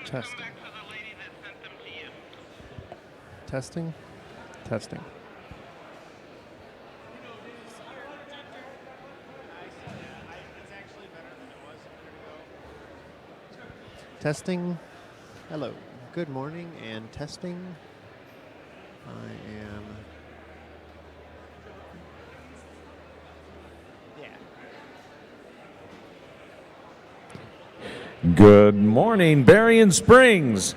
Testing. Testing. Testing. Testing. Hello. Good morning and testing. I am. Good morning, Berrien Springs.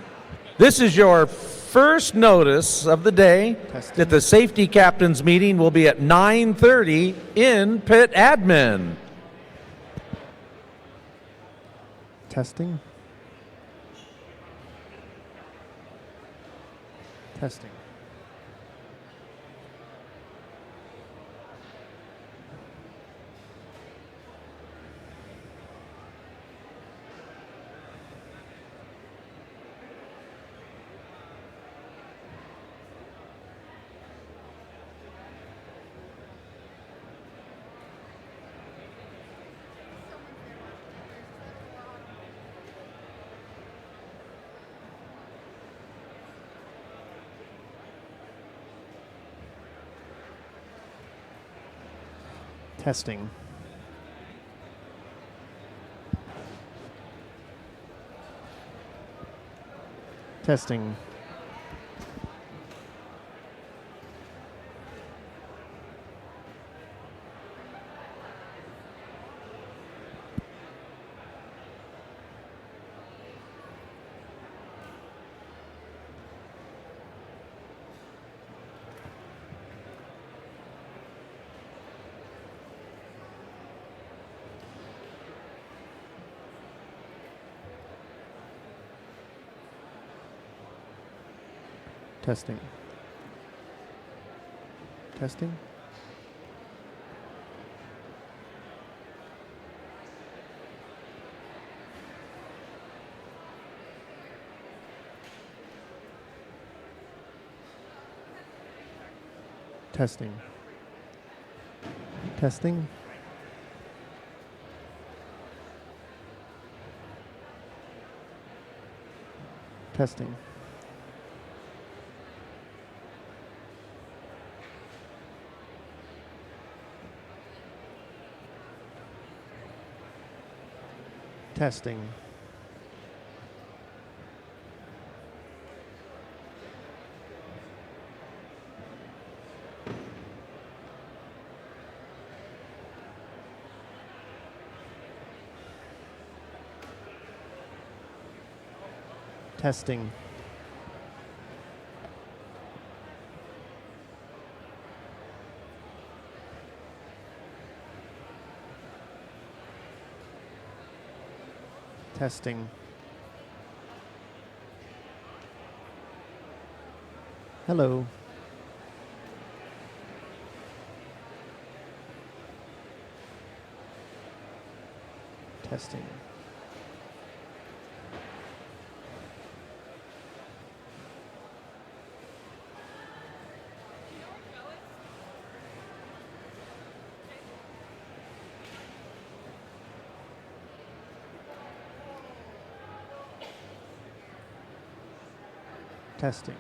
This is your first notice of the day that the safety captains meeting will be at 9:30 in pit admin. Testing. Testing. Testing. Testing. Testing. Testing. Testing. Testing. Testing. Testing. Testing. Testing. Hello. Testing. Testing.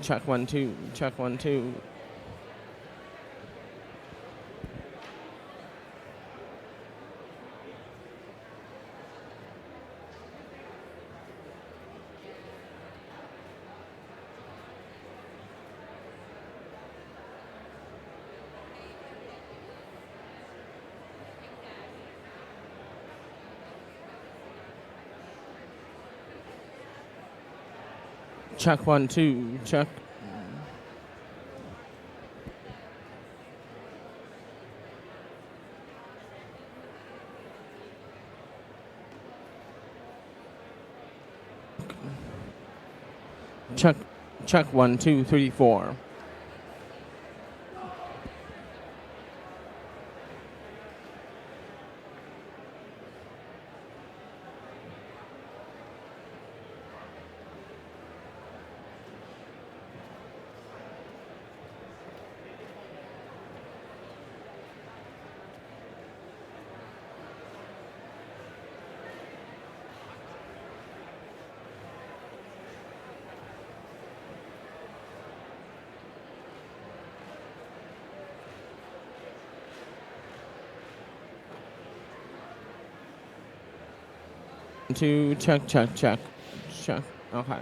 Check 1 2. Check 1 2. Check 1 2. Check. Check 1 2 3 4. Two, check. Okay.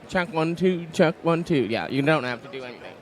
Check 1 2. Check 1 2. Yeah, you don't have to do anything.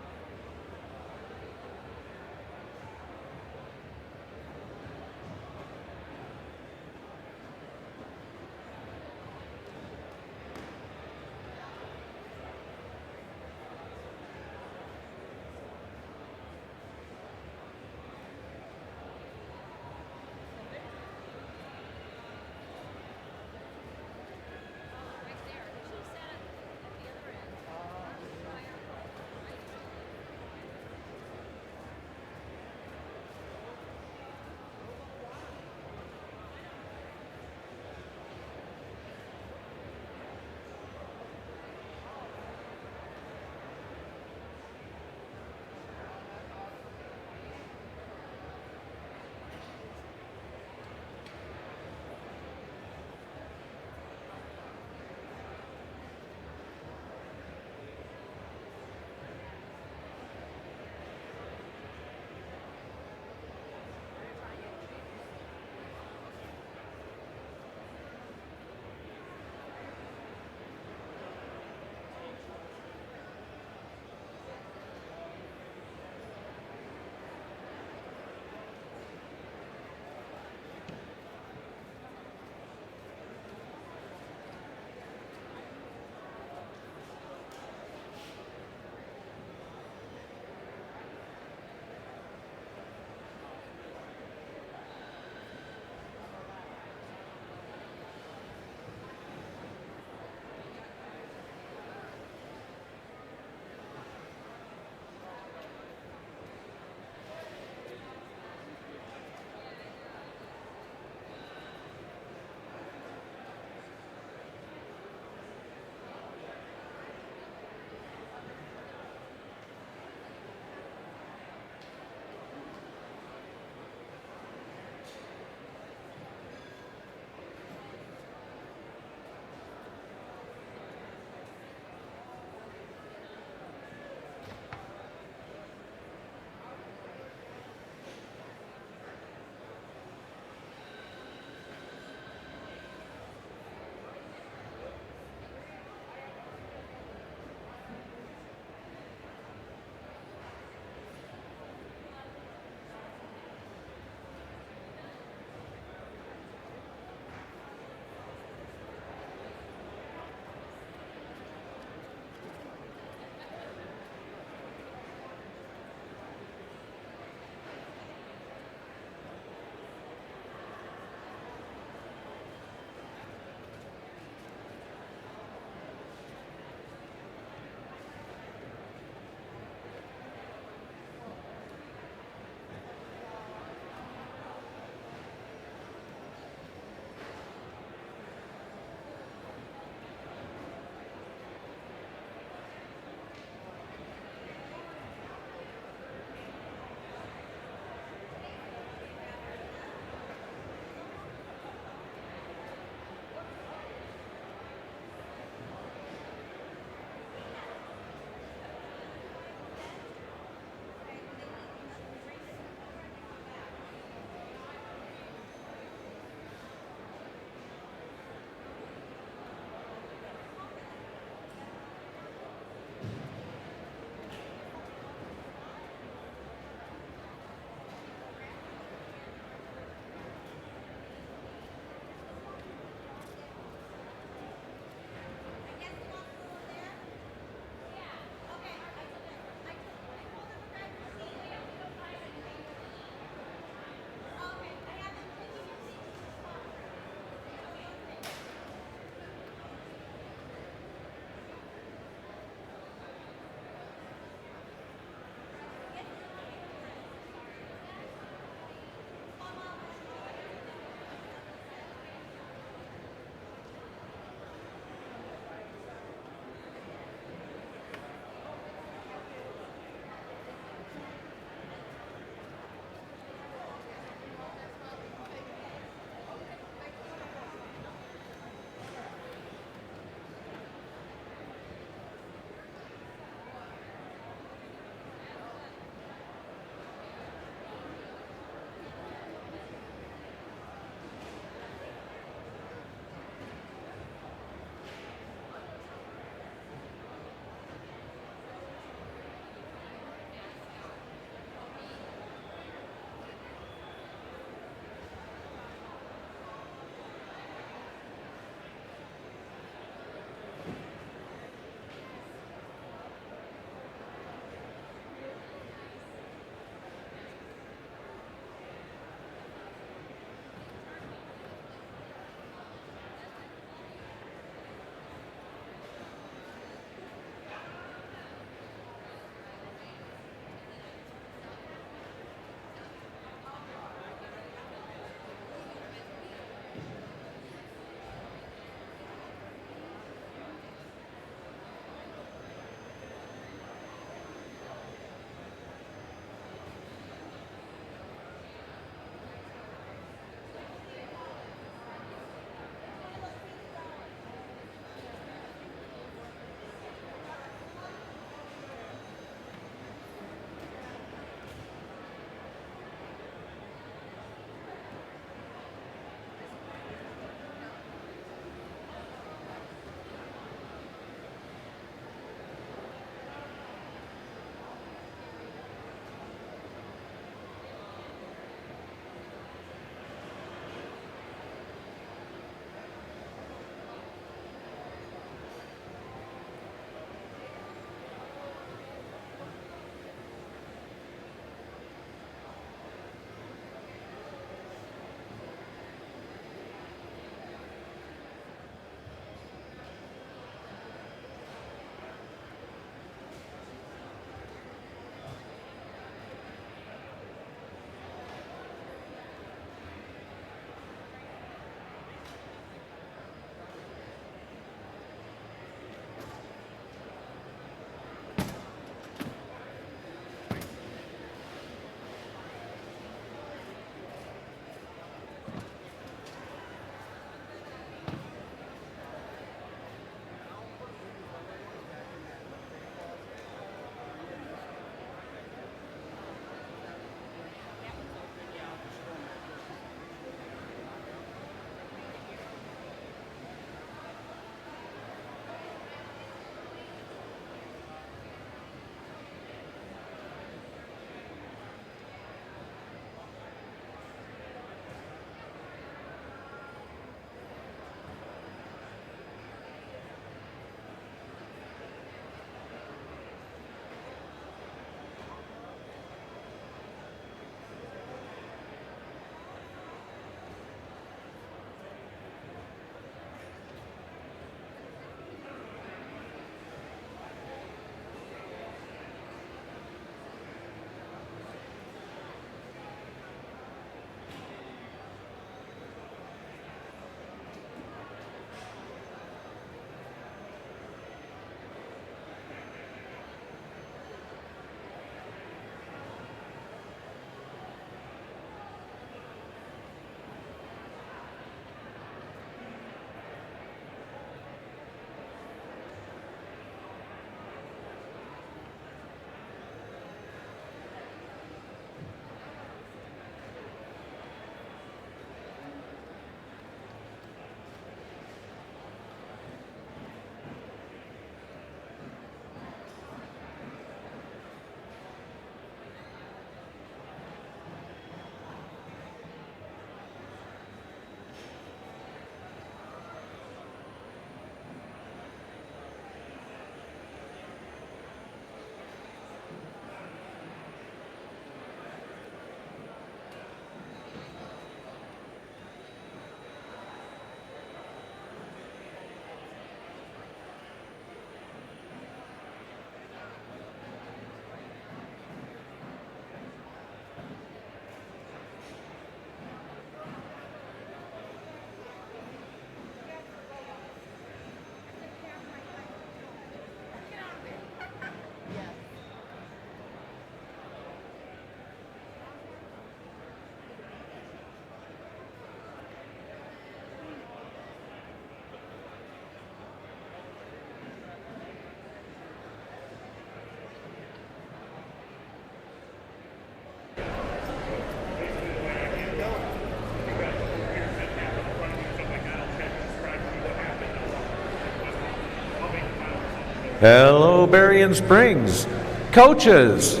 Hello, Berrien Springs. Coaches,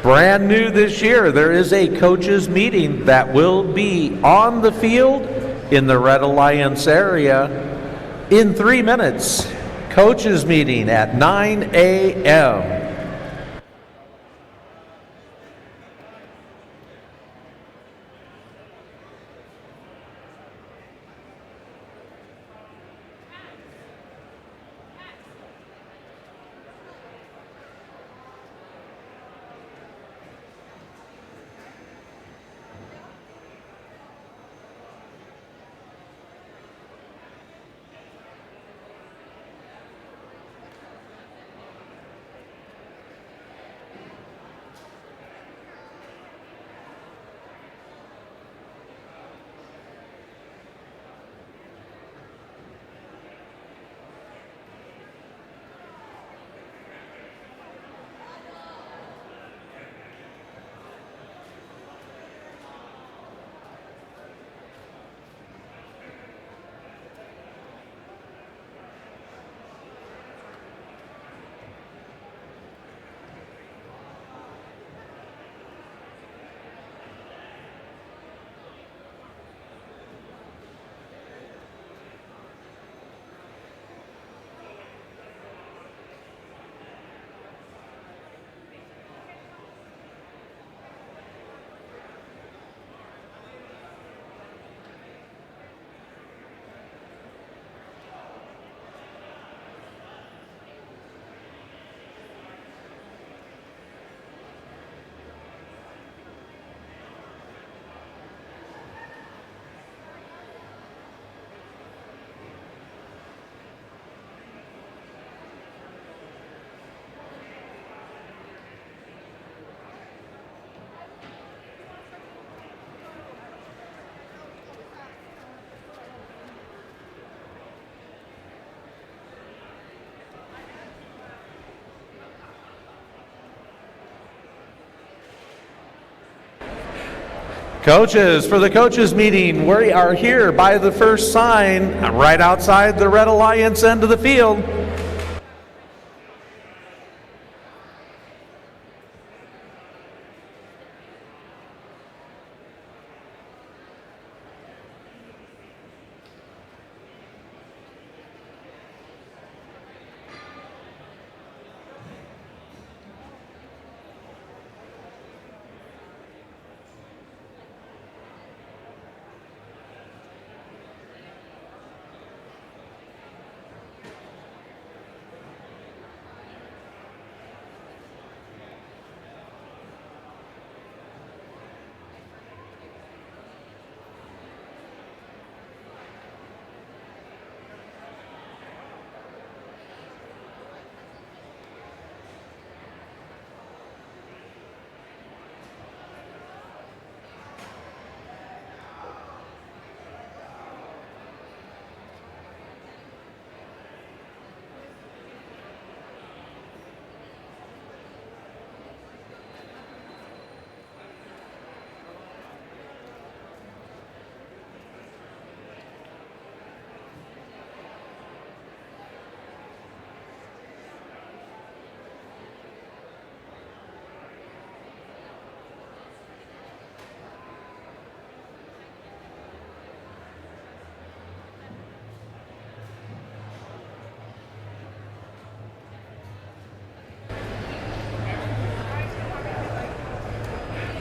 brand new this year, there is a coaches meeting that will be on the field in the Red Alliance area in 3 minutes. Coaches meeting at 9 a.m. Coaches, for the coaches meeting, we are here by the first sign right outside the Red Alliance end of the field.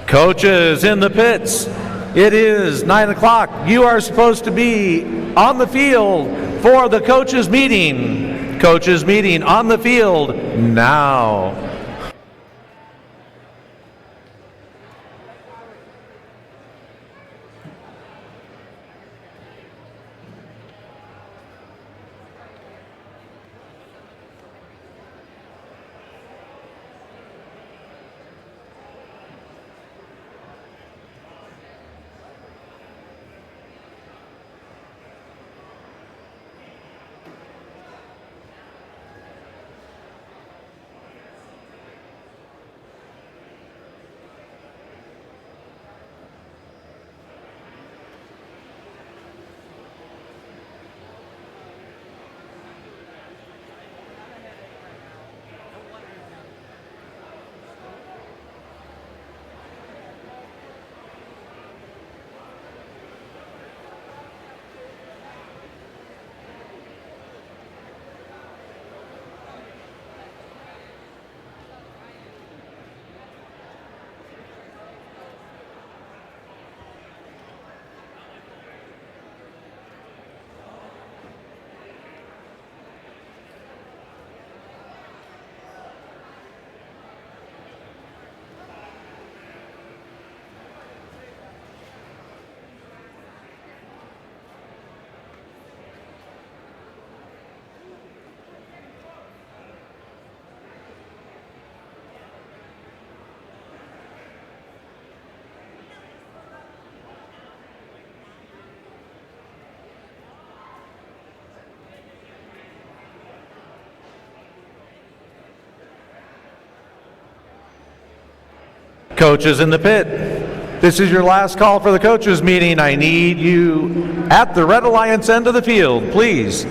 Coaches in the pits, it is 9 o'clock. You are supposed to be on the field for the coaches meeting. Coaches meeting on the field now. Coaches in the pit. This is your last call for the coaches meeting. I need you at the Red Alliance end of the field, please.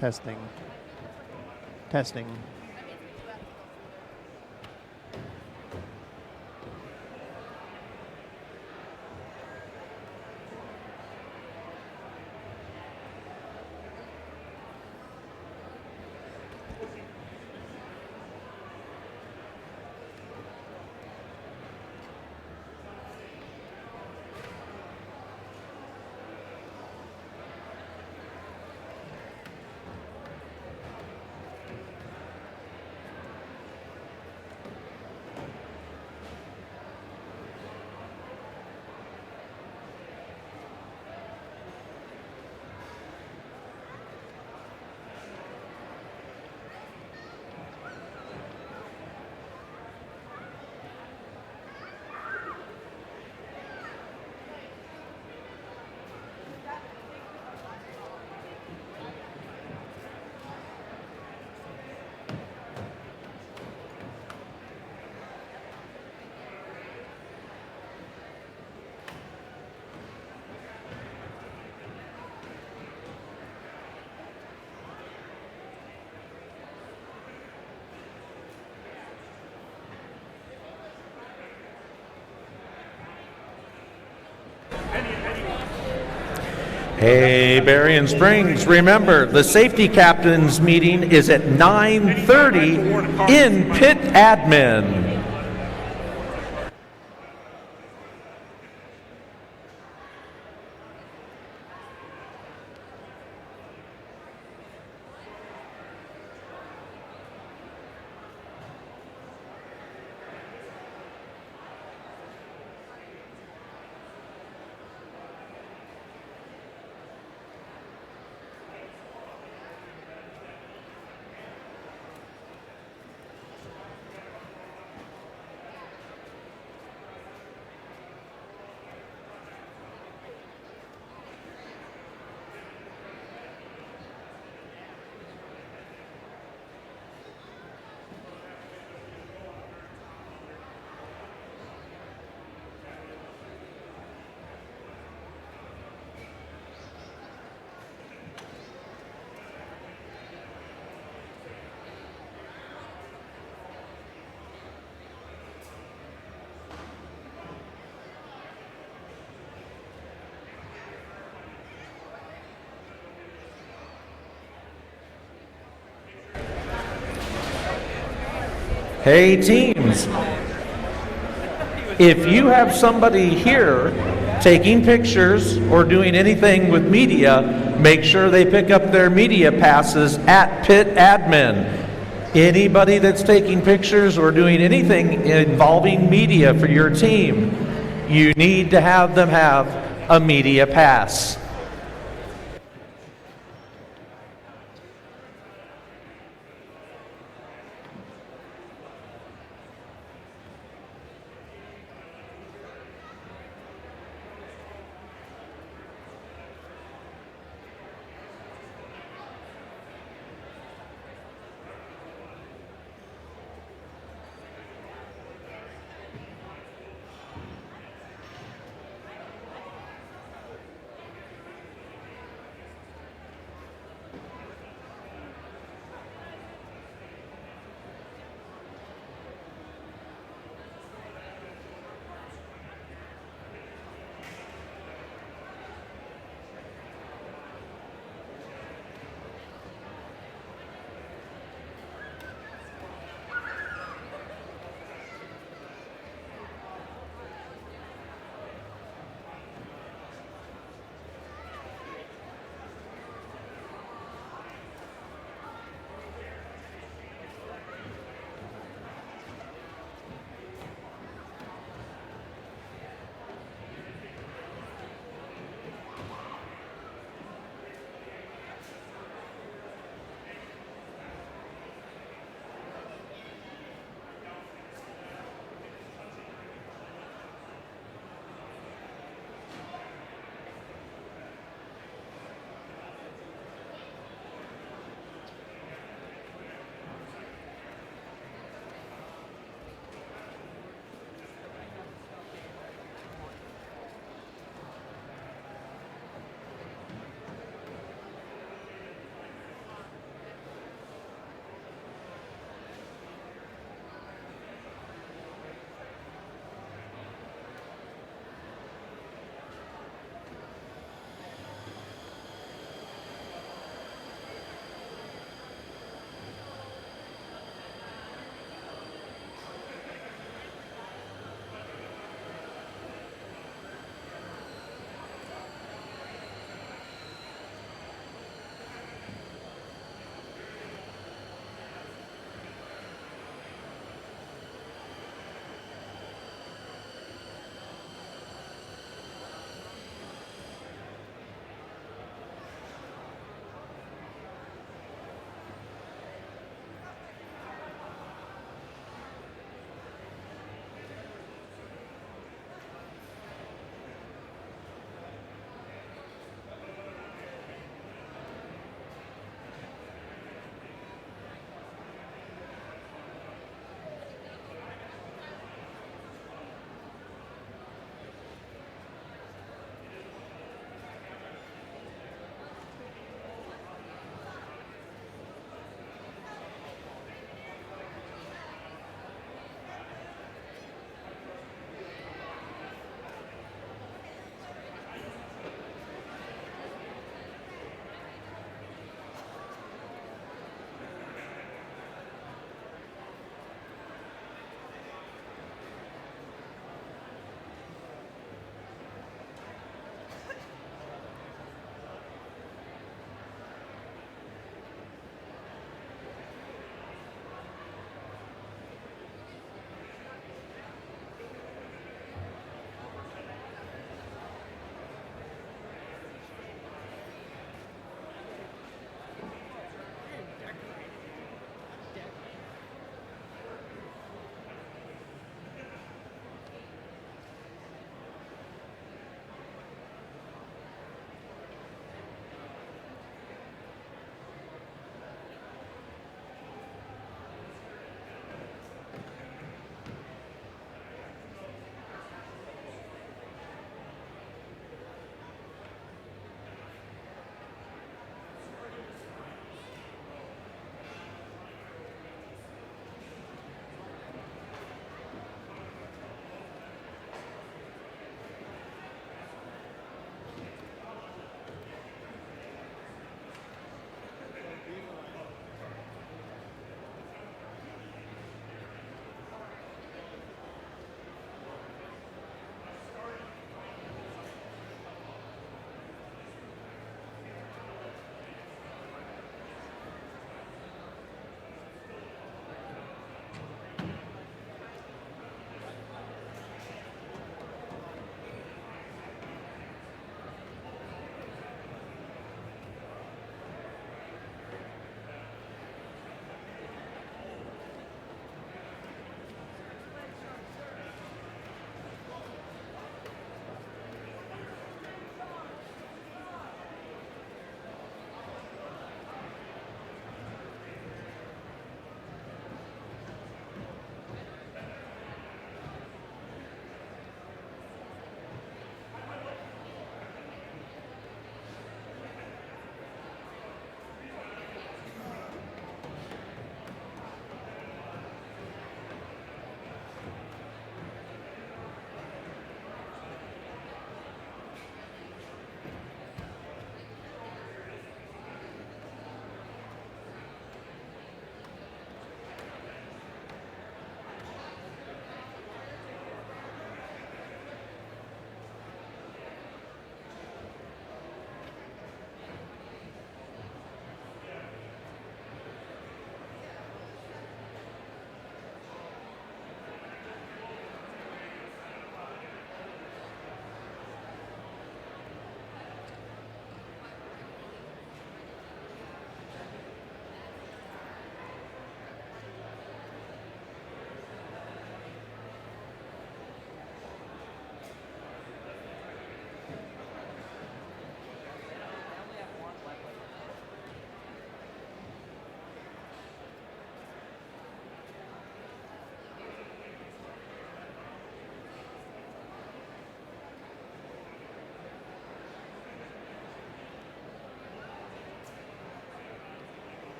Testing. Testing. Hey, Berrien Springs, remember, the safety captains meeting is at 9:30 in pit admin. Hey, teams, if you have somebody here taking pictures or doing anything with media, make sure they pick up their media passes at pit admin. Anybody that's taking pictures or doing anything involving media for your team, you need to have them have a media pass.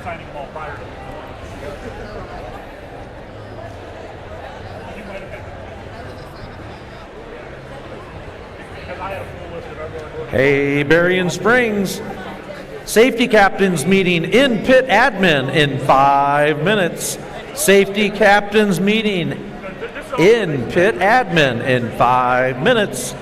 signing them all prior to the morning. You might have been. Because I had a full list of everyone. Hey, Berrien Springs. Safety captains meeting in pit admin in 5 minutes. Safety captains meeting in pit admin in 5 minutes.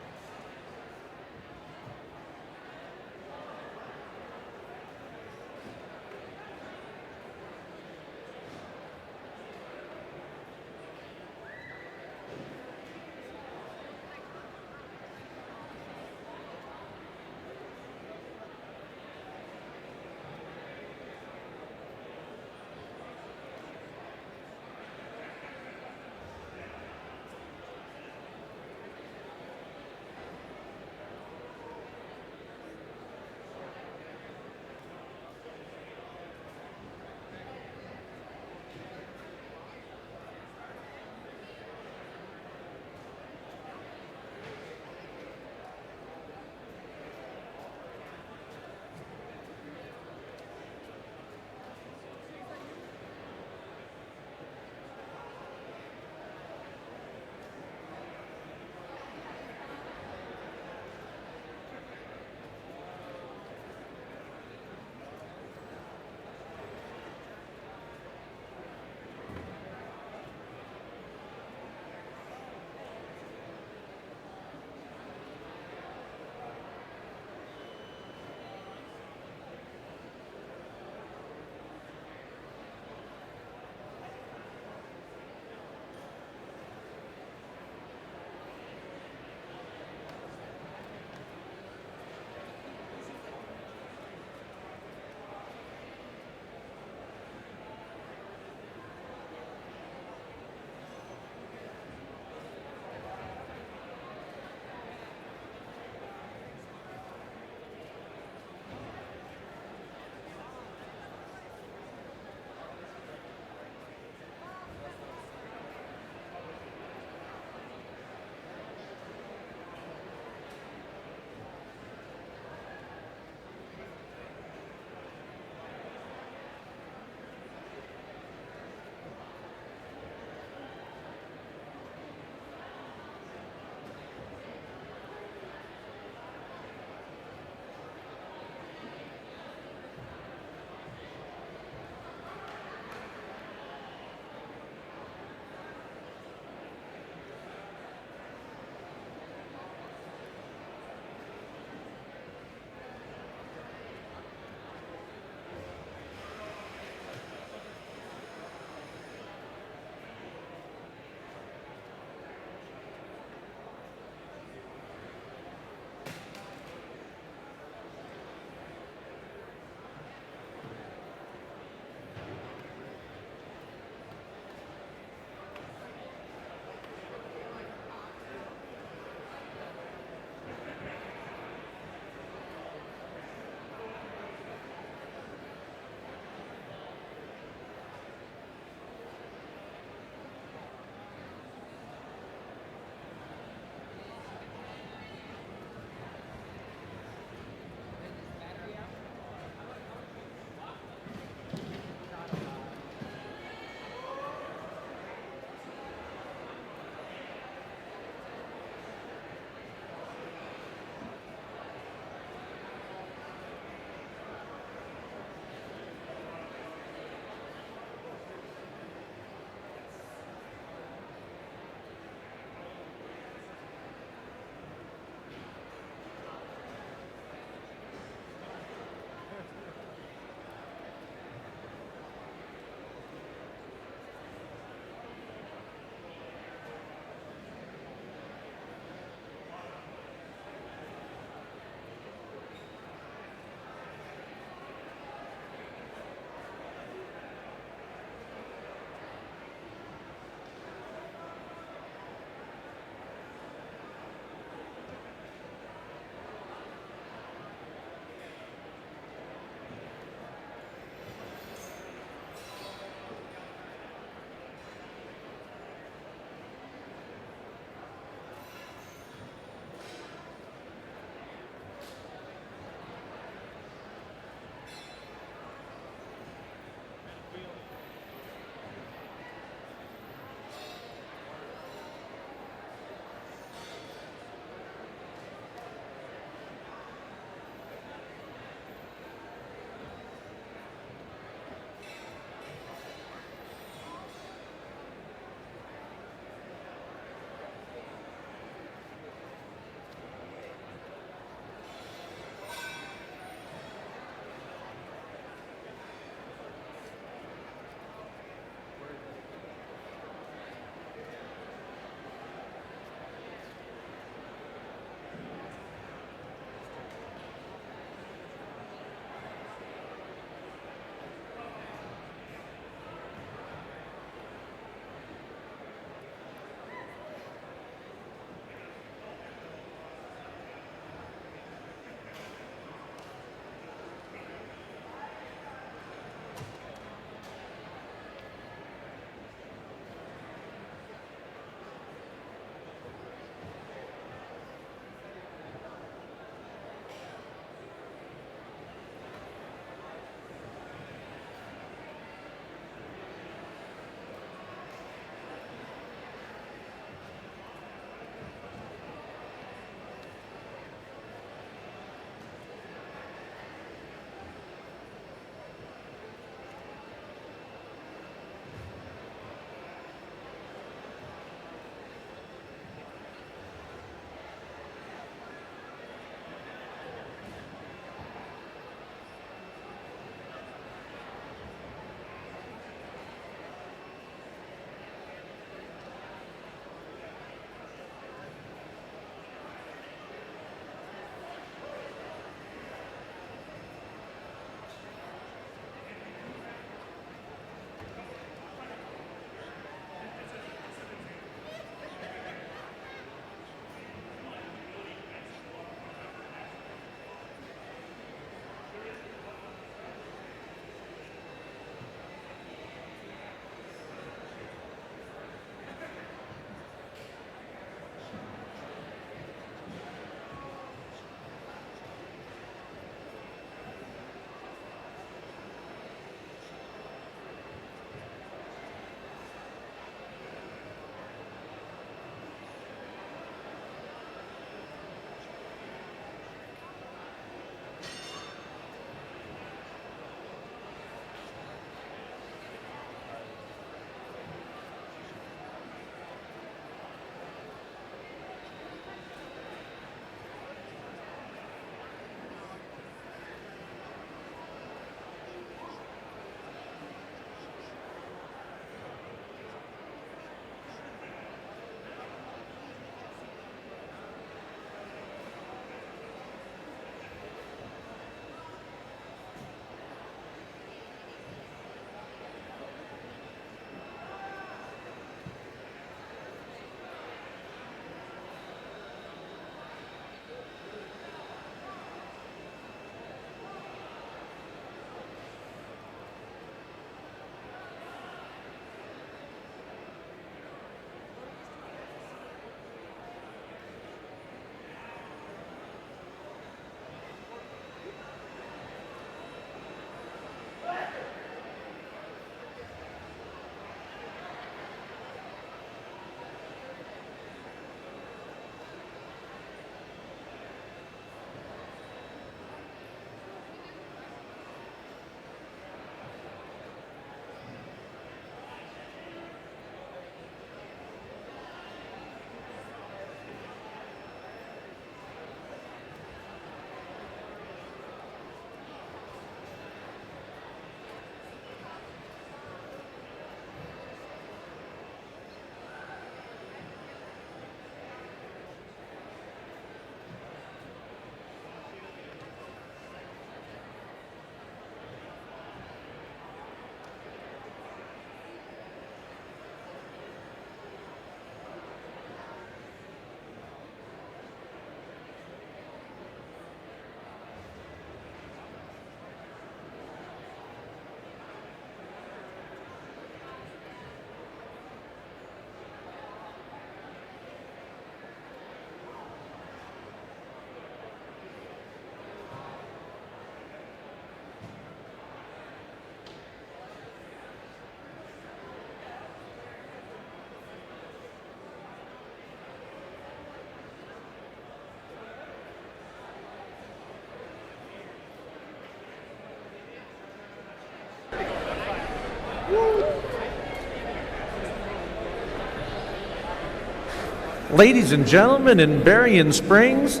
Ladies and gentlemen, in Berrien Springs,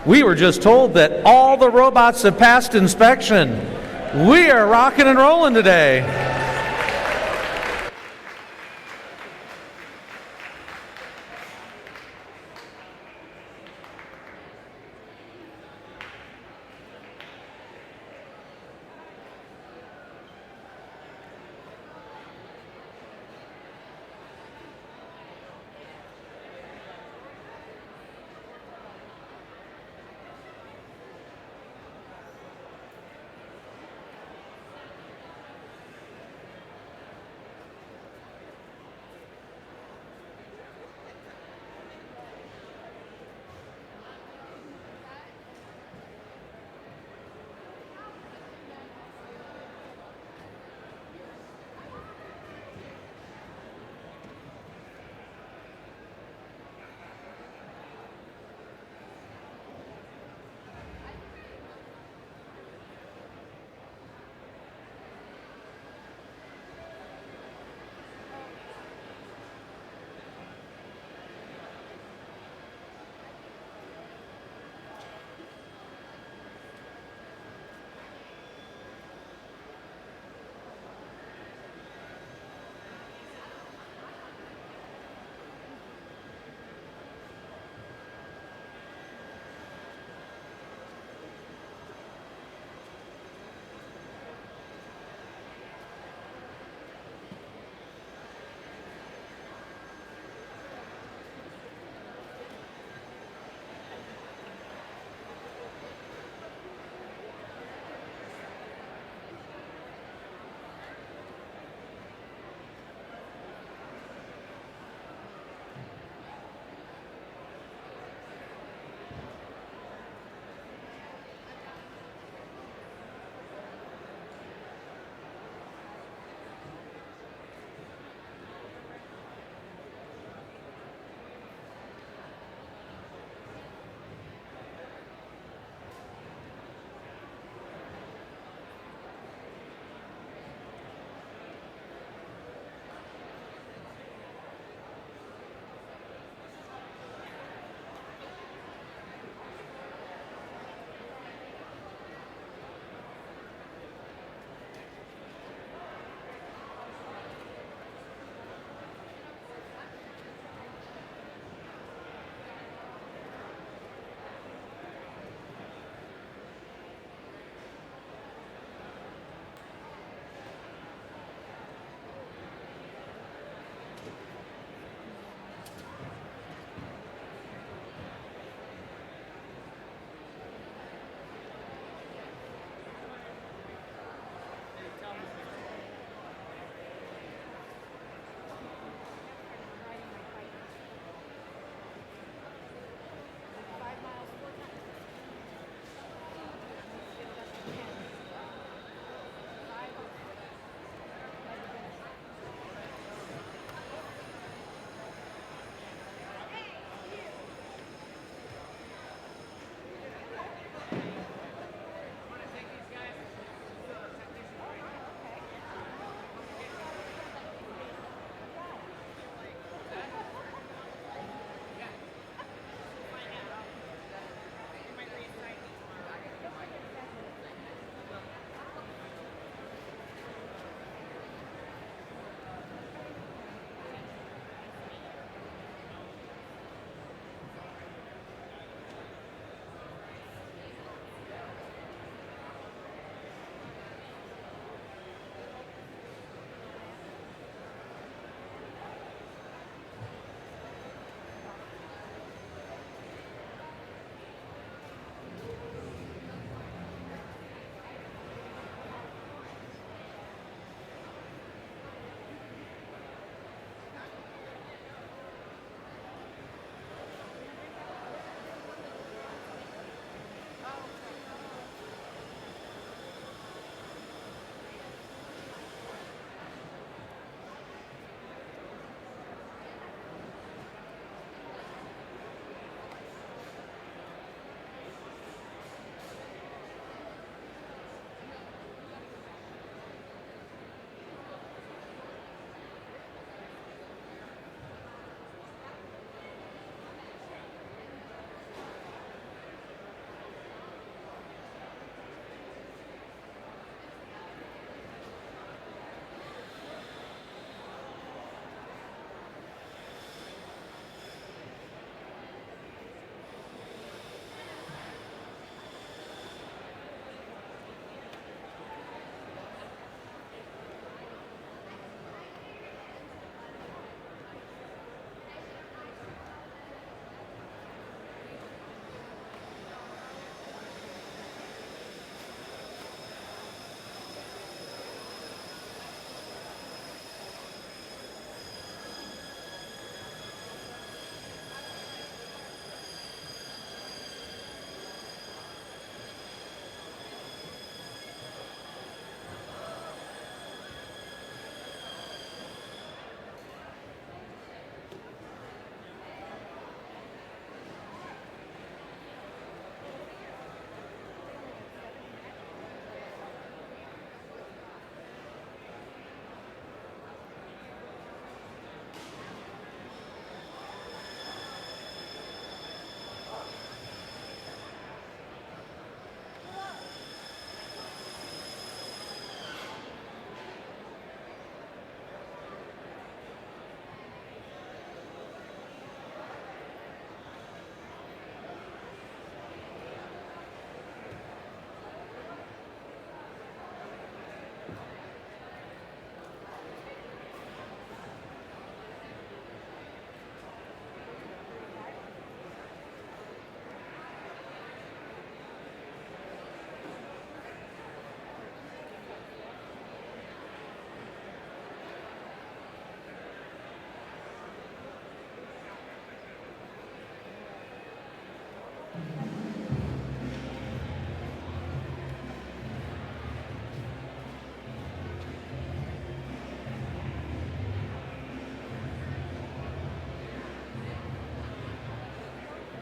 we were just told that all the robots have passed inspection. We are rocking and rolling today.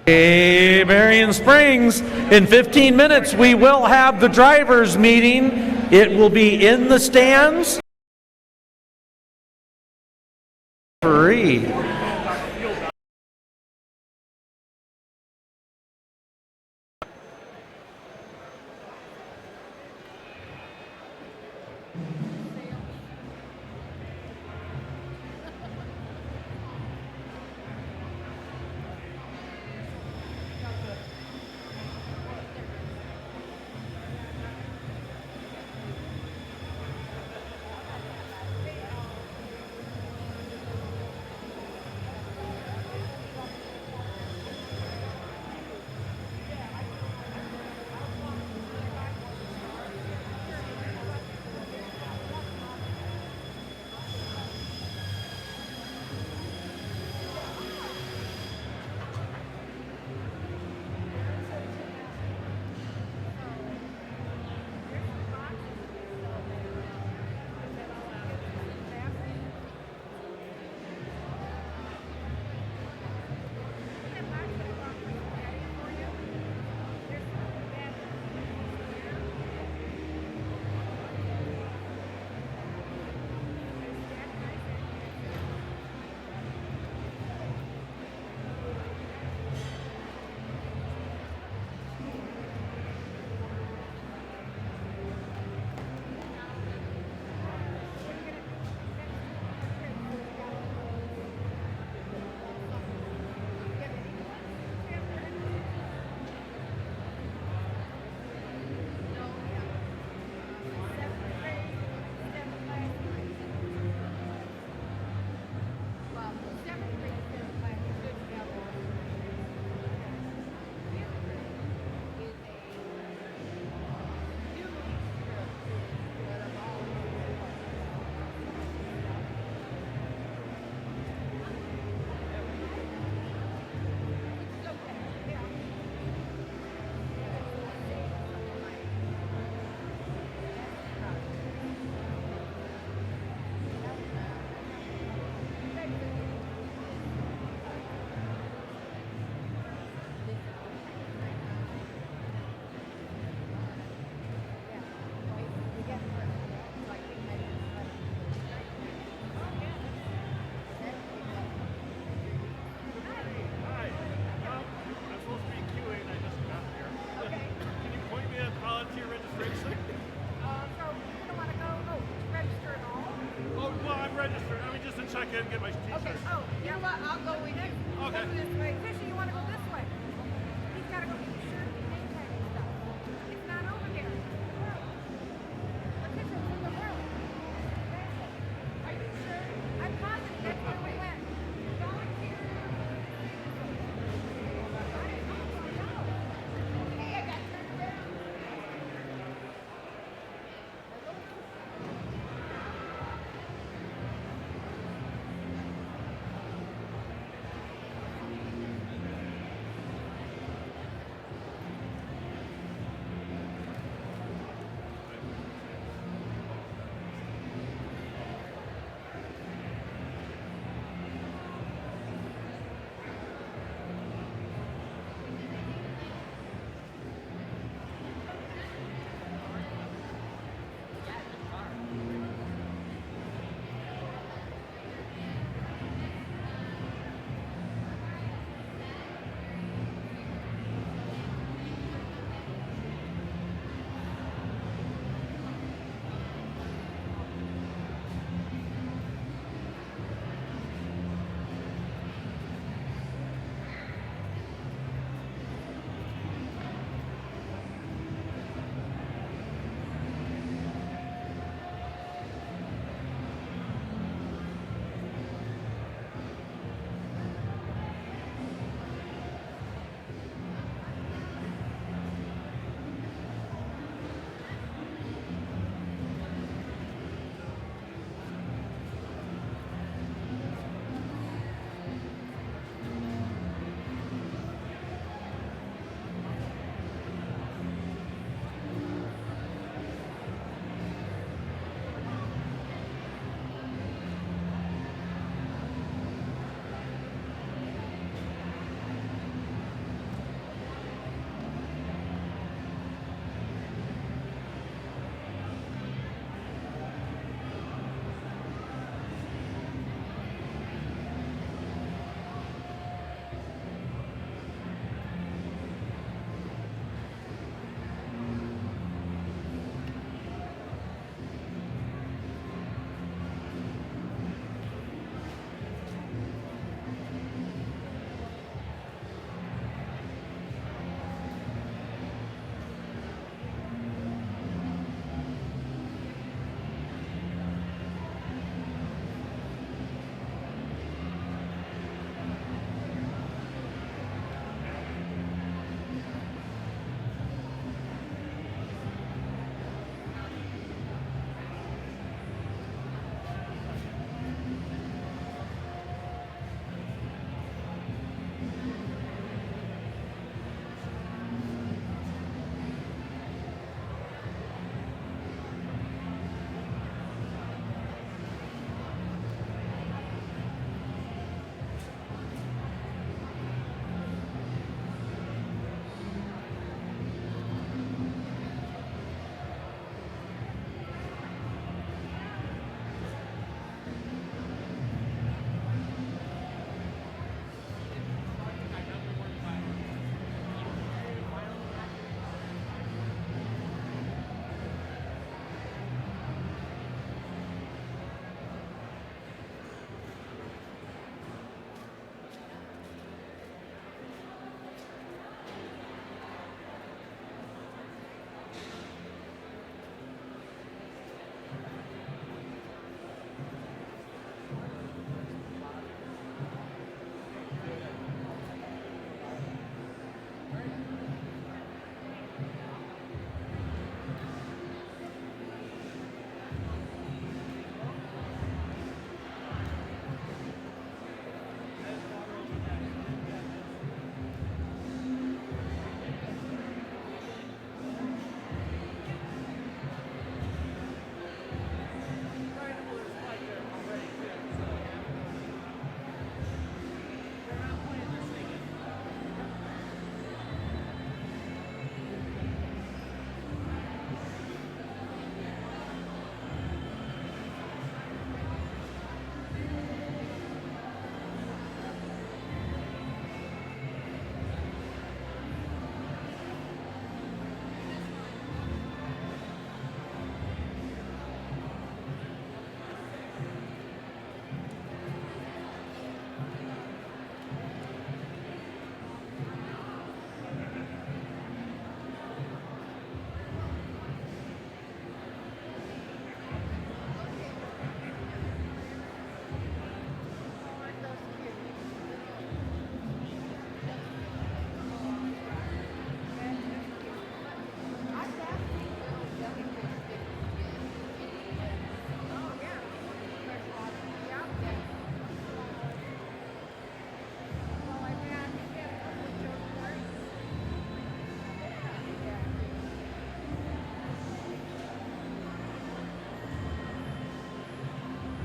Hey, Berrien Springs, in 15 minutes we will have the drivers meeting. It will be in the stands. Free. check in, get my t-shirt. Okay. Oh, you know what? I'll go with you. Okay. Go this way. Fisher, you want to go this way? He's got to go get his shirt and name tag and stuff. It's not over there. But Fisher, it's in the room. Are you sure? I'm positive that's where we went. Volunteer. Hey, I got turned around.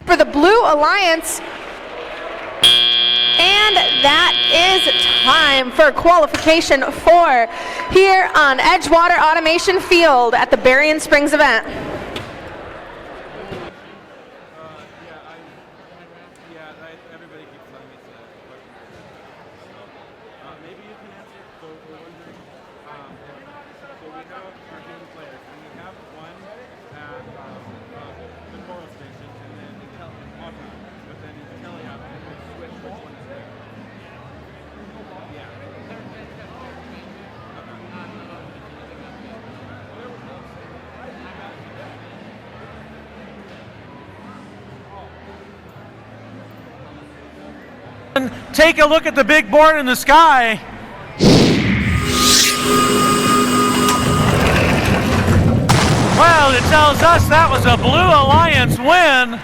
for the Blue Alliance. And that is time for qualification 4 here on Edgewater Automation Field at the Berrien Springs event. Everybody keeps telling me to maybe you can answer. So we're wondering, so we have our team players, and we have one at the Coral Station, and then but then in Kelly and we switch which one is there. Yeah. Take a look at the big board in the sky. Well, it tells us that was a Blue Alliance win,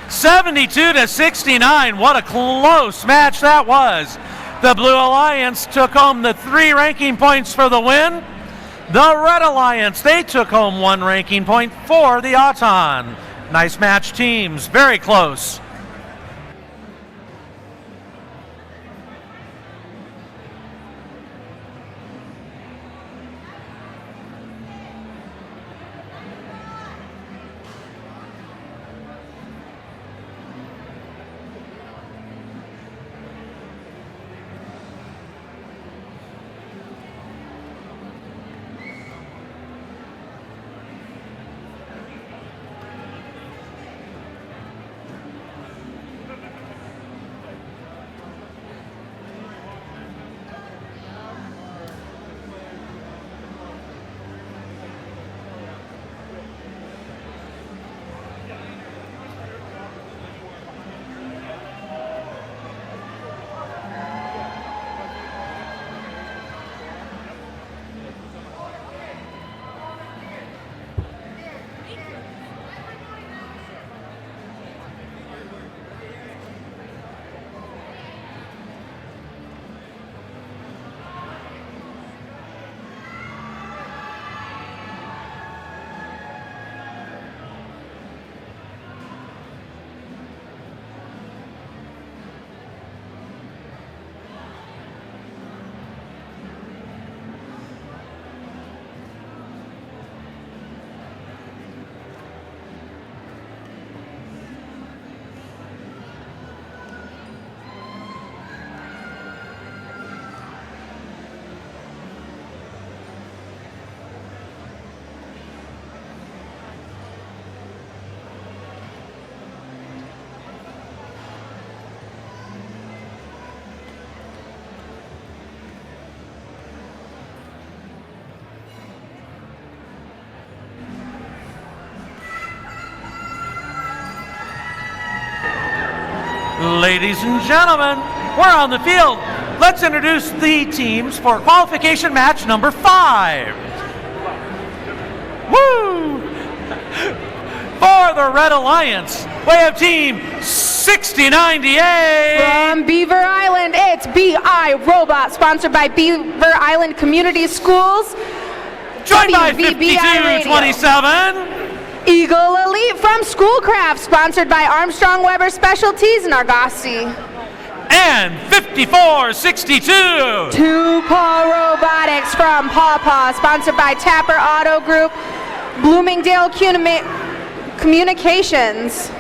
72-69. What a close match that was. The Blue Alliance took home the 3 ranking points for the win. The Red Alliance, they took home 1 ranking point for the Auton. Nice match, teams, very close. Ladies and gentlemen, we're on the field. Let's introduce the teams for qualification match number 5. Woo! For the Red Alliance, we have team 6098. From Beaver Island, it's BI Robot, sponsored by Beaver Island Community Schools. Joined by WVBI 5227. Eagle Elite from Schoolcraft, sponsored by Armstrong Weber Specialties in Argosy. And 5462. Two-Paw Robotics from Paw Paw, sponsored by Tapper Auto Group, Bloomingdale Communications.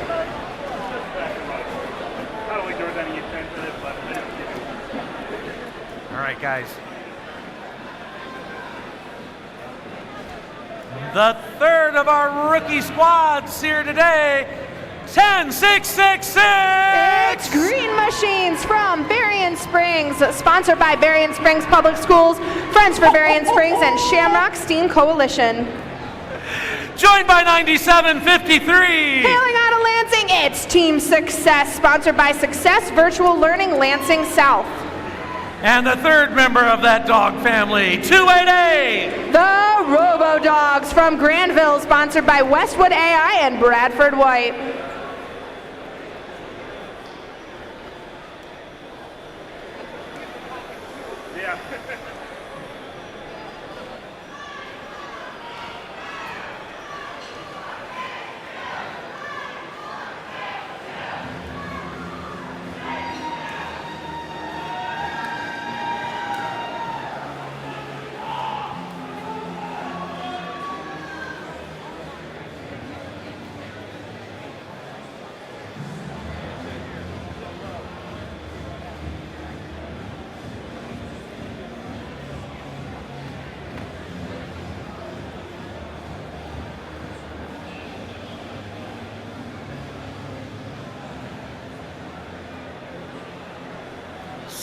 All right, guys. The third of our rookie squads here today, 10666. It's Green Machines from Berrien Springs, sponsored by Berrien Springs Public Schools, Friends for Berrien Springs, and Shamrock Steam Coalition. Joined by 9753. Hailing out of Lansing, it's Team Success, sponsored by Success Virtual Learning Lansing South. And the third member of that dog family, 288. The Robo Dogs from Granville, sponsored by Westwood AI and Bradford White. Yeah.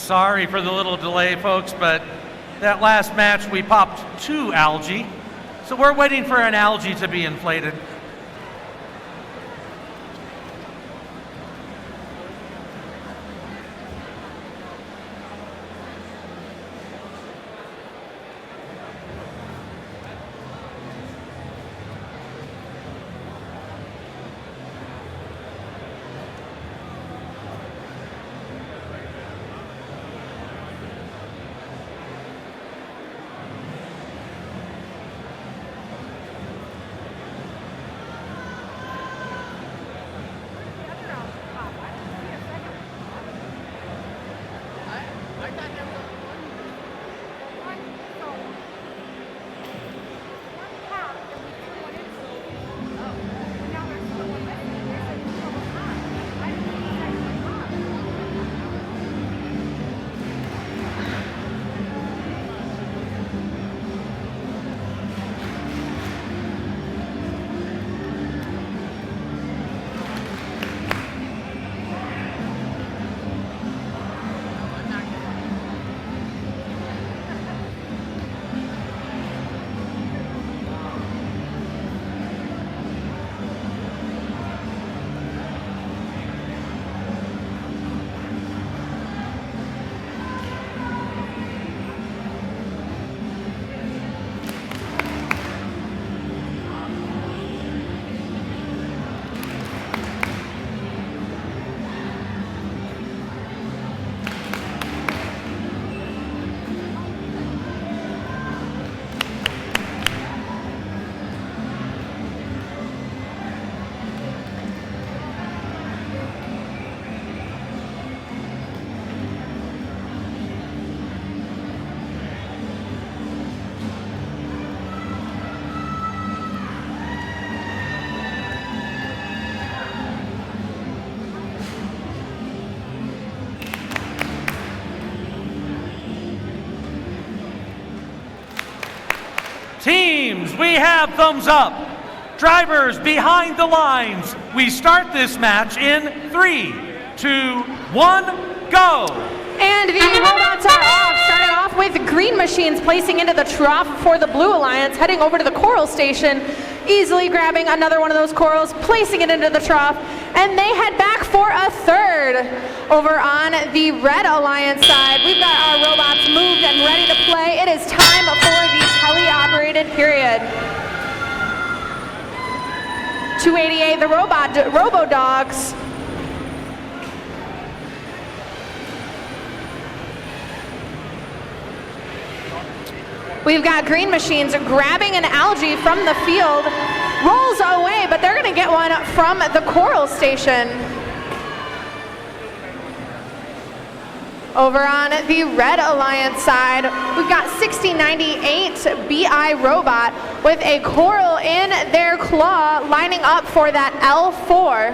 Sorry for the little delay, folks, but that last match we popped 2 algae. So we're waiting for an algae to be inflated. Teams, we have thumbs up. Drivers behind the lines. We start this match in 3, 2, 1, go. And the robots are off. Started off with green machines placing into the trough for the Blue Alliance, heading over to the coral station, easily grabbing another one of those corals, placing it into the trough, and they head back for a third. Over on the Red Alliance side, we've got our robots moved and ready to play. It is time for the tele-operated period. 288, the Robo-Dogs. We've got green machines grabbing an algae from the field, rolls away, but they're gonna get one from the coral station. Over on the Red Alliance side, we've got 6098 BI Robot with a coral in their claw, lining up for that L4.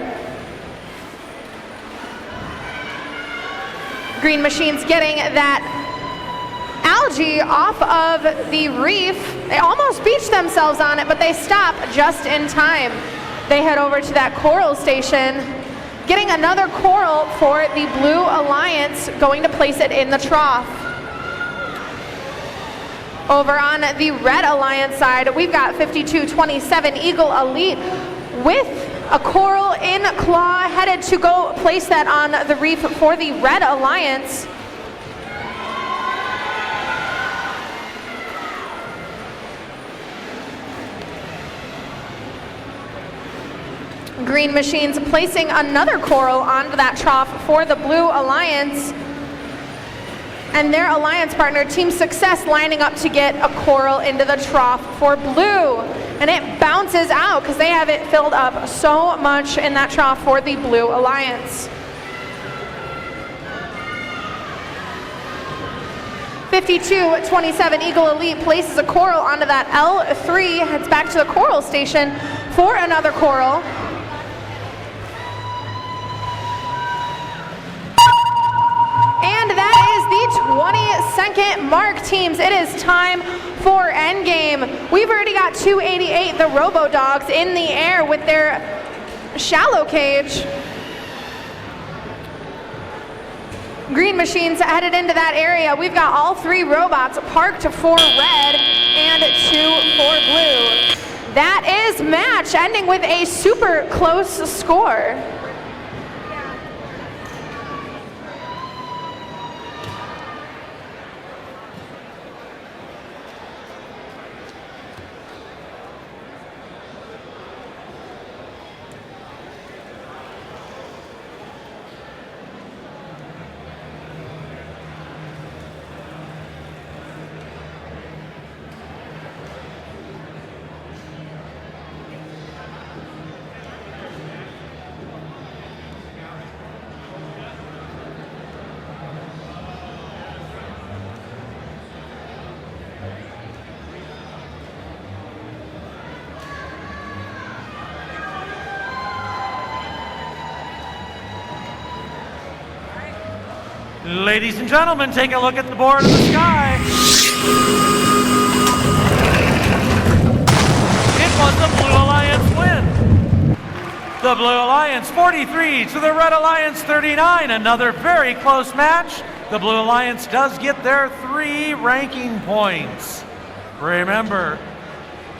Green machines getting that algae off of the reef. They almost beached themselves on it, but they stop just in time. They head over to that coral station, getting another coral for the Blue Alliance, going to place it in the trough. Over on the Red Alliance side, we've got 5227 Eagle Elite with a coral in claw, headed to go place that on the reef for the Red Alliance. Green machines placing another coral onto that trough for the Blue Alliance. And their alliance partner, Team Success, lining up to get a coral into the trough for Blue. And it bounces out because they have it filled up so much in that trough for the Blue Alliance. 5227 Eagle Elite places a coral onto that L3, heads back to the coral station for another coral. And that is the 20-second mark, teams. It is time for endgame. We've already got 288, the Robo-Dogs, in the air with their shallow cage. green machines headed into that area. We've got all 3 robots parked for red and 2 for blue. That is match, ending with a super close score. Ladies and gentlemen, take a look at the board of the sky. It was the Blue Alliance win. The Blue Alliance 43 to the Red Alliance 39. Another very close match. The Blue Alliance does get their 3 ranking points. Remember,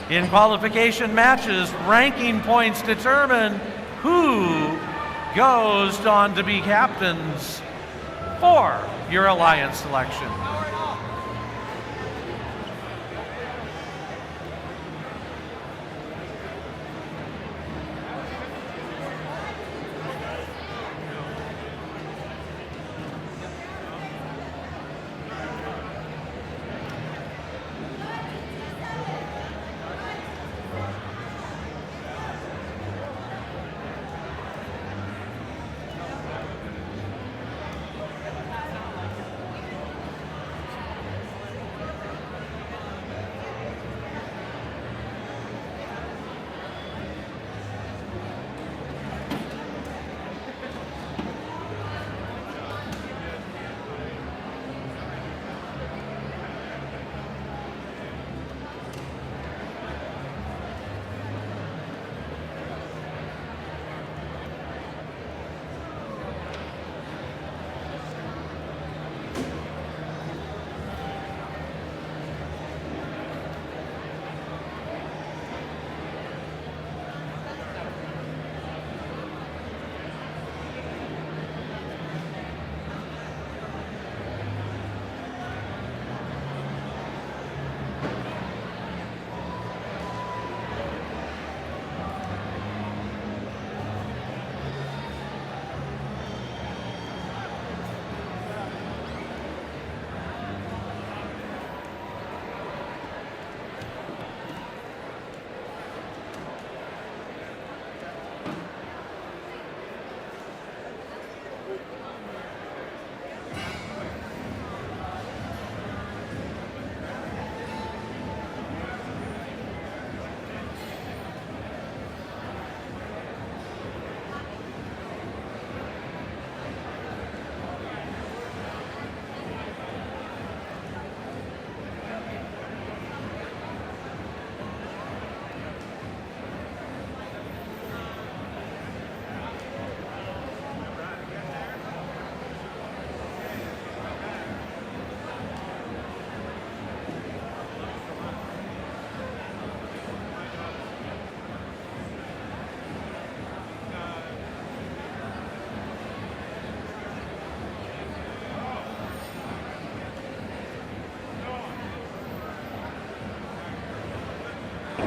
in qualification matches, ranking points determine who goes on to be captains for your alliance selection.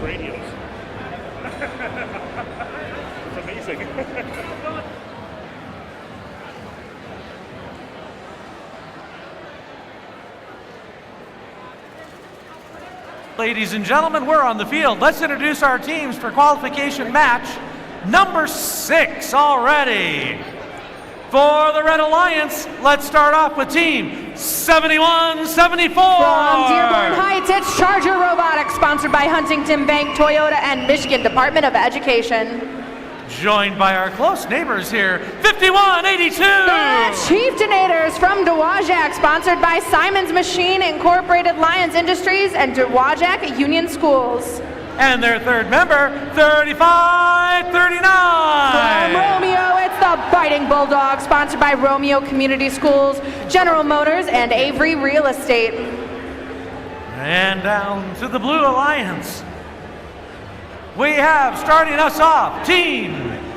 Radios. It's amazing. Ladies and gentlemen, we're on the field. Let's introduce our teams for qualification match number 6 already. For the Red Alliance, let's start off with team 7174. From Dearborn Heights, it's Charger Robotics, sponsored by Huntington Bank, Toyota, and Michigan Department of Education. Joined by our close neighbors here, 5182. The Chieftainators from Dowagiac, sponsored by Simon's Machine Incorporated Lions Industries and Dowagiac Union Schools. And their third member, 3539. From Romeo, it's the Biting Bulldog, sponsored by Romeo Community Schools, General Motors, and Avery Real Estate. And down to the Blue Alliance. We have, starting us off, Team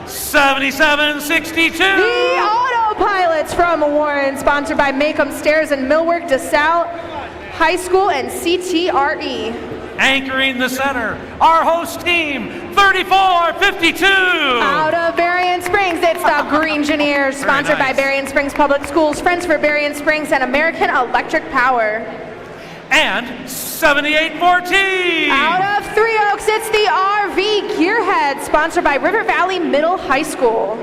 7762. The Autopilots from Warren, sponsored by Macomb Stairs and Millwork, DeSalle High School, and CTRE. Anchoring the center, our host team, 3452. Out of Berrien Springs, it's the Greengineers, sponsored by Berrien Springs Public Schools, Friends for Berrien Springs, and American Electric Power. And 7814. Out of Three Oaks, it's the RV Gearhead, sponsored by River Valley Middle High School.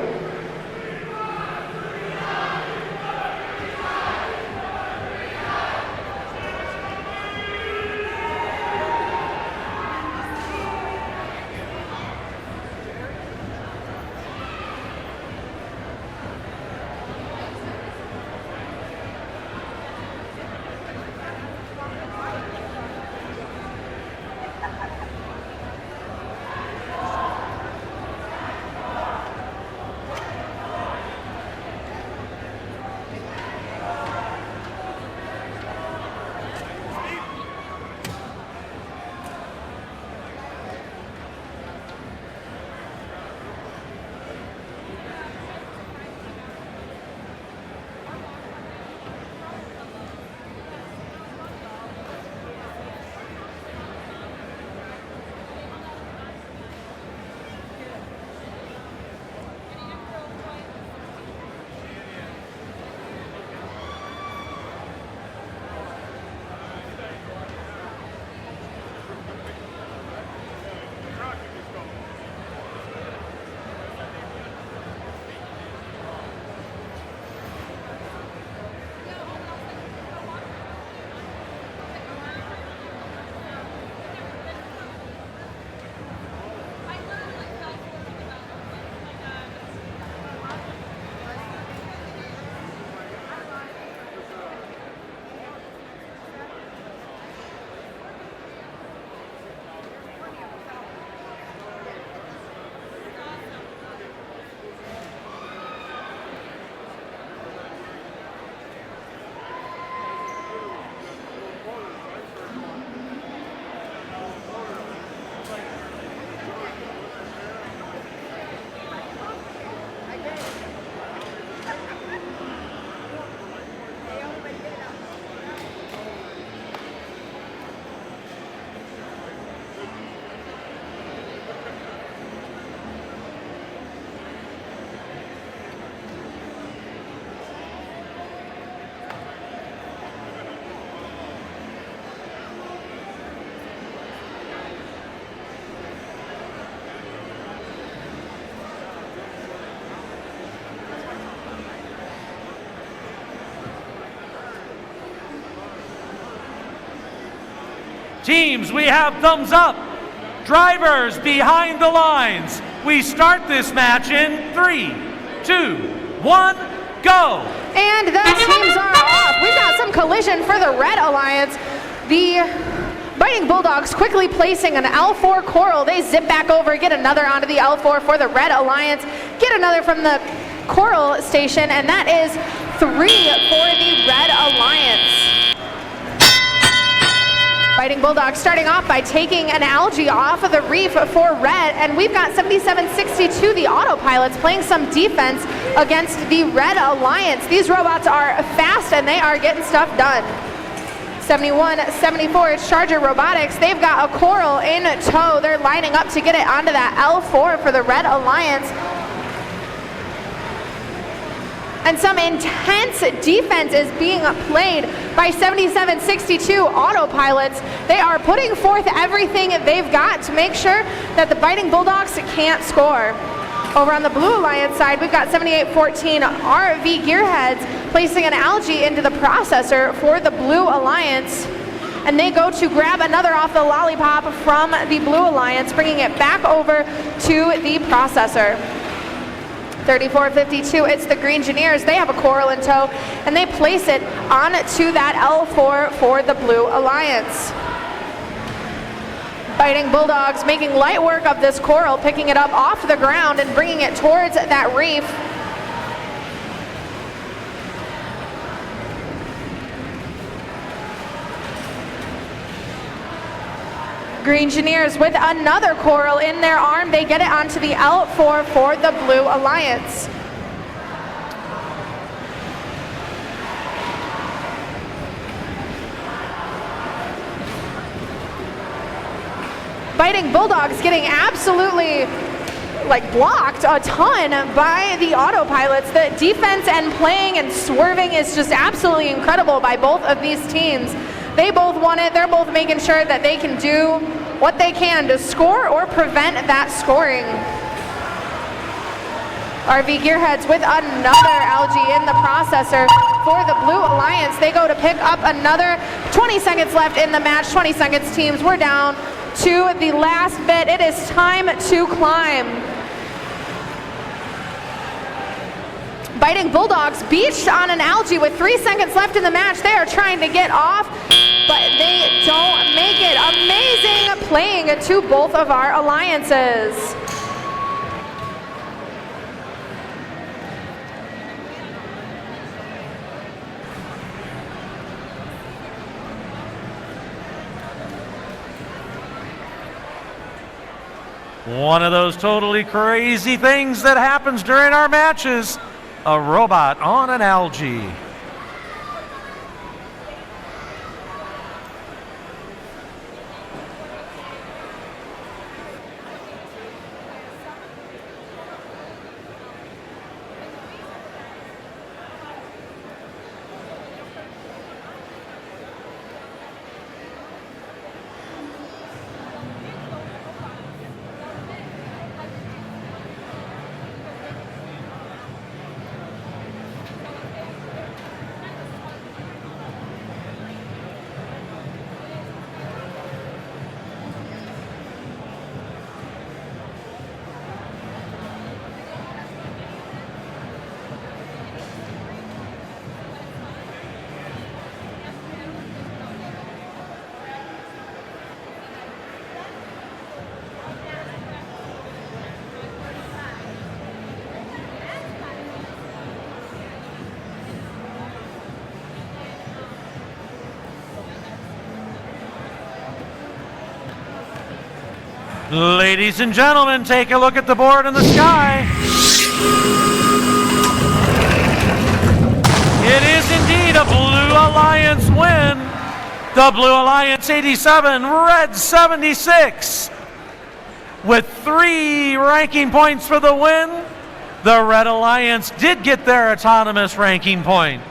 Teams, we have thumbs up. Drivers behind the lines. We start this match in 3, 2, 1, go. And the teams are off. We've got some collision for the Red Alliance. The Biting Bulldogs quickly placing an L4 Coral. They zip back over, get another onto the L4 for the Red Alliance, get another from the Coral Station, and that is 3 for the Red Alliance. Biting Bulldogs starting off by taking an algae off of the reef for Red, and we've got 7762, the Autopilots, playing some defense against the Red Alliance. These robots are fast and they are getting stuff done. 7174, it's Charger Robotics. They've got a Coral in tow. They're lining up to get it onto that L4 for the Red Alliance. And some intense defense is being played by 7762 Autopilots. They are putting forth everything they've got to make sure that the Biting Bulldogs can't score. Over on the Blue Alliance side, we've got 7814 RV Gearheads placing an algae into the processor for the Blue Alliance. And they go to grab another off the lollipop from the Blue Alliance, bringing it back over to the processor. 3452, it's the Greengineers. They have a Coral in tow, and they place it onto that L4 for the Blue Alliance. Biting Bulldogs making light work of this Coral, picking it up off the ground and bringing it towards that reef. Green Engineers with another coral in their arm. They get it onto the L4 for the Blue Alliance. Fighting Bulldogs getting absolutely blocked a ton by the autopilots. The defense and playing and swerving is just absolutely incredible by both of these teams. They both want it. They're both making sure that they can do what they can to score or prevent that scoring. RV Gearheads with another algae in the processor for the Blue Alliance. They go to pick up another. 20 seconds left in the match. 20 seconds, teams. We're down to the last bit. It is time to climb. Biting Bulldogs beached on an algae with 3 seconds left in the match. They are trying to get off, but they don't make it. Amazing playing to both of our alliances. One of those totally crazy things that happens during our matches. A robot on an algae. Ladies and gentlemen, take a look at the board in the sky. It is indeed a Blue Alliance win. The Blue Alliance 87, Red 76. With 3 ranking points for the win, the Red Alliance did get their autonomous ranking point.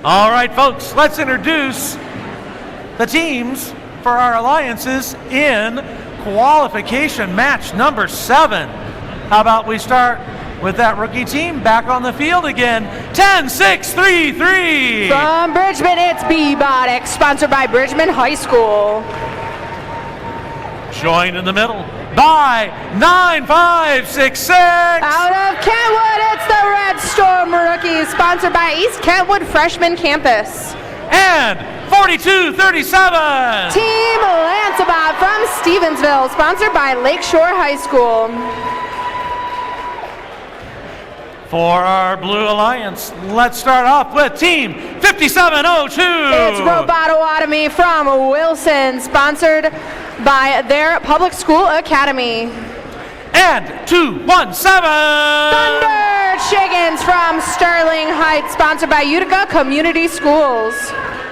All right, folks, let's introduce the teams for our alliances in qualification match number 7. How about we start with that rookie team back on the field again. 10-6-3-3. From Bridgman, it's Robotics, sponsored by Bridgman High School. Joined in the middle by 9-5-6-6. Out of Kentwood, it's the Red Storm Rookies, sponsored by East Kentwood Freshman Campus. And 42-37. Team Lancebot from Stevensville, sponsored by Lakeshore High School. For our Blue Alliance, let's start off with Team 5702. It's Robototomy from Wilson, sponsored by their public school academy. And 217. Thunder Chickens from Sterling Heights, sponsored by Utica Community Schools.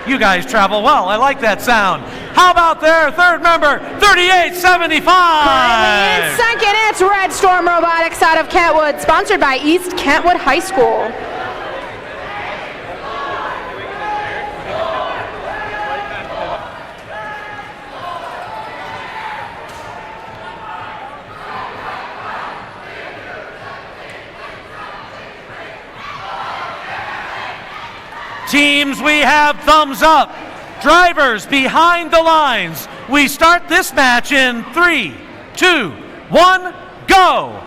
You guys travel well. I like that sound. How about their third member, 3875? Currently in second, it's Red Storm Robotics out of Kentwood, sponsored by East Kentwood High School. Teams, we have thumbs up. Drivers behind the lines. We start this match in 3, 2, 1, go.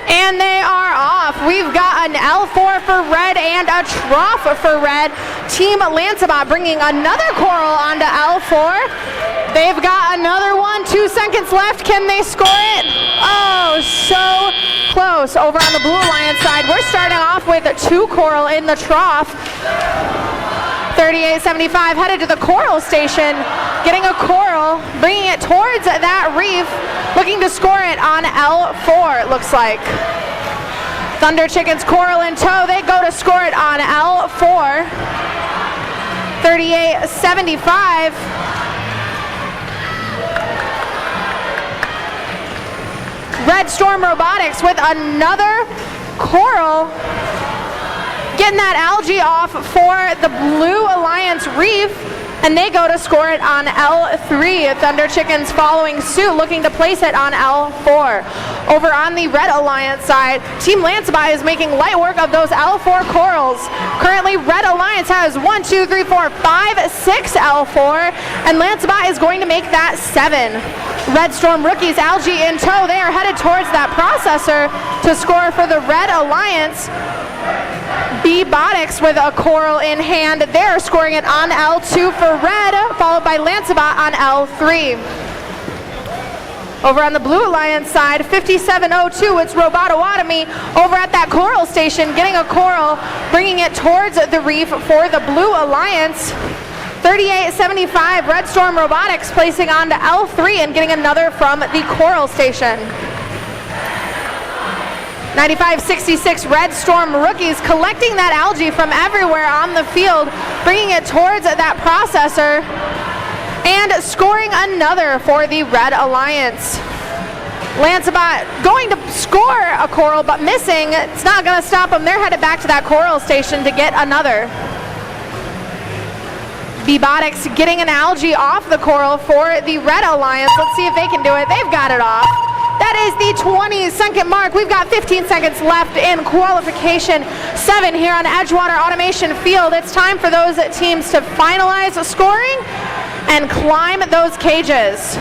And they are off. We've got an L4 for red and a trough for red. Team Lancebot bringing another coral onto L4. They've got another one. 2 seconds left. Can they score it? Oh, so close. Over on the Blue Alliance side, we're starting off with 2 coral in the trough. 3875 headed to the coral station, getting a coral, bringing it towards that reef, looking to score it on L4, it looks like. Thunder Chickens coral in tow, they go to score it on L4. 3875. Red Storm Robotics with another coral, getting that algae off for the Blue Alliance reef, and they go to score it on L3. Thunder Chickens following suit, looking to place it on L4. Over on the Red Alliance side, Team Lancebot is making light work of those L4 corals. Currently, Red Alliance has 1, 2, 3, 4, 5, 6 L4, and Lancebot is going to make that 7. Red Storm Rookies, algae in tow. They are headed towards that processor to score for the Red Alliance. Robotics with a coral in hand. They're scoring it on L2 for red, followed by Lancebot on L3. Over on the Blue Alliance side, 5702, it's Robototomy over at that coral station, getting a coral, bringing it towards the reef for the Blue Alliance. 3875, Red Storm Robotics placing onto L3 and getting another from the coral station. 9566 Red Storm Rookies collecting that algae from everywhere on the field, bringing it towards that processor and scoring another for the Red Alliance. Lancebot going to score a coral but missing. It's not going to stop them. They're headed back to that coral station to get another. Robotics getting an algae off the coral for the Red Alliance. Let's see if they can do it. They've got it off. That is the 20-second mark. We've got 15 seconds left in qualification 7 here on Edgewater Automation Field. It's time for those teams to finalize scoring and climb those cages.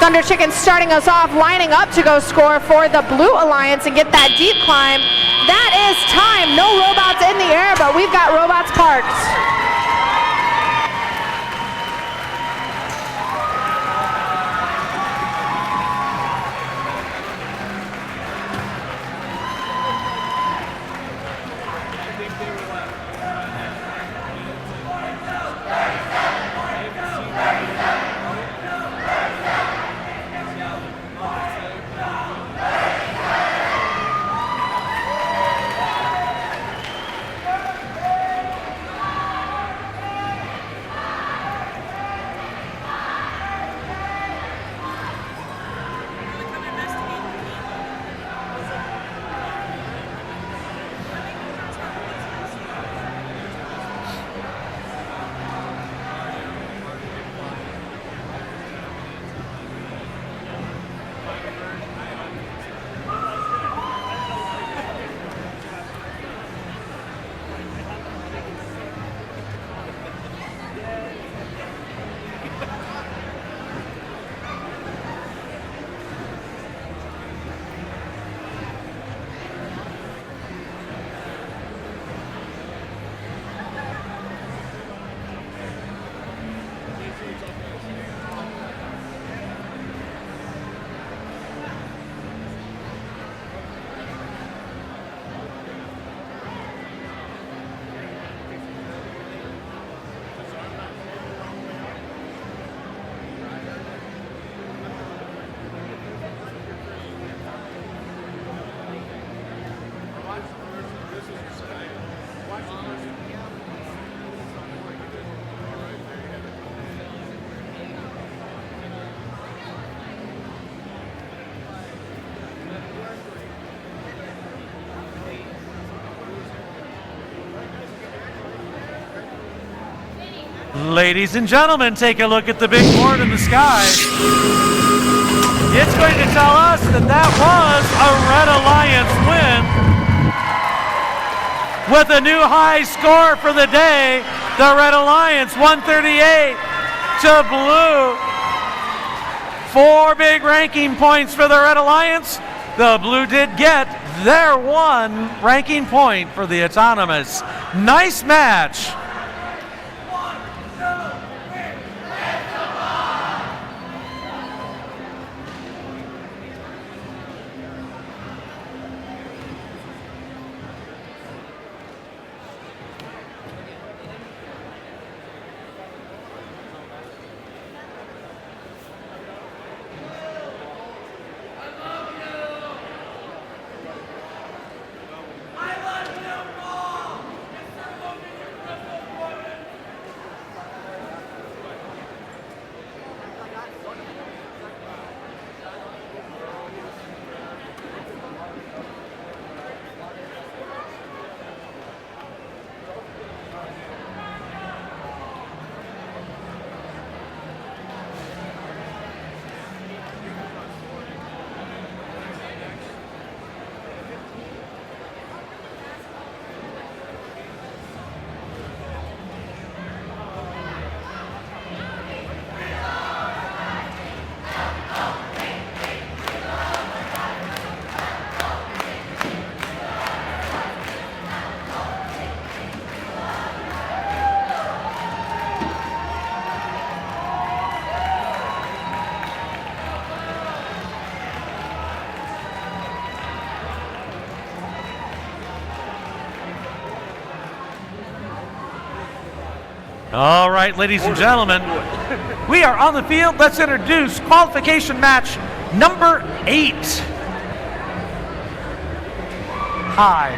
Thunder Chickens starting us off, lining up to go score for the Blue Alliance and get that deep climb. That is time. No robots in the air, but we've got robots parked. Ladies and gentlemen, take a look at the big board in the sky. It's going to tell us that that was a Red Alliance win. With a new high score for the day, the Red Alliance 138 to Blue. 4 big ranking points for the Red Alliance. The Blue did get their 1 ranking point for the Autonomous. Nice match. All right, ladies and gentlemen, we are on the field. Let's introduce qualification match number 8. Hi.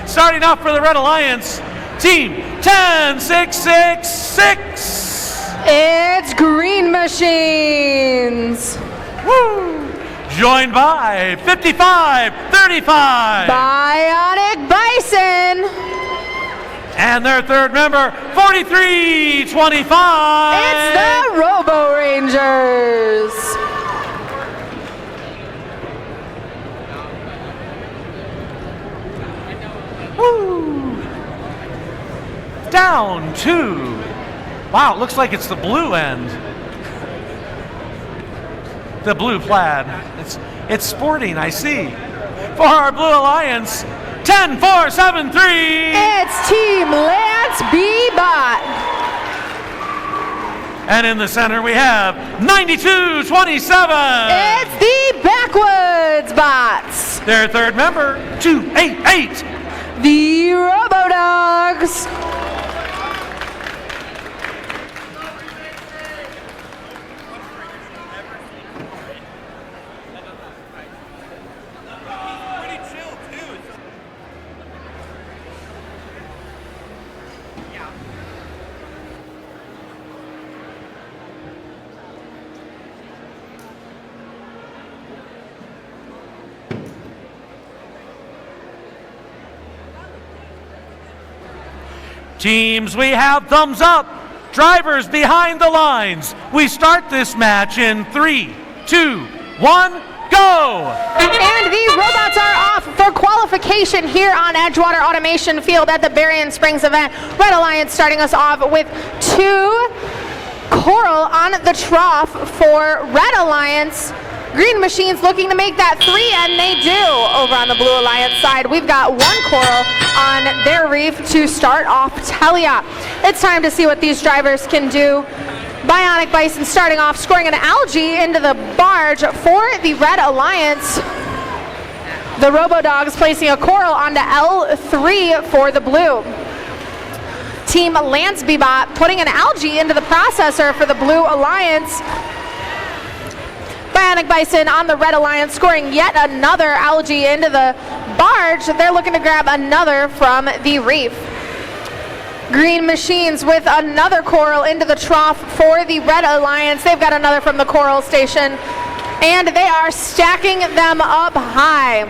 Starting off for the Red Alliance, team 10666. It's Green Machines. Woo! Joined by 5535. Bionic Bison. And their third member, 4325. It's the Robo Rangers. Woo! Down 2. Wow, it looks like it's the blue end. The blue plaid. It's sporting, I see. For our Blue Alliance, 10473. It's Team Lance Bebot. And in the center we have 9227. It's the Backwoods Bots. Their third member, 288. The Robo Dogs. Teams, we have thumbs up. Drivers behind the lines. We start this match in 3, 2, 1, go! And the robots are off for qualification here on Edgewater Automation Field at the Berrien Springs event. Red Alliance starting us off with 2 coral on the trough for Red Alliance. Green Machines looking to make that 3, and they do. Over on the Blue Alliance side, we've got 1 coral on their reef to start off Telia. It's time to see what these drivers can do. Bionic Bison starting off, scoring an algae into the barge for the Red Alliance. The Robo Dogs placing a coral onto L3 for the Blue. Team Lance Bebot putting an algae into the processor for the Blue Alliance. Bionic Bison on the Red Alliance scoring yet another algae into the barge. They're looking to grab another from the reef. Green Machines with another coral into the trough for the Red Alliance. They've got another from the coral station, and they are stacking them up high.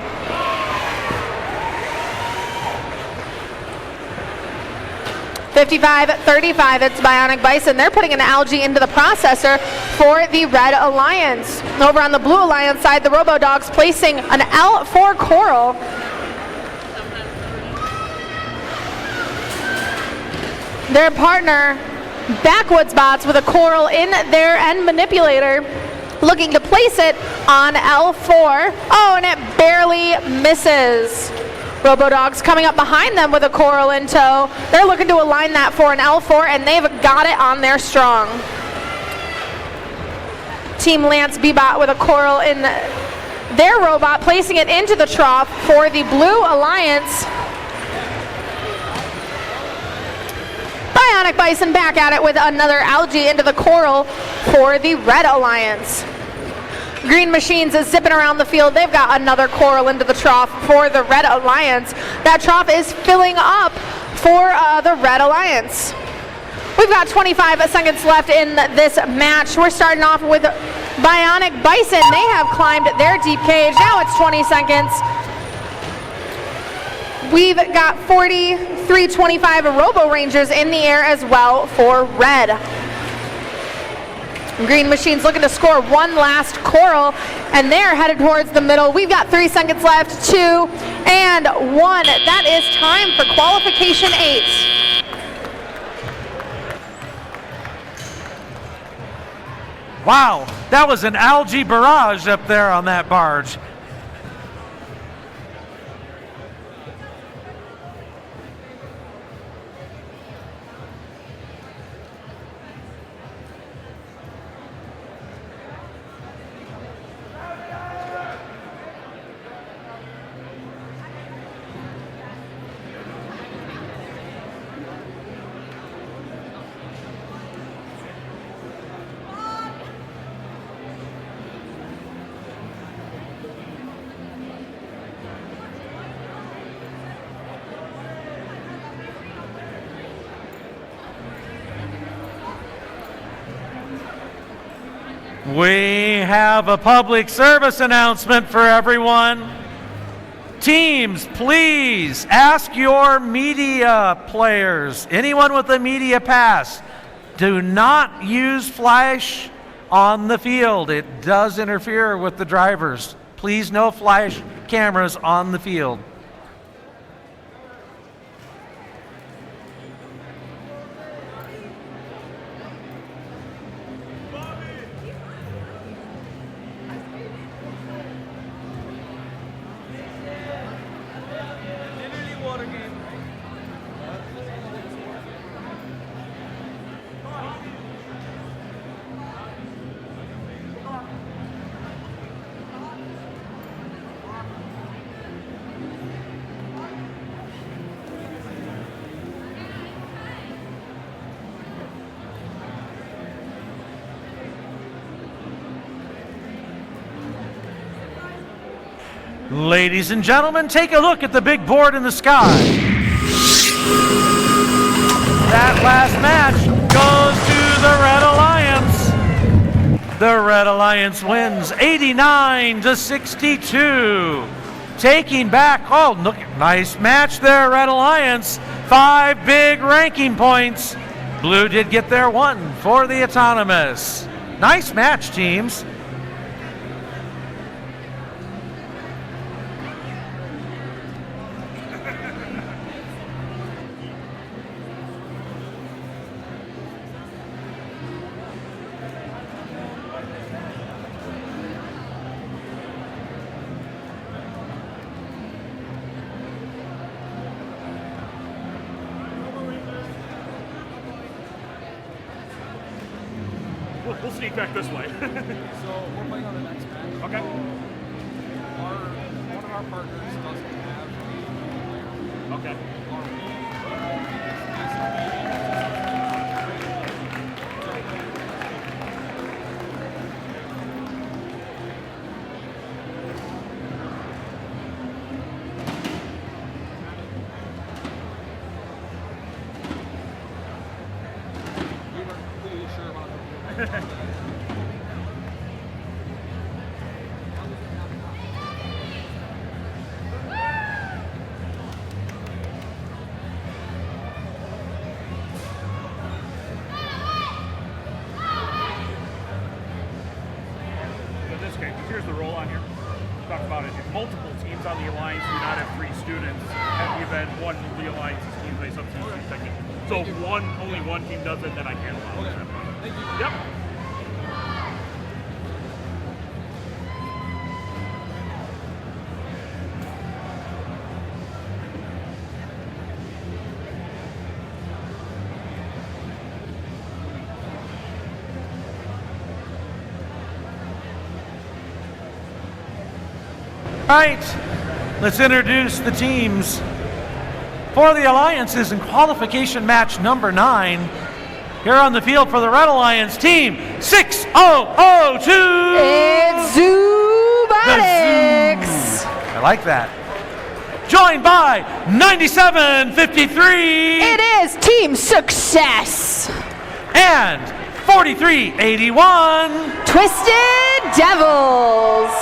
55-35, it's Bionic Bison. They're putting an algae into the processor for the Red Alliance. Over on the Blue Alliance side, the Robo Dogs placing an L4 coral. Their partner, Backwoods Bots, with a coral in their end manipulator, looking to place it on L4. Oh, and it barely misses. Robodogs coming up behind them with a coral in tow. They're looking to align that for an L4, and they've got it on their strong. Team Lance Bebot with a coral in their robot, placing it into the trough for the Blue Alliance. Bionic Bison back at it with another algae into the coral for the Red Alliance. Green Machines is zipping around the field. They've got another coral into the trough for the Red Alliance. That trough is filling up for the Red Alliance. We've got 25 seconds left in this match. We're starting off with Bionic Bison. They have climbed their deep cage. Now it's 20 seconds. We've got 43-25 Robo Rangers in the air as well for Red. Green Machines looking to score one last coral, and they're headed towards the middle. We've got 3 seconds left, 2 and 1. That is time for qualification 8. Wow, that was an algae barrage up there on that barge. We have a public service announcement for everyone. Teams, please ask your media players, anyone with a media pass, do not use flash on the field. It does interfere with the drivers. Please, no flash cameras on the field. Ladies and gentlemen, take a look at the big board in the sky. That last match goes to the Red Alliance. The Red Alliance wins 89-62. Taking back, oh, look, nice match there, Red Alliance. 5 big ranking points. Blue did get their 1 for the autonomous. Nice match, teams. We'll sneak back this way. So we're playing on the next match. Okay. One of our partners doesn't have a player. Okay. We weren't completely sure about it. the Alliance do not have 3 students at the event, one of the Alliance's teams may substitute technique. So if only one team does it, then I can't allow it. Yep. All right, let's introduce the teams for the Alliances in qualification match number 9. Here on the field for the Red Alliance team, 6002. It's Robotics. I like that. Joined by 9753. It is Team Success. And 4381. Twisted Devils.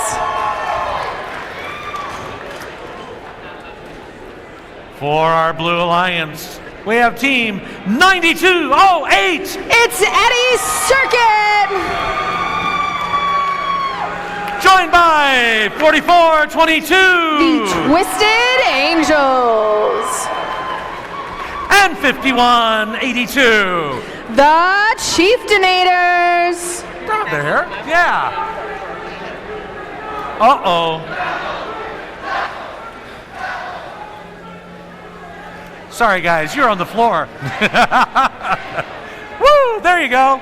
For our Blue Alliance, we have team 9208. It's Eddie Circuit. Joined by 4422. The Twisted Angels. And 5182. The Chieftainators. There, yeah. Uh-oh. Sorry, guys, you're on the floor. Woo, there you go.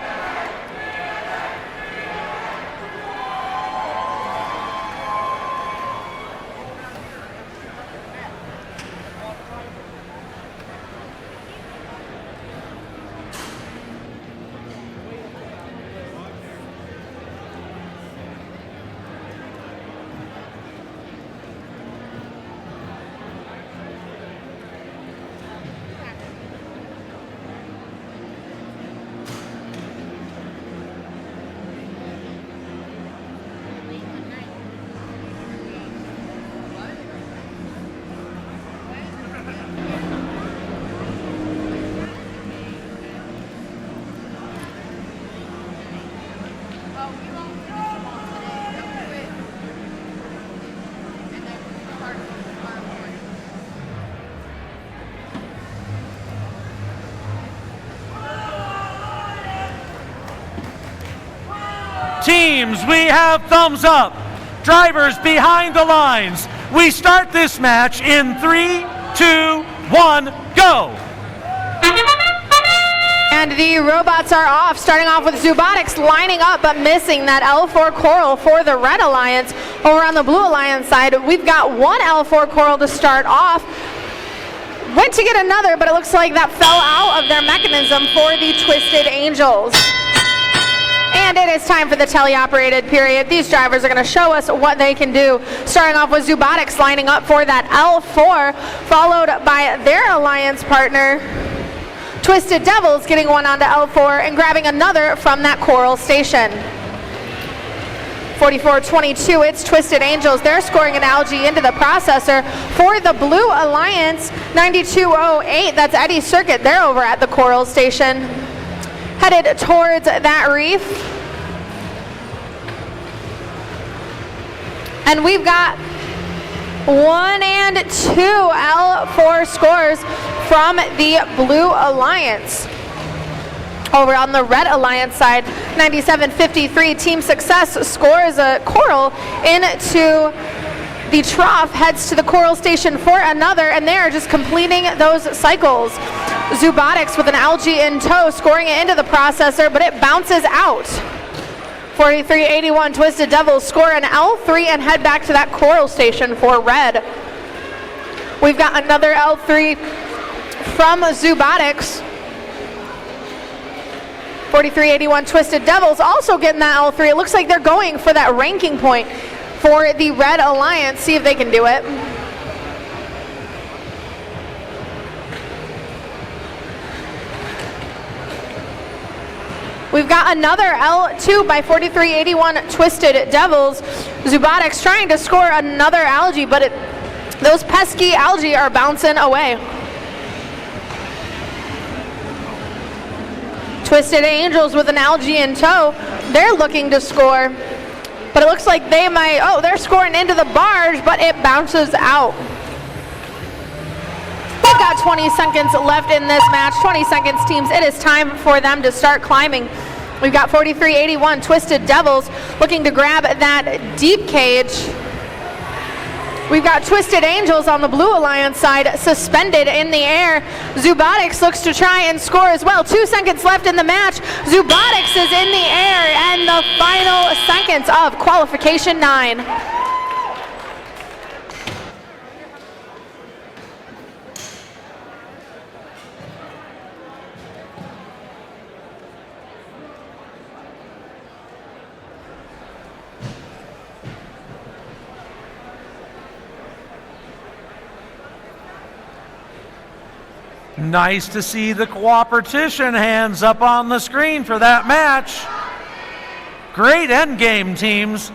Teams, we have thumbs up. Drivers behind the lines. We start this match in 3, 2, 1, go. And the robots are off, starting off with Robotics lining up but missing that L4 Coral for the Red Alliance. Over on the Blue Alliance side, we've got one L4 Coral to start off. Went to get another, but it looks like that fell out of their mechanism for the Twisted Angels. And it is time for the teleoperated period. These drivers are going to show us what they can do. Starting off with Robotics lining up for that L4, followed by their alliance partner, Twisted Devils, getting one onto L4 and grabbing another from that Coral station. 4422, it's Twisted Angels. They're scoring an algae into the processor. For the Blue Alliance, 9208, that's Eddie Circuit. They're over at the Coral station, headed towards that reef. And we've got 1 and 2 L4 scores from the Blue Alliance. Over on the Red Alliance side, 9753, Team Success scores a Coral into the trough, heads to the Coral station for another, and they are just completing those cycles. Robotics with an algae in tow, scoring it into the processor, but it bounces out. 4381, Twisted Devils score an L3 and head back to that Coral station for Red. We've got another L3 from Robotics. 4381, Twisted Devils also getting that L3. It looks like they're going for that ranking point for the Red Alliance. See if they can do it. We've got another L2 by 4381 Twisted Devils. Robotics trying to score another algae, but those pesky algae are bouncing away. Twisted Angels with an algae in tow. They're looking to score. but it looks like they might, oh, they're scoring into the barge, but it bounces out. We've got 20 seconds left in this match. 20 seconds, teams. It is time for them to start climbing. We've got 43-81 Twisted Devils looking to grab that deep cage. We've got Twisted Angels on the Blue Alliance side, suspended in the air. Robotics looks to try and score as well. 2 seconds left in the match. Robotics is in the air, and the final seconds of qualification 9. Nice to see the cooperation hands up on the screen for that match. Great endgame, teams.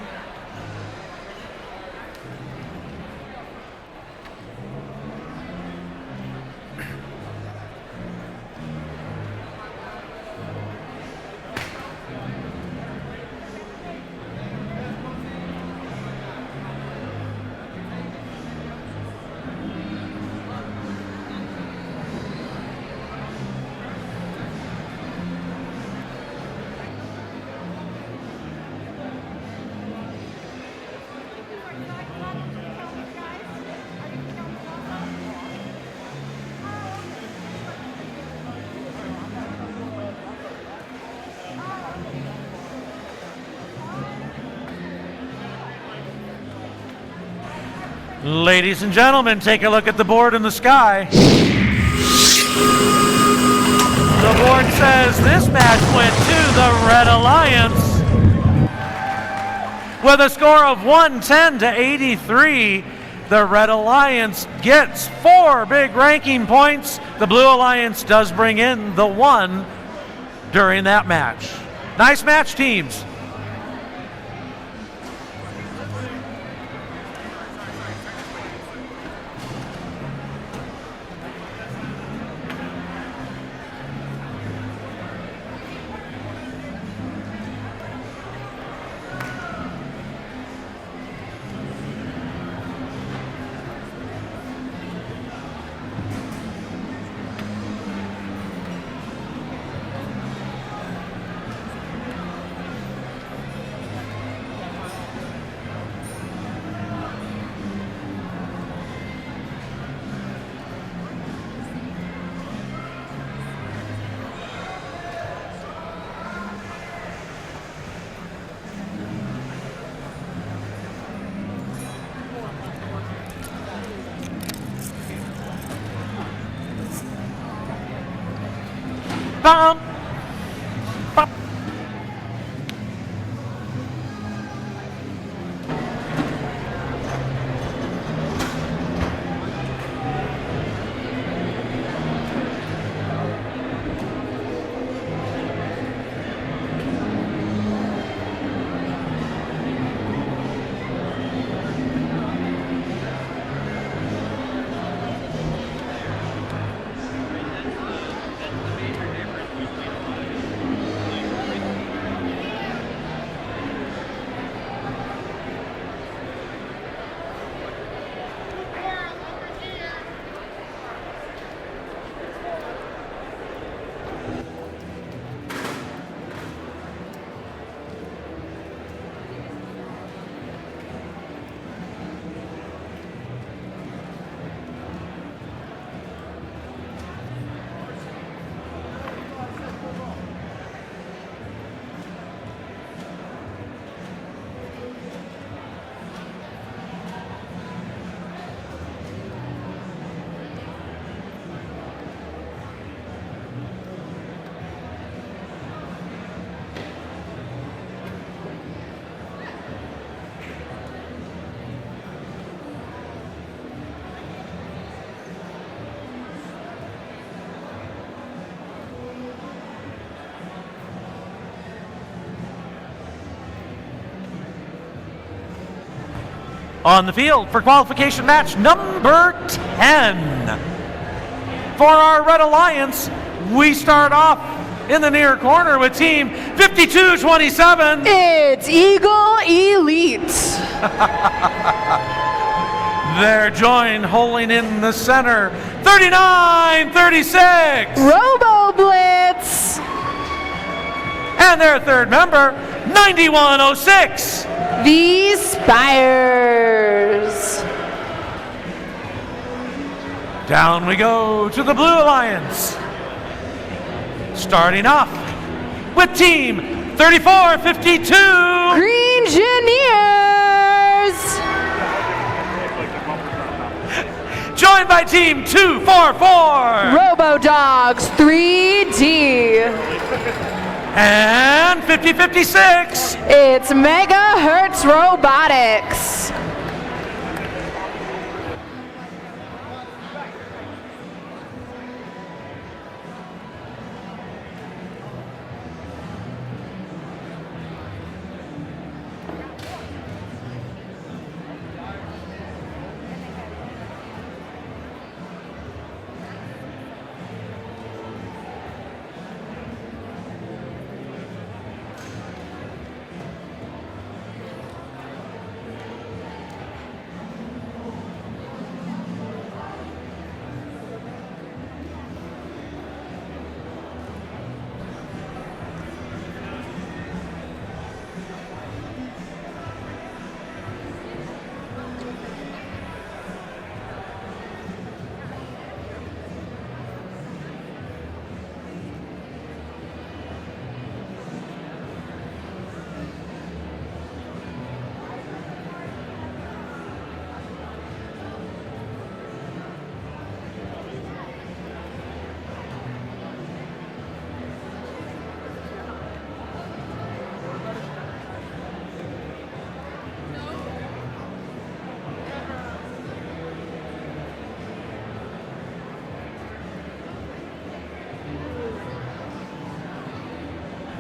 Ladies and gentlemen, take a look at the board in the sky. The board says this match went to the Red Alliance with a score of 110-83. The Red Alliance gets 4 big ranking points. The Blue Alliance does bring in the 1 during that match. Nice match, teams. Bum. Bum. On the field for qualification match number 10. For our Red Alliance, we start off in the near corner with team 52-27. It's Eagle Elite. They're joined holding in the center, 39-36. Robo Blitz. And their third member, 91-06. The Spires. Down we go to the Blue Alliance. Starting off with team 34-52. Green Engineers. Joined by team 244. Robo Dogs 3D. And 50-56. It's Megahertz Robotics.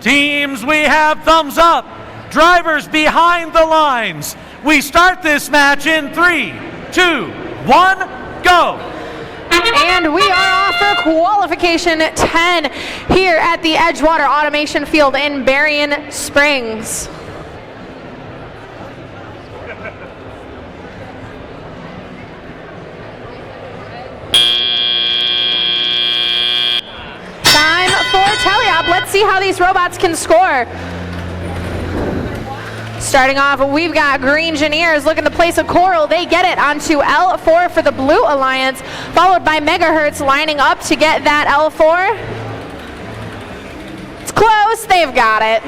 Teams, we have thumbs up. Drivers behind the lines. We start this match in 3, 2, 1, go. And we are off for qualification 10 here at the Edgewater Automation Field in Berrien Springs. Time for teleop. Let's see how these robots can score. Starting off, we've got Green Engineers looking to place a coral. They get it onto L4 for the Blue Alliance, followed by Megahertz lining up to get that L4. It's close, they've got it.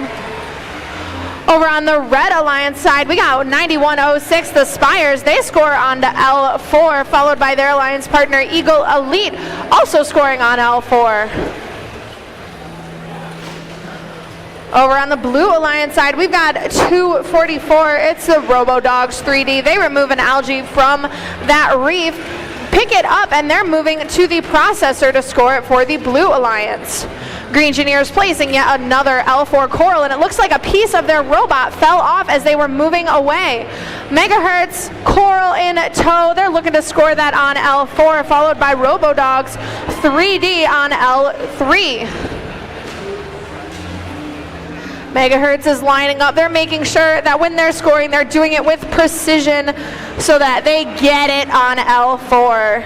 Over on the Red Alliance side, we got 9106, the Spires. They score onto L4, followed by their alliance partner Eagle Elite, also scoring on L4. Over on the Blue Alliance side, we've got 244. It's the Robo Dogs 3D. They remove an algae from that reef, pick it up, and they're moving to the processor to score it for the Blue Alliance. Green Engineers placing yet another L4 coral, and it looks like a piece of their robot fell off as they were moving away. Megahertz, coral in tow. They're looking to score that on L4, followed by Robo Dogs 3D on L3. Megahertz is lining up. They're making sure that when they're scoring, they're doing it with precision so that they get it on L4.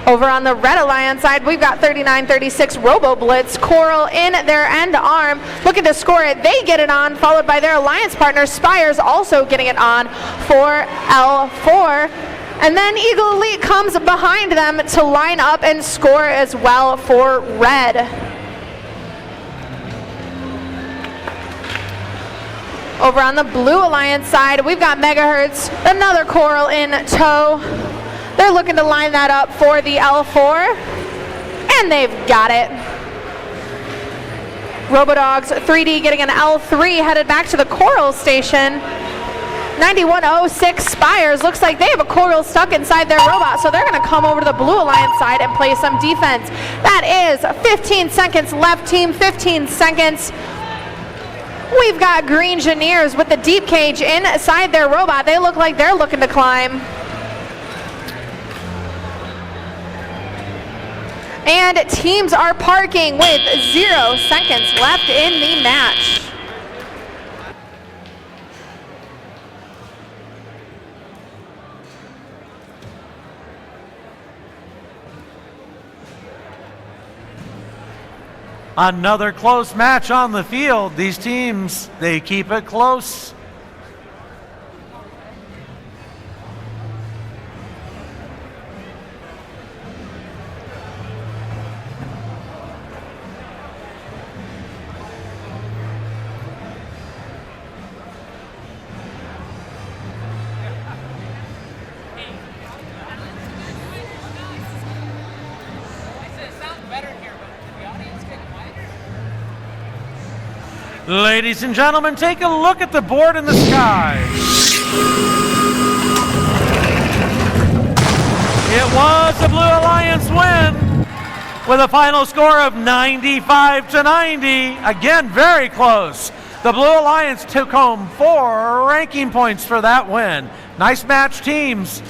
Over on the Red Alliance side, we've got 3936 Robo Blitz, coral in their end arm, looking to score it. They get it on, followed by their alliance partner, Spires, also getting it on for L4. And then Eagle Elite comes behind them to line up and score as well for Red. Over on the Blue Alliance side, we've got Megahertz, another coral in tow. They're looking to line that up for the L4, and they've got it. Robodogs 3D getting an L3 headed back to the coral station. 9106 Spires, looks like they have a coral stuck inside their robot, so they're going to come over to the Blue Alliance side and play some defense. That is 15 seconds left, team, 15 seconds. We've got Green Engineers with the deep cage inside their robot. They look like they're looking to climb. And teams are parking with 0 seconds left in the match. Another close match on the field. These teams, they keep it close. Ladies and gentlemen, take a look at the board in the sky. It was the Blue Alliance win with a final score of 95-90. Again, very close. The Blue Alliance took home 4 ranking points for that win. Nice match, teams.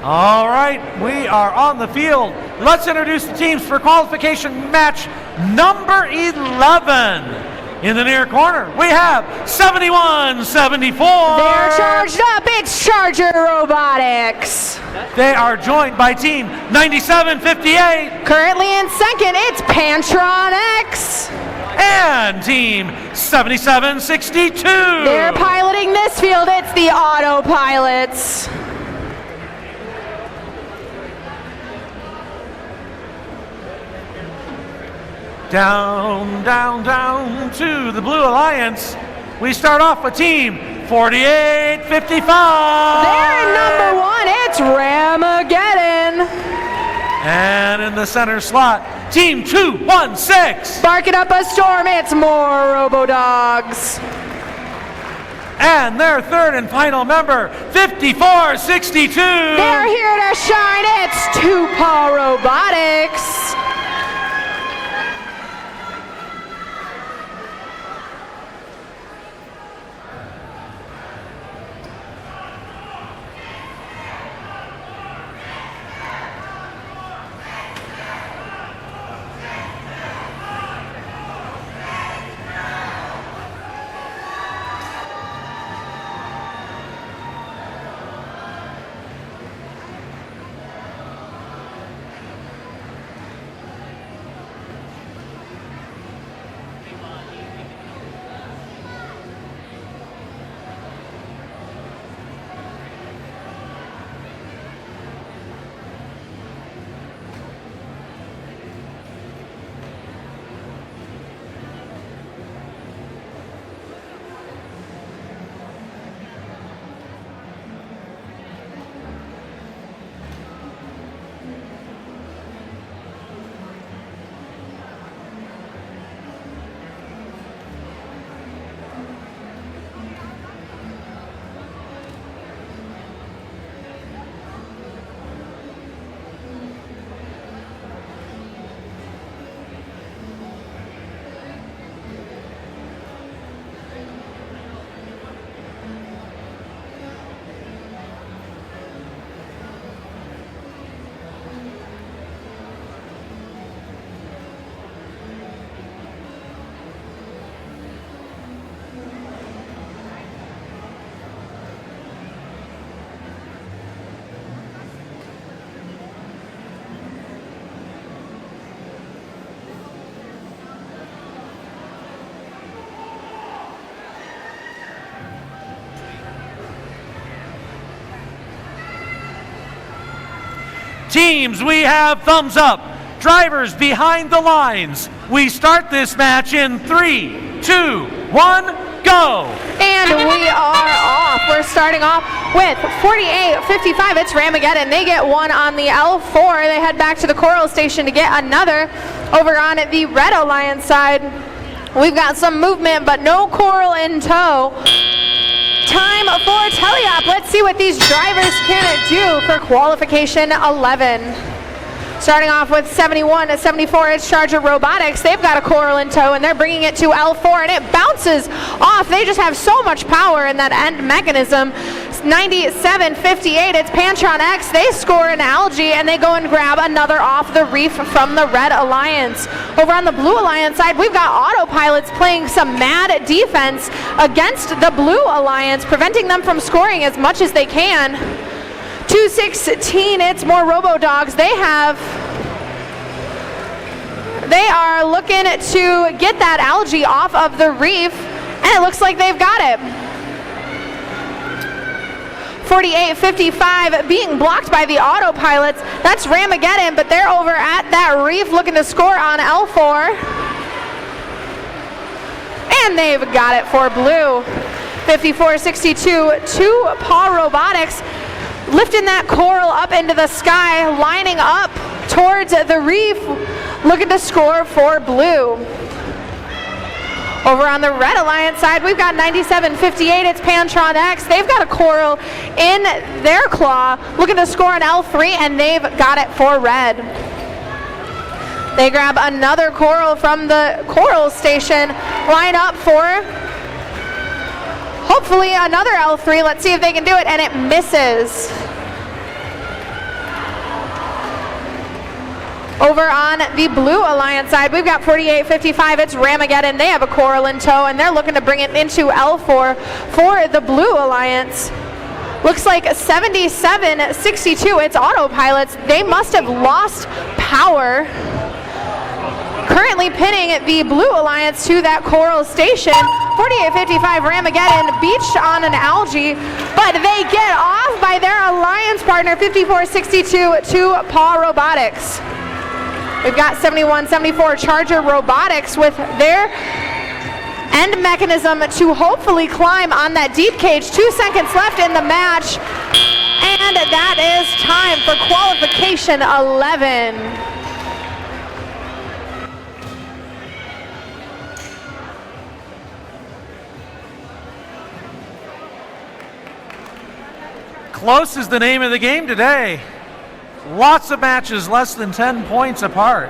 All right, we are on the field. Let's introduce the teams for qualification match number 11. In the near corner, we have 71-74. They're charged up. It's Charger Robotics. They are joined by team 97-58. Currently in second, it's Pantronics. And team 77-62. They're piloting this field. It's the Autopilots. Down, down, down to the Blue Alliance. We start off with team 48-55. They're in number 1. It's Ramageddon. And in the center slot, team 216. Barking up a storm, it's more Robodogs. And their third and final member, 54-62. They're here to shine. It's Two-Paw Robotics. Teams, we have thumbs up. Drivers behind the lines. We start this match in 3, 2, 1, go. And we are off. We're starting off with 48-55. It's Ramageddon. They get one on the L4. They head back to the Coral Station to get another. Over on the Red Alliance side, we've got some movement, but no Coral in tow. Time for Teleop. Let's see what these drivers can do for qualification 11. Starting off with 71-74, it's Charger Robotics. They've got a Coral in tow, and they're bringing it to L4, and it bounces off. They just have so much power in that end mechanism. 97-58, it's Pantron X. They score an algae, and they go and grab another off the reef from the Red Alliance. Over on the Blue Alliance side, we've got autopilots playing some mad defense against the Blue Alliance, preventing them from scoring as much as they can. 216, it's more Robo-Dogs. They are looking to get that algae off of the reef, and it looks like they've got it. 48-55 being blocked by the autopilots. That's Ramageddon, but they're over at that reef looking to score on L4. And they've got it for Blue. 54-62 to Paw Robotics. Lifting that Coral up into the sky, lining up towards the reef, looking to score for Blue. Over on the Red Alliance side, we've got 97-58, it's Pantron X. They've got a Coral in their claw, looking to score an L3, and they've got it for Red. They grab another Coral from the Coral Station, line up for hopefully another L3. Let's see if they can do it, and it misses. Over on the Blue Alliance side, we've got 48-55. It's Ramageddon. They have a Coral in tow, and they're looking to bring it into L4 for the Blue Alliance. Looks like 77-62. It's autopilots. They must have lost power. Currently pinning the Blue Alliance to that Coral Station. 48-55, Ramageddon beached on an algae, but they get off by their alliance partner. 54-62 to Paw Robotics. We've got 71-74 Charger Robotics with their end mechanism to hopefully climb on that deep cage. 2 seconds left in the match, and that is time for qualification 11. Close is the name of the game today. Lots of matches less than 10 points apart.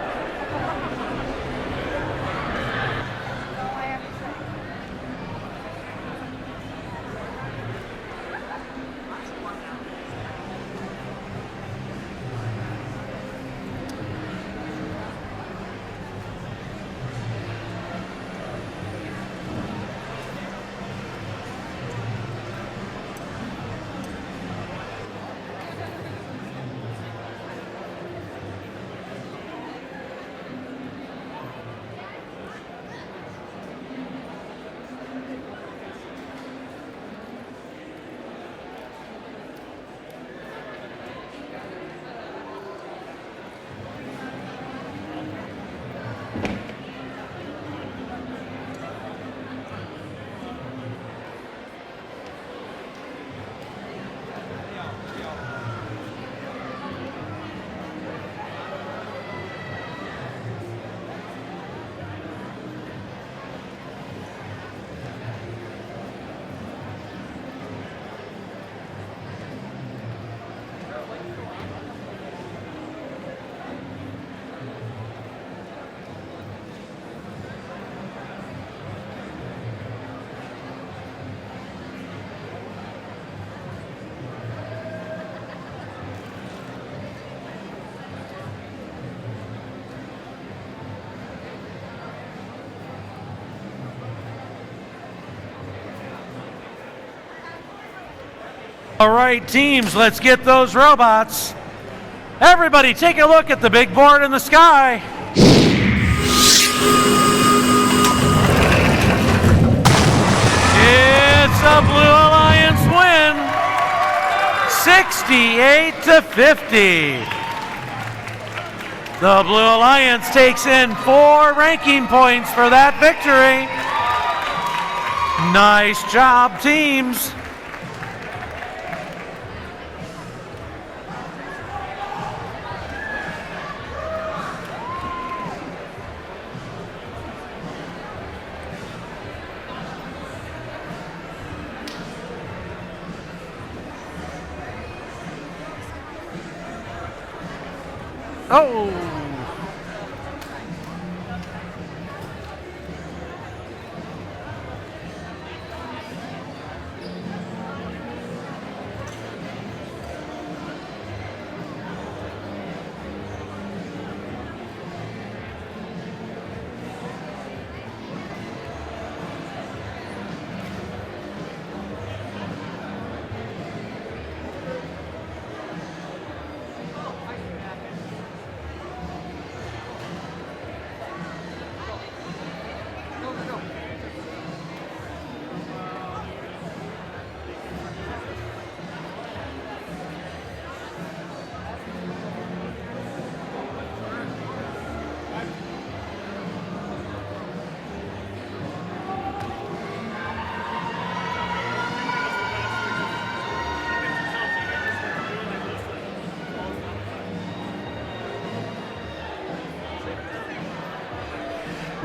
All right, teams, let's get those robots. Everybody take a look at the big board in the sky. It's a Blue Alliance win, 68-50. The Blue Alliance takes in 4 ranking points for that victory. Nice job, teams. Oh!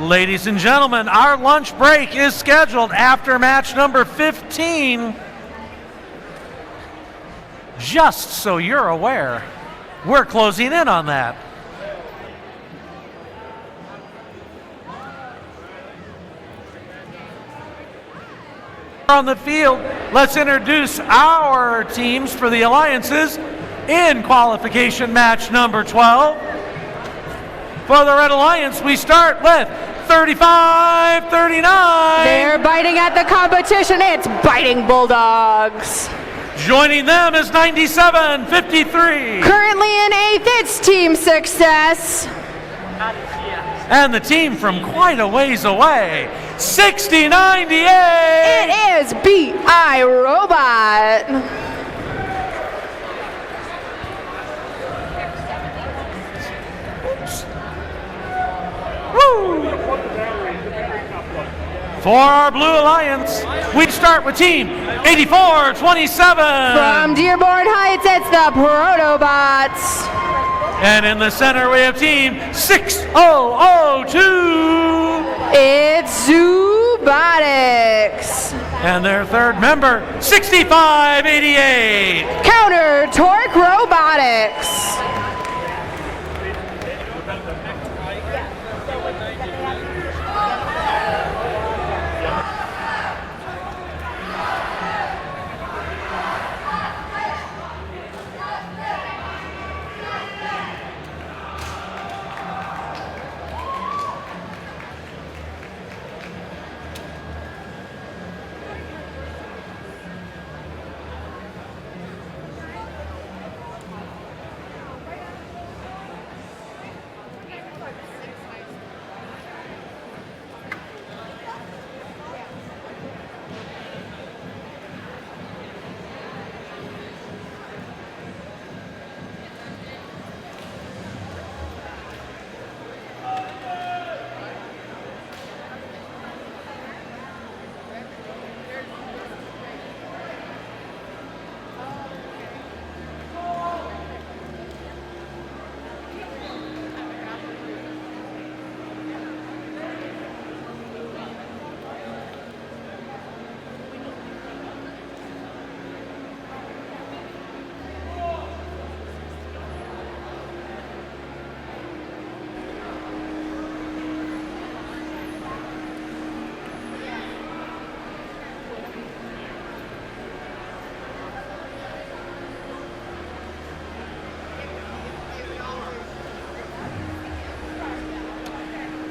Ladies and gentlemen, our lunch break is scheduled after match number 15. Just so you're aware, we're closing in on that. On the field, let's introduce our teams for the alliances in qualification match number 12. For the Red Alliance, we start with 35-39. They're biting at the competition. It's Biting Bulldogs. Joining them is 97-53. Currently in 8th, it's Team Success. And the team from quite a ways away, 60-98. It is BI Robot. For our Blue Alliance, we start with team 84-27. From Dearborn Heights, it's the Protobots. And in the center, we have team 6002. It's Robotics. And their third member, 6588. Counter Torque Robotics.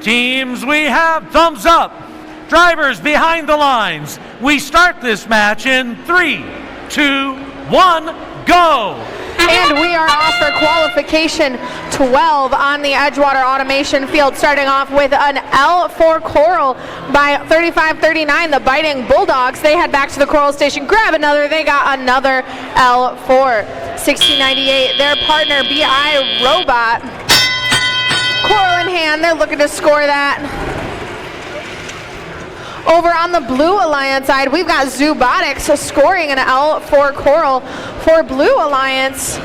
Teams, we have thumbs up. Drivers behind the lines. We start this match in 3, 2, 1, go. And we are off for qualification 12 on the Edgewater Automation field, starting off with an L4 Coral by 35-39. The Biting Bulldogs, they head back to the Coral Station, grab another. They got another L4. 6098, their partner BI Robot. and they're looking to score that. Over on the Blue Alliance side, we've got Robotics scoring an L4 Coral for Blue Alliance,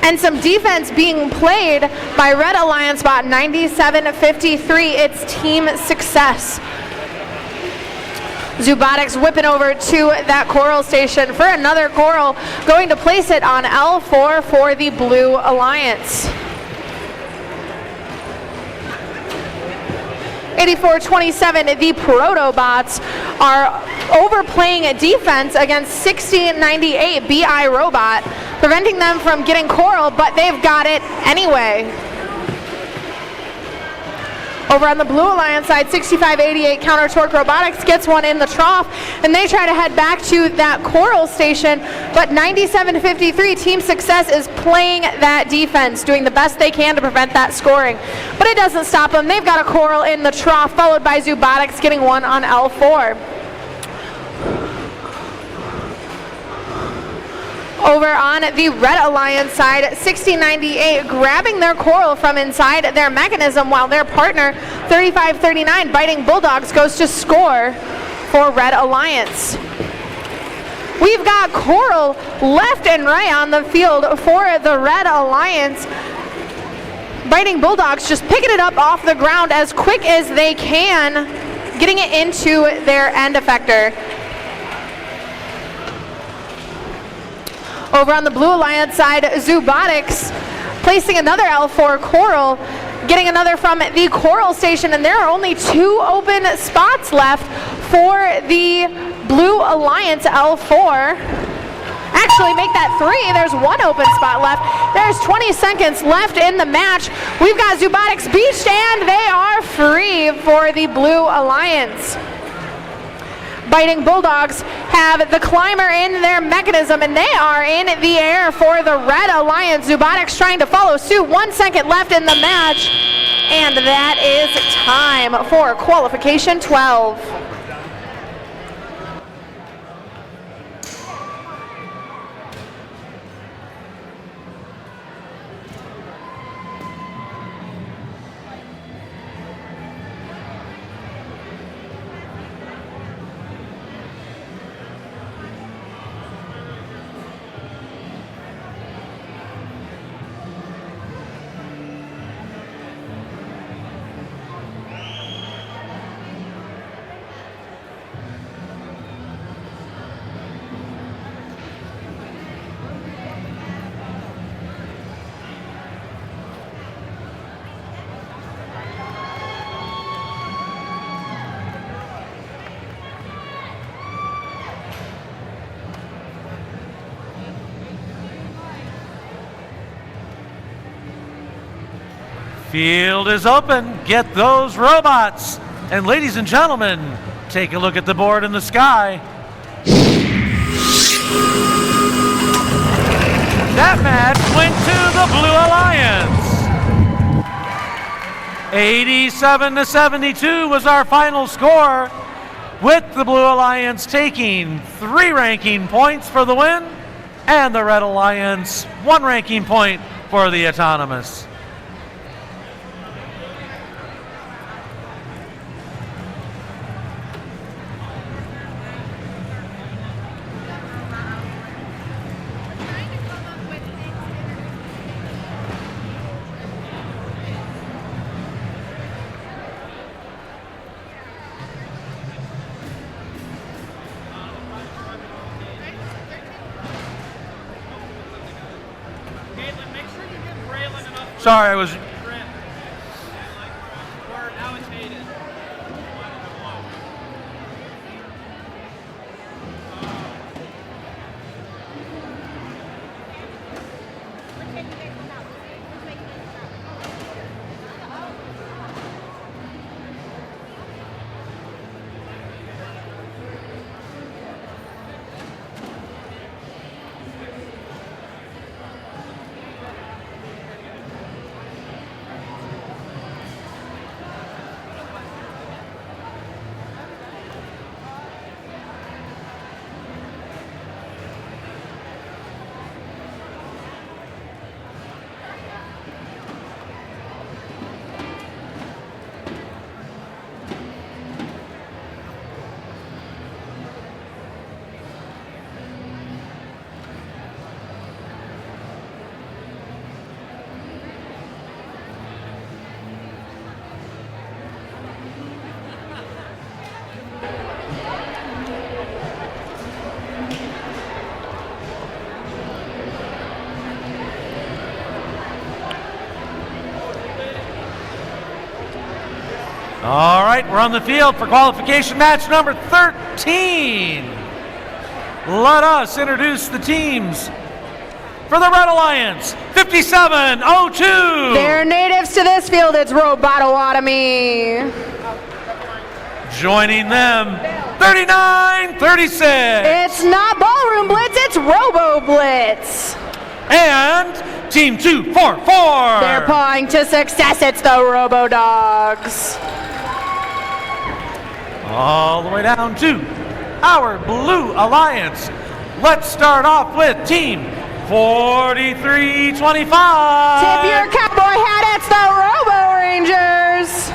and some defense being played by Red Alliance bot 9753. It's team success. Robotics whipping over to that Coral station for another Coral, going to place it on L4 for the Blue Alliance. 84-27, the Protobots are overplaying defense against 60-98 BI Robot, preventing them from getting Coral, but they've got it anyway. Over on the Blue Alliance side, 65-88 Counter Torque Robotics gets one in the trough, and they try to head back to that Coral station, but 97-53 Team Success is playing that defense, doing the best they can to prevent that scoring. But it doesn't stop them. They've got a Coral in the trough, followed by Robotics getting one on L4. Over on the Red Alliance side, 60-98 grabbing their Coral from inside their mechanism, while their partner, 35-39 Biting Bulldogs, goes to score for Red Alliance. We've got Coral left and right on the field for the Red Alliance. Biting Bulldogs just picking it up off the ground as quick as they can, getting it into their end effector. Over on the Blue Alliance side, Robotics placing another L4 Coral, getting another from the Coral station, and there are only 2 open spots left for the Blue Alliance L4. Actually, make that 3. There's 1 open spot left. There's 20 seconds left in the match. We've got Robotics beached, and they are free for the Blue Alliance. Biting Bulldogs have the climber in their mechanism, and they are in the air for the Red Alliance. Robotics trying to follow suit. 1 second left in the match, and that is time for qualification 12. Field is open. Get those robots. And ladies and gentlemen, take a look at the board in the sky. That match went to the Blue Alliance. 87-72 was our final score, with the Blue Alliance taking 3 ranking points for the win, and the Red Alliance 1 ranking point for the Autonomous. Sorry, I was. All right, we're on the field for qualification match number 13. Let us introduce the teams. For the Red Alliance, 5702. They're natives to this field. It's Robototomy. Joining them, 3936. It's not Ballroom Blitz, it's Robo Blitz. And Team 244. They're pawing to success. It's the Robo Dogs. All the way down to our Blue Alliance. Let's start off with Team 4325. Tip your cowboy hat, it's the Robo Rangers.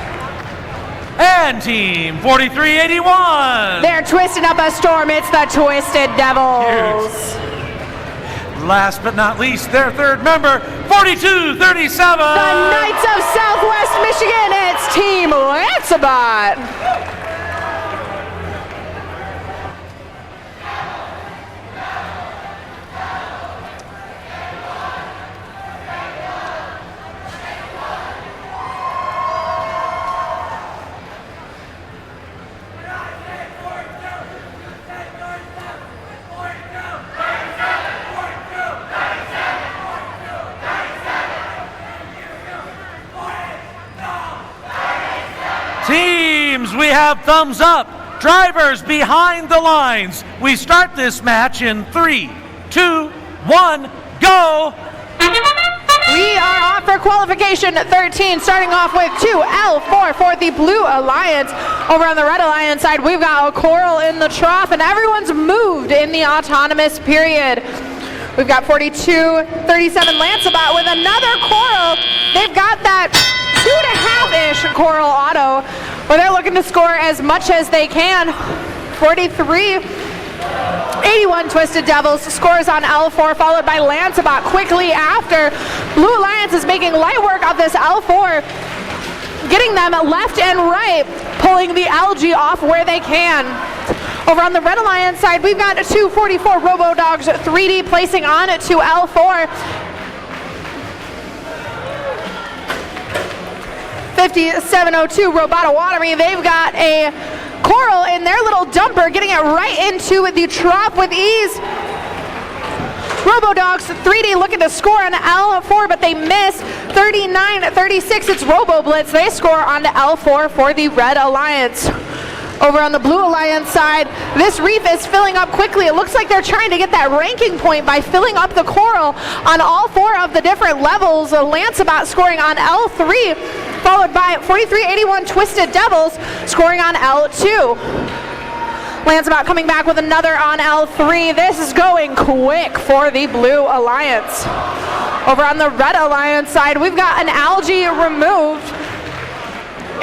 And Team 4381. They're twisting up a storm, it's the Twisted Devils. Last but not least, their third member, 4237. The Knights of Southwest Michigan, it's Team Lancebot. Teams, we have thumbs up. Drivers behind the lines. We start this match in 3, 2, 1, go. We are off for qualification 13, starting off with 2L4 for the Blue Alliance. Over on the Red Alliance side, we've got a coral in the trough, and everyone's moved in the autonomous period. We've got 4237 Lancebot with another coral. They've got that 2.5-ish coral auto, where they're looking to score as much as they can. 4381 Twisted Devils scores on L4, followed by Lancebot quickly after. Blue Alliance is making light work of this L4, getting them left and right, pulling the algae off where they can. Over on the Red Alliance side, we've got 244 Robo Dogs 3D placing on to L4. 5702 Robototomy, they've got a coral in their little dumper, getting it right into the trough with ease. Robo Dogs 3D looking to score on L4, but they miss. 3936, it's Robo Blitz. They score on L4 for the Red Alliance. Over on the Blue Alliance side, this reef is filling up quickly. It looks like they're trying to get that ranking point by filling up the coral on all 4 of the different levels. Lancebot scoring on L3, followed by 4381 Twisted Devils scoring on L2. Lancebot coming back with another on L3. This is going quick for the Blue Alliance. Over on the Red Alliance side, we've got an algae removed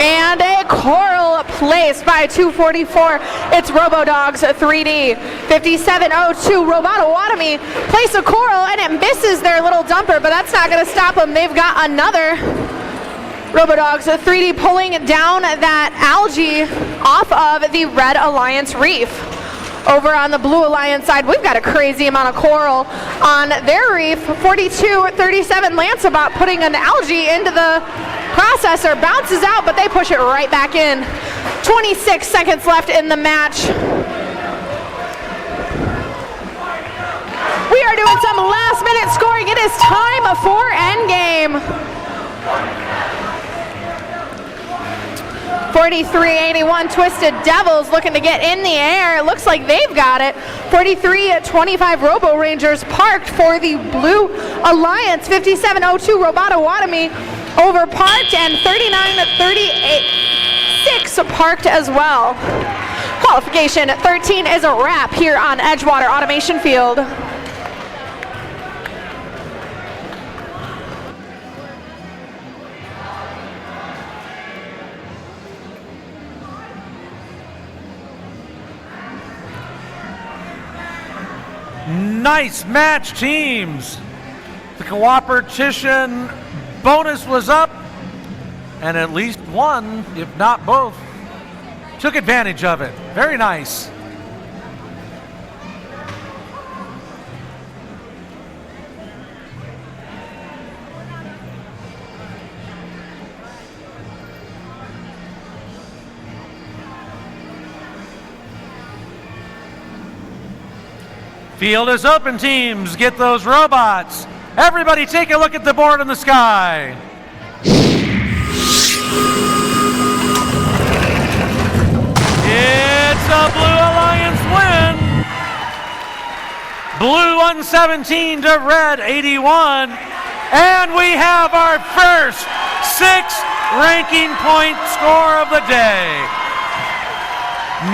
and a coral placed by 244. It's Robo Dogs 3D. 5702 Robototomy place a coral and it misses their little dumper, but that's not going to stop them. They've got another Robo Dogs 3D pulling down that algae off of the Red Alliance reef. Over on the Blue Alliance side, we've got a crazy amount of coral on their reef. 4237 Lancebot putting an algae into the processor, bounces out, but they push it right back in. 26 seconds left in the match. We are doing some last minute scoring. It is time for endgame. 4381 Twisted Devils looking to get in the air. It looks like they've got it. 4325 Robo Rangers parked for the Blue Alliance. 5702 Robototomy over parked, and 3936 parked as well. Qualification 13 is a wrap here on Edgewater Automation Field. Nice match, teams. The cooperation bonus was up, and at least one, if not both, took advantage of it. Very nice. Field is open, teams. Get those robots. Everybody take a look at the board in the sky. It's a Blue Alliance win. Blue 117 to Red 81. And we have our first 6th ranking point score of the day.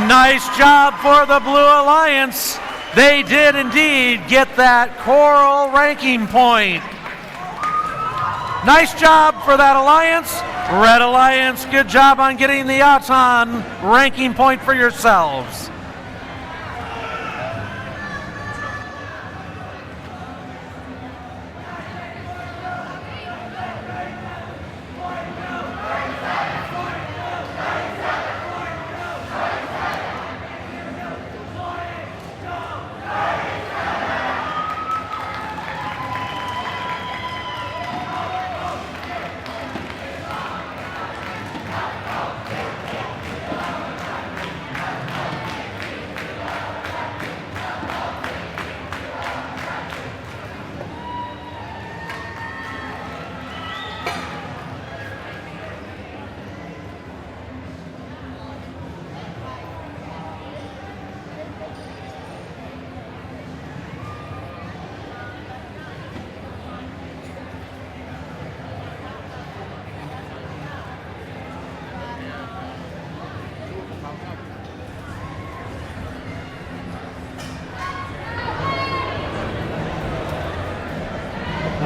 Nice job for the Blue Alliance. They did indeed get that coral ranking point. Nice job for that alliance. Red Alliance, good job on getting the Auton ranking point for yourselves.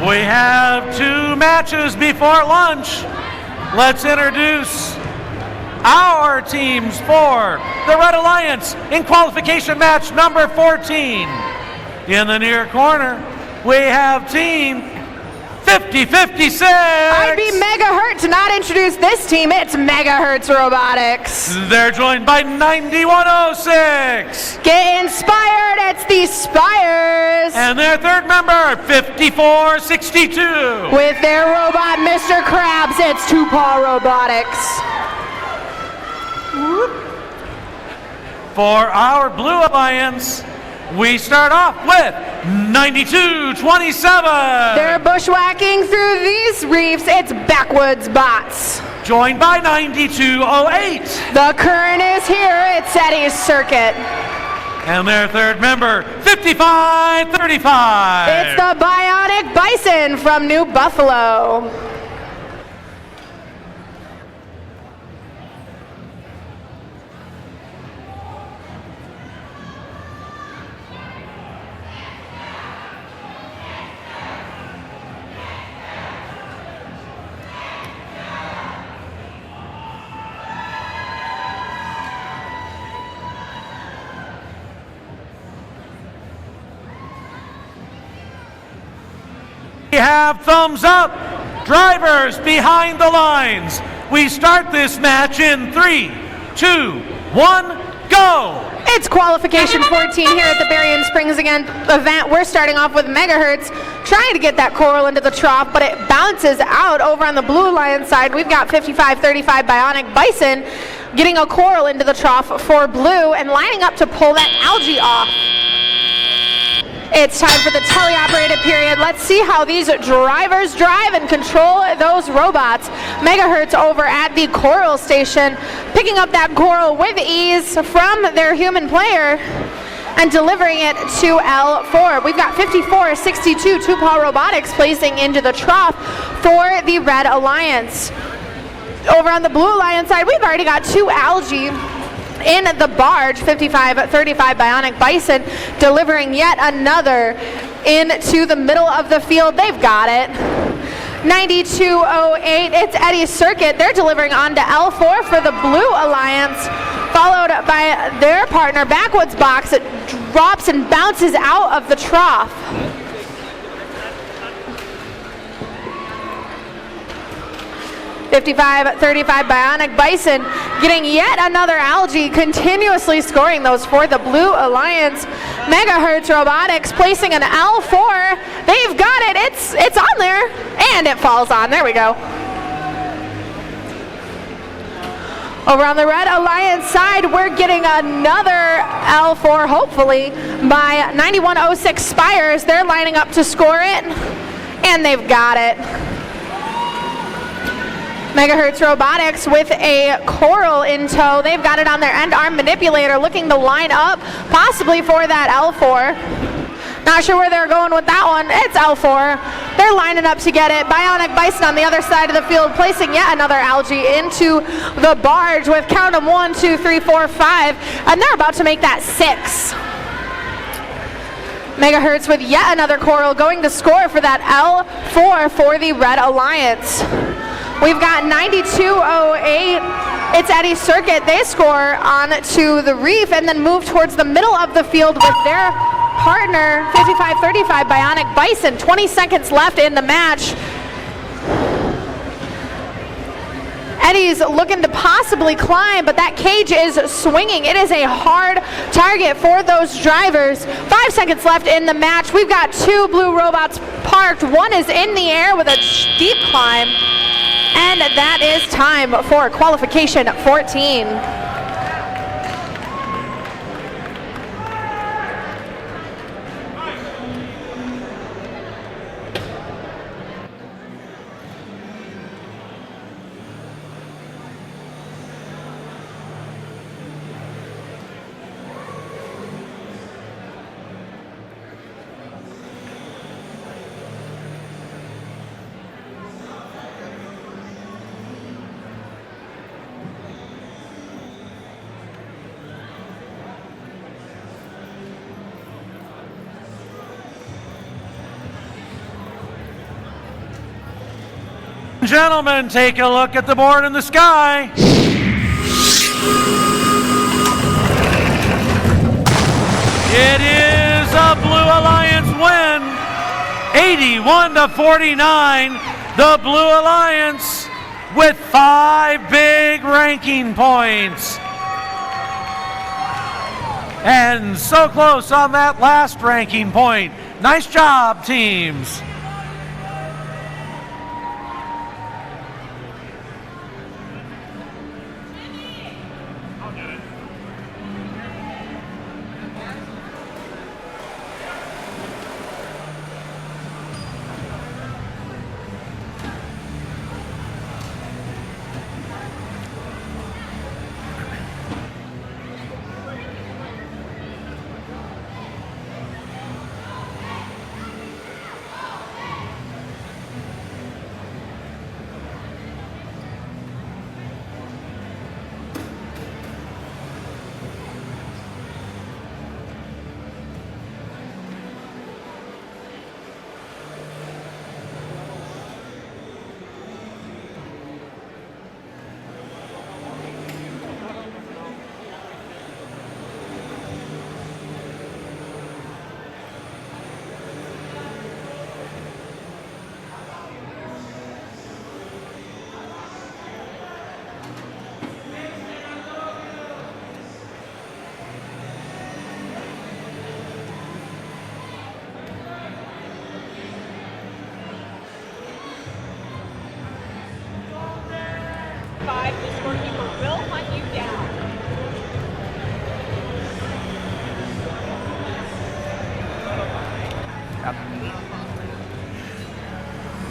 We have 2 matches before lunch. Let's introduce our teams for the Red Alliance in qualification match number 14. In the near corner, we have team 5056. I'd be mega hurt to not introduce this team. It's Megahertz Robotics. They're joined by 9106. Get inspired, it's the Spires. And their third member, 5462. With their robot, Mr. Krabs, it's Two-Paw Robotics. For our Blue Alliance, we start off with 9227. They're bushwhacking through these reefs. It's Backwoods Bots. Joined by 9208. The current is here. It's Eddie's Circuit. And their third member, 5535. It's the Bionic Bison from New Buffalo. We have thumbs up. Drivers behind the lines. We start this match in 3, 2, 1, go. It's qualification 14 here at the Berrien Springs event. We're starting off with Megahertz, trying to get that coral into the trough, but it bounces out over on the Blue Alliance side. We've got 5535 Bionic Bison getting a coral into the trough for Blue and lining up to pull that algae off. It's time for the teleoperated period. Let's see how these drivers drive and control those robots. Megahertz over at the coral station, picking up that coral with ease from their human player and delivering it to L4. We've got 5462 Two-Paw Robotics placing into the trough for the Red Alliance. Over on the Blue Alliance side, we've already got 2 algae in the barge. 5535 Bionic Bison delivering yet another into the middle of the field. They've got it. 9208, it's Eddie's Circuit. They're delivering on to L4 for the Blue Alliance, followed by their partner, Backwoods Box. It drops and bounces out of the trough. .5535 Bionic Bison getting yet another algae, continuously scoring those for the Blue Alliance. Megahertz Robotics placing an L4. They've got it. It's on there, and it falls on. There we go. Over on the Red Alliance side, we're getting another L4, hopefully, by 9106 Spires. They're lining up to score it, and they've got it. Megahertz Robotics with a Coral in tow. They've got it on their end arm manipulator, looking to line up possibly for that L4. Not sure where they're going with that one. It's L4. They're lining up to get it. Bionic Bison on the other side of the field, placing yet another algae into the barge with count them 1, 2, 3, 4, 5, and they're about to make that 6. Megahertz with yet another Coral going to score for that L4 for the Red Alliance. We've got 9208. It's Eddie Circuit. They score on to the reef and then move towards the middle of the field with their partner, 5535 Bionic Bison. 20 seconds left in the match. Eddie's looking to possibly climb, but that cage is swinging. It is a hard target for those drivers. 5 seconds left in the match. We've got 2 blue robots parked. One is in the air with a steep climb. And that is time for qualification 14. Gentlemen, take a look at the board in the sky. It is a Blue Alliance win, 81-49. The Blue Alliance with 5 big ranking points. And so close on that last ranking point. Nice job, teams.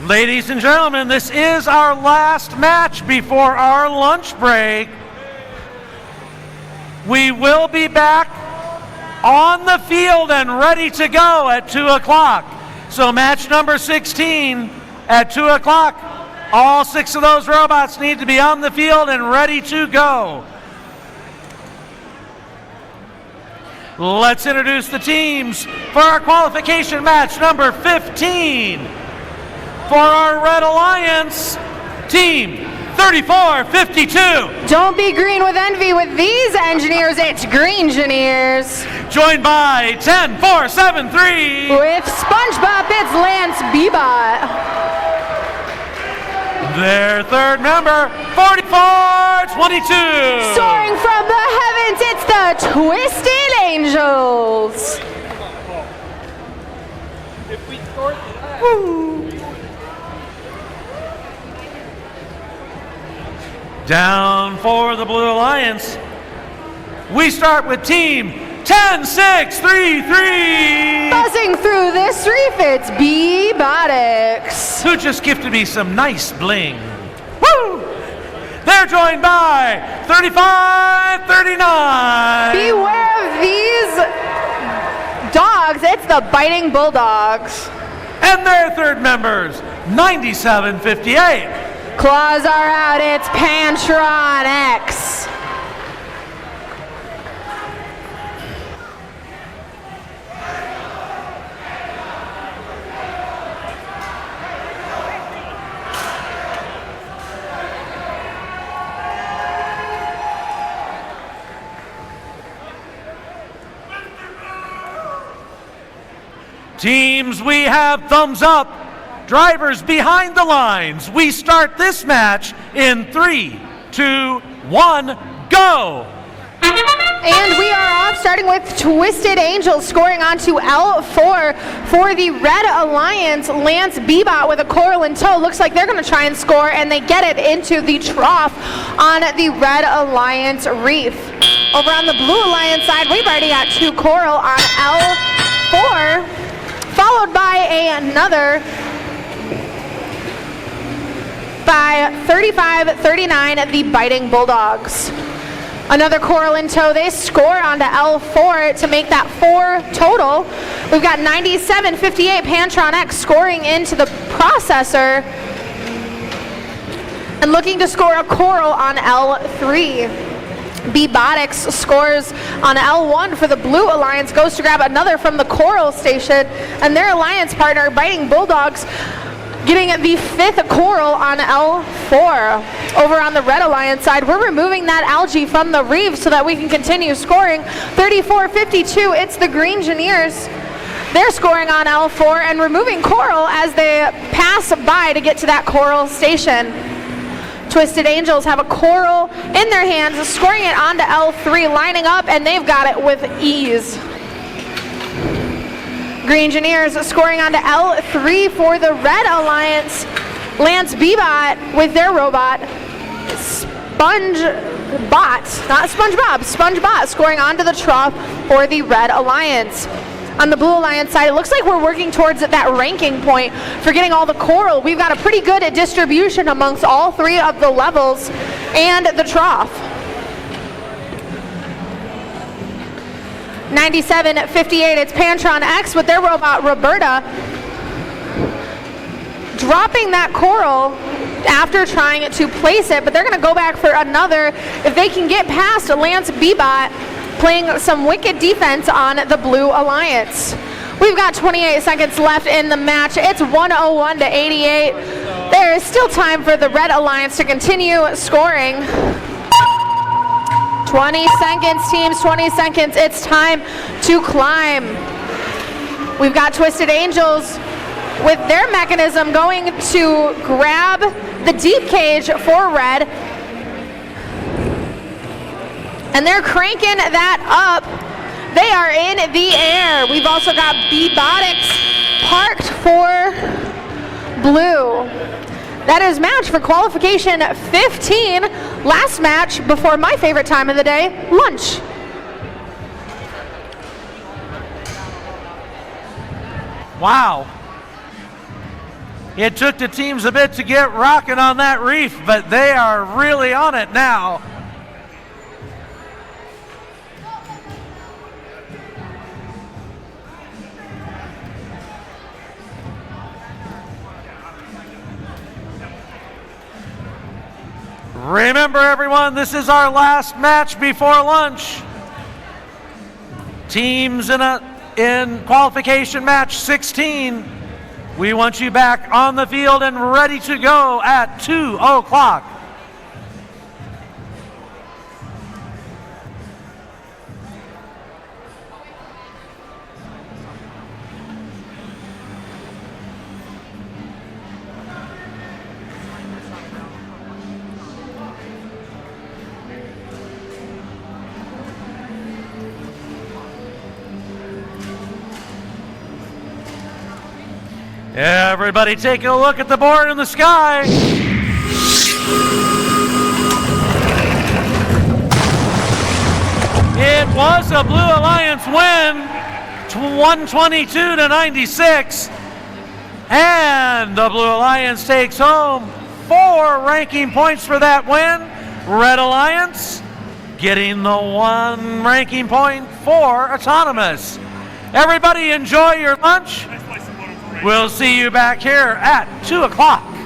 Ladies and gentlemen, this is our last match before our lunch break. We will be back on the field and ready to go at 2 o'clock. So match number 16 at 2 o'clock. All 6 of those robots need to be on the field and ready to go. Let's introduce the teams for our qualification match number 15. For our Red Alliance, team 3452. Don't be green with envy with these engineers, it's Green-gineers. Joined by 10473. With SpongeBob, it's Lance Bebot. Their third member, 4422. Soaring from the heavens, it's the Twisted Angels. If we score that, Down for the Blue Alliance. We start with team 10-6-3-3. Buzzing through this reef, it's Robotics. Who just gifted me some nice bling. Woo! They're joined by 35-39. Beware of these dogs. It's the Biting Bulldogs. And their third members, 97-58. Claws are out. It's Pantron X. Teams, we have thumbs up. Drivers behind the lines. We start this match in 3, 2, 1, go. And we are off, starting with Twisted Angels scoring onto L4 for the Red Alliance. Lance Bebot with a coral in tow. Looks like they're going to try and score, and they get it into the trough on the Red Alliance reef. Over on the Blue Alliance side, we've already got 2 coral on L4, followed by another by 35-39, the Biting Bulldogs. Another coral in tow. They score onto L4 to make that 4 total. We've got 97-58 Pantron X scoring into the processor and looking to score a coral on L3. Robotics scores on L1 for the Blue Alliance, goes to grab another from the coral station, and their alliance partner, Biting Bulldogs, getting the 5th coral on L4. Over on the Red Alliance side, we're removing that algae from the reef so that we can continue scoring. 34-52, it's the Green Engineers. They're scoring on L4 and removing coral as they pass by to get to that coral station. Twisted Angels have a coral in their hands, scoring it onto L3, lining up, and they've got it with ease. Green Engineers scoring onto L3 for the Red Alliance. Lance Bebot with their robot. SpongeBot scoring onto the trough for the Red Alliance. On the Blue Alliance side, it looks like we're working towards that ranking point for getting all the coral. We've got a pretty good distribution amongst all 3 of the levels and the trough. 97-58, it's Pantron X with their robot Roberta dropping that coral after trying to place it, but they're going to go back for another if they can get past Lance Bebot playing some wicked defense on the Blue Alliance. We've got 28 seconds left in the match. It's 101-88. There is still time for the Red Alliance to continue scoring. 20 seconds, teams, 20 seconds. It's time to climb. We've got Twisted Angels with their mechanism going to grab the deep cage for Red. And they're cranking that up. They are in the air. We've also got Robotics parked for Blue. That is match for qualification 15. Last match before my favorite time of the day, lunch. Wow. It took the teams a bit to get rocking on that reef, but they are really on it now. Remember, everyone, this is our last match before lunch. Teams in qualification match 16. We want you back on the field and ready to go at 2 o'clock. Everybody taking a look at the board in the sky. the Blue Alliance win 122 to 96. And the Blue Alliance takes home 4 ranking points for that win. Red Alliance getting the 1 ranking point for autonomous. Everybody enjoy your lunch. We'll see you back here at 2 o'clock.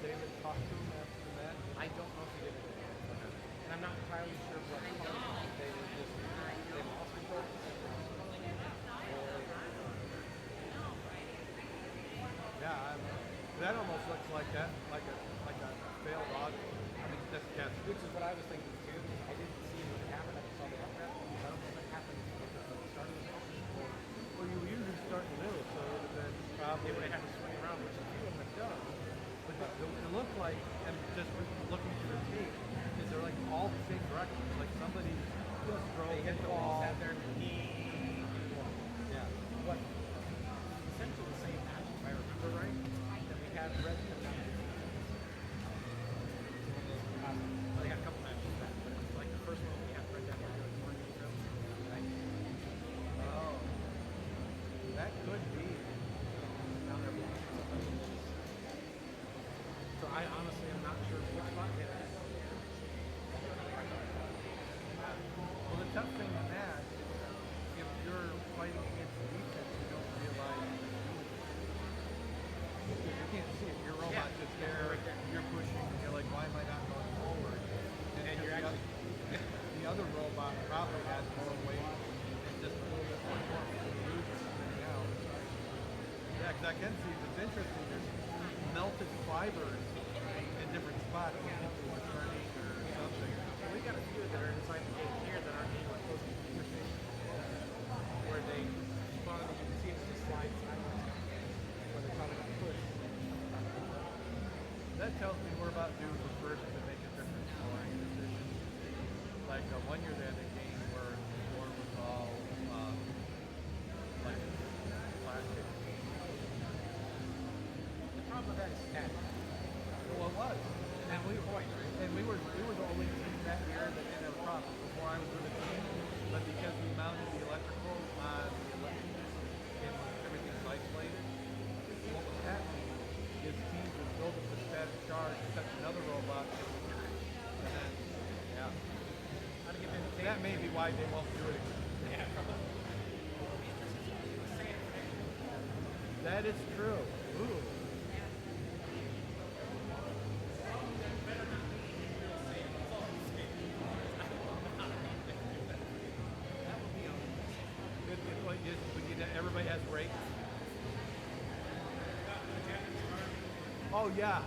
David talk to him after the match? I don't know if he did it. And I'm not entirely sure what color they were just they lost control. Yeah, that almost looks like that, like a failed audio. I mean, that's Which is what I was thinking too. I didn't see what happened. I saw the upgrade. I don't know what happened at the start of the match. Well, you usually start in the middle, so it would have been probably. They would have had to swing around, which a few of them have done. But it looked like, and just looking through the tape, is they're like all the same directions. Like somebody just drove They hit the ball. ball, sat there, knee. Yeah. What? Essentially the same match, if I remember right, that we had Red Dead. They had a couple matches back, but it was like the first one we had Red Dead Morning Film. Right? Oh. That could be. Now they're blocking somebody that is. So I honestly am not sure which spot hit it. Well, the tough thing in that is if you're fighting against the defense, you don't realize you can't see it. Your robot's just there, right there. You're pushing, and you're like, why am I not going forward? And you're actually the other robot probably has more weight and just a little bit more torque to the loop and spinning out. Yeah, because I can see it's interesting. There's melted fibers in different spots when people are turning or something. we got a few that are inside the gate here that aren't being like close to the computer station. Where they spawn and you can see it just slide sideways. Where they're probably gonna push. That tells me we're about due for first to make a different scoring decision. Like 1 year they had a game where the score was all like plastic. The problem with that is that. Well, it was. And we were the only team that year that didn't have a problem before I was with the team. But because we mounted the electrical on the electrical and everything's isolated, what was happening is teams would build up the static charge, touch another robot, and then, yeah. That may be why they won't do it again. That is true. Ooh. Everybody has brakes. Oh yeah.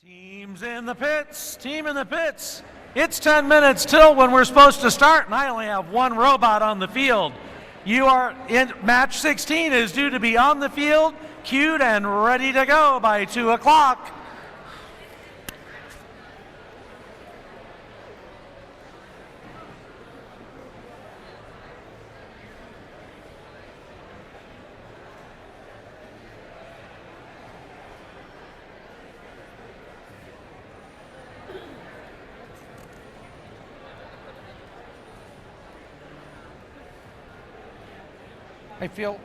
Team's in the pits. Team in the pits. It's 10 minutes till when we're supposed to start, and I only have one robot on the field. You are in match 16 is due to be on the field, queued and ready to go by 2 o'clock. I feel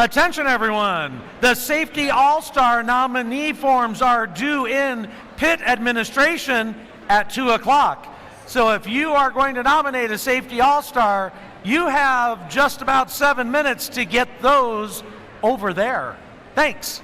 Attention everyone, the Safety All-Star nominee forms are due in pit administration at 2 o'clock. So if you are going to nominate a Safety All-Star, you have just about 7 minutes to get those over there. Thanks.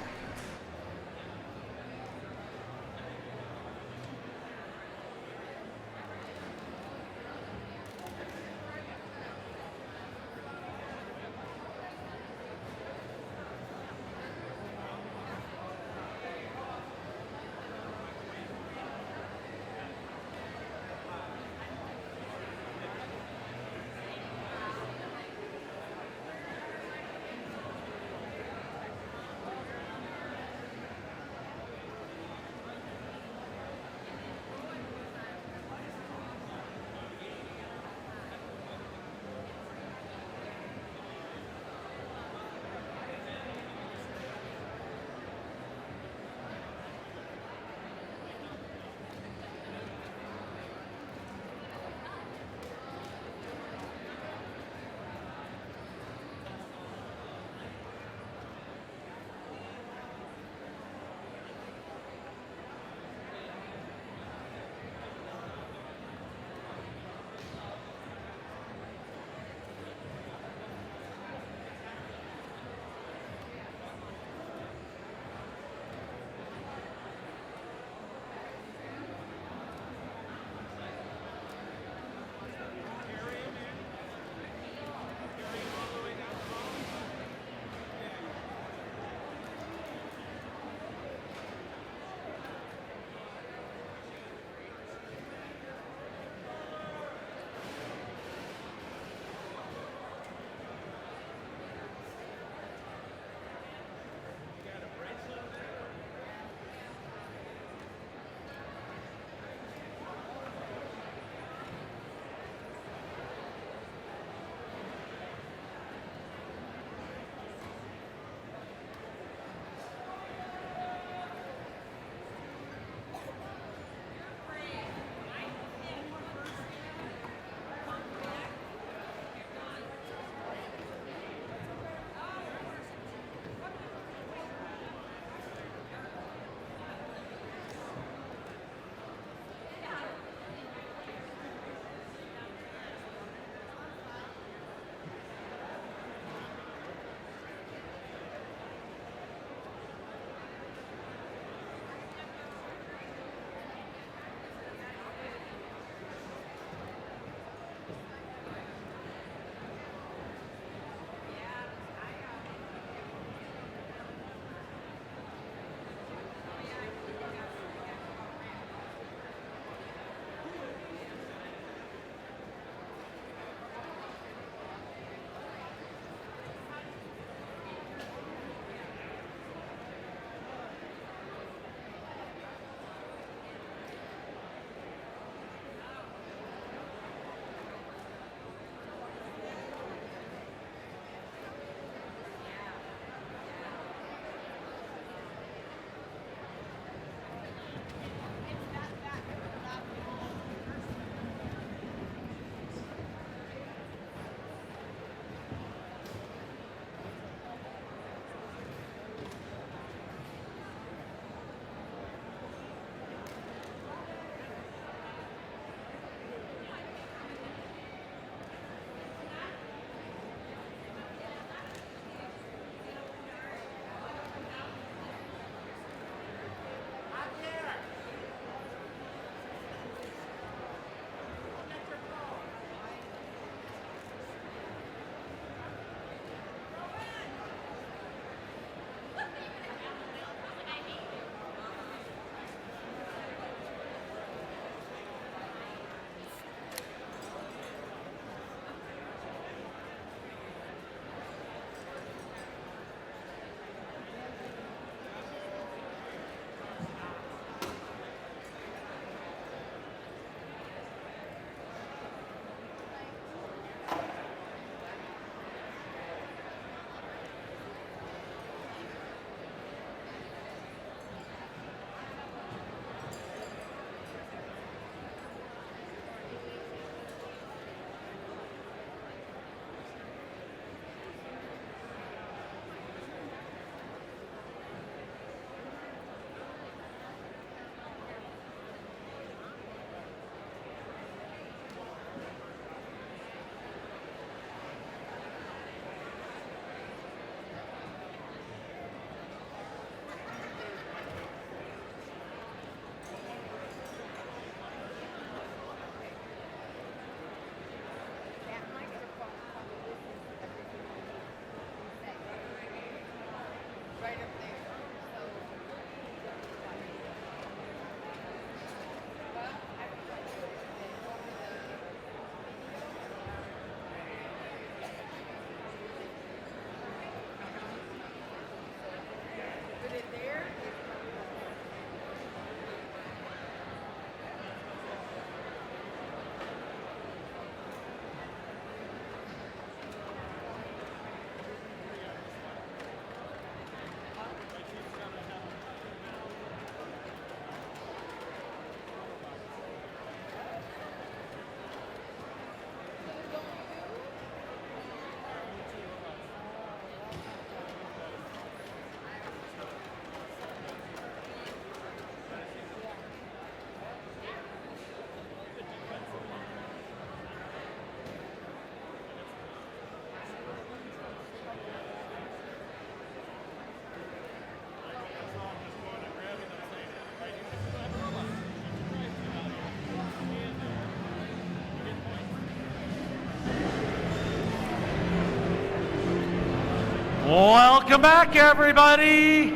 Welcome back, everybody.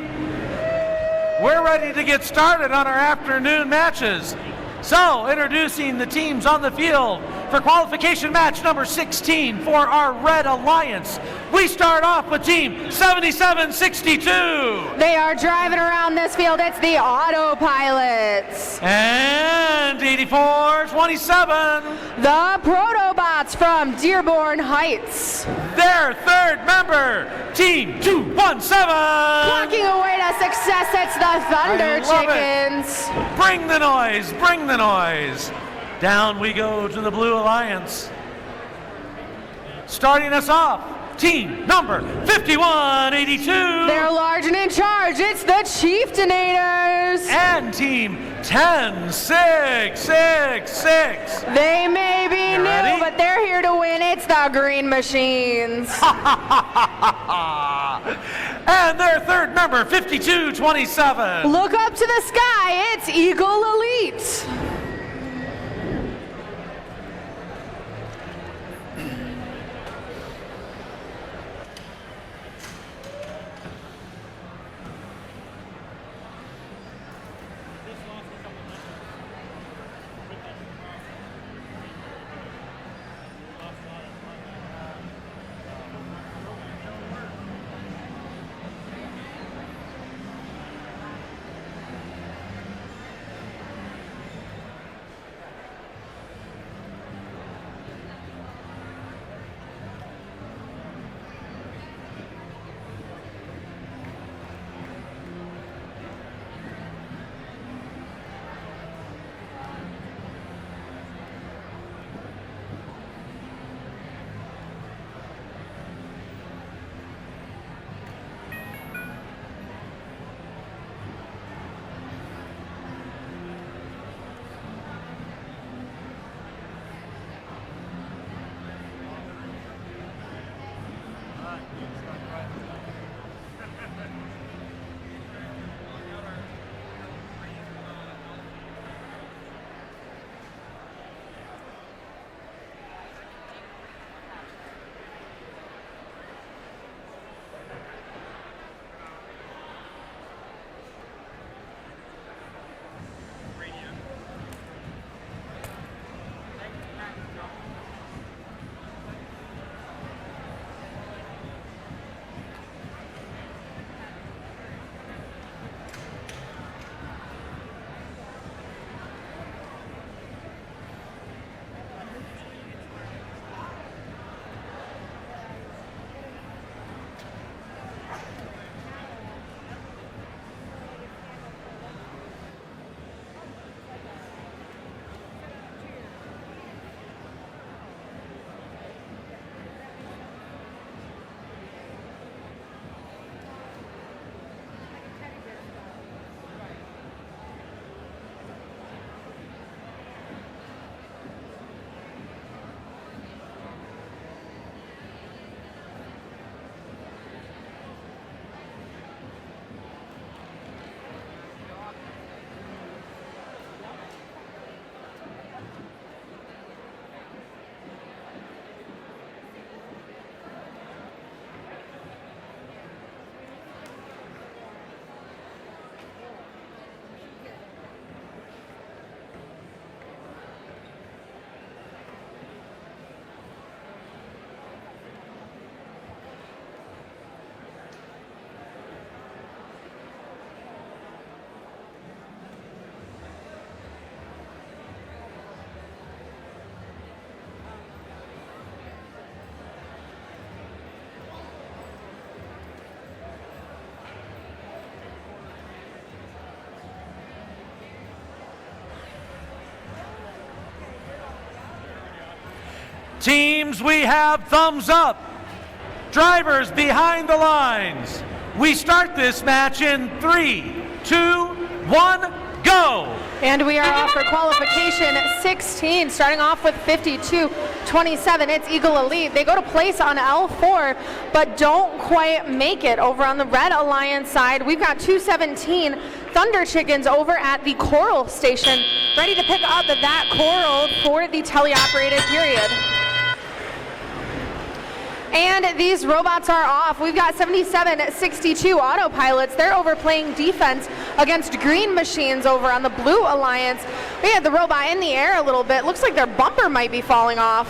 We're ready to get started on our afternoon matches. So, introducing the teams on the field for qualification match number 16 for our Red Alliance. We start off with team 7762. They are driving around this field. It's the Autopilots. And 8427. The Protobots from Dearborn Heights. Their third member, team 217. Walking away to success, it's the Thunder Chickens. Bring the noise, bring the noise. Down we go to the Blue Alliance. Starting us off, team number 5182. They're large and in charge. It's the Chieftainators. And team 10666. They may be new, ready? but they're here to win. It's the Green Machines. And their third member, 5227. Look up to the sky. It's Eagle Elite. Teams, we have thumbs up. Drivers behind the lines. We start this match in 3, 2, 1, go. And we are off for qualification 16, starting off with 52-27. It's Eagle Elite. They go to place on L4, but don't quite make it over on the Red Alliance side. We've got 217 Thunder Chickens over at the Coral Station, ready to pick up that Coral for the teleoperated period. And these robots are off. We've got 77-62 autopilots. They're overplaying defense against green machines over on the Blue Alliance. We had the robot in the air a little bit. Looks like their bumper might be falling off.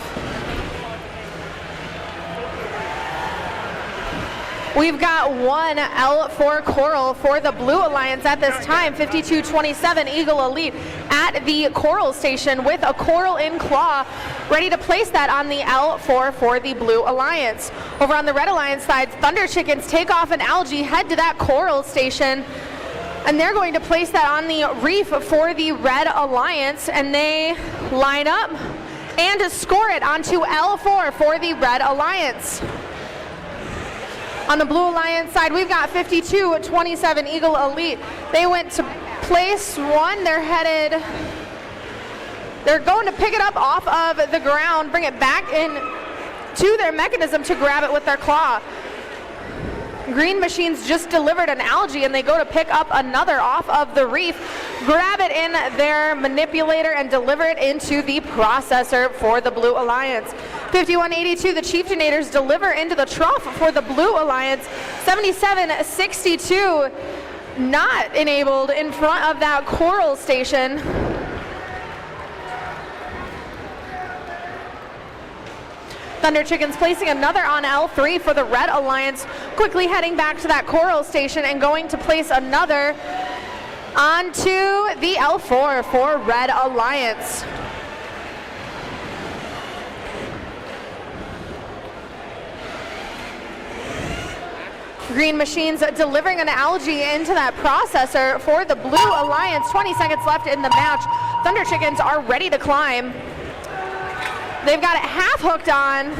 We've got one L4 Coral for the Blue Alliance at this time. 52-27 Eagle Elite at the Coral Station with a Coral in claw, ready to place that on the L4 for the Blue Alliance. Over on the Red Alliance side, Thunder Chickens take off an algae, head to that Coral Station, and they're going to place that on the reef for the Red Alliance, and they line up and score it onto L4 for the Red Alliance. On the Blue Alliance side, we've got 52-27 Eagle Elite. They went to place one. They're going to pick it up off of the ground, bring it back in to their mechanism to grab it with their claw. Green machines just delivered an algae, and they go to pick up another off of the reef, grab it in their manipulator, and deliver it into the processor for the Blue Alliance. 51-82, the Chieftainators deliver into the trough for the Blue Alliance. 77-62, not enabled in front of that Coral Station. Thunder Chickens placing another on L3 for the Red Alliance, quickly heading back to that Coral Station and going to place another onto the L4 for Red Alliance. Green machines delivering an algae into that processor for the Blue Alliance. 20 seconds left in the match. Thunder Chickens are ready to climb. They've got it half hooked on.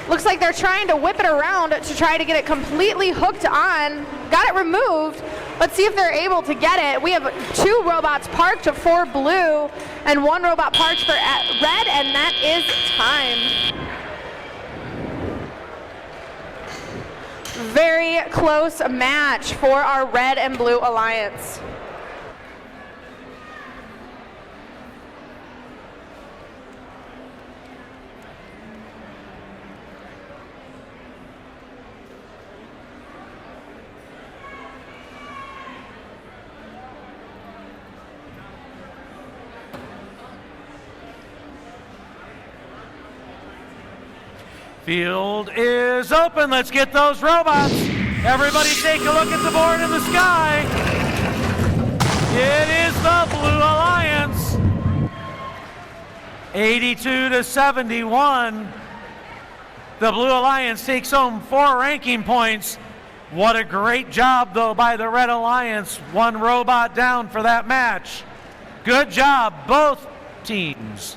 Looks like they're trying to whip it around to try to get it completely hooked on. Got it removed. Let's see if they're able to get it. We have 2 robots parked for blue and 1 robot parked for red, and that is time. Very close match for our Red and Blue Alliance. Field is open. Let's get those robots. Everybody take a look at the board in the sky. It is the Blue Alliance. 82-71. The Blue Alliance takes home 4 ranking points. What a great job, though, by the Red Alliance. 1 robot down for that match. Good job, both teams.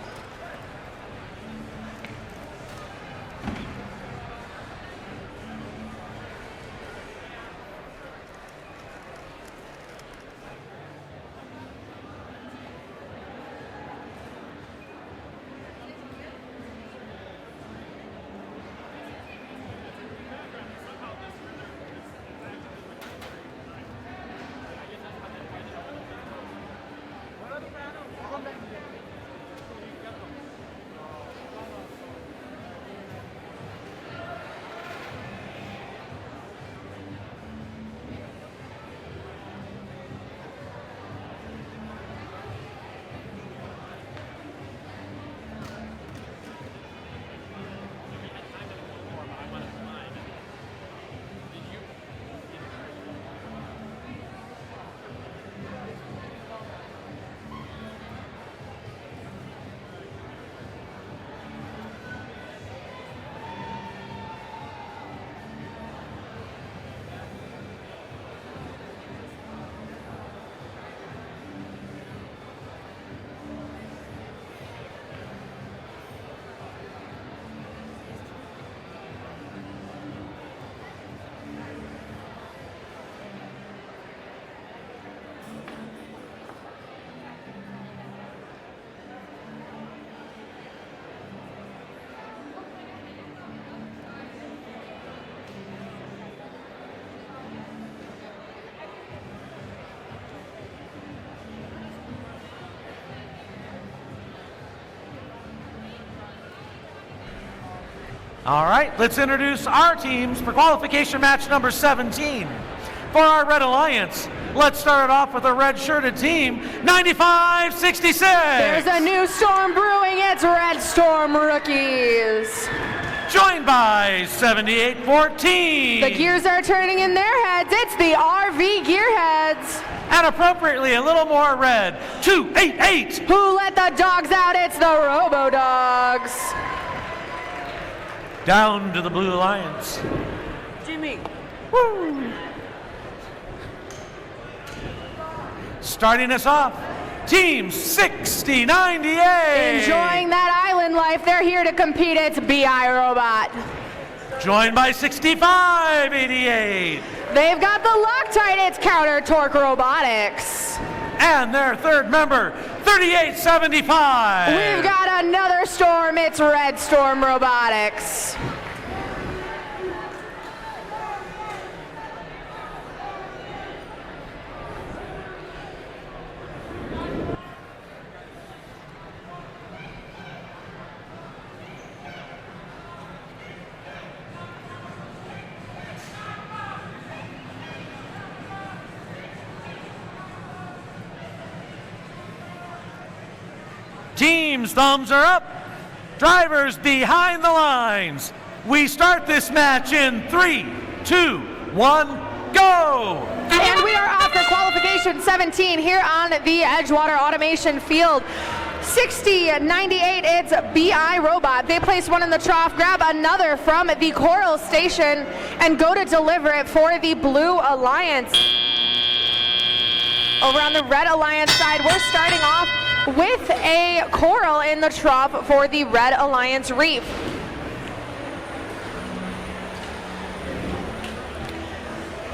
All right, let's introduce our teams for qualification match number 17. For our Red Alliance, let's start it off with a red-shirted team, 9566. There's a new storm brewing. It's Red Storm Rookies. Joined by 7814. The gears are turning in their heads. It's the RV Gearheads. And appropriately, a little more red, 288. Who let the dogs out? It's the Robo Dogs. Down to the Blue Alliance. Jimmy. Woo. Starting us off, Team 6098. Enjoying that island life. They're here to compete. It's BI Robot. Joined by 6588. They've got the Loctite. It's Counter Torque Robotics. And their third member, 3875. We've got another storm. It's Red Storm Robotics. Teams, thumbs are up. Drivers behind the lines. We start this match in 3, 2, 1, go! And we are off for qualification 17 here on the Edgewater Automation Field. 6098, it's BI Robot. They place one in the trough, grab another from the Coral Station, and go to deliver it for the Blue Alliance. Over on the Red Alliance side, we're starting off with a coral in the trough for the Red Alliance Reef.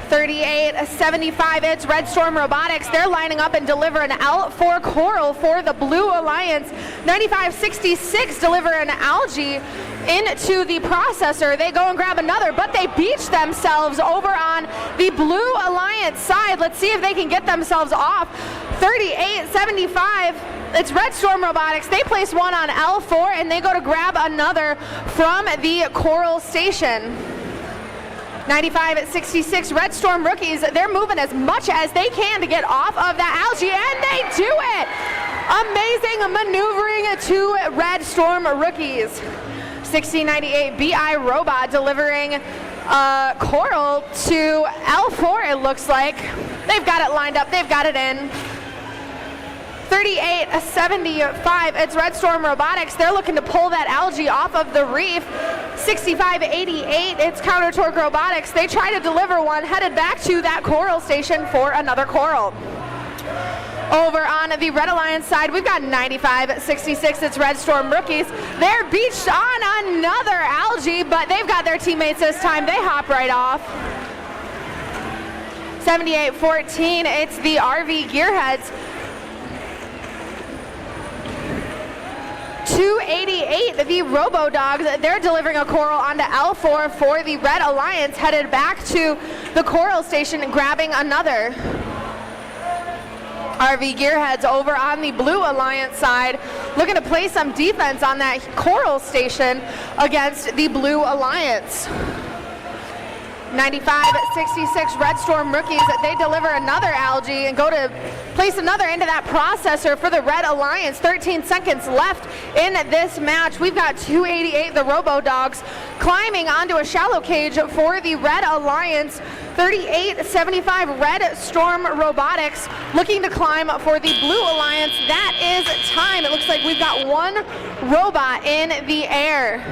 $38.75, it's Red Storm Robotics. They're lining up and deliver an L4 coral for the Blue Alliance. $95.66 deliver an algae into the processor. They go and grab another, but they beach themselves over on the Blue Alliance side. Let's see if they can get themselves off. $38.75. It's Red Storm Robotics. They place one on L4 and they go to grab another from the Coral Station. 95.66, Red Storm Rookies, they're moving as much as they can to get off of that algae, and they do it! Amazing maneuvering to Red Storm Rookies. 1698 BI Robot delivering coral to L4, it looks like. They've got it lined up, they've got it in. 38.75, it's Red Storm Robotics. They're looking to pull that algae off of the reef. 65.88, it's Counter Torque Robotics. They try to deliver one, headed back to that Coral Station for another coral. Over on the Red Alliance side, we've got 95.66, it's Red Storm Rookies. They're beached on another algae, but they've got their teammates this time. They hop right off. 78.14, it's the RV Gearheads. 288, the Robo Dogs, they're delivering a coral onto L4 for the Red Alliance, headed back to the Coral Station and grabbing another. RV Gearheads over on the Blue Alliance side, looking to play some defense on that Coral Station against the Blue Alliance. 95.66, Red Storm Rookies, they deliver another algae and go to place another into that processor for the Red Alliance. 13 seconds left in this match. We've got 288, the Robo Dogs, climbing onto a shallow cage for the Red Alliance. 38.75, Red Storm Robotics looking to climb for the Blue Alliance. That is time. It looks like we've got one robot in the air.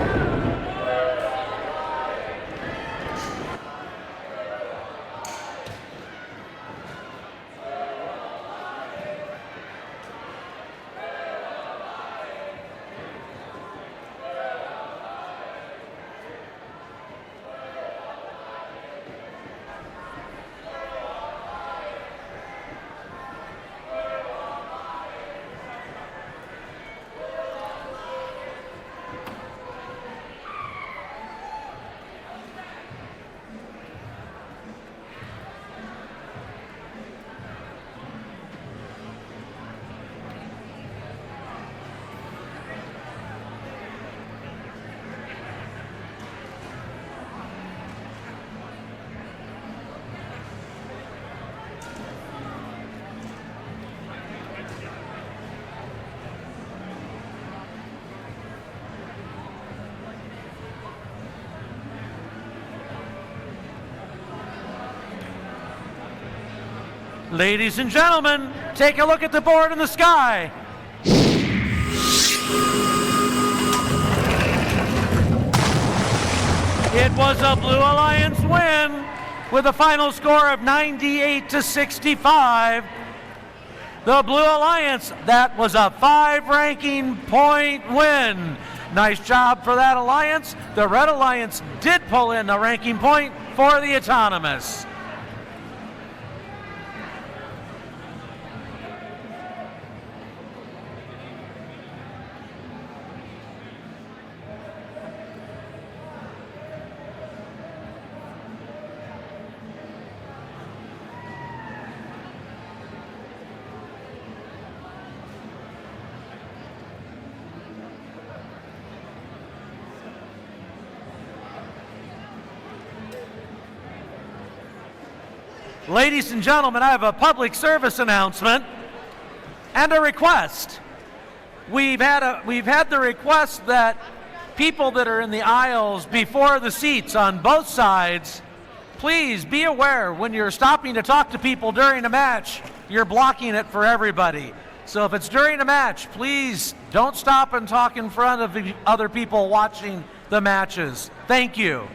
Ladies and gentlemen, take a look at the board in the sky. It was a Blue Alliance win with a final score of 98-65. The Blue Alliance, that was a 5 ranking point win. Nice job for that alliance. The Red Alliance did pull in the ranking point for the Autonomous. Ladies and gentlemen, I have a public service announcement and a request. We've had the request that people that are in the aisles before the seats on both sides, please be aware when you're stopping to talk to people during a match, you're blocking it for everybody. So if it's during a match, please don't stop and talk in front of the other people watching the matches. Thank you.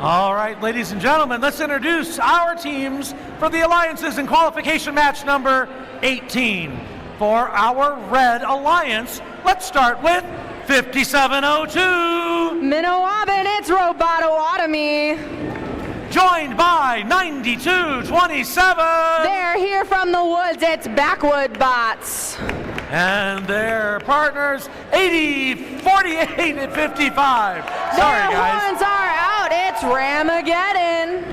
All right, ladies and gentlemen, let's introduce our teams for the Alliances in qualification match number 18. For our Red Alliance, let's start with 5702. Minnowabbin, it's Robototomy. Joined by 9227. They're here from the woods, it's Backwood Bots. And their partners, 80, 48, and 55. Sorry, their guys. horns are out, it's Ramageddon.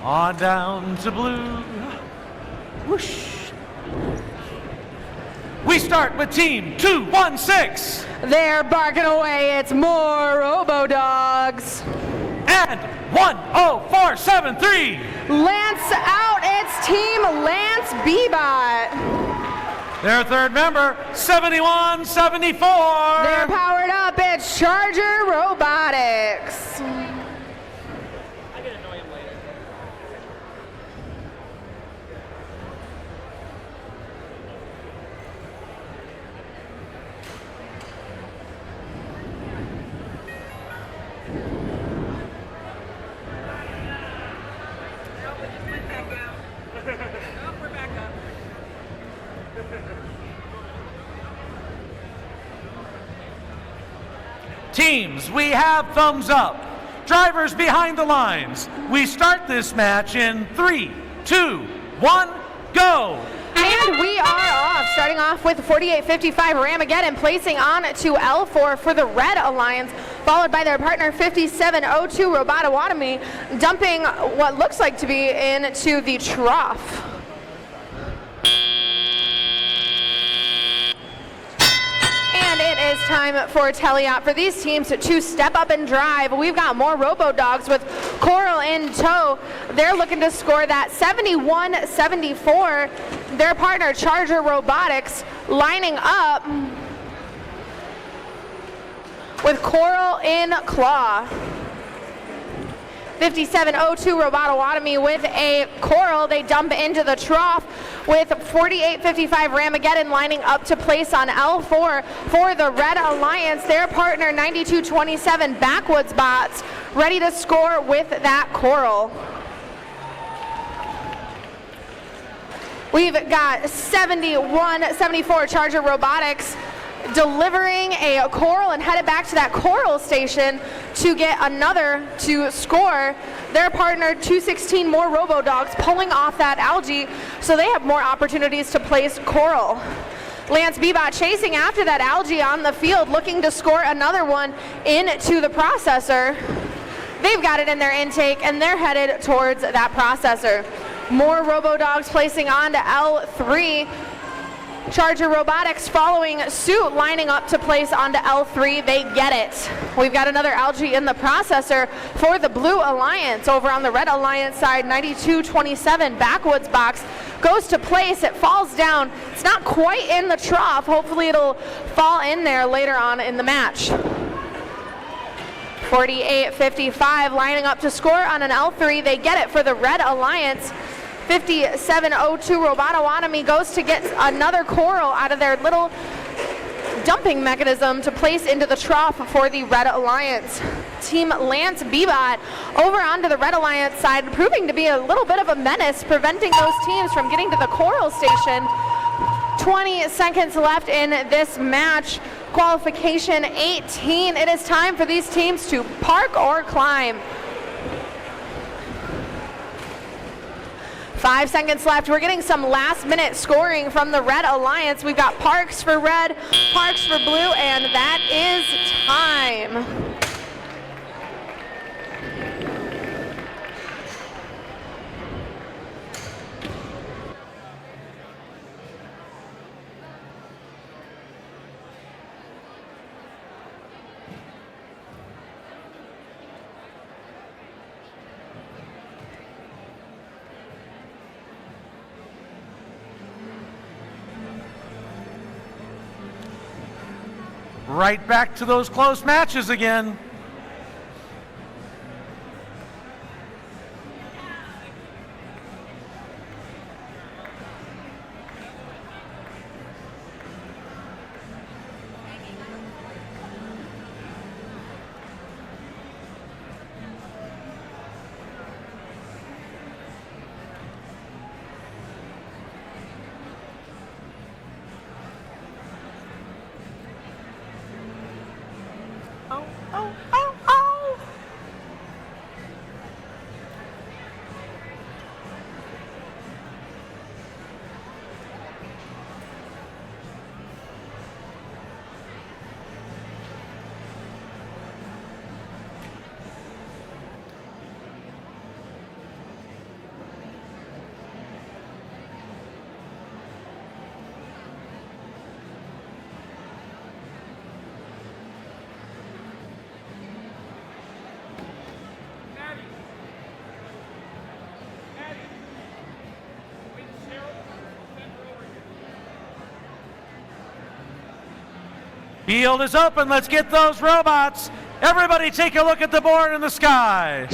On down to blue. Whoosh. We start with team 216. They're barking away, it's more Robo-Dogs. And 10473. Lance out, it's Team Lance Bebot. Their third member, 7174. They're powered up, it's Charger Robotics. I get annoyed later. Teams, we have thumbs up. Drivers behind the lines. We start this match in 3, 2, 1, go. And we are off, starting off with 4855 Ramageddon, placing on to L4 for the Red Alliance, followed by their partner 5702 Robototomy, dumping what looks like to be into the trough. And it is time for Teleop for these teams to step up and drive. We've got more Robo-Dogs with Coral in tow. They're looking to score that 71-74. Their partner Charger Robotics lining up with Coral in claw. 5702 Robototomy with a Coral. They dump into the trough with 4855 Ramageddon lining up to place on L4 for the Red Alliance. Their partner 9227 Backwoods Bots ready to score with that Coral. We've got 7174 Charger Robotics delivering a coral and headed back to that coral station to get another to score. Their partner, 216 more Robo Dogs, pulling off that algae, so they have more opportunities to place coral. Lance Bebot chasing after that algae on the field, looking to score another one into the processor. They've got it in their intake, and they're headed towards that processor. More Robo Dogs placing on to L3. Charger Robotics following suit, lining up to place onto L3. They get it. We've got another algae in the processor for the Blue Alliance. Over on the Red Alliance side, 92-27 backwoods box goes to place. It falls down. It's not quite in the trough. Hopefully it'll fall in there later on in the match. 48-55 lining up to score on an L3. They get it for the Red Alliance. 57-02 Robotowatomi goes to get another coral out of their little dumping mechanism to place into the trough for the Red Alliance. Team Lance Bebot over onto the Red Alliance side, proving to be a little bit of a menace, preventing those teams from getting to the coral station. 20 seconds left in this match. Qualification 18. It is time for these teams to park or climb. 5 seconds left. We're getting some last minute scoring from the Red Alliance. We've got Parks for red, Parks for blue, and that is time. Right back to those close matches again. Field is open. Let's get those robots. Everybody take a look at the board in the sky.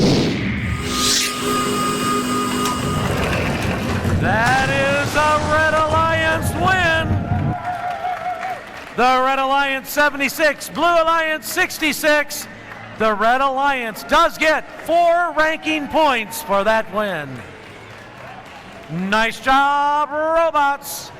That is a Red Alliance win. The Red Alliance 76, Blue Alliance 66. The Red Alliance does get 4 ranking points for that win. Nice job, robots.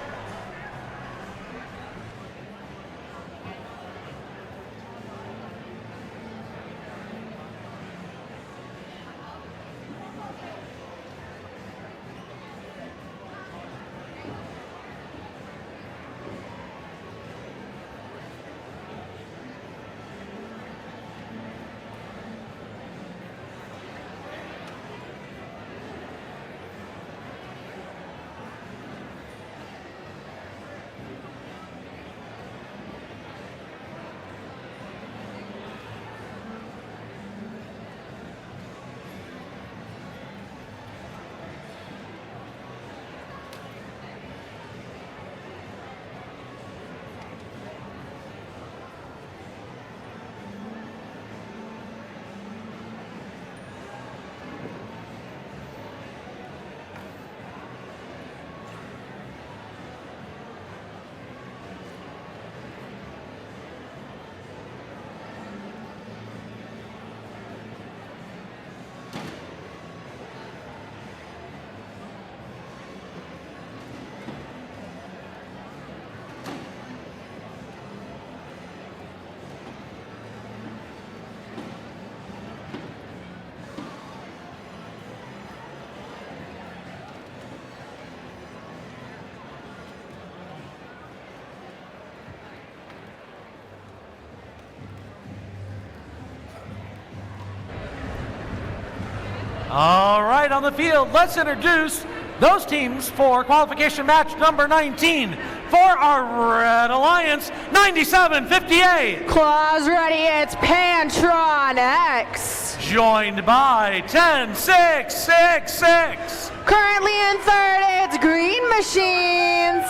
All right, on the field, let's introduce those teams for qualification match number 19 for our Red Alliance 9758. Claws ready, it's Pantron X. Joined by 10666. Currently in third, it's Green Machines.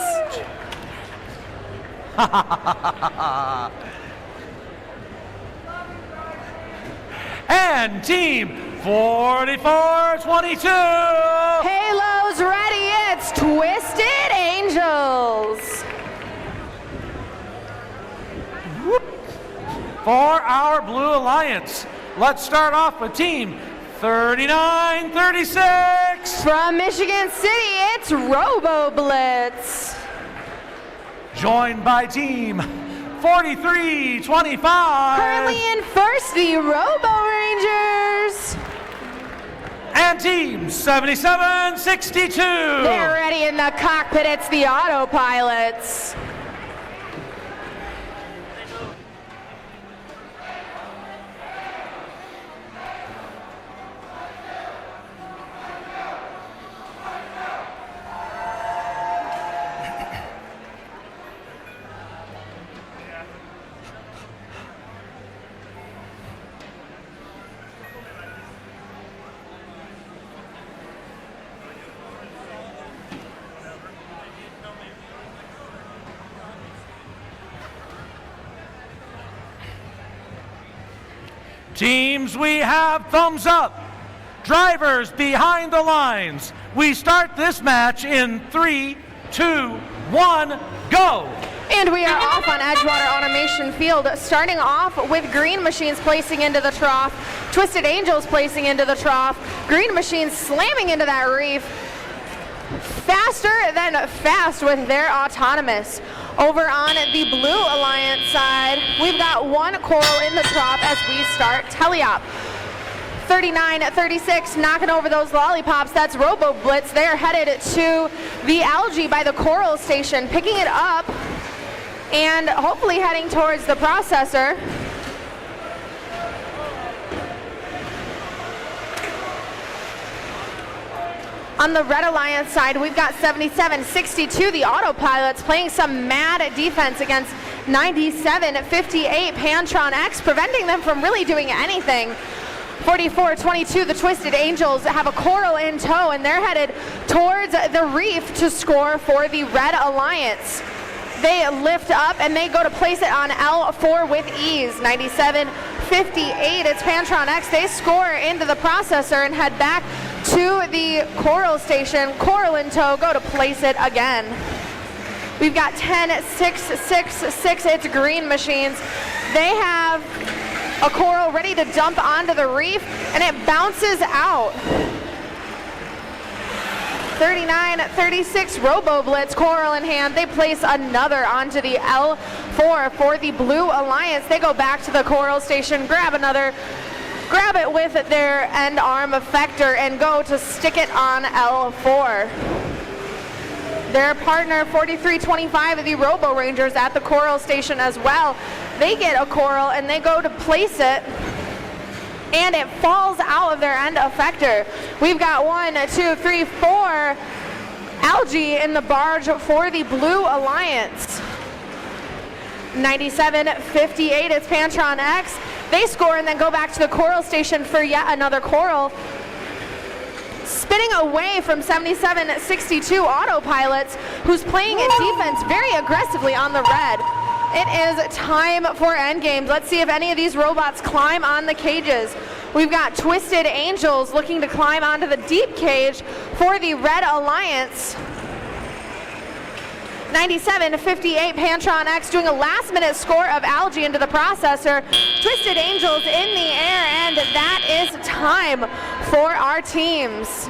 And team 4422. Halos ready, it's Twisted Angels. For our Blue Alliance, let's start off with team 3936. From Michigan City, it's Robo Blitz. Joined by team 4325. Currently in first, the Robo Rangers. And team 7762. They're ready in the cockpit, it's the Autopilots. Teams, we have thumbs up. Drivers behind the lines. We start this match in 3, 2, 1, go. And we are off on Edgewater Automation Field, starting off with Green Machines placing into the trough, Twisted Angels placing into the trough, Green Machines slamming into that reef, faster than fast with their autonomous. Over on the Blue Alliance side, we've got one coral in the trough as we start teleop. 39-36 knocking over those lollipops. That's Robo Blitz. They're headed to the algae by the coral station, picking it up and hopefully heading towards the processor. On the Red Alliance side, we've got 77-62, the Autopilots, playing some mad defense against 97-58 Pantron X, preventing them from really doing anything. 44-22, the Twisted Angels have a coral in tow, and they're headed towards the reef to score for the Red Alliance. They lift up, and they go to place it on L4 with ease. 97-58, it's Pantron X. They score into the processor and head back to the coral station. Coral in tow, go to place it again. We've got 10-6-6-6, it's Green Machines. They have a coral ready to dump onto the reef, and it bounces out. 39-36, Robo Blitz, coral in hand. They place another onto the L4 for the Blue Alliance. They go back to the coral station, grab it with their end arm effector and go to stick it on L4. Their partner 4325 of the Robo Rangers at the coral station as well. They get a coral and they go to place it, and it falls out of their end effector. We've got 1, 2, 3, 4 algae in the barge for the Blue Alliance. 97-58, it's Pantron X. They score and then go back to the coral station for yet another coral. Spinning away from 77-62 Autopilots, who's playing in defense very aggressively on the red. It is time for endgames. Let's see if any of these robots climb on the cages. We've got Twisted Angels looking to climb onto the deep cage for the Red Alliance. 97-58, Pantron X doing a last-minute score of algae into the processor. Twisted Angels in the air, and that is time for our teams.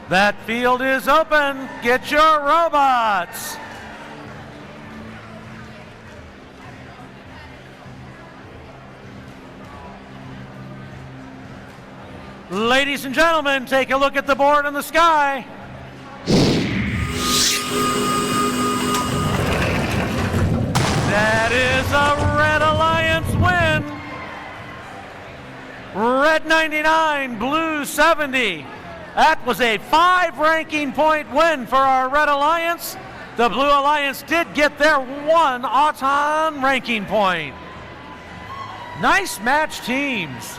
That field is open. Get your robots. Ladies and gentlemen, take a look at the board in the sky. That is a Red Alliance win. Red 99, blue 70. That was a 5 ranking point win for our Red Alliance. The Blue Alliance did get their 1 Auton ranking point. Nice match, teams.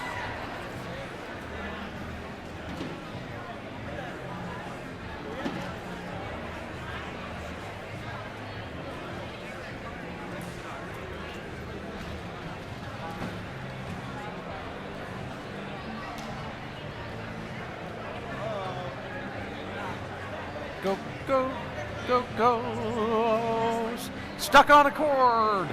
Go, go, go, go. Stuck on a cord.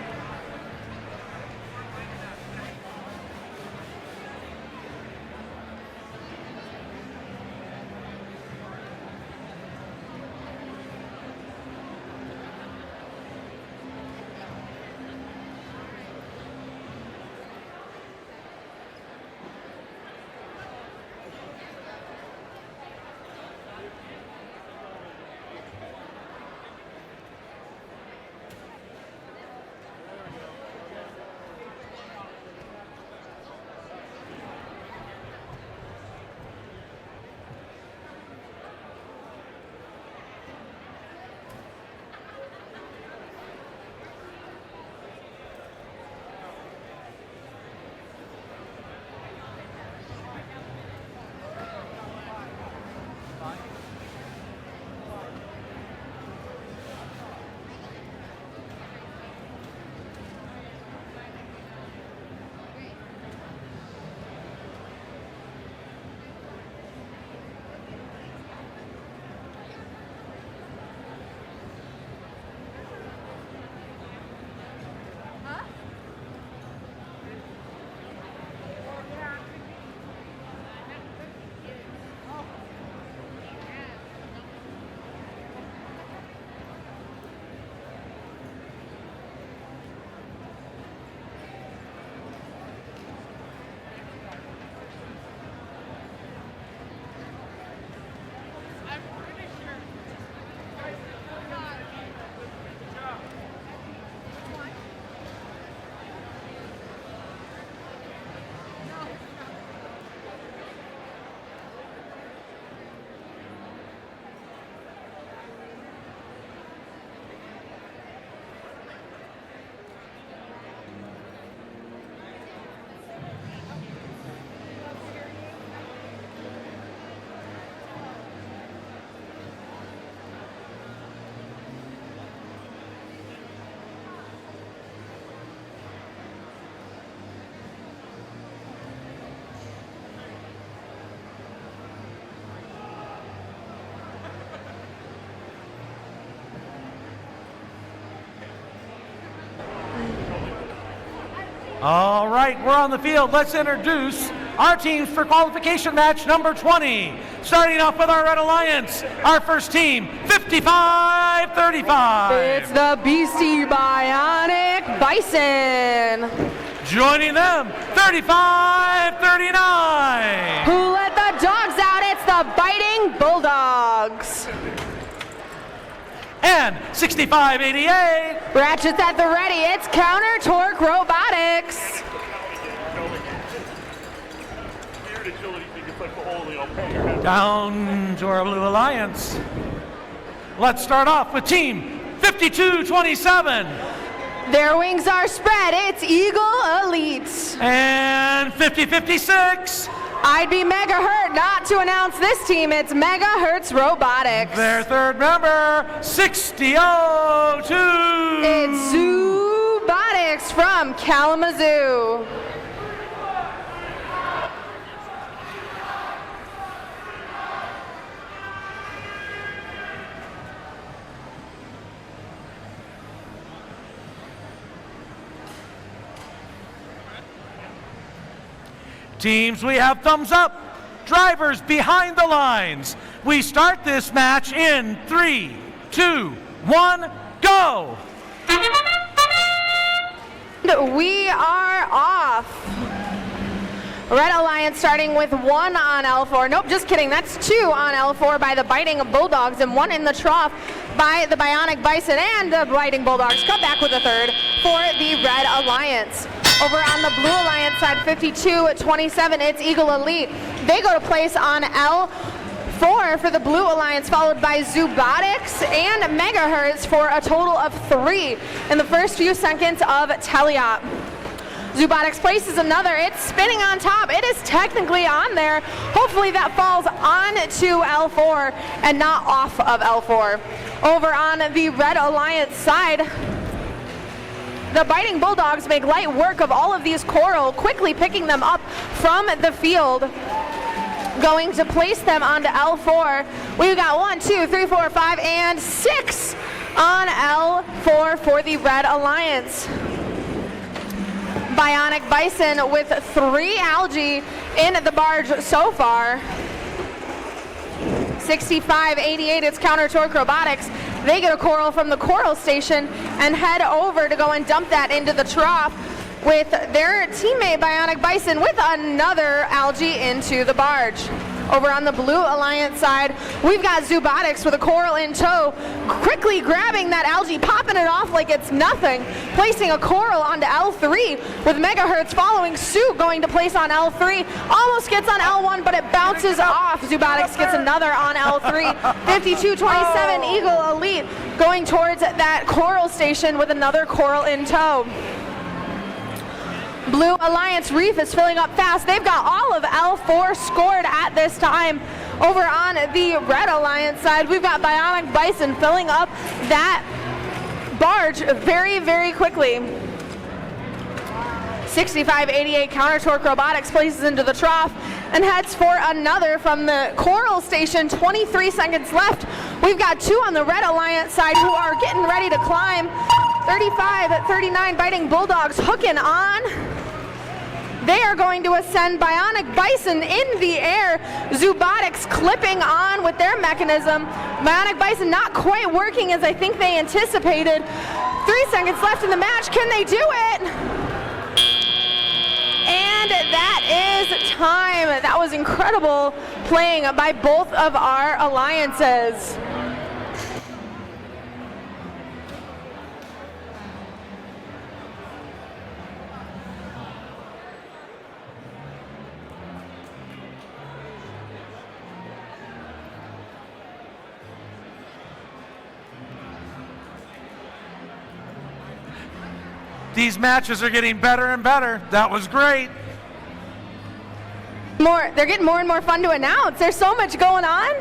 All right, we're on the field. Let's introduce our teams for qualification match number 20. Starting off with our Red Alliance, our first team, 55-35. It's the Beastie Bionic Bison. Joining them, 35-39. Who let the dogs out? It's the Biting Bulldogs. And 65-88. Ratchets at the ready. It's Counter Torque Robotics. Down to our Blue Alliance. Let's start off with team 52-27. Their wings are spread. It's Eagle Elite. And 50-56. I'd be mega hurt not to announce this team. It's Megahertz Robotics. Their third member, 60-02. It's Zoobotics from Kalamazoo. Teams, we have thumbs up. drivers behind the lines. We start this match in 3, 2, 1, go! We are off. Red Alliance starting with 1 on L4. Nope, just kidding. That's 2 on L4 by the Biting Bulldogs and 1 in the trough by the Bionic Bison and the Biting Bulldogs. Cut back with a third for the Red Alliance. Over on the Blue Alliance side, 52-27, it's Eagle Elite. They go to place on L4 for the Blue Alliance, followed by Robotics and Megahertz for a total of 3 in the first few seconds of teleop. Robotics places another. It's spinning on top. It is technically on there. Hopefully that falls onto L4 and not off of L4. Over on the Red Alliance side, the Biting Bulldogs make light work of all of these coral, quickly picking them up from the field, going to place them onto L4. We've got 1, 2, 3, 4, 5, and 6 on L4 for the Red Alliance. Bionic Bison with 3 algae in the barge so far. 65-88, it's Counter Torque Robotics. They get a coral from the coral station and head over to go and dump that into the trough with their teammate Bionic Bison with another algae into the barge. Over on the Blue Alliance side, we've got Robotics with a coral in tow, quickly grabbing that algae, popping it off like it's nothing, placing a coral onto L3 with Megahertz following suit, going to place on L3, almost gets on L1, but it bounces off. Robotics gets another on L3, 52-27, Eagle Elite going towards that coral station with another coral in tow. Blue Alliance Reef is filling up fast. They've got all of L4 scored at this time. Over on the Red Alliance side, we've got Bionic Bison filling up that barge very, very quickly. 65-88, Counter Torque Robotics places into the trough and heads for another from the coral station. 23 seconds left. We've got 2 on the Red Alliance side who are getting ready to climb. 35-39, Biting Bulldogs hooking on. They are going to ascend. Bionic Bison in the air. Robotics clipping on with their mechanism. Bionic Bison not quite working as I think they anticipated. 3 seconds left in the match. Can they do it? And that is time. That was incredible playing by both of our alliances. These matches are getting better and better. That was great. They're getting more and more fun to announce. There's so much going on.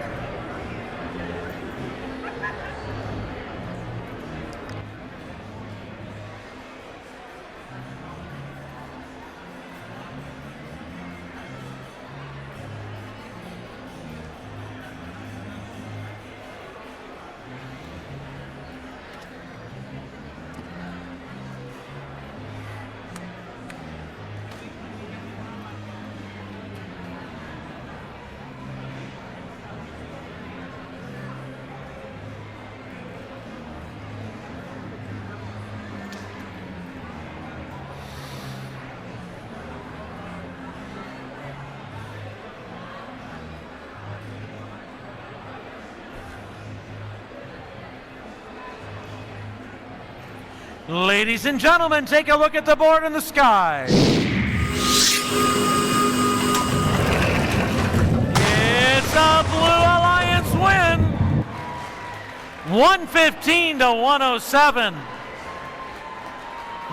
Ladies and gentlemen, take a look at the board in the sky. It's a Blue Alliance win. 115-107.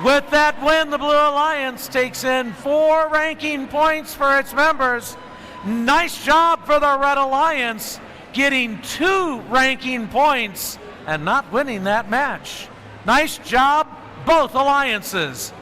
With that win, the Blue Alliance takes in 4 ranking points for its members. Nice job for the Red Alliance, getting 2 ranking points and not winning that match. Nice job, both alliances.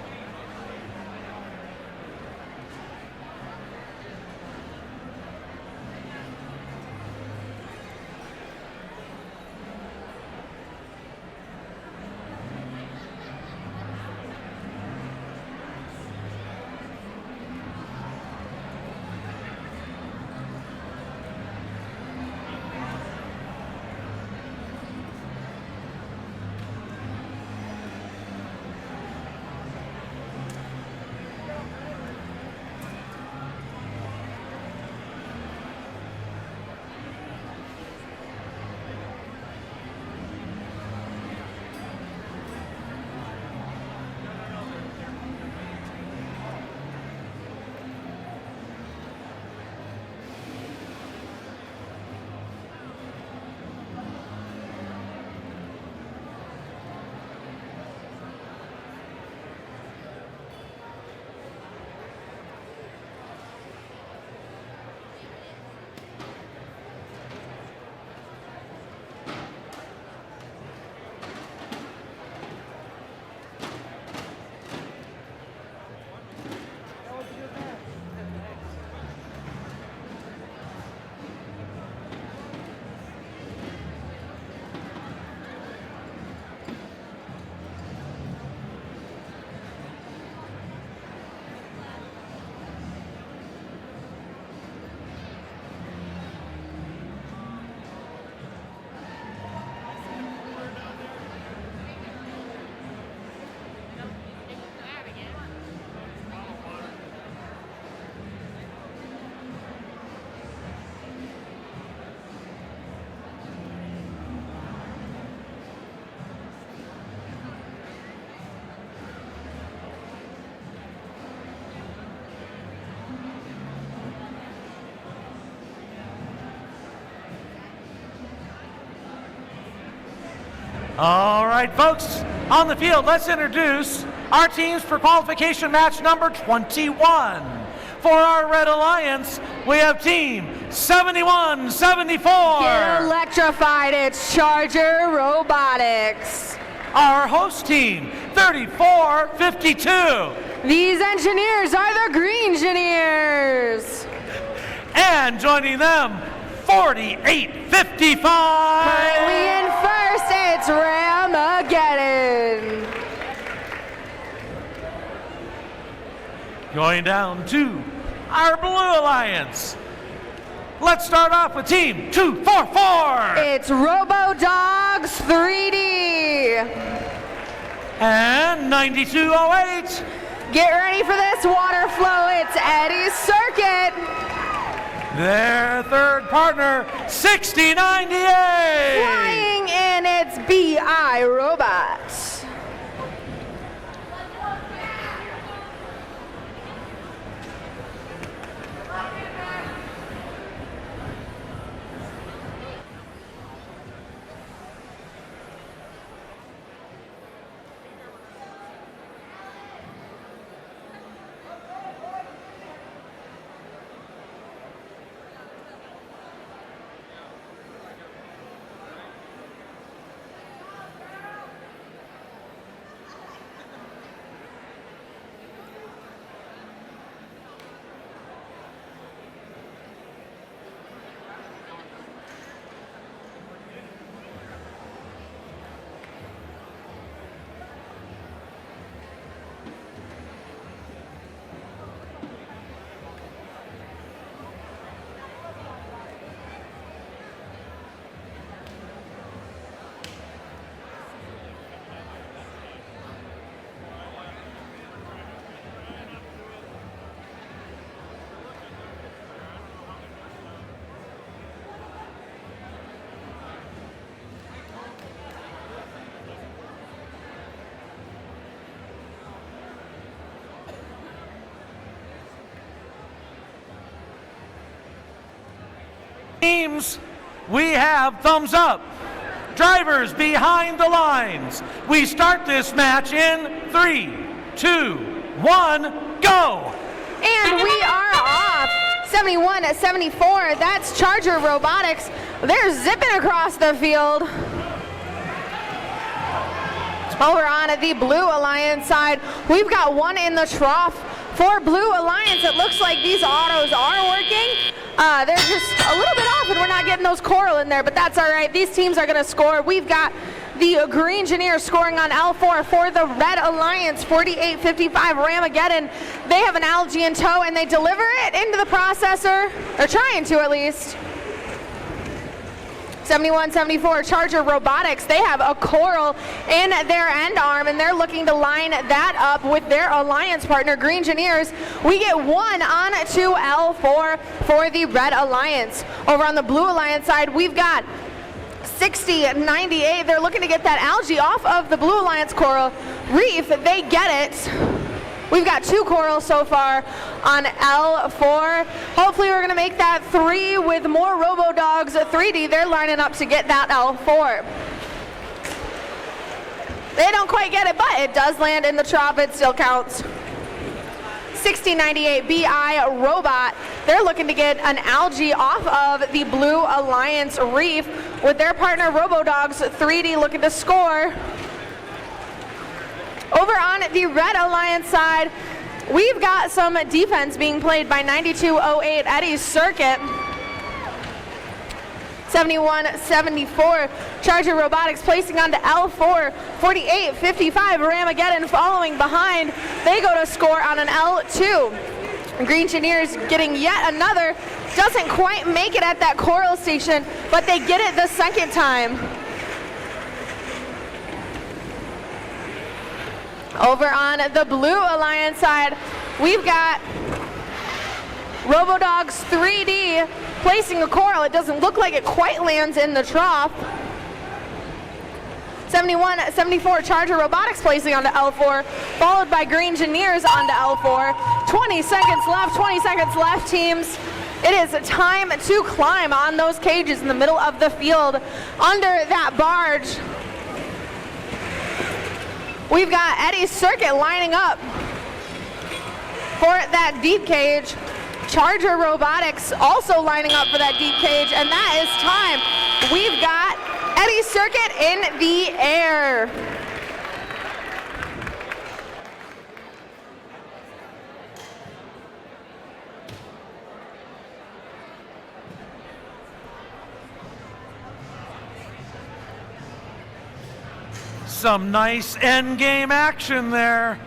All right, folks, on the field, let's introduce our teams for qualification match number 21. For our Red Alliance, we have team 7174. Get electrified, it's Charger Robotics. Our host team, 3452. These engineers are the Green Engineers. And joining them, 4855. Currently in first, it's Ramageddon. Going down to our Blue Alliance. Let's start off with team 244. It's RoboDogs 3D. And 9208. Get ready for this water flow. It's Eddie's Circuit. Their third partner, 6098. Flying in, it's BI Robots. Teams, we have thumbs up. Drivers behind the lines. We start this match in 3, 2, 1, go! And we are off. 71-74, that's Charger Robotics. They're zipping across the field. Over on the Blue Alliance side, we've got one in the trough. For Blue Alliance, it looks like these autos are working. They're just a little bit off, and we're not getting those coral in there, but that's all right. These teams are going to score. We've got the Green Engineers scoring on L4 for the Red Alliance, 48-55 Ramageddon. They have an algae in tow, and they deliver it into the processor. They're trying to, at least. 71-74 Charger Robotics, they have a coral in their end arm, and they're looking to line that up with their alliance partner, Green Engineers. We get one on to L4 for the Red Alliance. Over on the Blue Alliance side, we've got 60-98. They're looking to get that algae off of the Blue Alliance coral reef. They get it. We've got 2 corals so far on L4. Hopefully we're going to make that 3 with more RoboDogs 3D. They're lining up to get that L4. They don't quite get it, but it does land in the trough. It still counts. 6098 BI Robot. They're looking to get an algae off of the Blue Alliance reef with their partner RoboDogs 3D looking to score. Over on the Red Alliance side, we've got some defense being played by 9208 Eddie's Circuit. 71-74 Charger Robotics placing onto L4. 48-55 Ramageddon following behind. They go to score on an L2. Green Engineers getting yet another. Doesn't quite make it at that coral station, but they get it the second time. Over on the Blue Alliance side, we've got RoboDogs 3D placing a coral. It doesn't look like it quite lands in the trough. 71-74 Charger Robotics placing onto L4, followed by Green Engineers onto L4. 20 seconds left, teams. It is time to climb on those cages in the middle of the field under that barge. We've got Eddie Circuit lining up for that deep cage. Charger Robotics also lining up for that deep cage, and that is time. We've got Eddie Circuit in the air. Some nice end game action there.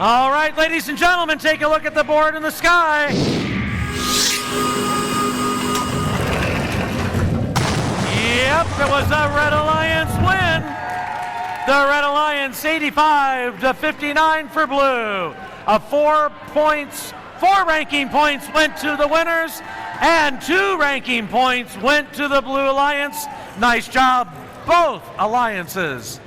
All right, ladies and gentlemen, take a look at the board in the sky. Yep, it was a Red Alliance win. The Red Alliance 85-59 for blue. 4 ranking points went to the winners, and 2 ranking points went to the Blue Alliance. Nice job, both alliances.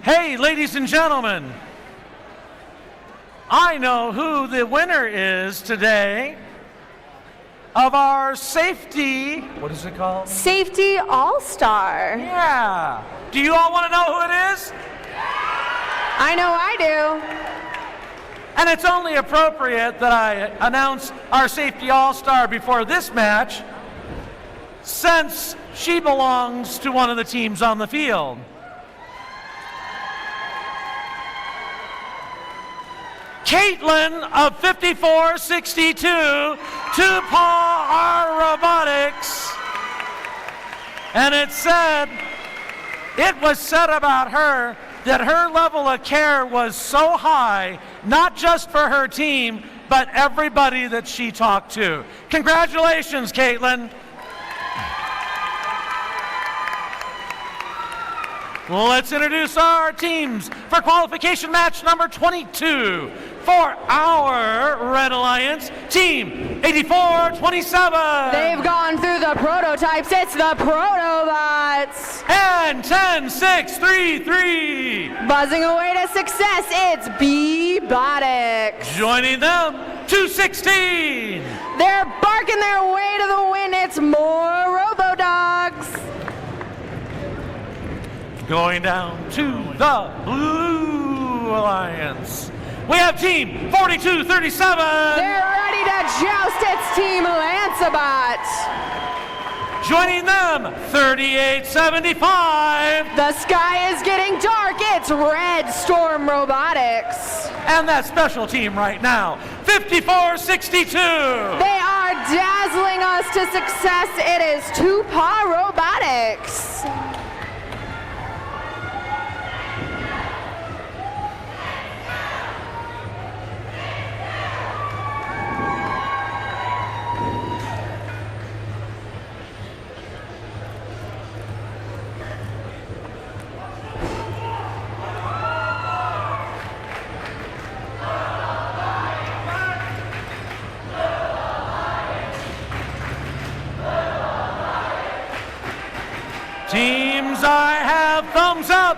Hey, ladies and gentlemen, I know who the winner is today of our safety, what is it called? Safety All-Star. Yeah. Do you all want to know who it is? I know I do. And it's only appropriate that I announce our Safety All-Star before this match, since she belongs to one of the teams on the field. Caitlin of 5462 to Paul R. Robotics. And it was said about her that her level of care was so high, not just for her team, but everybody that she talked to. Congratulations, Caitlin. Well, let's introduce our teams for qualification match number 22 for our Red Alliance, Team 8427. They've gone through the prototypes. It's the Protobots. And 10633. Buzzing away to success, it's B-Botics. Joining them, 216. They're barking their way to the win. It's more Robodogs. Going down to the Blue Alliance, we have Team 4237. They're ready to joust. It's Team Lancebot. Joining them, 3875. The sky is getting dark. It's Red Storm Robotics. And that special team right now, 5462. They are dazzling us to success. It is Tupac Robotics. Teams, I have thumbs up.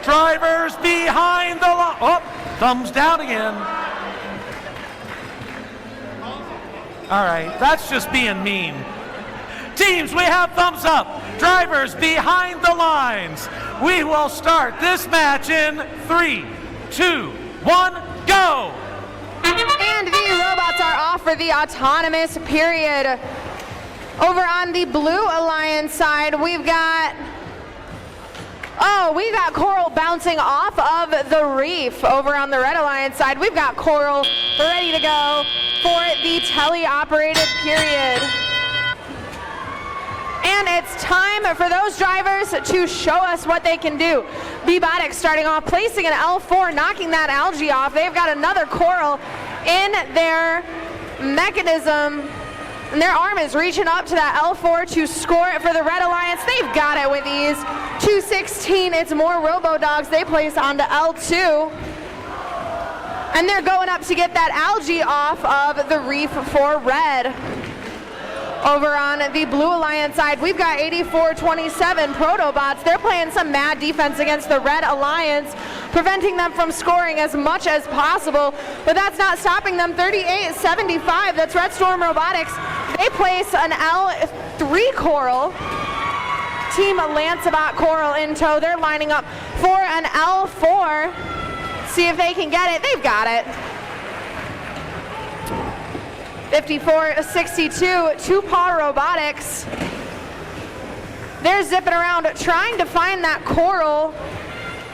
Drivers behind the line. Oh, thumbs down again. All right, that's just being mean. Teams, we have thumbs up. Drivers behind the lines. We will start this match in 3, 2, 1, go. And the robots are off for the autonomous period. Over on the Blue Alliance side, we've got Coral bouncing off of the reef. Over on the Red Alliance side, we've got Coral ready to go for the tele-operated period. And it's time for those drivers to show us what they can do. Robotics starting off, placing an L4, knocking that algae off. They've got another Coral in their mechanism. And their arm is reaching up to that L4 to score it for the Red Alliance. They've got it with ease. 216, it's more Robo-Dogs they place onto L2. And they're going up to get that algae off of the reef for Red. Over on the Blue Alliance side, we've got 8427 Protobots. They're playing some mad defense against the Red Alliance, preventing them from scoring as much as possible, but that's not stopping them. 3875, that's Red Storm Robotics. They place an L3 Coral. Team Lancebot Coral in tow. They're lining up for an L4. See if they can get it. They've got it. 5462, Tupac Robotics. They're zipping around trying to find that Coral.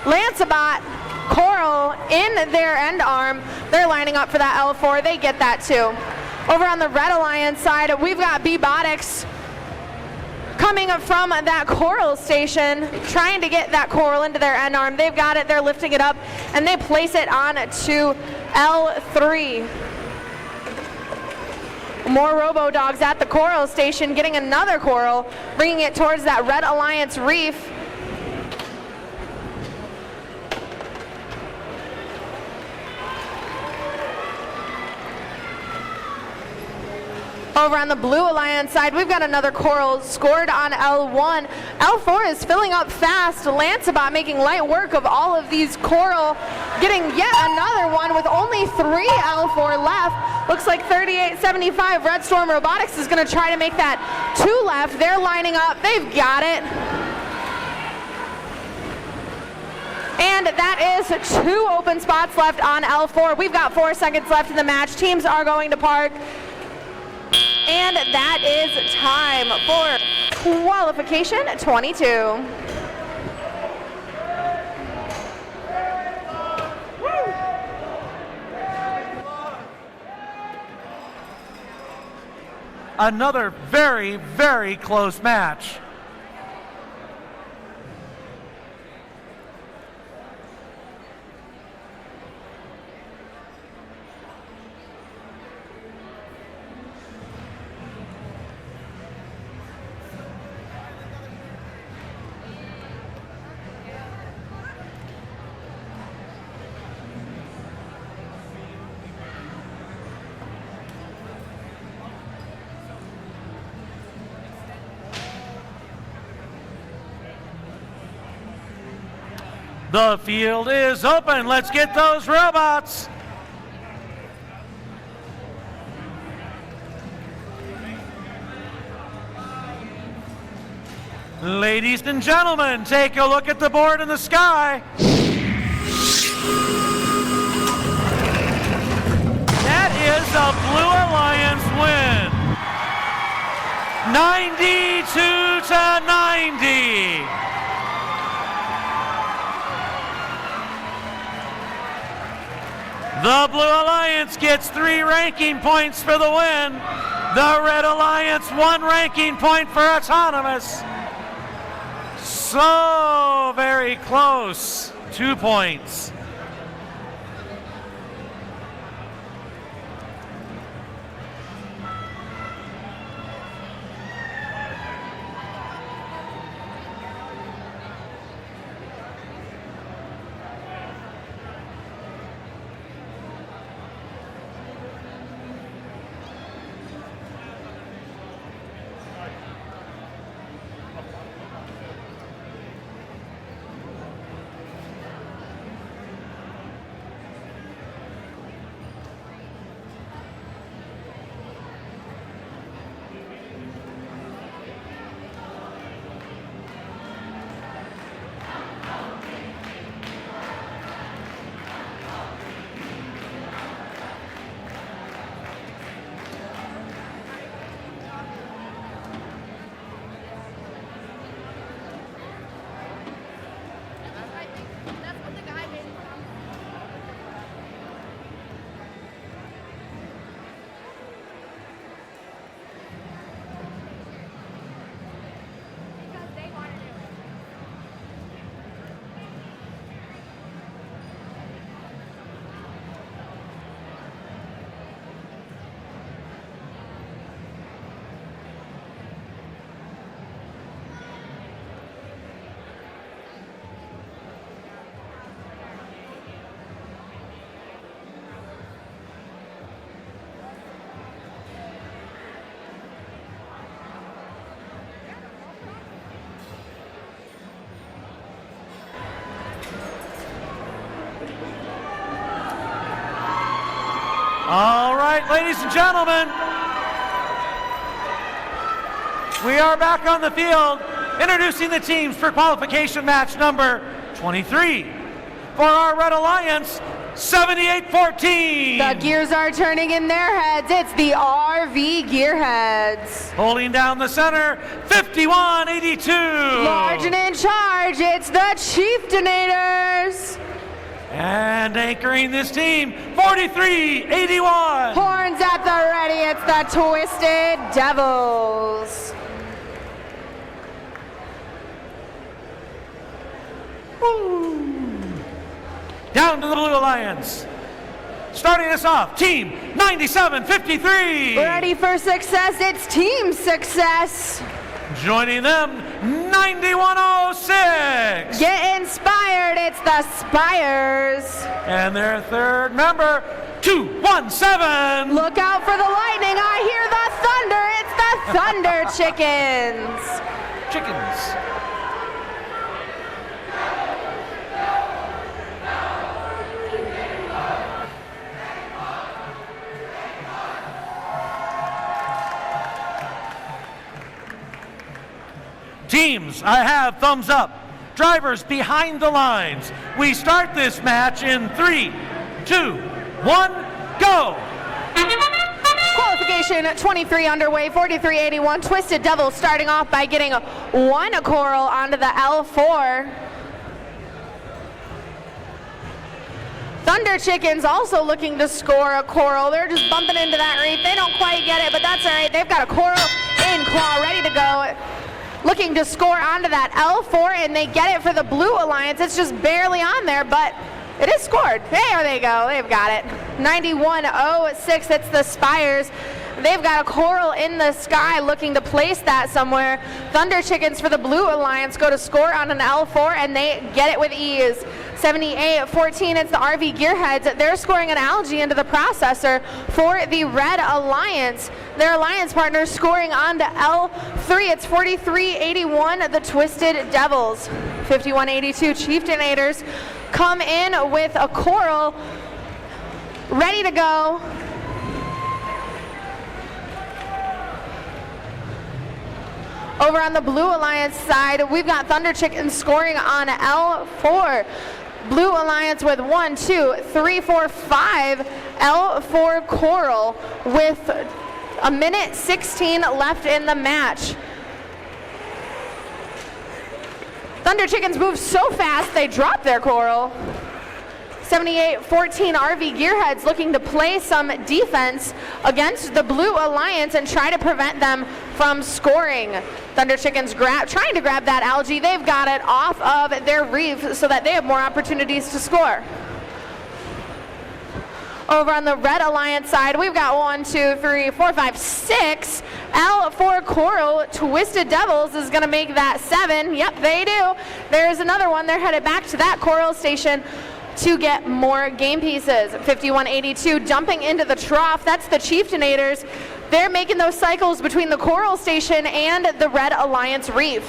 Lancebot Coral in their end arm. They're lining up for that L4. They get that too. Over on the Red Alliance side, we've got Robotics coming from that Coral station, trying to get that Coral into their end arm. They've got it. They're lifting it up, and they place it on to L3. More Robo-Dogs at the Coral station, getting another Coral, bringing it towards that Red Alliance reef. Over on the Blue Alliance side, we've got another Coral scored on L1. L4 is filling up fast. Lancebot making light work of all of these Coral, getting yet another one with only 3 L4 left. Looks like 3875 Red Storm Robotics is going to try to make that 2 left. They're lining up. They've got it. And that is 2 open spots left on L4. We've got 4 seconds left in the match. Teams are going to park. And that is time for qualification 22. Another very, very close match. The field is open. Let's get those robots. Ladies and gentlemen, take a look at the board in the sky. That is a Blue Alliance win. 92-90. The Blue Alliance gets 3 ranking points for the win. The Red Alliance 1 ranking point for autonomous. So very close. 2 points. All right, ladies and gentlemen, we are back on the field, introducing the teams for qualification match number 23. For our Red Alliance, 78-14. The gears are turning in their heads. It's the RV Gearheads. Holding down the center, 51-82. Large and in charge, it's the Chieftainators. And anchoring this team, 43-81. Horns at the ready, it's the Twisted Devils. Down to the Blue Alliance. Starting us off, team 97-53. Ready for success, it's Team Success. Joining them, 9106. Get inspired, it's the Spires. And their third member, 217. Look out for the lightning, I hear the thunder, it's the Thunder Chickens. Chickens. Teams, I have thumbs up. Drivers behind the lines. We start this match in 3, 2, 1, go! Qualification 23 underway, 43-81. Twisted Devils starting off by getting 1 coral onto the L4. Thunder Chickens also looking to score a coral. They're just bumping into that reef. They don't quite get it, but that's all right. They've got a coral in claw, ready to go. Looking to score onto that L4, and they get it for the Blue Alliance. It's just barely on there, but it is scored. There they go. They've got it. 91-06. It's the Spires. They've got a coral in the sky looking to place that somewhere. Thunder Chickens for the Blue Alliance go to score on an L4, and they get it with ease. 78-14, it's the RV Gearheads. They're scoring an algae into the processor for the Red Alliance. Their alliance partners scoring on to L3. It's 43-81, the Twisted Devils. 51-82, Chieftainators come in with a coral ready to go. Over on the Blue Alliance side, we've got Thunder Chickens scoring on L4. Blue Alliance with 1, 2, 3, 4, 5 L4 coral with A minute 16 left in the match. Thunder Chickens move so fast they drop their coral. 78-14 RV Gearheads looking to play some defense against the Blue Alliance and try to prevent them from scoring. Thunder Chickens trying to grab that algae. They've got it off of their reef so that they have more opportunities to score. Over on the Red Alliance side, we've got 1, 2, 3, 4, 5, 6. L4 Coral, Twisted Devils is going to make that 7. Yep, they do. There's another one. They're headed back to that coral station to get more game pieces. 5182 jumping into the trough. That's the Chieftainators. They're making those cycles between the coral station and the Red Alliance reef.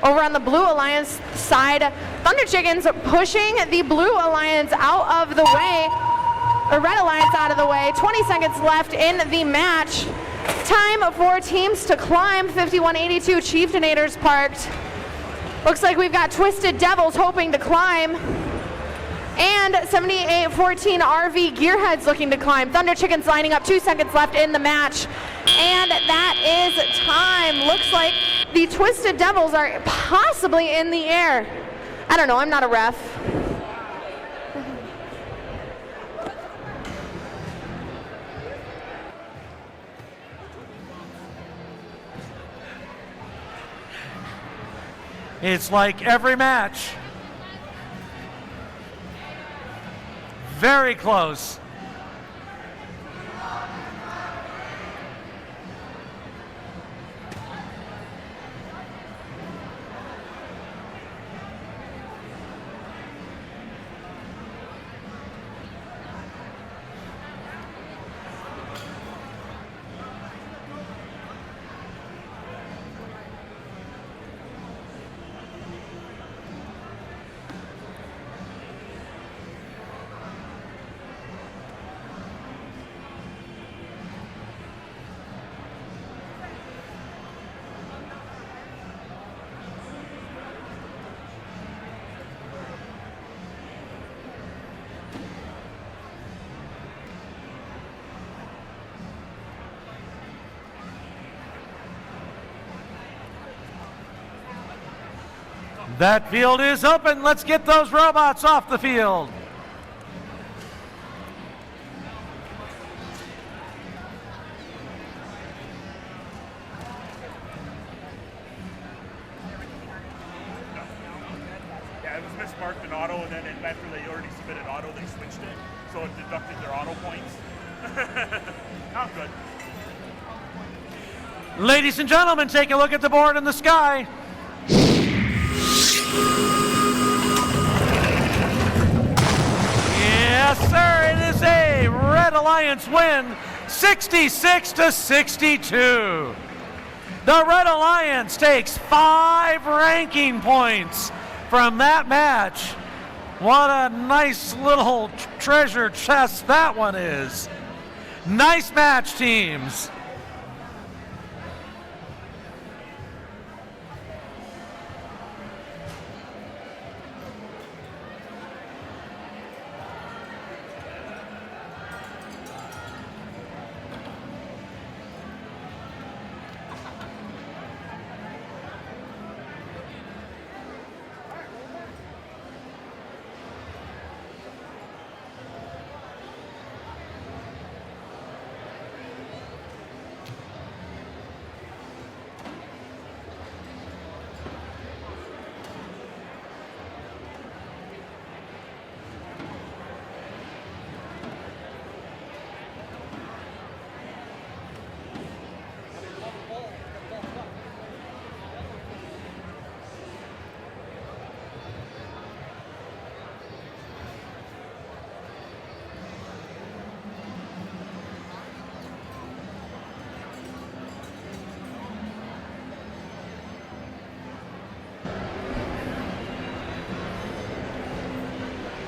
Over on the Blue Alliance side, Thunder Chickens pushing the Blue Alliance out of the way, or Red Alliance out of the way. 20 seconds left in the match. Time for teams to climb. 5182 Chieftainators parked. Looks like we've got Twisted Devils hoping to climb. And 78-14 RV Gearheads looking to climb. Thunder Chickens lining up. 2 seconds left in the match. And that is time. Looks like the Twisted Devils are possibly in the air. I don't know, I'm not a ref. It's like every match. Very close. That field is open. Let's get those robots off the field. Yeah, it was mismarked in auto, and then after they already submitted auto, they switched it, so it deducted their auto points. Not good. Ladies and gentlemen, take a look at the board in the sky. Yes, sir, it is a Red Alliance win, 66-62. The Red Alliance takes 5 ranking points from that match. What a nice little treasure chest that one is. Nice match, teams.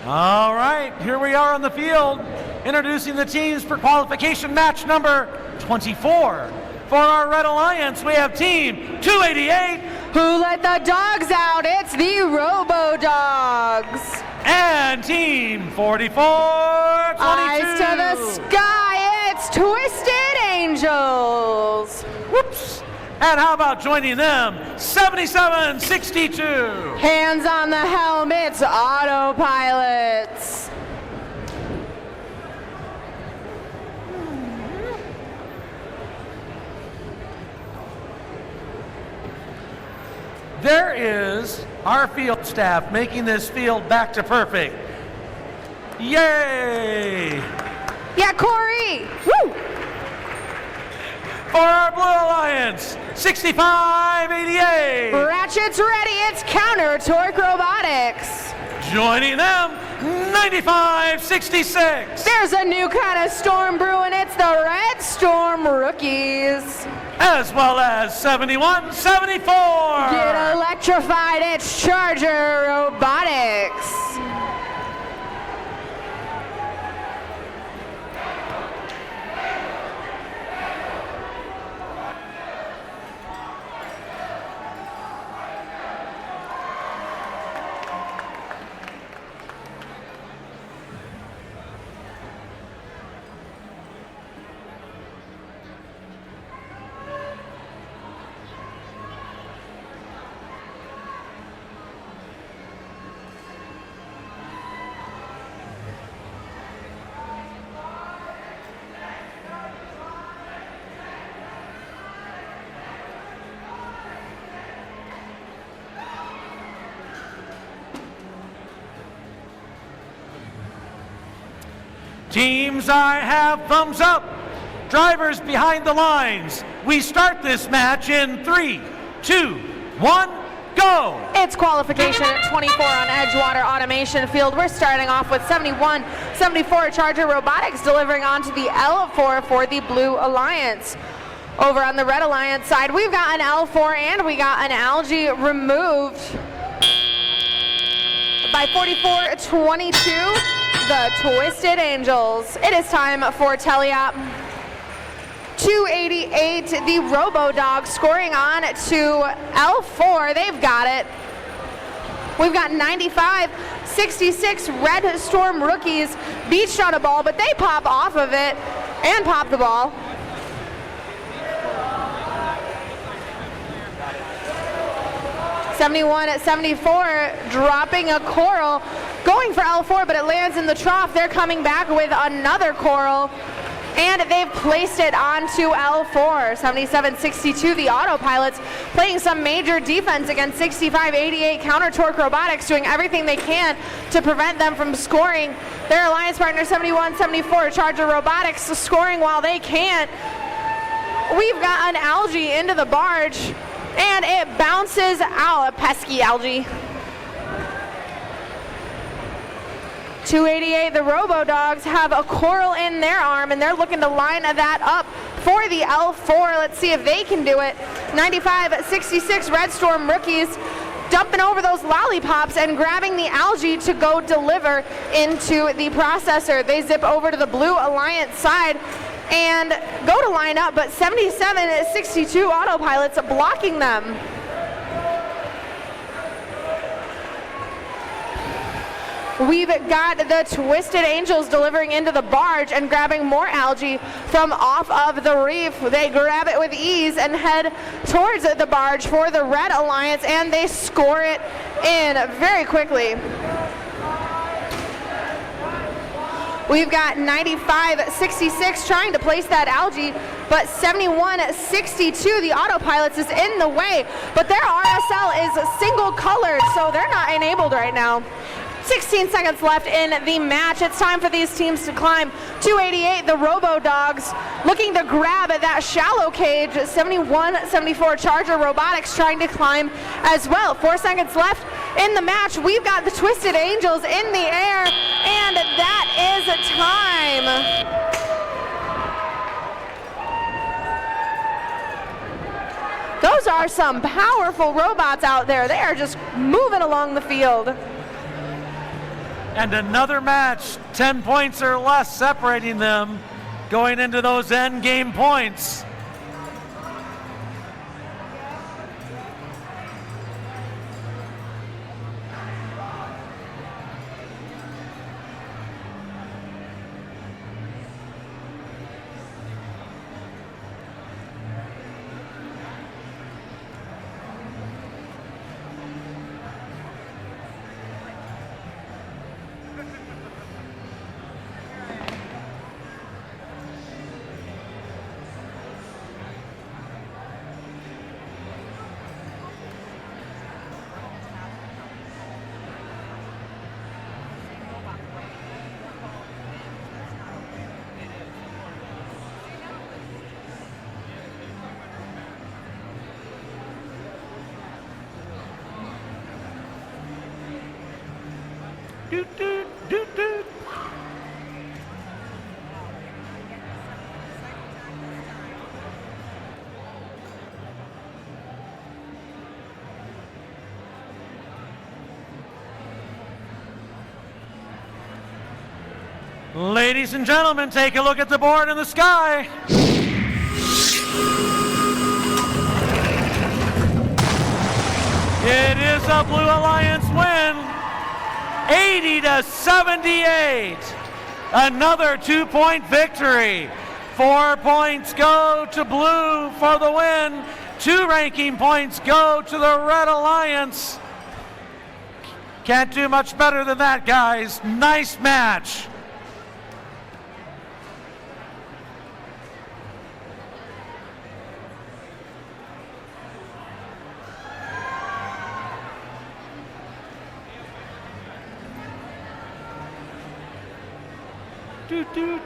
All right, here we are on the field, introducing the teams for qualification match number 24. For our Red Alliance, we have team 288. Who let the dogs out? It's the Robo Dogs. And team 4422. Eyes to the sky, it's Twisted Angels. Whoops. And how about joining them? 7762. Hands on the helmets, Autopilots. There is our field staff making this field back to perfect. Yay! Yeah, Corey. Woo! For our Blue Alliance, 6588. Ratchet's ready. It's Counter Torque Robotics. Joining them, 9566. There's a new kind of storm brewing. It's the Red Storm Rookies. As well as 7174. Get electrified. It's Charger Robotics. Teams, I have thumbs up. Drivers behind the lines. We start this match in 3, 2, 1, go. It's qualification at 24 on Edgewater Automation Field. We're starting off with 71-74 Charger Robotics delivering onto the L4 for the Blue Alliance. Over on the Red Alliance side, we've got an L4 and we got an algae removed by 44-22. The Twisted Angels. It is time for Teleop. 288, the Robo-Dog scoring on to L4. They've got it. We've got 95-66 Red Storm Rookies beached on a ball, but they pop off of it and pop the ball. (71-74) dropping a coral, going for L4, but it lands in the trough. They're coming back with another coral, and they've placed it onto L4. 77-62, the Autopilots playing some major defense against 65-88 Counter Torque Robotics, doing everything they can to prevent them from scoring. Their alliance partner 71-74 Charger Robotics scoring while they can't. We've got an algae into the barge, and it bounces out, a pesky algae. 288, the Robo-Dogs have a coral in their arm, and they're looking to line that up for the L4. Let's see if they can do it. 95-66 Red Storm Rookies dumping over those lollipops and grabbing the algae to go deliver into the processor. They zip over to the Blue Alliance side and go to line up, but 77-62 Autopilots blocking them. We've got the Twisted Angels delivering into the barge and grabbing more algae from off of the reef. They grab it with ease and head towards the barge for the Red Alliance, and they score it in very quickly. We've got 95-66 trying to place that algae, but 71-62, the Autopilots is in the way, but their RSL is single colored, so they're not enabled right now. 16 seconds left in the match. It's time for these teams to climb. 288, the Robo-Dogs looking to grab at that shallow cage. 71-74 Charger Robotics trying to climb as well. 4 seconds left in the match. We've got the Twisted Angels in the air, and that is time. Those are some powerful robots out there. They are just moving along the field. And another match, 10 points or less separating them, going into those end game points. Doot, doot, doot, doot. Ladies and gentlemen, take a look at the board in the sky. It is a Blue Alliance win, 80-78. Another 2-point victory. 4 points go to Blue for the win. 2 ranking points go to the Red Alliance. Can't do much better than that, guys. Nice match. Doot, doot.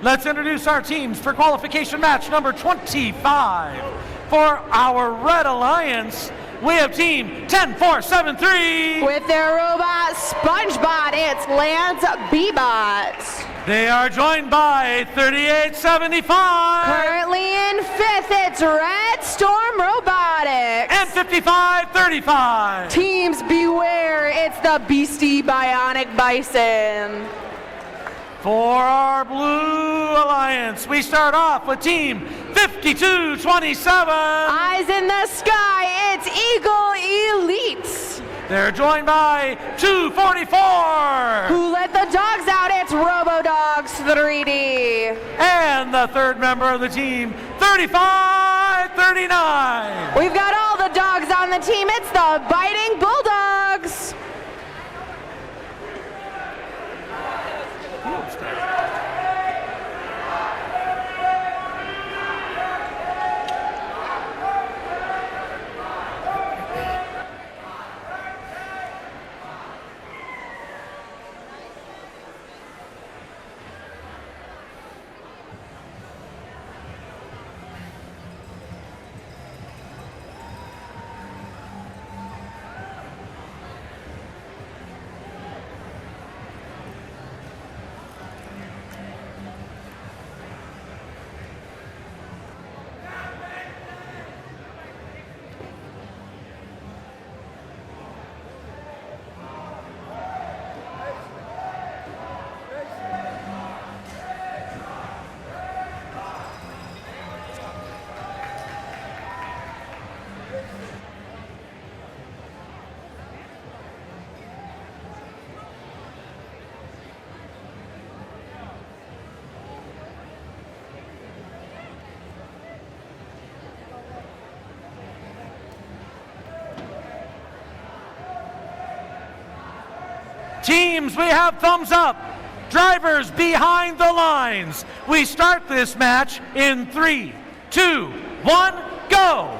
Let's introduce our teams for qualification match number 25. For our Red Alliance, we have team 10473. With their robot SpongeBot, it's Lance Bebot. They are joined by 3875. Currently in 5th, it's Red Storm Robotics. And 5535. Teams beware, it's the Beastie Bionic Bison. For our Blue Alliance, we start off with team 5227. Eyes in the sky, it's Eagle Elites. They're joined by 244. Who let the dogs out? It's RoboDogs 3D. And the third member of the team, 3539. We've got all the dogs on the team. It's the Biting Bulldogs. Teams, we have thumbs up. Drivers behind the lines. We start this match in 3, 2, 1, go.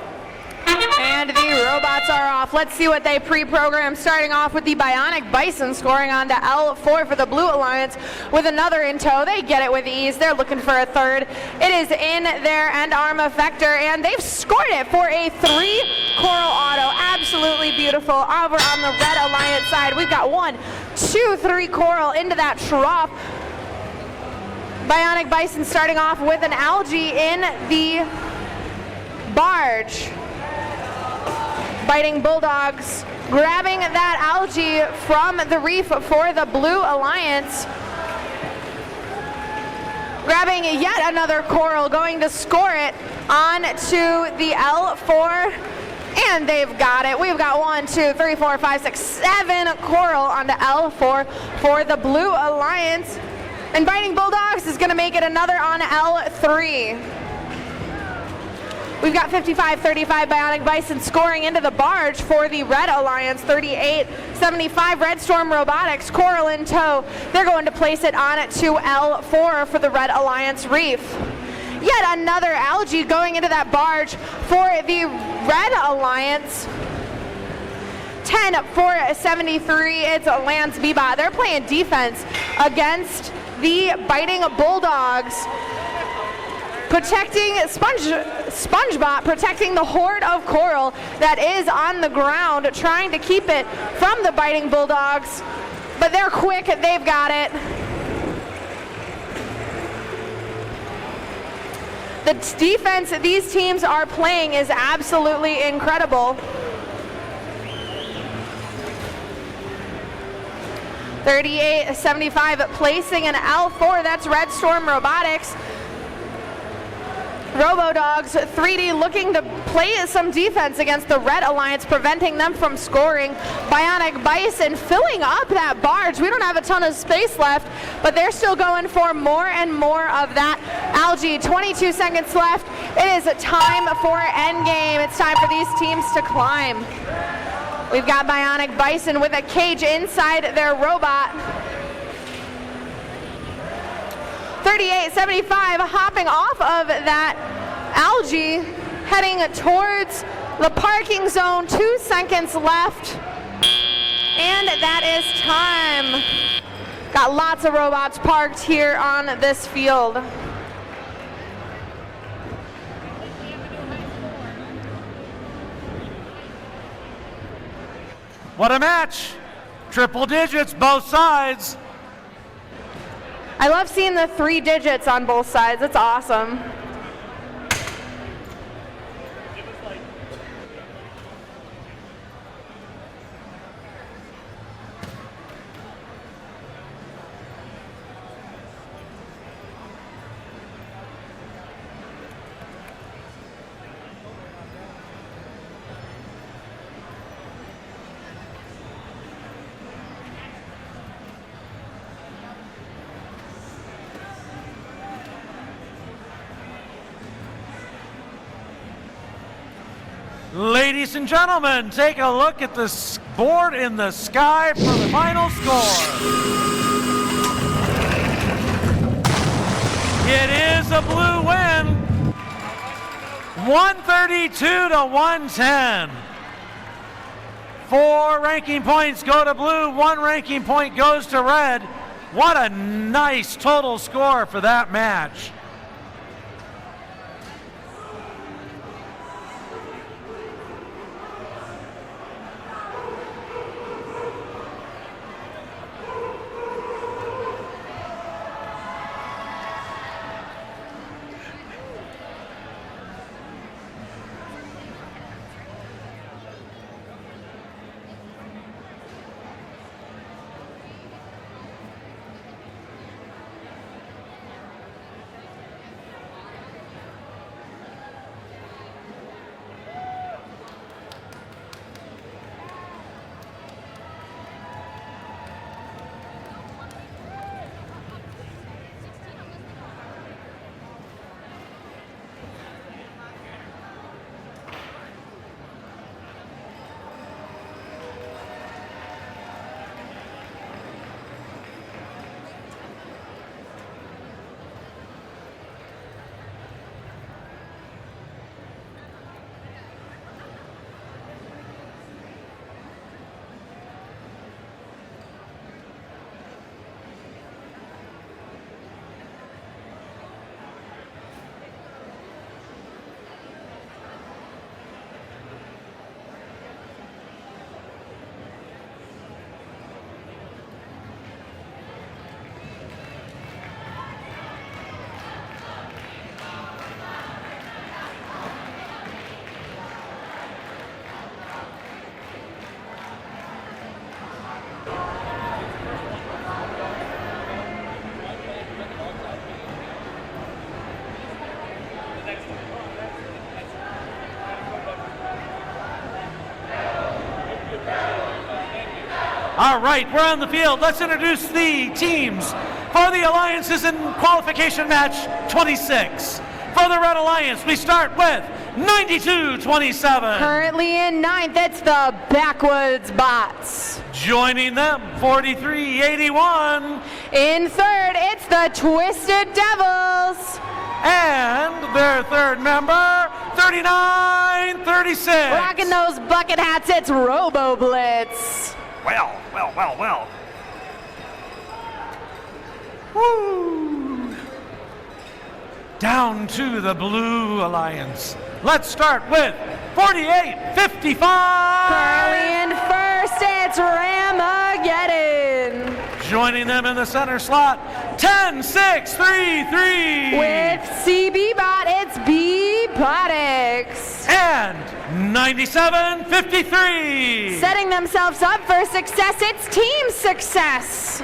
And the robots are off. Let's see what they pre-programmed, starting off with the Bionic Bison scoring on to L4 for the Blue Alliance with another in tow. They get it with ease. They're looking for a third. It is in their end arm effector, and they've scored it for a 3 Coral Auto. Absolutely beautiful. Over on the Red Alliance side, we've got 1, 2, 3 Coral into that trough. Bionic Bison starting off with an algae in the barge. Biting Bulldogs grabbing that algae from the reef for the Blue Alliance. Grabbing yet another coral, going to score it on to the L4. And they've got it. We've got 1, 2, 3, 4, 5, 6, 7 coral onto L4 for the Blue Alliance. And Biting Bulldogs is going to make it another on L3. We've got 55-35 Bionic Bison scoring into the barge for the Red Alliance. 38-75 Red Storm Robotics, coral in tow. They're going to place it on to L4 for the Red Alliance reef. Yet another algae going into that barge for the Red Alliance. 10-4-73, it's Lance Bebot. They're playing defense against the Biting Bulldogs. Protecting SpongeBob, protecting the horde of coral that is on the ground, trying to keep it from the Biting Bulldogs. But they're quick, they've got it. The defense these teams are playing is absolutely incredible. 38-75 placing an L4, that's Red Storm Robotics. Robodogs 3D looking to play some defense against the Red Alliance, preventing them from scoring. Bionic Bison filling up that barge. We don't have a ton of space left, but they're still going for more and more of that algae. 22 seconds left. It is a time for endgame. It's time for these teams to climb. We've got Bionic Bison with a cage inside their robot. 38-75, hopping off of that algae, heading towards the parking zone. 2 seconds left, and that is time. Got lots of robots parked here on this field. What a match! Triple digits, both sides. I love seeing the 3 digits on both sides. It's awesome. Ladies and gentlemen, take a look at the board in the sky for the final score. It is a blue win, 132 to 110. 4 ranking points go to blue, 1 ranking point goes to red. What a nice total score for that match. All right, we're on the field. Let's introduce the teams for the Alliances in qualification match 26. For the Red Alliance, we start with 92-27. Currently in ninth, it's the Backwoods Bots. Joining them, 43-81. In third, it's the Twisted Devils. And their third member, 39-36. Rocking those bucket hats, it's Robo Blitz. Well. Woo. Down to the Blue Alliance. Let's start with 48-55. Currently in first, it's Ramageddon. Joining them in the center slot, 10-6-3-3. With CB Bot, it's B-Botics. And 97-53. Setting themselves up for success, it's team success.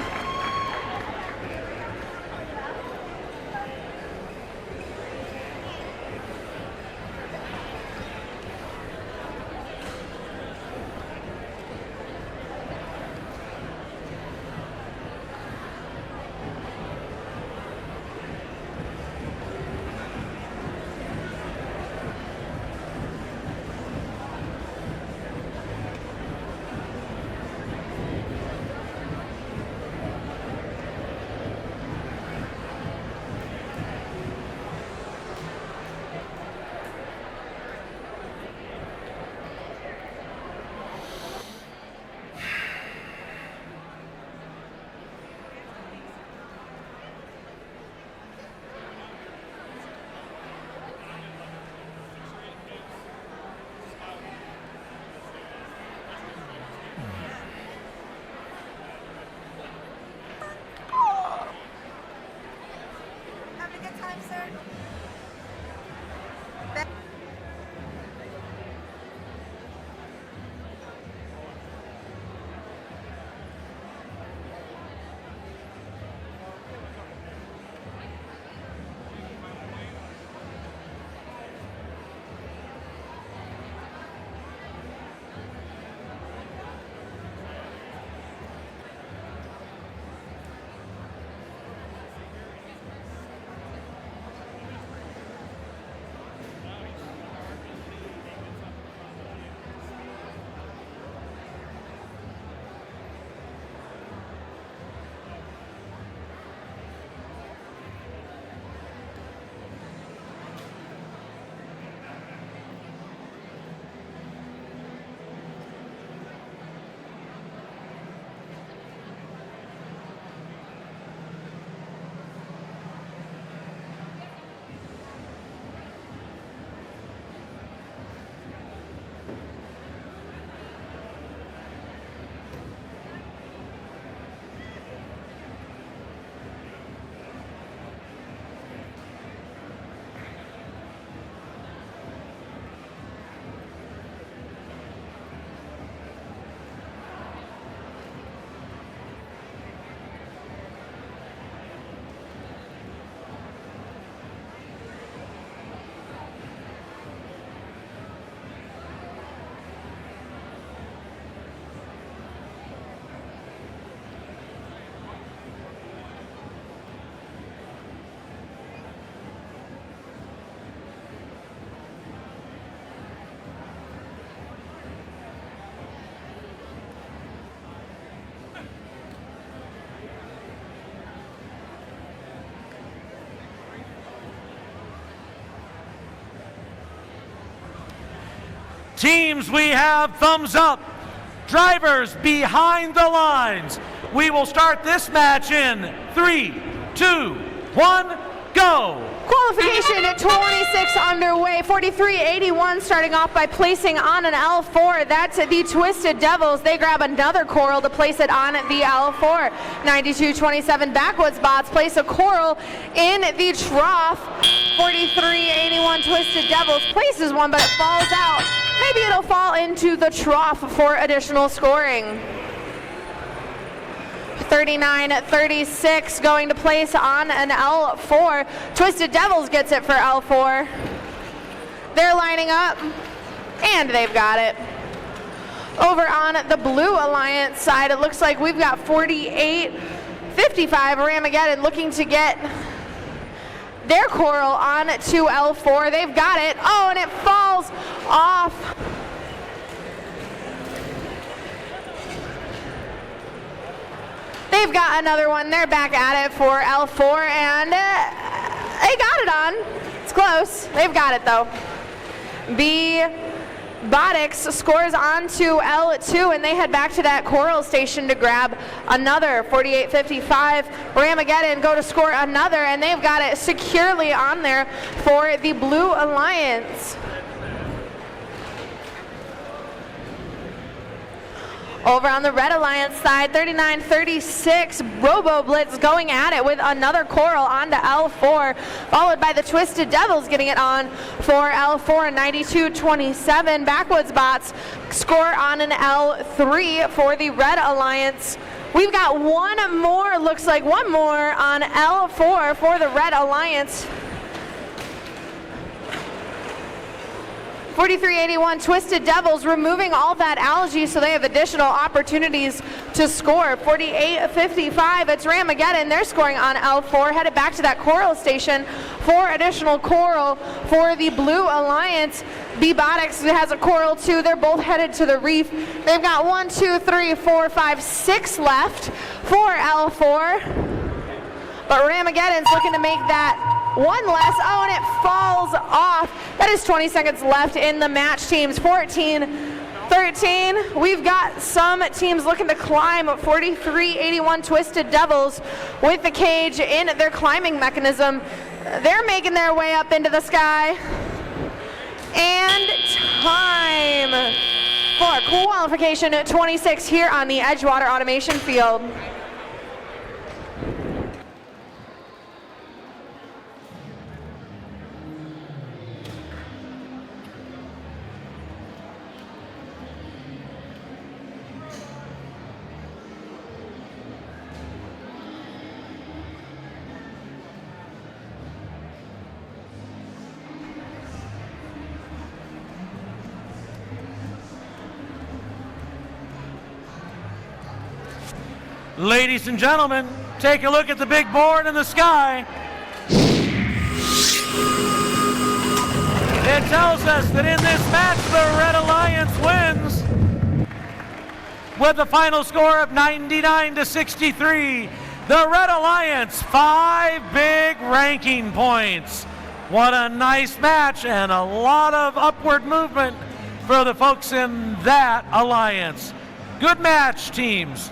Teams, we have thumbs up. Drivers behind the lines. We will start this match in 3, 2, 1, go. Qualification at 26 underway. 43-81 starting off by placing on an L4. That's the Twisted Devils. They grab another coral to place it on the L4. 92-27 Backwoods Bots place a coral in the trough. 43-81 Twisted Devils places one, but it falls out. Maybe it'll fall into the trough for additional scoring. 39-36 going to place on an L4. Twisted Devils gets it for L4. They're lining up, and they've got it. Over on the Blue Alliance side, it looks like we've got 48-55 Ramageddon looking to get their coral on to L4. They've got it. Oh, and it falls off. They've got another one. They're back at it for L4, and they got it on. It's close. They've got it, though. Robotics scores on to L2, and they head back to that coral station to grab another 48-55. Ramageddon go to score another, and they've got it securely on there for the Blue Alliance. Over on the Red Alliance side, 39-36, Robo Blitz going at it with another coral onto L4, followed by the Twisted Devils getting it on for L4, 92-27. Backwoods Bots score on an L3 for the Red Alliance. We've got one more, looks like one more on L4 for the Red Alliance. 43-81 Twisted Devils removing all that algae so they have additional opportunities to score. 48-55, it's Ramageddon. They're scoring on L4, headed back to that coral station for additional coral for the Blue Alliance. Robotics has a coral too. They're both headed to the reef. They've got 1, 2, 3, 4, 5, 6 left for L4. But Ramageddon's looking to make that one less. Oh, and it falls off. That is 20 seconds left in the match teams. 14-13. We've got some teams looking to climb. 43-81 Twisted Devils with the cage in their climbing mechanism. They're making their way up into the sky. And time for qualification 26 here on the Edgewater Automation Field. Ladies and gentlemen, take a look at the big board in the sky. It tells us that in this match, the Red Alliance wins with a final score of 99-63. The Red Alliance, 5 big ranking points. What a nice match and a lot of upward movement for the folks in that alliance. Good match, teams.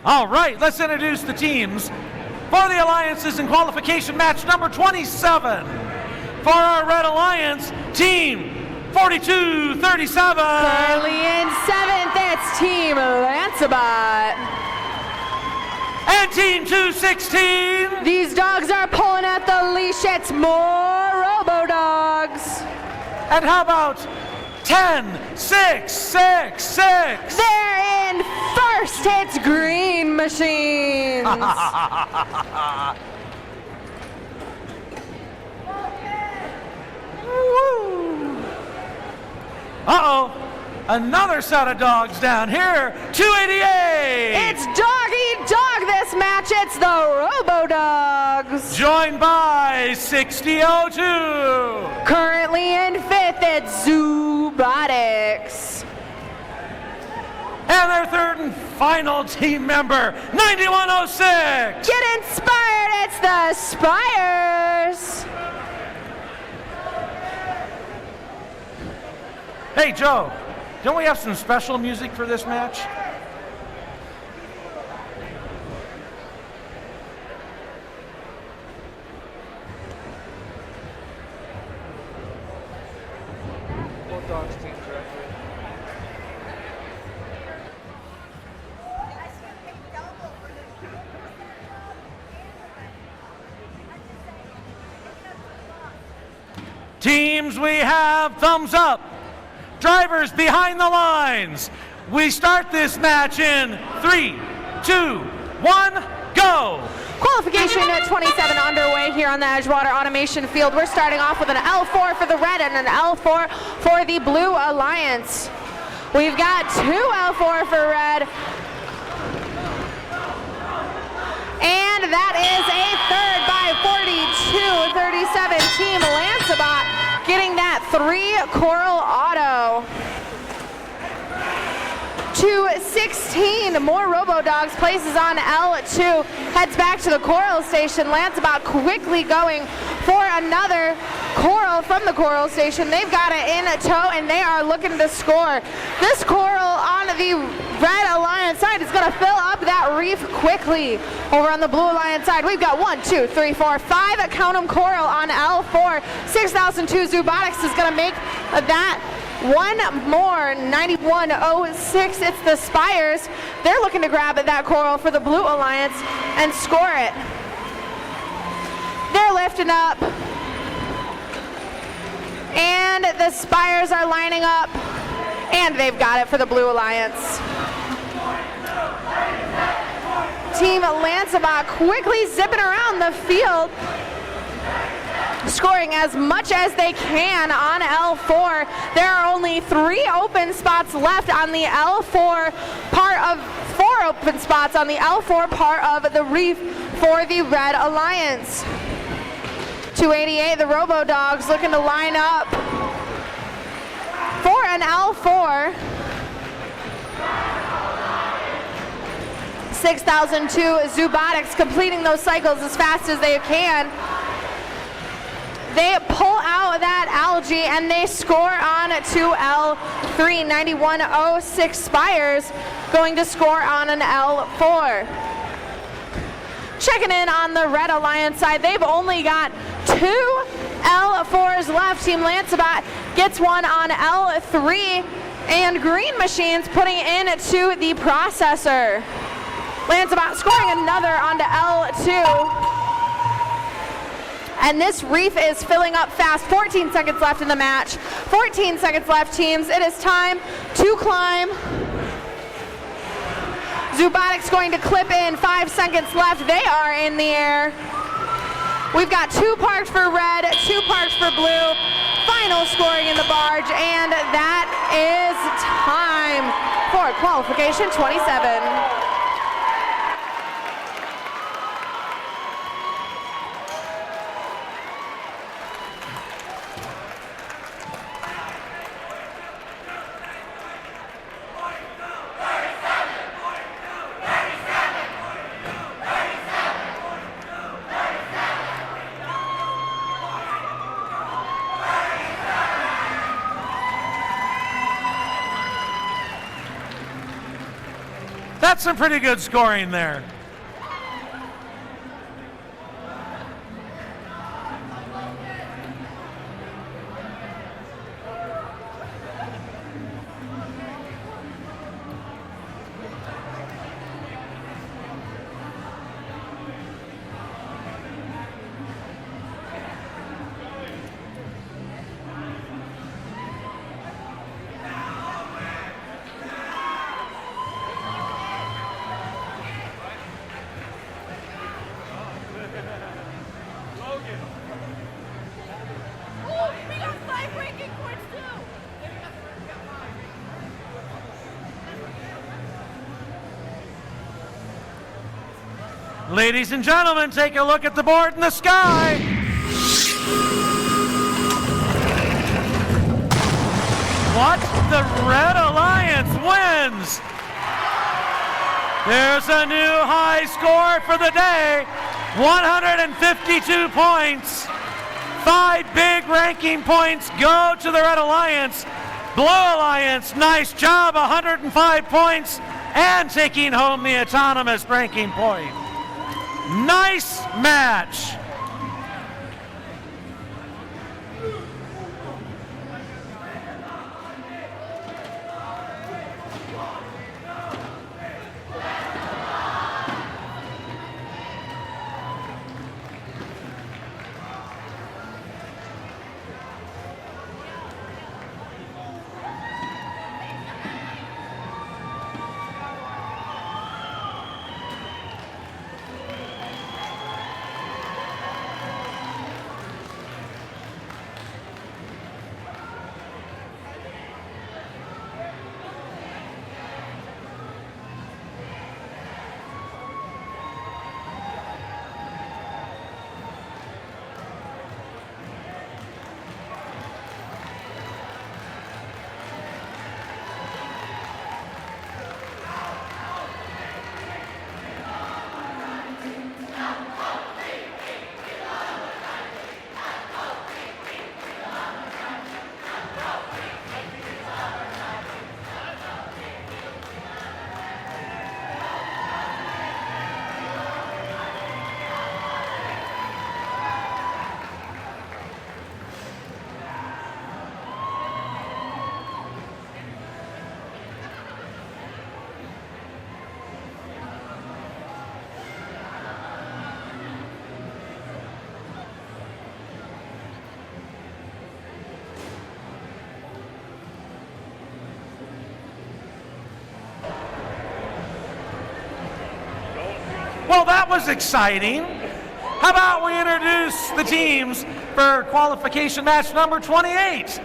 All right, let's introduce the teams for the Alliances in qualification match number 27. For our Red Alliance, Team 4237. Currently in 7th, it's Team Lancebot. And Team 216. These dogs are pulling at the leash. It's more Robo-Dogs. And how about 10-6-6-6? They're in first. It's Green Machines. Uh-oh. Another set of dogs down here. 288. It's dog eat dog this match. It's the Robo-Dogs. Joined by 6002. Currently in 5th, it's Robotics. And their third and final team member, 9106. Get inspired. It's the Spires. Hey, Joe, don't we have some special music for this match? Bulldogs team director. Teams, we have thumbs up. Drivers behind the lines. We start this match in 3, 2, 1, go. Qualification at 27 underway here on the Edgewater Automation Field. We're starting off with an L4 for the red and an L4 for the blue alliance. We've got 2 L4 for red. And that is a third by 42-37 Team Lancebot, getting that 3 Coral Auto. 216 more Robo-Dogs places on L2, heads back to the Coral Station. Lancebot quickly going for another Coral from the Coral Station. They've got it in tow and they are looking to score. This Coral on the Red Alliance side is going to fill up that reef quickly. Over on the Blue Alliance side, we've got 1, 2, 3, 4, 5 count 'em Coral on L4. 6002 Robotics is going to make that one more. 9106, it's the Spires. They're looking to grab that Coral for the Blue Alliance and score it. They're lifting up. And the Spires are lining up. And they've got it for the Blue Alliance. Team Lancebot quickly zipping around the field, scoring as much as they can on L4. There are only 3 open spots left on the L4 part of 4 open spots on the L4 part of the reef for the Red Alliance. 288, the Robo-Dogs looking to line up for an L4. 6002 Robotics completing those cycles as fast as they can. They pull out that algae and they score on to L3. 9106 Spires going to score on an L4. Checking in on the Red Alliance side, they've only got 2 L4s left. Team Lancebot gets one on L3 and Green Machines putting in to the processor. Lancebot scoring another onto L2. And this reef is filling up fast. 14 seconds left in the match. 14 seconds left, teams. It is time to climb. Robotics going to clip in. 5 seconds left. They are in the air. We've got 2 parked for red, 2 parked for blue. Final scoring in the barge, and that is time for qualification 27. That's some pretty good scoring there. Ladies and gentlemen, take a look at the board in the sky. What? The Red Alliance wins. There's a new high score for the day, 152 points. 5 big ranking points go to the Red Alliance. Blue Alliance, nice job, 105 points, and taking home the autonomous ranking point. Nice match. Well, that was exciting. How about we introduce the teams for qualification match number 28?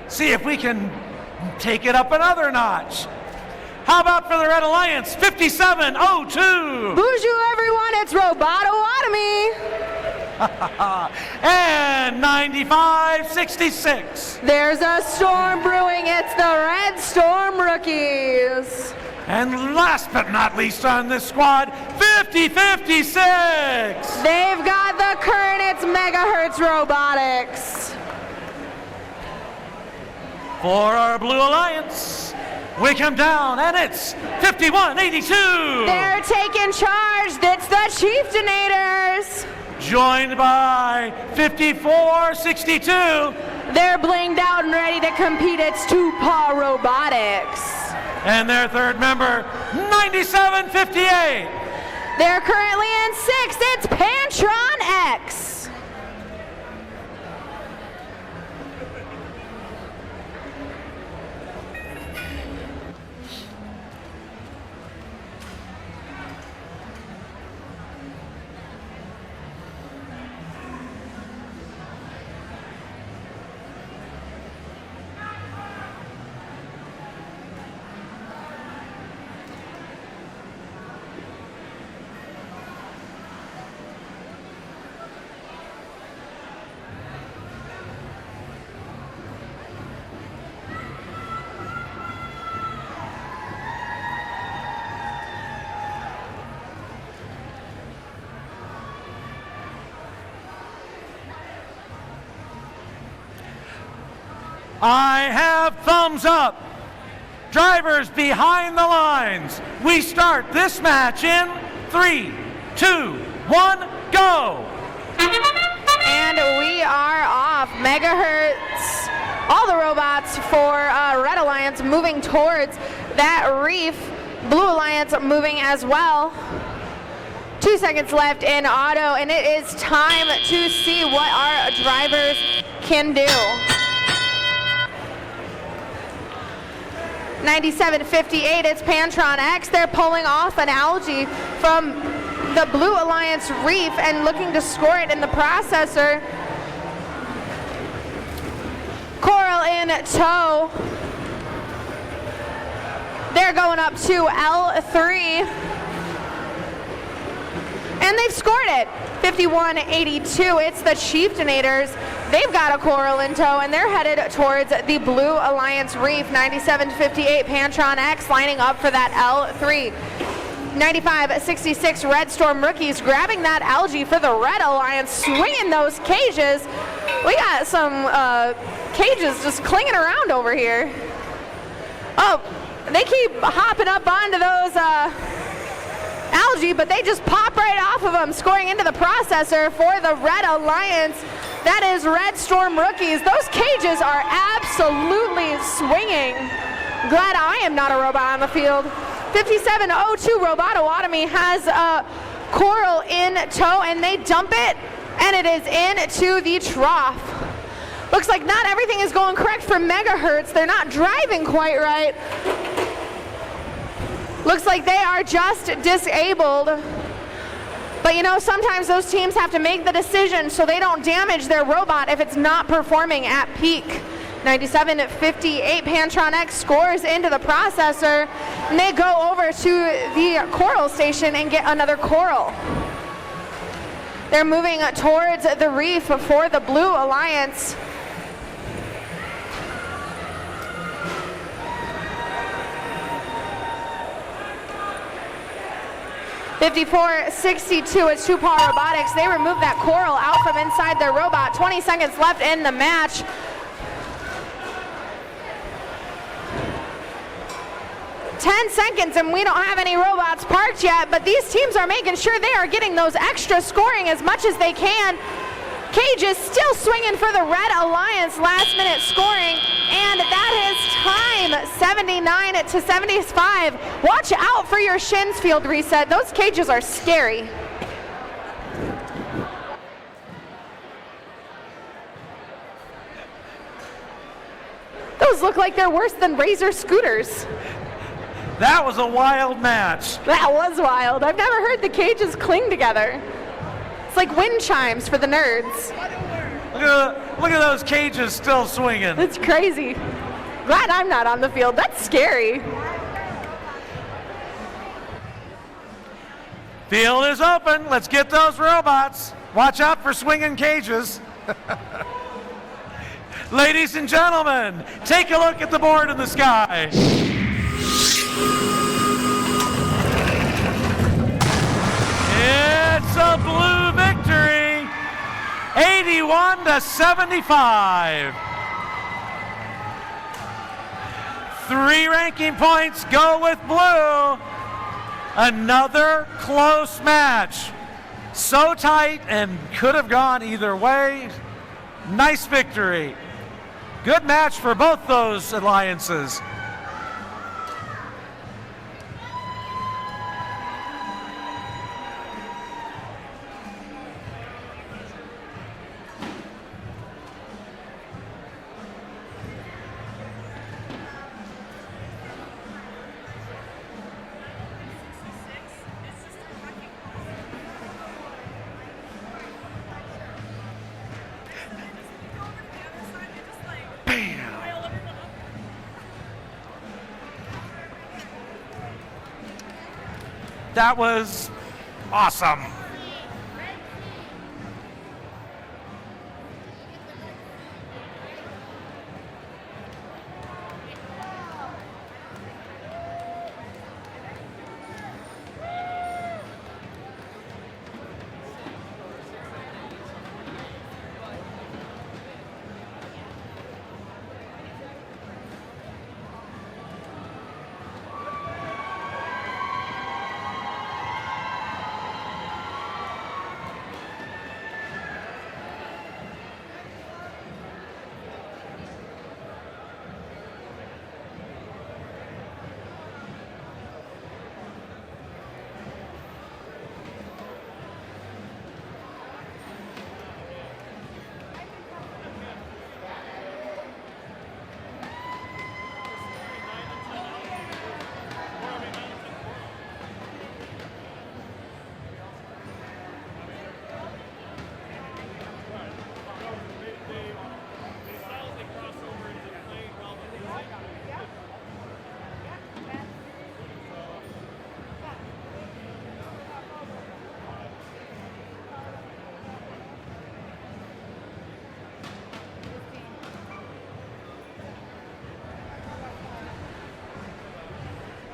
See if we can take it up another notch. How about for the Red Alliance, 5702? Bonjour, everyone. It's Robototomy. And 9566. There's a storm brewing. It's the Red Storm Rookies. And last but not least on this squad, 5056. They've got the current. It's Megahertz Robotics. For our Blue Alliance, we come down and it's 5182. They're taking charge. It's the Chieftainators. Joined by 5462. They're blinged out and ready to compete. It's Two-Paw Robotics. And their third member, 9758. They're currently in 6th. It's Pantron X. I have thumbs up. Drivers behind the lines. We start this match in 3, 2, 1, go. And we are off. Megahertz, all the robots for Red Alliance moving towards that reef. Blue Alliance moving as well. 2 seconds left in auto, and it is time to see what our drivers can do. 97.58, it's Pantron X. They're pulling off an algae from the Blue Alliance reef and looking to score it in the processor. Coral in tow. They're going up to L3. And they've scored it. 51.82. It's the Chieftainators. They've got a Coral in tow, and they're headed towards the Blue Alliance reef. 97.58, Pantron X lining up for that L3. 95.66, Red Storm Rookies grabbing that algae for the Red Alliance, swinging those cages. We got some cages just clinging around over here. Oh, they keep hopping up onto those algae, but they just pop right off of them, scoring into the processor for the Red Alliance. That is Red Storm Rookies. Those cages are absolutely swinging. Glad I am not a robot on the field. 57.02, Robototomy has a Coral in tow, and they dump it, and it is into the trough. Looks like not everything is going correct for Megahertz. They're not driving quite right. Looks like they are just disabled. But you know, sometimes those teams have to make the decision so they don't damage their robot if it's not performing at peak. 97.58, Pantron X scores into the processor, and they go over to the Coral station and get another Coral. They're moving towards the reef for the Blue Alliance. .54.62, it's Two-Paw Robotics. They remove that Coral out from inside their robot. 20 seconds left in the match. Ten seconds and we don't have any robots parked yet, but these teams are making sure they are getting those extra scoring as much as they can. Cages still swinging for the Red Alliance, last minute scoring, and that is time, 79-75. Watch out for your shins, field reset. Those cages are scary. Those look like they're worse than Razor scooters. That was a wild match. That was wild. I've never heard the cages cling together. It's like wind chimes for the nerds. Look at those cages still swinging. It's crazy. Glad I'm not on the field. That's scary. Field is open. Let's get those robots. Watch out for swinging cages. Ladies and gentlemen, take a look at the board in the sky. It's a blue victory, 81-75. 3 ranking points go with blue. Another close match. So tight and could have gone either way. Nice victory. Good match for both those alliances. That was awesome.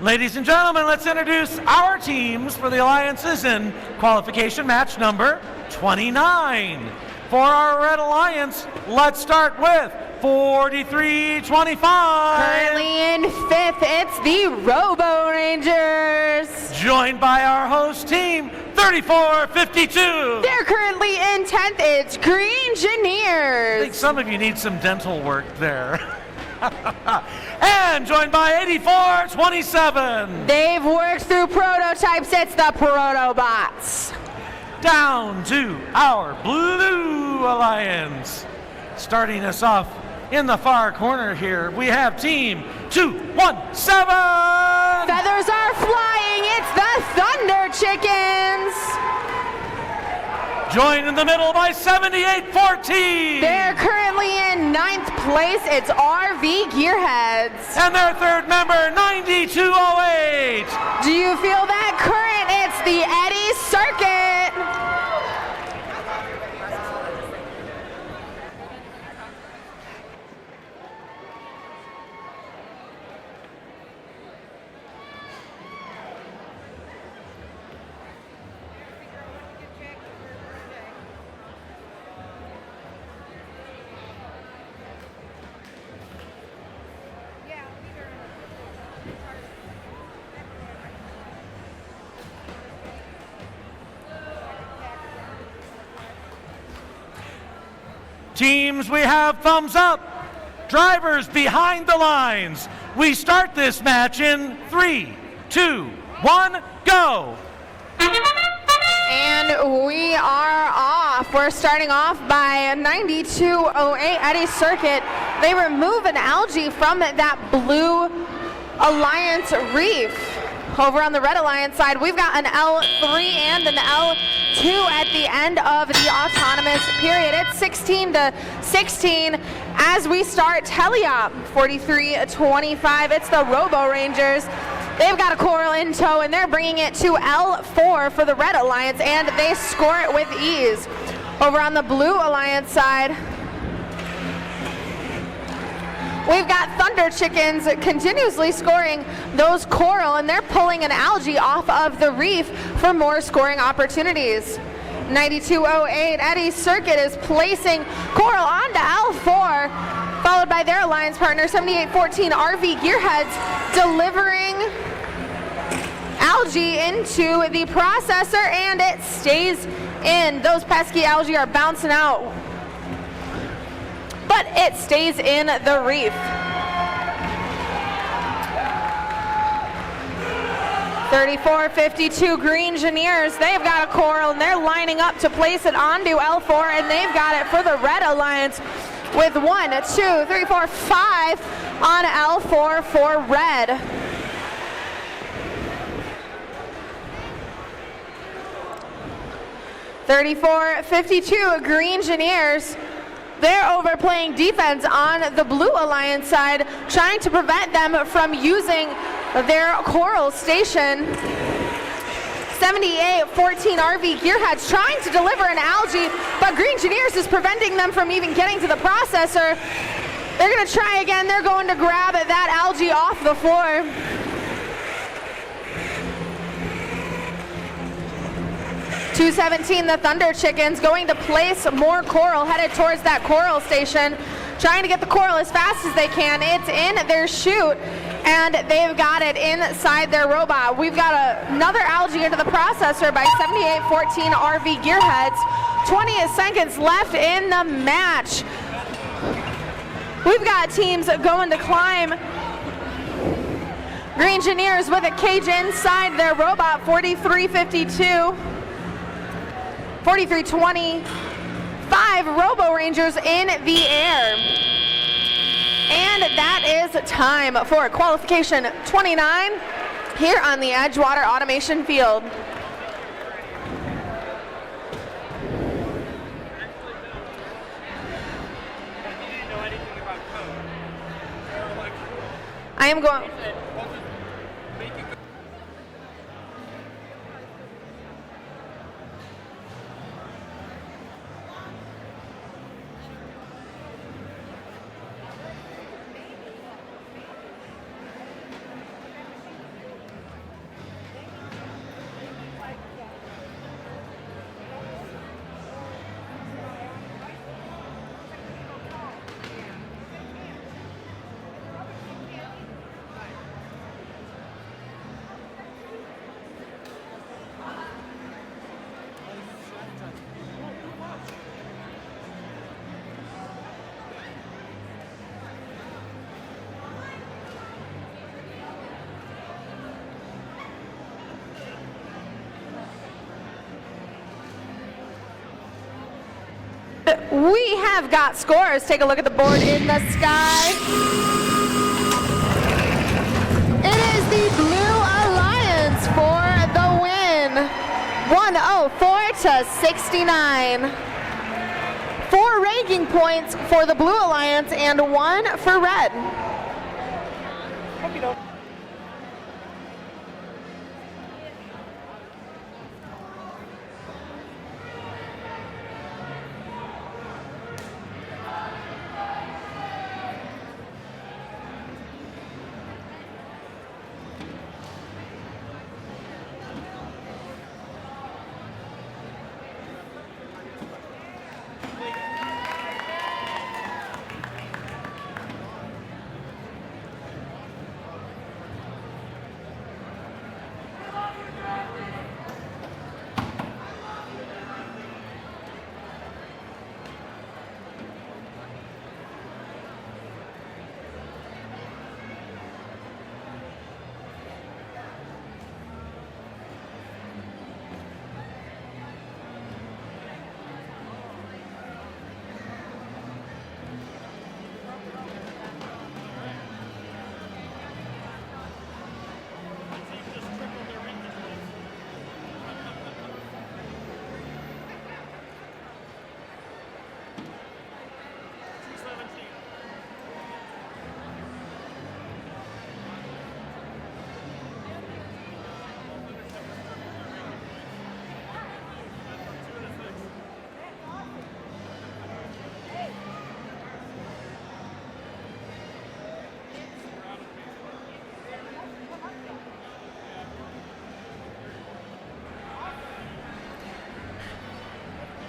Ladies and gentlemen, let's introduce our teams for the Alliances in qualification match number 29. For our Red Alliance, let's start with 4325. Currently in 5th, it's the Robo Rangers. Joined by our host team, 3452. They're currently in 10th, it's Green I think Engineers. some of you need some dental work there. And joined by 8427. They've worked through prototypes, it's the Protobots. Down to our Blue Alliance. Starting us off in the far corner here, we have team 217. Feathers are flying, it's the Thunder Chickens. Joined in the middle by 7814. They're currently in 9th place, it's RV Gearheads. And their third member, 9208. Do you feel that current? It's the Eddy Circuit. Teams, we have thumbs up. Drivers behind the lines. We start this match in 3, 2, 1, go. And we are off. We're starting off by 9208 Eddy Circuit. They remove an algae from that Blue Alliance reef. Over on the Red Alliance side, we've got an L3 and an L2 at the end of the autonomous period. It's 16 to 16 as we start Teleop 4325. It's the Robo Rangers. They've got a coral in tow and they're bringing it to L4 for the Red Alliance, and they score it with ease. Over on the Blue Alliance side, we've got Thunder Chickens continuously scoring those coral, and they're pulling an algae off of the reef for more scoring opportunities. 9208 Eddy Circuit is placing coral onto L4, followed by their alliance partner 7814 RV Gearheads delivering algae into the processor, and it stays in. Those pesky algae are bouncing out, but it stays in the reef. 3452 Green Engineers, they've got a coral and they're lining up to place it onto L4, and they've got it for the Red Alliance with 1, 2, 3, 4, 5 on L4 for Red. .3452 Green Engineers, they're overplaying defense on the Blue Alliance side, trying to prevent them from using their coral station. 7814 RV Gearheads trying to deliver an algae, but Green Engineers is preventing them from even getting to the processor. They're going to try again. They're going to grab that algae off the floor. .217 the Thunder Chickens going to place more coral, headed towards that coral station, trying to get the coral as fast as they can. It's in their chute, and they've got it inside their robot. We've got another algae into the processor by 7814 RV Gearheads. 20 seconds left in the match. We've got teams going to climb. Green Engineers with a cage inside their robot, 4352. 4325 Robo Rangers in the air. And that is time for qualification 29 here on the Edgewater Automation Field. I am going. we have got scores. Take a look at the board in the sky. It is the Blue Alliance for the win. 104-69. 4 ranking points for the Blue Alliance and 1 for Red.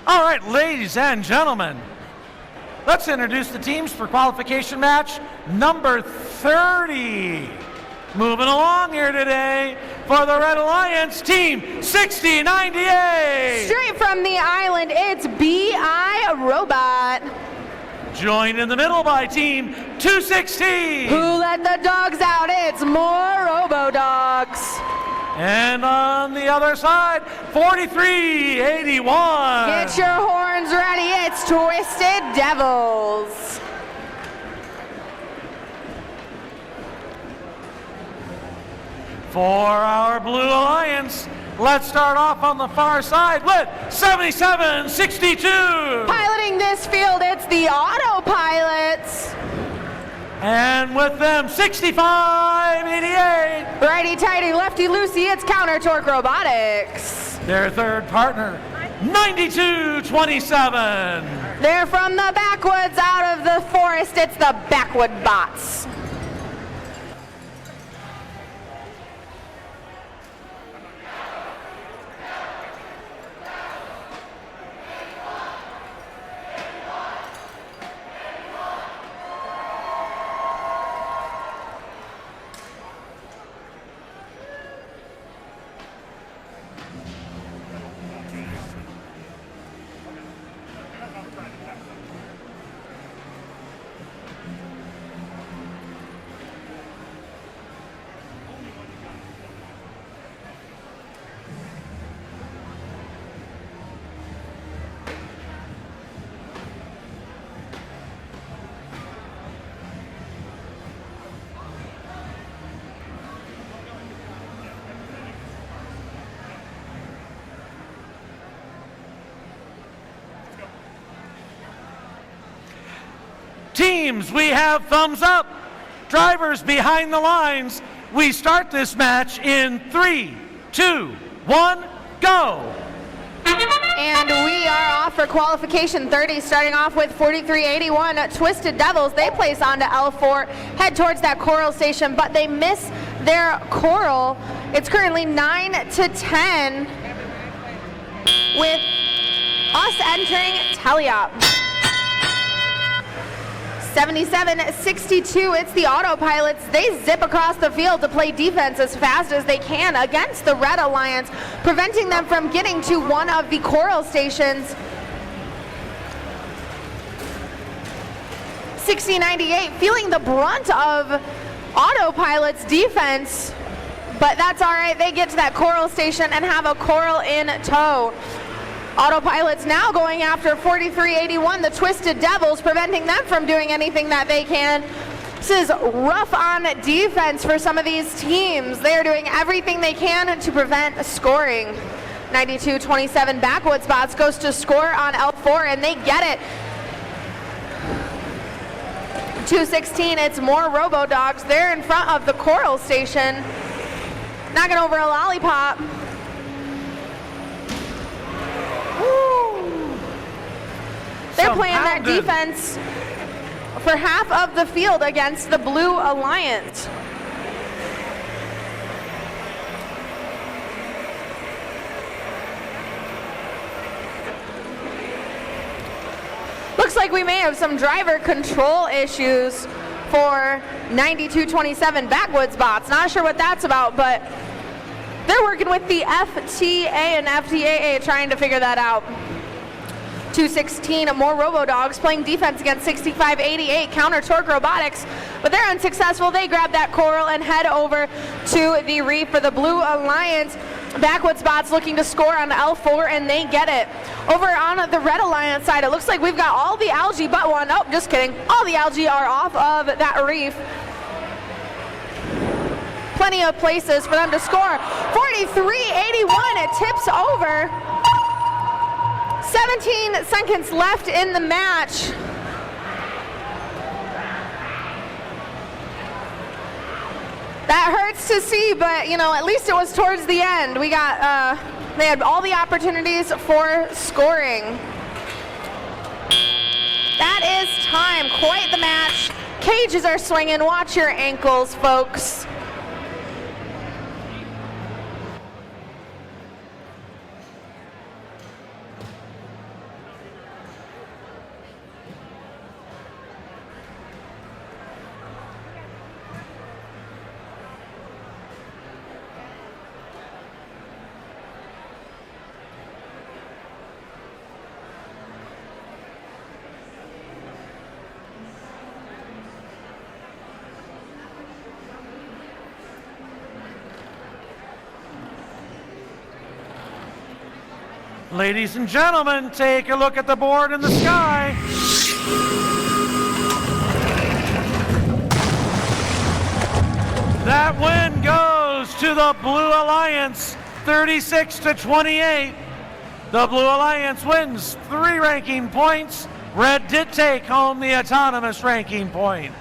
All right, ladies and gentlemen, let's introduce the teams for qualification match number 30. Moving along here today for the Red Alliance, team 6098. Straight from the island, it's B.I. Robot. Joined in the middle by team 216. Who let the dogs out? It's more Robo-Dogs. And on the other side, 4381. Get your horns ready, it's Twisted Devils. For our Blue Alliance, let's start off on the far side with 7762. Piloting this field, it's the Autopilots. And with them, 6588. Righty tighty, lefty loosey, it's Counter Torque Robotics. Their third partner, 9227. They're from the backwoods, out of the forest, it's the Backwood Bots. Teams, we have thumbs up. Drivers behind the lines. We start this match in 3, 2, 1, go. And we are off for qualification 30, starting off with 4381 Twisted Devils. They place onto L4, head towards that coral station, but they miss their coral. It's currently 9-10 with us entering Teleop. 7762, it's the Autopilots. They zip across the field to play defense as fast as they can against the Red Alliance, preventing them from getting to one of the coral stations. 6098 feeling the brunt of Autopilot's defense, but that's all right. They get to that coral station and have a coral in tow. Autopilot's now going after 4381, the Twisted Devils, preventing them from doing anything that they can. This is rough on defense for some of these teams. They are doing everything they can to prevent scoring. 92-27 Backwoods Bots goes to score on L4, and they get it. 2:16, it's more Robo Dogs. They're in front of the Coral Station, knocking over a lollipop. Woo. They're playing that defense for half of the field against the Blue Alliance. Looks like we may have some driver control issues for 92-27 Backwoods Bots. Not sure what that's about, but they're working with the FTA and FTAA trying to figure that out. 2:16, more Robo Dogs playing defense against 6588 Counter Torque Robotics, but they're unsuccessful. They grab that coral and head over to the reef for the Blue Alliance. Backwoods Bots looking to score on L4, and they get it. Over on the Red Alliance side, it looks like we've got all the algae but one. Oh, just kidding. All the algae are off of that reef. Plenty of places for them to score. 43-81, it tips over. 17 seconds left in the match. That hurts to see, but you know, at least it was towards the end. We got, they had all the opportunities for scoring. That is time, quite the match. Cages are swinging, watch your ankles, folks. Ladies and gentlemen, take a look at the board in the sky. That win goes to the Blue Alliance, 36-28. The Blue Alliance wins 3 ranking points. Red did take home the autonomous ranking point.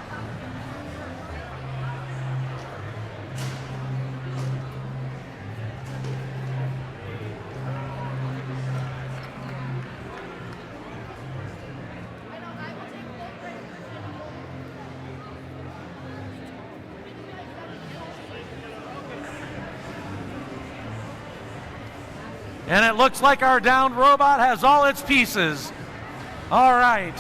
And it looks like our downed robot has all its pieces. All right.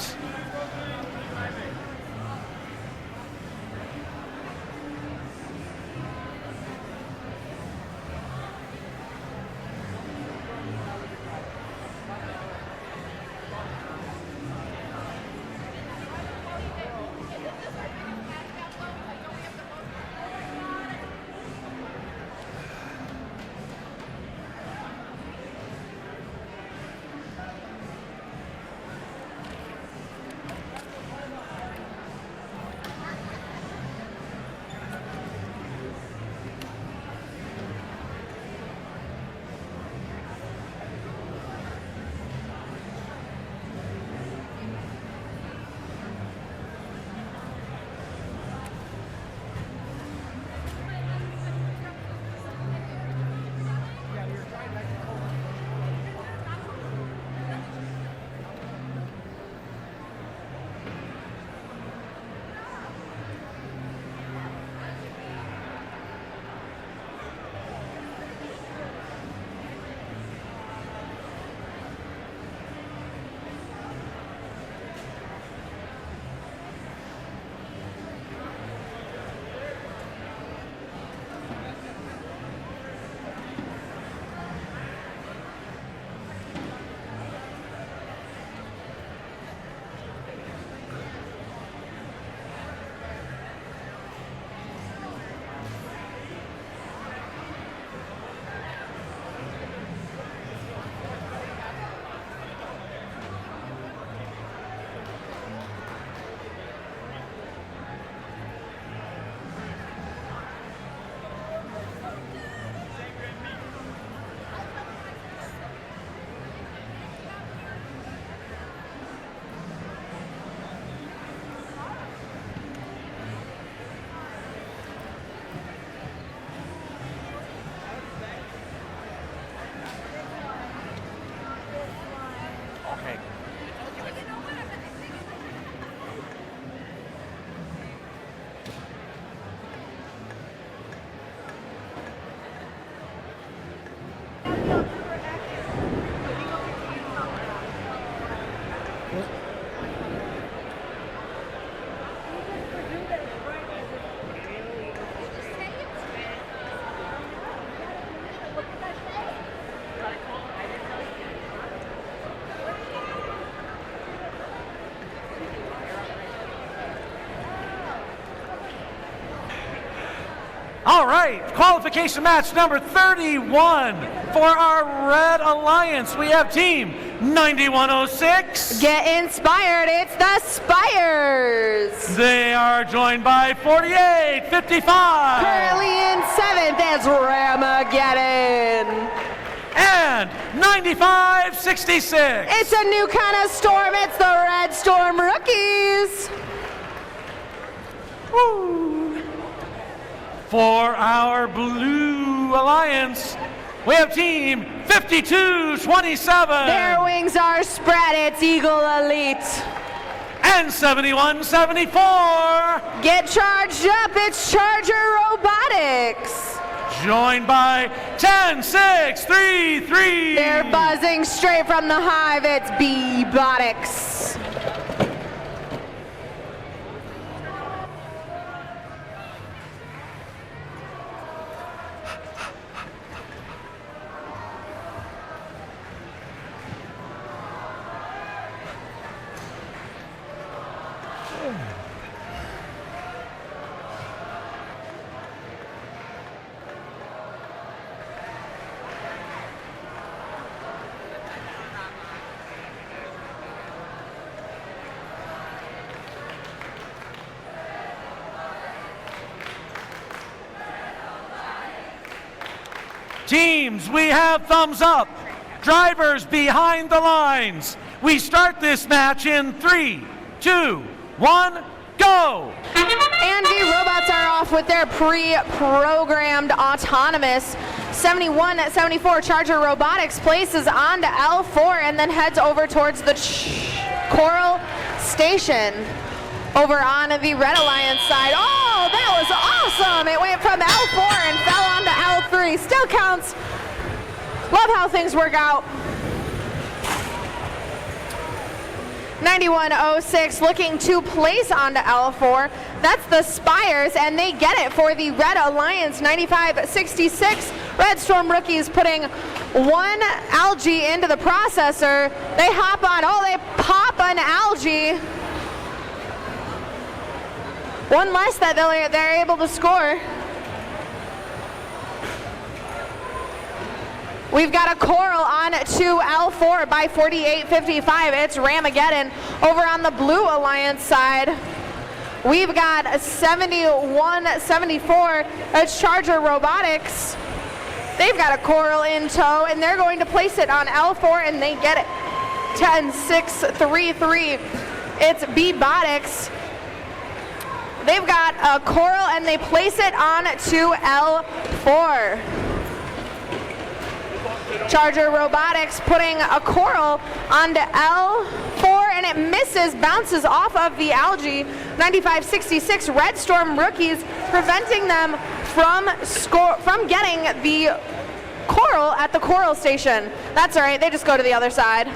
All right, qualification match number 31 for our Red Alliance. We have team 9106. Get inspired, it's the Spires. They are joined by 4855. Currently in 7th is Ramageddon. And 9566. It's a new kind of storm, it's the Red Storm Rookies. Woo. For our Blue Alliance, we have team 5227. Their wings are spread, it's Eagle Elite. And 7174. Get charged up, it's Charger Robotics. Joined by 10633. They're buzzing straight from the hive, it's B-Botics. Teams, we have thumbs up. Drivers behind the lines. We start this match in 3, 2, 1, go! And the robots are off with their pre-programmed autonomous 71-74 Charger Robotics places onto L4 and then heads over towards the Coral Station. Over on the Red Alliance side. Oh, that was awesome! It went from L4 and fell onto L3. Still counts. Love how things work out. 9106 looking to place onto L4. That's the Spires, and they get it for the Red Alliance 9566. Red Storm Rookies putting one algae into the processor. They hop on, they pop an algae. One less that they're able to score. We've got a Coral on to L4 by 4855. It's Ramageddon. Over on the Blue Alliance side, we've got 71-74. It's Charger Robotics. They've got a Coral in tow, and they're going to place it on L4, and they get it. 10-6-3-3. It's B-Botics. They've got a Coral, and they place it on to L4. Charger Robotics putting a Coral onto L4, and it misses, bounces off of the algae. 9566 Red Storm Rookies preventing them from getting the Coral at the Coral Station. That's all right, they just go to the other side.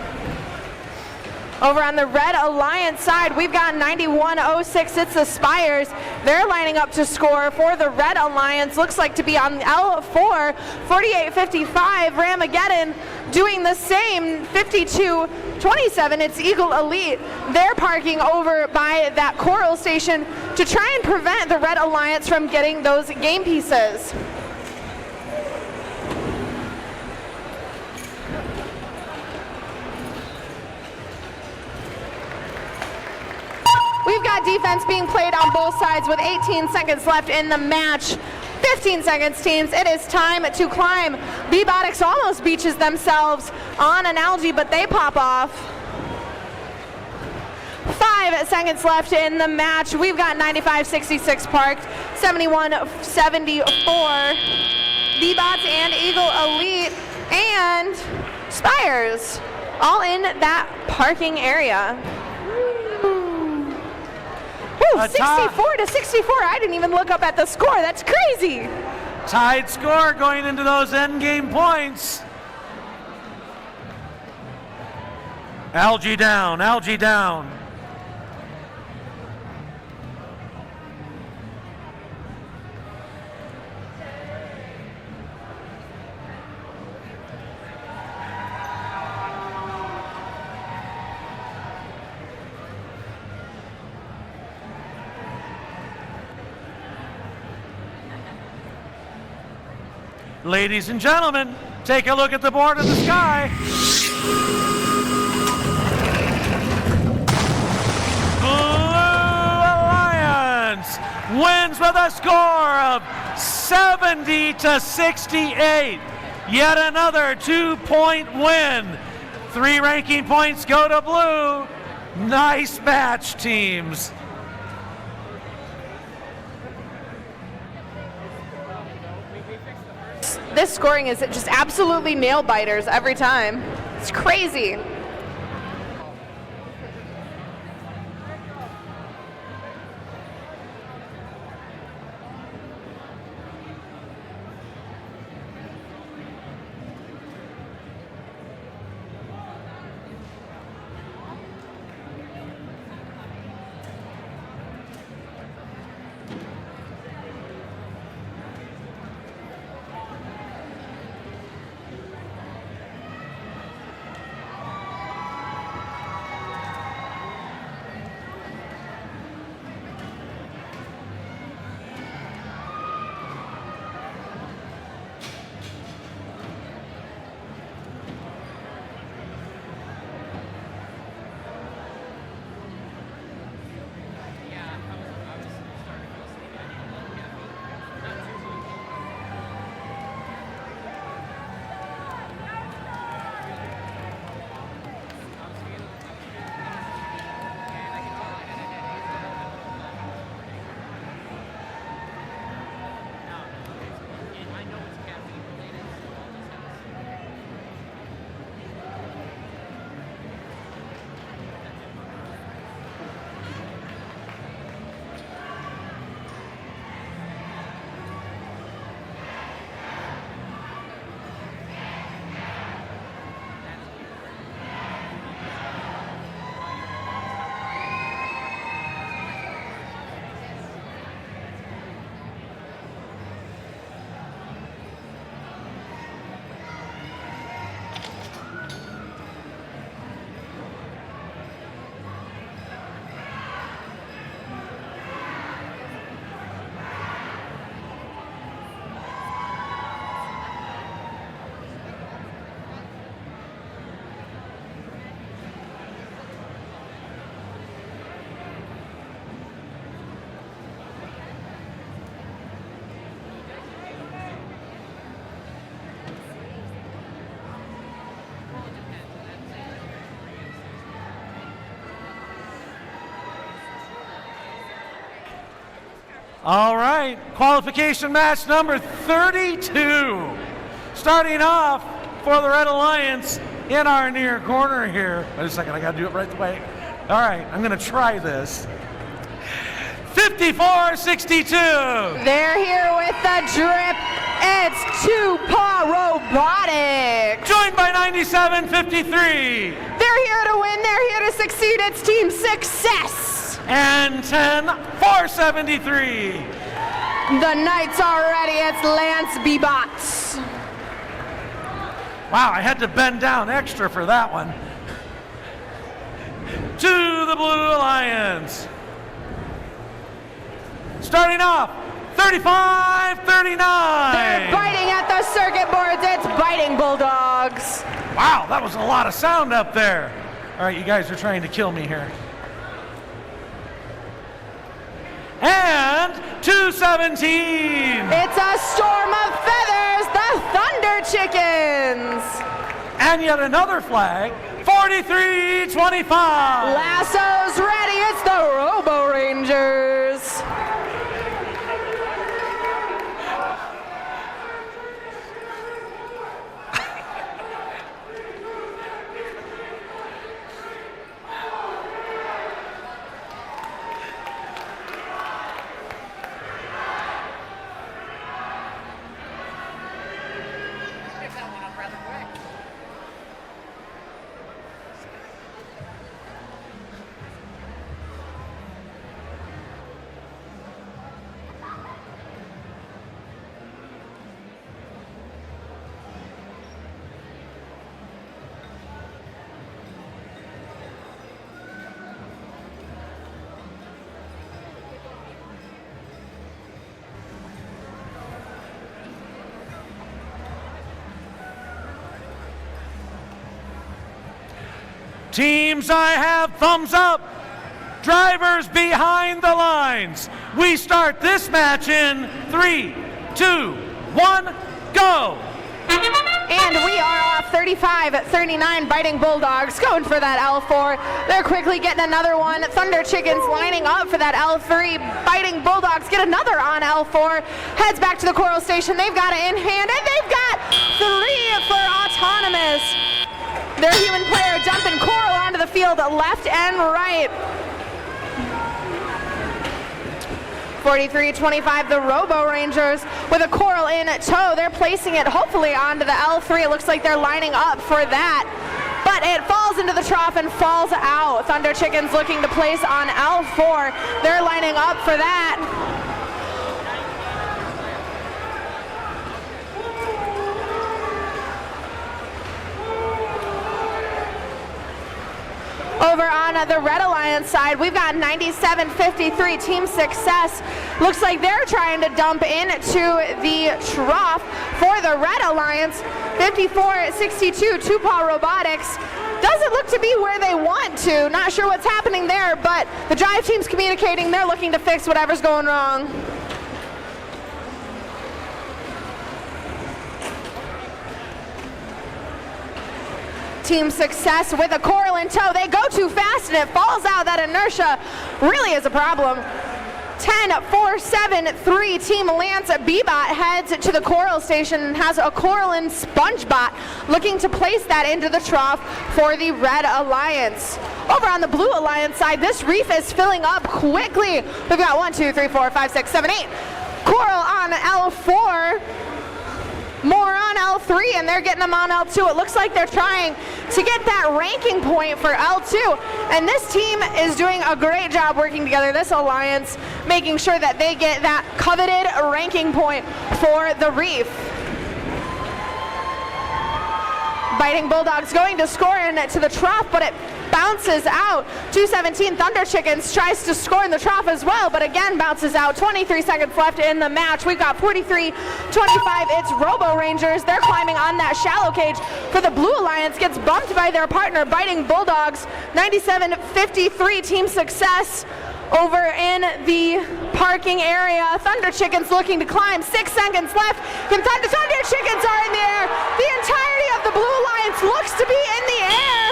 Over on the Red Alliance side, we've got 9106. It's the Spires. They're lining up to score for the Red Alliance. Looks like to be on L4. 4855. Ramageddon doing the same. 5227. It's Eagle Elite. They're parking over by that Coral Station to try and prevent the Red Alliance from getting those game pieces. We've got defense being played on both sides with 18 seconds left in the match. 15 seconds, teams. It is time to climb. B-Botics almost beaches themselves on an algae, but they pop off. 5 seconds left in the match. We've got 9566 parked, 71-74. B-Bots and Eagle Elite and Spires all in that parking area. 64-64. I didn't even look up at the score. That's crazy. Tied score going into those end game points. Algae down, algae down. Ladies and gentlemen, take a look at the board in the sky. Blue Alliance wins with a score of 70-68. Yet another 2-point win. 3 ranking points go to blue. Nice match, teams. This scoring is just absolutely nail biters every time. It's crazy. All right, qualification match number 32. Starting off for the Red Alliance in our near corner here. Wait a second, I gotta do it right the way. All right, I'm gonna try this. 54-62. They're here with the drip. It's Two-Paw Robotics. Joined by 97-53. They're here to win. They're here to succeed. It's Team Success. And 10-473. The Knights are ready. It's Lance Bebots. Wow, I had to bend down extra for that one. To the Blue Alliance. Starting off, 35-39. They're biting at the circuit boards. It's Biting Bulldogs. Wow, that was a lot of sound up there. All right, you guys are trying to kill me here. And 217. It's a storm of feathers, the Thunder Chickens. And yet another flag, 43-25. Lasso's ready. It's the Robo Rangers. Teams, I have thumbs up. Drivers behind the lines. We start this match in 3, 2, 1, go. And we are off 35-39, Biting Bulldogs going for that L4. They're quickly getting another one. Thunder Chickens lining up for that L3. Biting Bulldogs get another on L4. Heads back to the Coral Station. They've got it in hand, and they've got 3 for Autonomous. Their human player dumping Coral onto the field left and right. 43-25, the Robo Rangers with a Coral in tow. They're placing it hopefully onto the L3. It looks like they're lining up for that, but it falls into the trough and falls out. Thunder Chickens looking to place on L4. They're lining up for that. Over on the Red Alliance side, we've got 97-53 Team Success. Looks like they're trying to dump into the trough for the Red Alliance. 54-62, Two-Paw Robotics. Doesn't look to be where they want to. Not sure what's happening there, but the drive team's communicating. They're looking to fix whatever's going wrong. Team Success with a Coral in tow. They go too fast and it falls out. That inertia really is a problem. 10-4-7-3 Team Lance Bebot heads to the Coral Station and has a Coral in SpongeBot looking to place that into the trough for the Red Alliance. Over on the Blue Alliance side, this reef is filling up quickly. We've got 1, 2, 3, 4, 5, 6, 7, 8. Coral on L4. More on L3, and they're getting them on L2. It looks like they're trying to get that ranking point for L2, and this team is doing a great job working together, this alliance, making sure that they get that coveted ranking point for the reef. Biting Bulldogs going to score into the trough, but it bounces out. 217 Thunder Chickens tries to score in the trough as well, but again bounces out. 23 seconds left in the match. We've got 43-25. It's Robo Rangers. They're climbing on that shallow cage for the Blue Alliance. Gets bumped by their partner, Biting Bulldogs. 97-53 Team Success. Over in the parking area, Thunder Chickens looking to climb. 6 seconds left. Thunder Chickens are in the air. The entirety of the Blue Alliance looks to be in the air.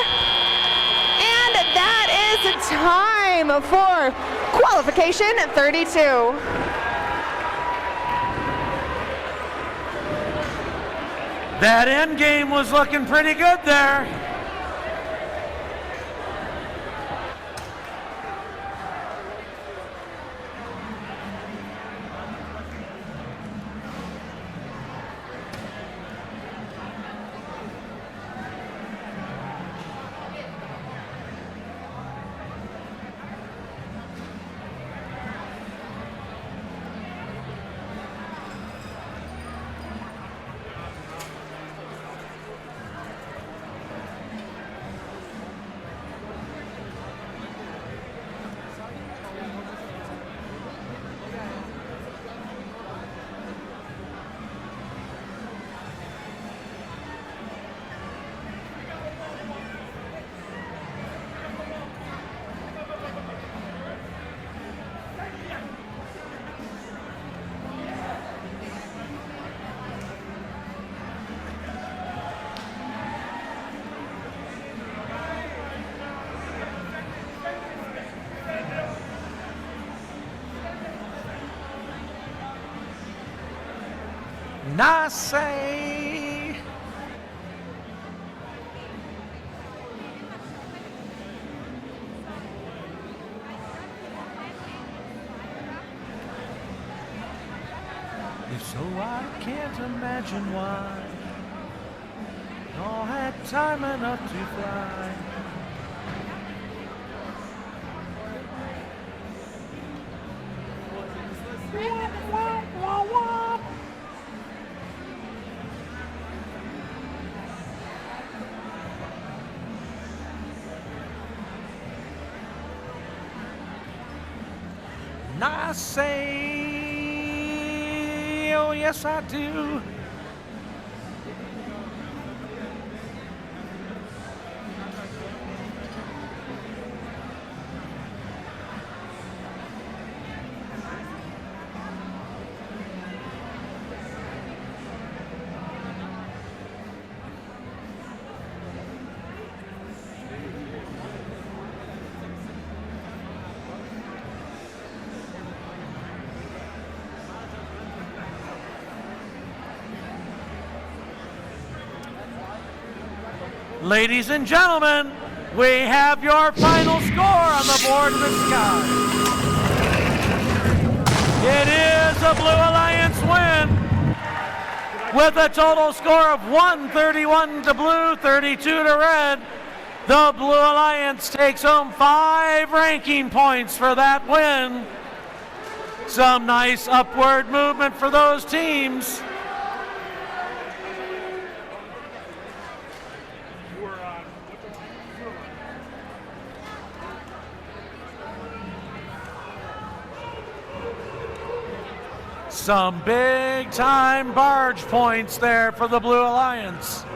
And that is time for qualification 32. That end game was looking pretty good there. Nice. If so, I can't imagine why. All had time enough to fly. And I say, oh yes I do. Ladies and gentlemen, we have your final score on the board of the sky. It is a Blue Alliance win with a total score of 131 to blue, 32 to red. The Blue Alliance takes home 5 ranking points for that win. Some nice upward movement for those teams. Some big time barge points there for the Blue Alliance.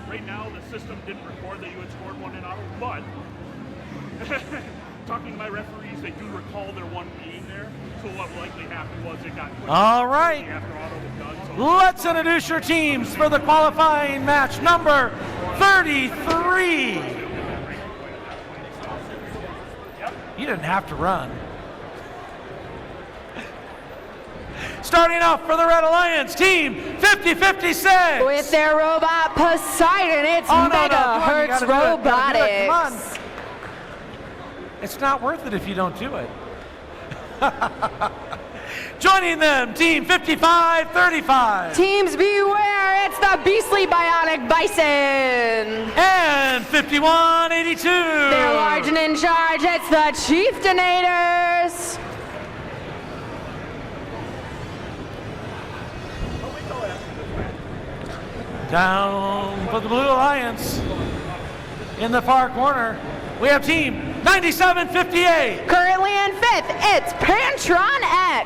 Right now, the system didn't record that you had scored one in auto, but talking to my referees, they do recall there one being there. So what likely happened was it got put All right. after auto was done. So Let's introduce your teams for the qualifying match number 33. You didn't have to run. Starting off for the Red Alliance, team 5056. With their robot Poseidon, it's Megahertz Robotics. Come on. It's not worth it if you don't do it. Joining them, team 5535. Teams beware, it's the beastly bionic bison. And 5182. They're large and in charge, it's the Chieftainators. Down for the Blue Alliance. In the far corner, we have team 9758. Currently in 5th, it's Pantron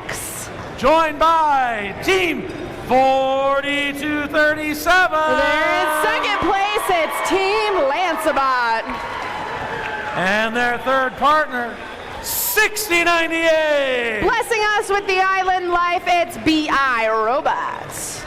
X. Joined by team 4237. They're in 2nd place, it's Team Lancebot. And their third partner, 6098. Blessing us with the island life, it's BI Robots.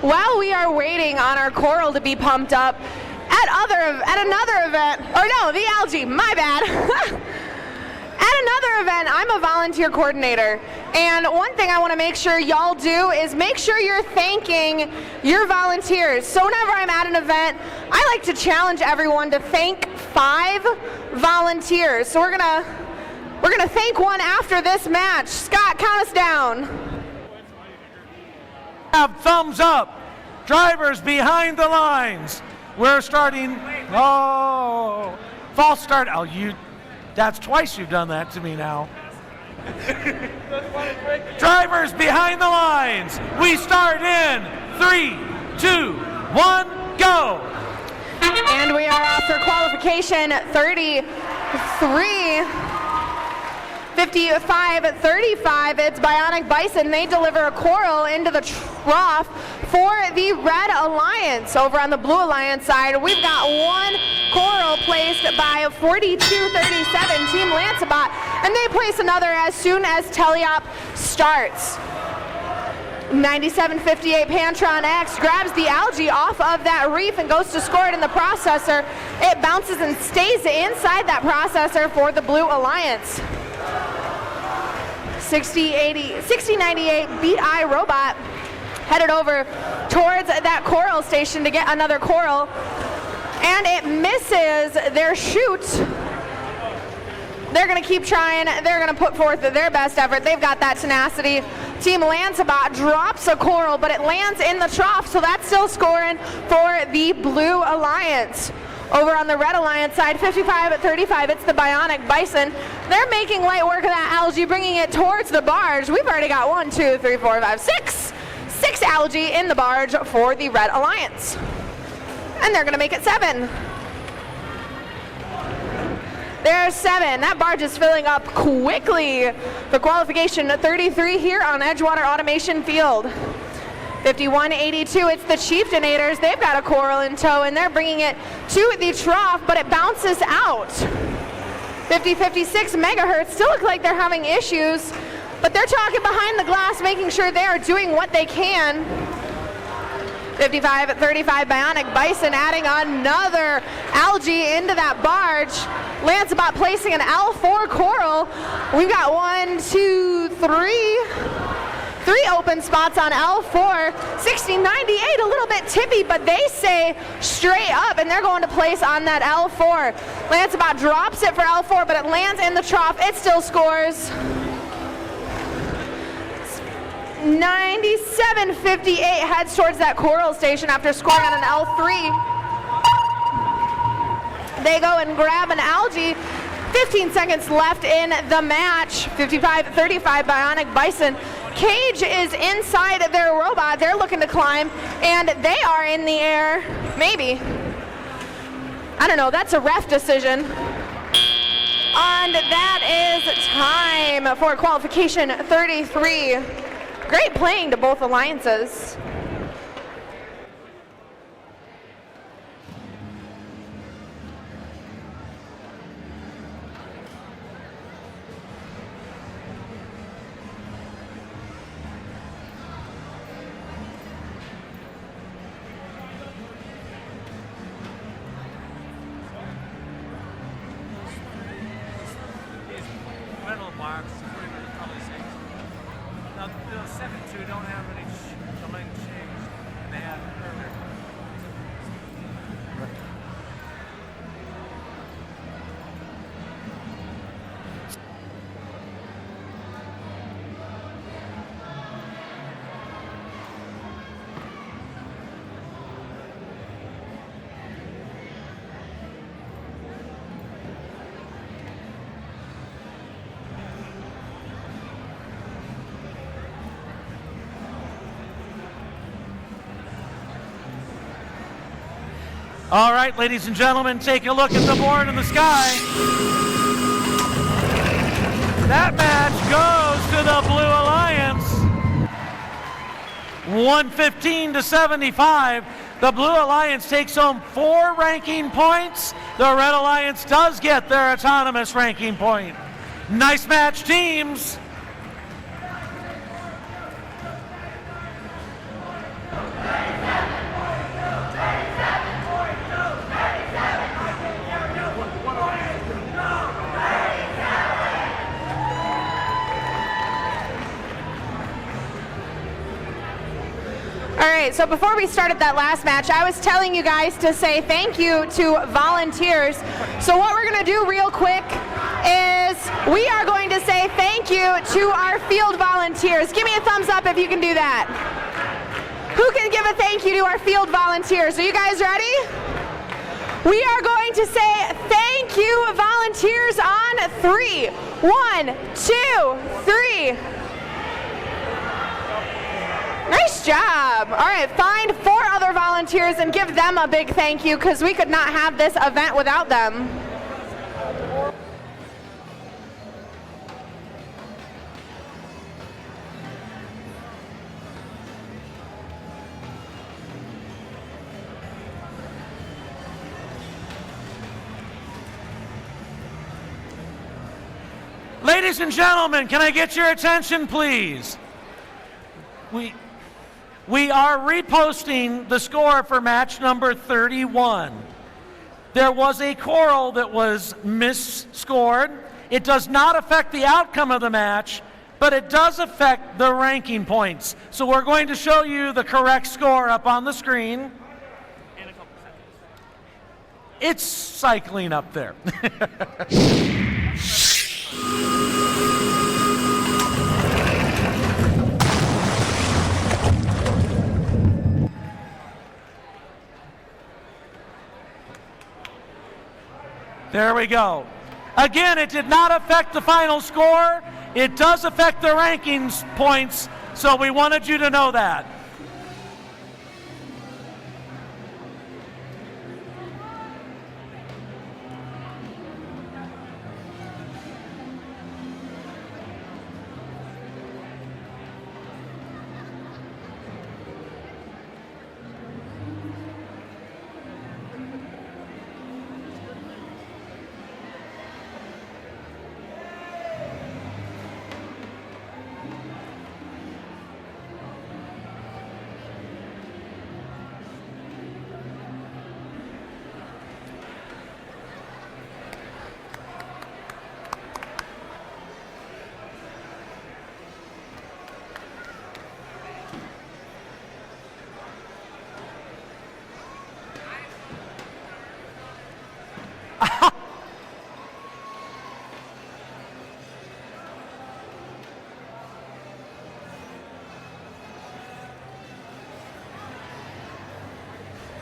While we are waiting on our coral to be pumped up, at another event, or no, the algae, my bad. At another event, I'm a volunteer coordinator, and one thing I want to make sure y'all do is make sure you're thanking your volunteers. So whenever I'm at an event, I like to challenge everyone to thank 5 volunteers. So we're gonna thank one after this match. Scott, count us down. Have thumbs up. Drivers behind the lines. We're starting. Oh, false start. Oh, that's twice you've done that to me now. Drivers behind the lines. We start in 3, 2, 1, go. And we are off for qualification 33. 55-35, it's Bionic Bison. They deliver a coral into the trough for the Red Alliance. Over on the Blue Alliance side, we've got one coral placed by 42-37 Team Lancebot, and they place another as soon as Teleop starts. 9758 Pantron X grabs the algae off of that reef and goes to score it in the processor. It bounces and stays inside that processor for the Blue Alliance. 6098 Beat Eye Robot headed over towards that coral station to get another coral, and it misses their shoot. They're going to keep trying. They're going to put forth their best effort. They've got that tenacity. Team Lancebot drops a coral, but it lands in the trough, so that's still scoring for the Blue Alliance. Over on the Red Alliance side, 55-35, it's the Bionic Bison. They're making light work of that algae, bringing it towards the barge. We've already got 1, 2, 3, 4, 5, 6 algae in the barge for the Red Alliance. And they're going to make it 7. There's 7. That barge is filling up quickly for qualification 33 here on Edgewater Automation Field. 5182, it's the Chieftainators. They've got a coral in tow, and they're bringing it to the trough, but it bounces out. 5056 megahertz still look like they're having issues, but they're talking behind the glass, making sure they are doing what they can. 55-35 Bionic Bison adding another algae into that barge. Lancebot placing an L4 coral. We've got 1, 2, 3 open spots on L4. 6098, a little bit tippy, but they say straight up, and they're going to place on that L4. Lancebot drops it for L4, but it lands in the trough. It still scores. 9758 heads towards that coral station after scoring on an L3. They go and grab an algae. 15 seconds left in the match. 55-35 Bionic Bison. Cage is inside their robot. They're looking to climb, and they are in the air. Maybe. I don't know. That's a ref decision. And that is time for qualification 33. Great playing to both alliances. Metal box, probably 6. Now, the 7-2 don't have any the length changed, and they had earlier. All right, ladies and gentlemen, take a look at the board in the sky. That match goes to the Blue Alliance. 115-75. The Blue Alliance takes home 4 ranking points. The Red Alliance does get their autonomous ranking point. Nice match, teams. All right, so before we started that last match, I was telling you guys to say thank you to volunteers. So what we're gonna do real quick is we are going to say thank you to our field volunteers. Give me a thumbs up if you can do that. Who can give a thank you to our field volunteers? Are you guys ready? We are going to say thank you, volunteers, on 3. 1, 2, 3. Nice job. All right, find 4 other volunteers and give them a big thank you, because we could not have this event without them. Ladies and gentlemen, can I get your attention, please? We are reposting the score for match number 31. There was a choral that was misscored. It does not affect the outcome of the match, but it does affect the ranking points. So we're going to show you the correct score up on the screen. In a couple seconds. It's cycling up there. There we go. Again, it did not affect the final score. It does affect the rankings points, so we wanted you to know that.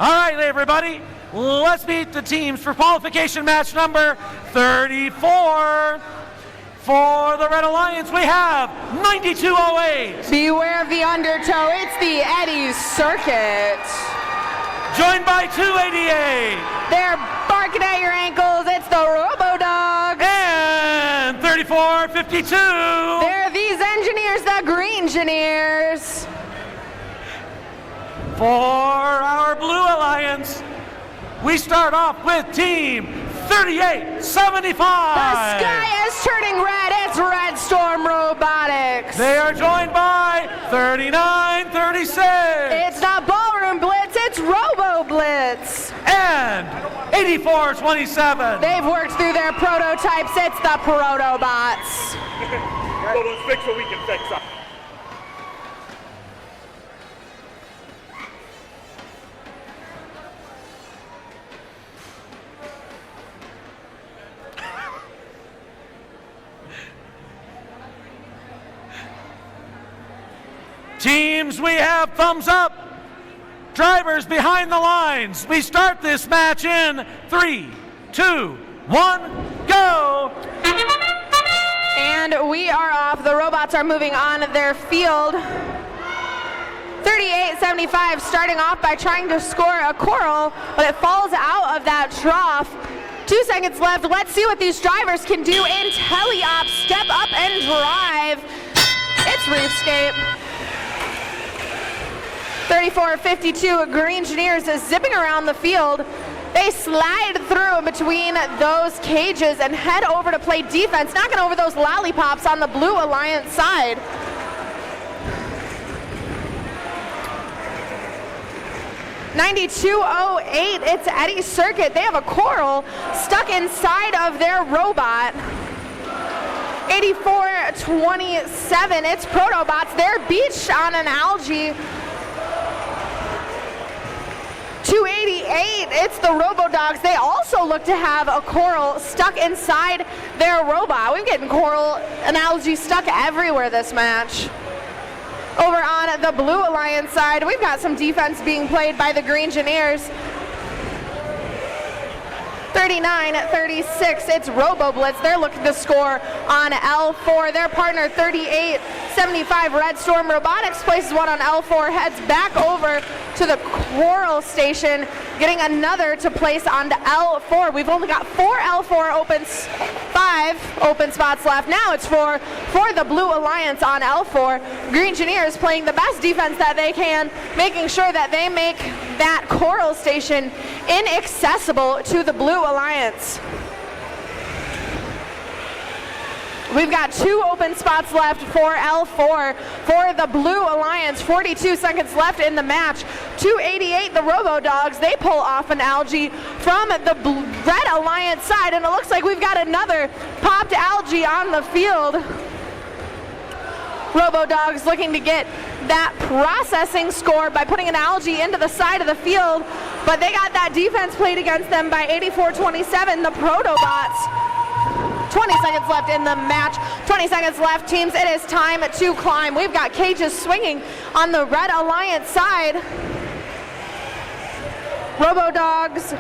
All right, everybody, let's meet the teams for qualification match number 34. For the Red Alliance, we have 9208. Beware of the undertow. It's the Eddie Circuit. Joined by 288. They're barking at your ankles. It's the Robo Dogs. And 3452. They're these engineers, the Green Engineers. For our Blue Alliance, we start off with Team 3875. The sky is turning red. It's Red Storm Robotics. They are joined by 3936. It's not Ballroom Blitz, it's Robo Blitz. And 8427. They've worked through their prototypes. It's the Protobots. So let's fix what we can fix up. Teams, we have thumbs up. Drivers behind the lines. We start this match in 3, 2, 1, go. And we are off. The robots are moving on their field. 3875 starting off by trying to score a coral, but it falls out of that trough. 2 seconds left. Let's see what these drivers can do in teleop. Step up and drive. It's Reefscape. 3452 Green Engineers is zipping around the field. They slide through between those cages and head over to play defense, knocking over those lollipops on the Blue Alliance side. (9208) it's Eddie Circuit. They have a coral stuck inside of their robot. 8427, it's Protobots. They're beached on an algae. 288, it's the Robodogs. They also look to have a coral stuck inside their robot. We're getting coral and algae stuck everywhere this match. Over on the Blue Alliance side, we've got some defense being played by the Green Engineers. 39-36, it's Robo Blitz. They're looking to score on L4. Their partner, 38-75, Red Storm Robotics places one on L4, heads back over to the Coral Station, getting another to place on L4. We've only got 4 L4 opens, 5 open spots left. Now it's for the Blue Alliance on L4. Green Engineers playing the best defense that they can, making sure that they make that Coral Station inaccessible to the Blue Alliance. We've got 2 open spots left for L4 for the Blue Alliance. 42 seconds left in the match. 288, the Robo Dogs. They pull off an algae from the Red Alliance side, and it looks like we've got another popped algae on the field. Robo Dogs looking to get that processing score by putting an algae into the side of the field, but they got that defense played against them by 84-27, the Protobots. 20 seconds left in the match. 20 seconds left, teams. It is time to climb. We've got cages swinging on the Red Alliance side. Robo Dogs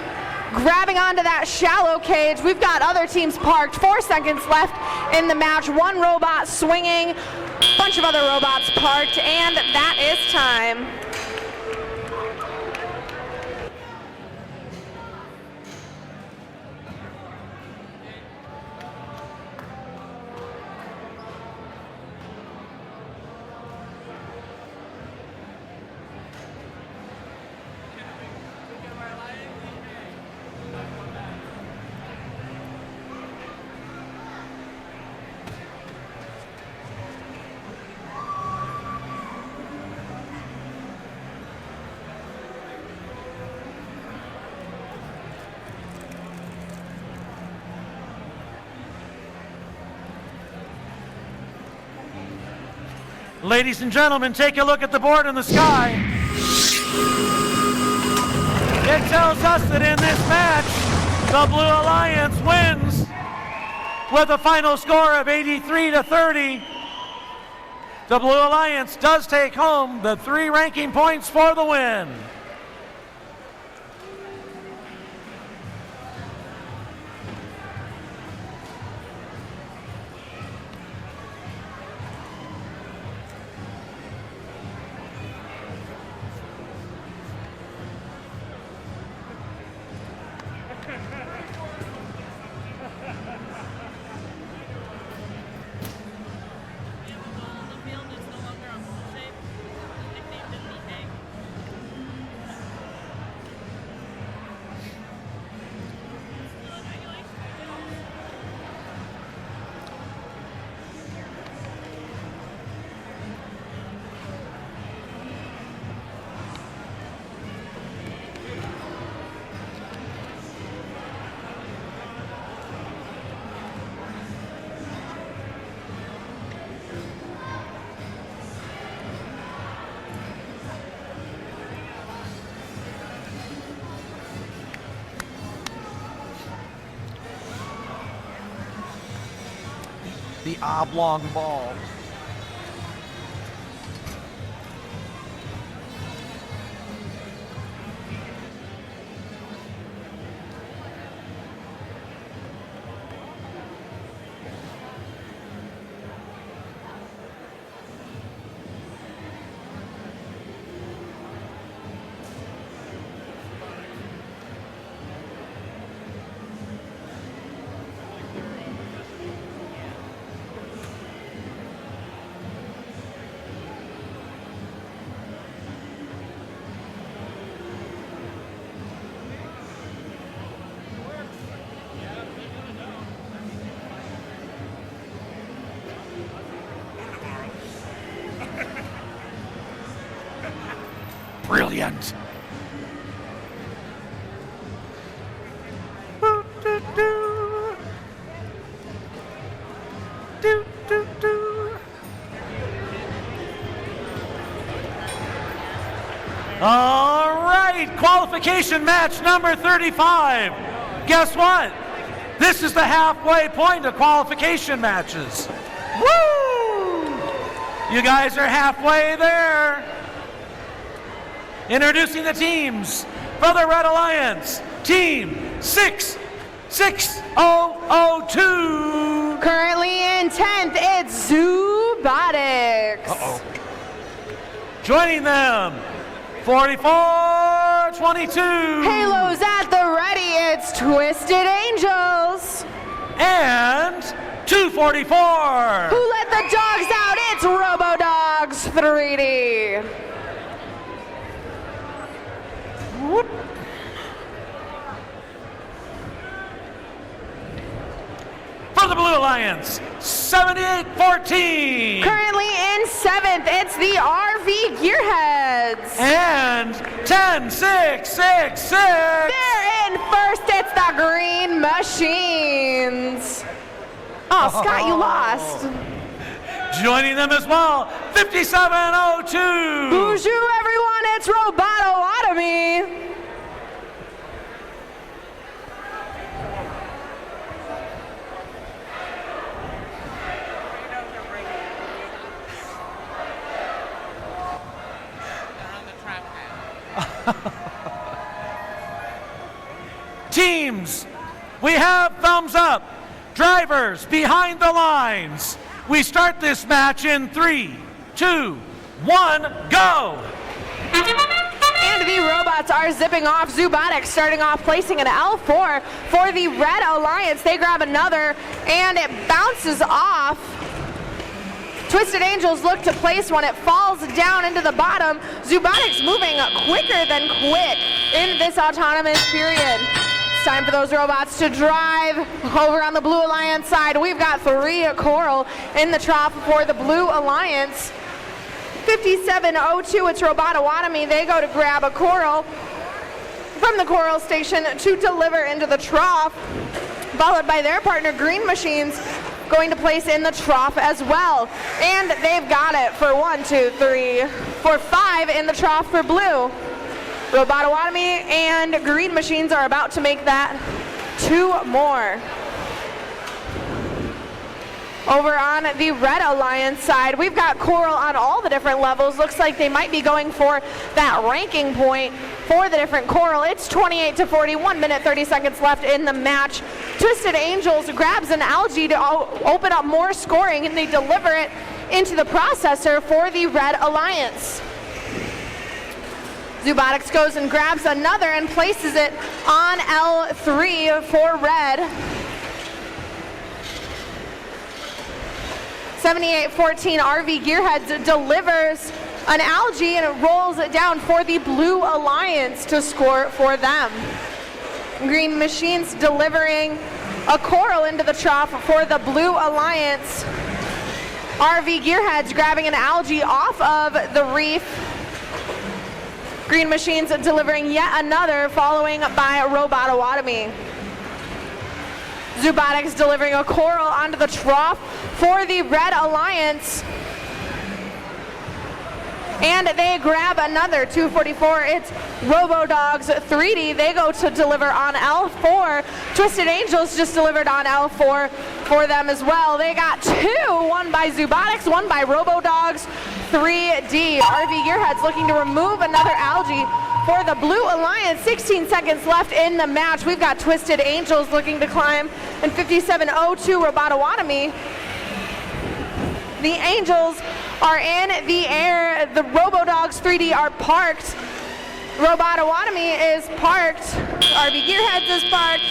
grabbing onto that shallow cage. We've got other teams parked. 4 seconds left in the match. 1 robot swinging. Bunch of other robots parked, and that is time. Ladies and gentlemen, take a look at the board in the sky. It tells us that in this match, the Blue Alliance wins with a final score of 83-30. The Blue Alliance does take home the 3 ranking points for the win. The oblong ball. Brilliant. All right, qualification match number 35. Guess what? This is the halfway point of qualification matches. Woo! You guys are halfway there. Introducing the teams for the Red Alliance. Team 66002. Currently in 10th, it's Robotics. Uh-oh. Joining them, 4422. Halos at the ready, it's Twisted Angels. And 244. Who let the dogs out? It's Robodogs 3D. Whoop. For the Blue Alliance, 7814. Currently in 7th, it's the RV Gearheads. And 10666. They're in first, it's the Green Machines. Oh, Scott, you lost. Joining them as well, 5702. Bonjour, everyone, it's Robototomy. Teams, we have thumbs up. Drivers behind the lines. We start this match in 3, 2, 1, go! And the robots are zipping off. Robotics starting off, placing an L4 for the Red Alliance. They grab another, and it bounces off. Twisted Angels look to place one. It falls down into the bottom. Robotics moving quicker than quick in this autonomous period. It's time for those robots to drive over on the Blue Alliance side. We've got 3 Coral in the trough for the Blue Alliance. 5702, it's Robototomy. They go to grab a Coral from the Coral station to deliver into the trough, followed by their partner Green Machines going to place in the trough as well. And they've got it for 1, 2, 3, 4, 5 in the trough for Blue. Robototomy and Green Machines are about to make that 2 more. Over on the Red Alliance side, we've got Coral on all the different levels. Looks like they might be going for that ranking point for the different Coral. It's 28-40, 1 minute, 30 seconds left in the match. Twisted Angels grabs an algae to open up more scoring, and they deliver it into the processor for the Red Alliance. Robotics goes and grabs another and places it on L3 for Red. 7814 RV Gearheads delivers an algae, and it rolls it down for the Blue Alliance to score for them. Green Machines delivering a Coral into the trough for the Blue Alliance. RV Gearheads grabbing an algae off of the reef. Green Machines delivering yet another, following by Robototomy. Robotics delivering a Coral onto the trough for the Red Alliance. And they grab another 244. It's Robodogs 3D. They go to deliver on L4. Twisted Angels just delivered on L4 for them as well. They got 2, one by Robotics, one by Robodogs 3D. RV Gearheads looking to remove another algae for the Blue Alliance. 16 seconds left in the match. We've got Twisted Angels looking to climb, and 5702 Robototomy. The Angels are in the air. The Robodogs 3D are parked. Robototomy is parked. RV Gearheads is parked.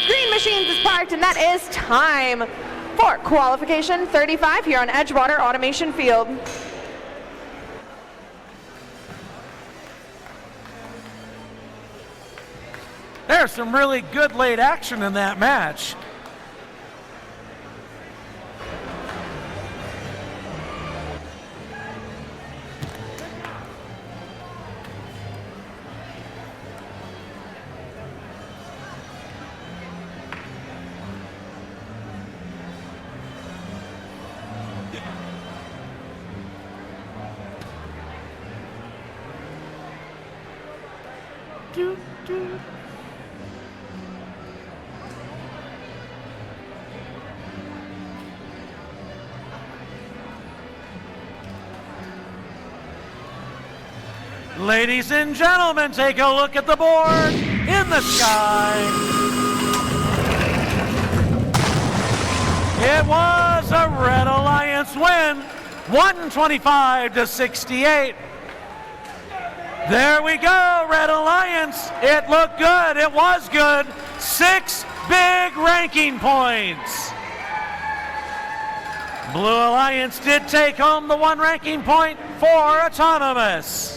Green Machines is parked, and that is time for qualification 35 here on Edgewater Automation Field. There's some really good late action in that match. Ladies and gentlemen, take a look at the board in the sky. It was a Red Alliance win, 125-68. There we go, Red Alliance. It looked good. It was good. 6 big ranking points. Blue Alliance did take home the 1 ranking point for Autonomous.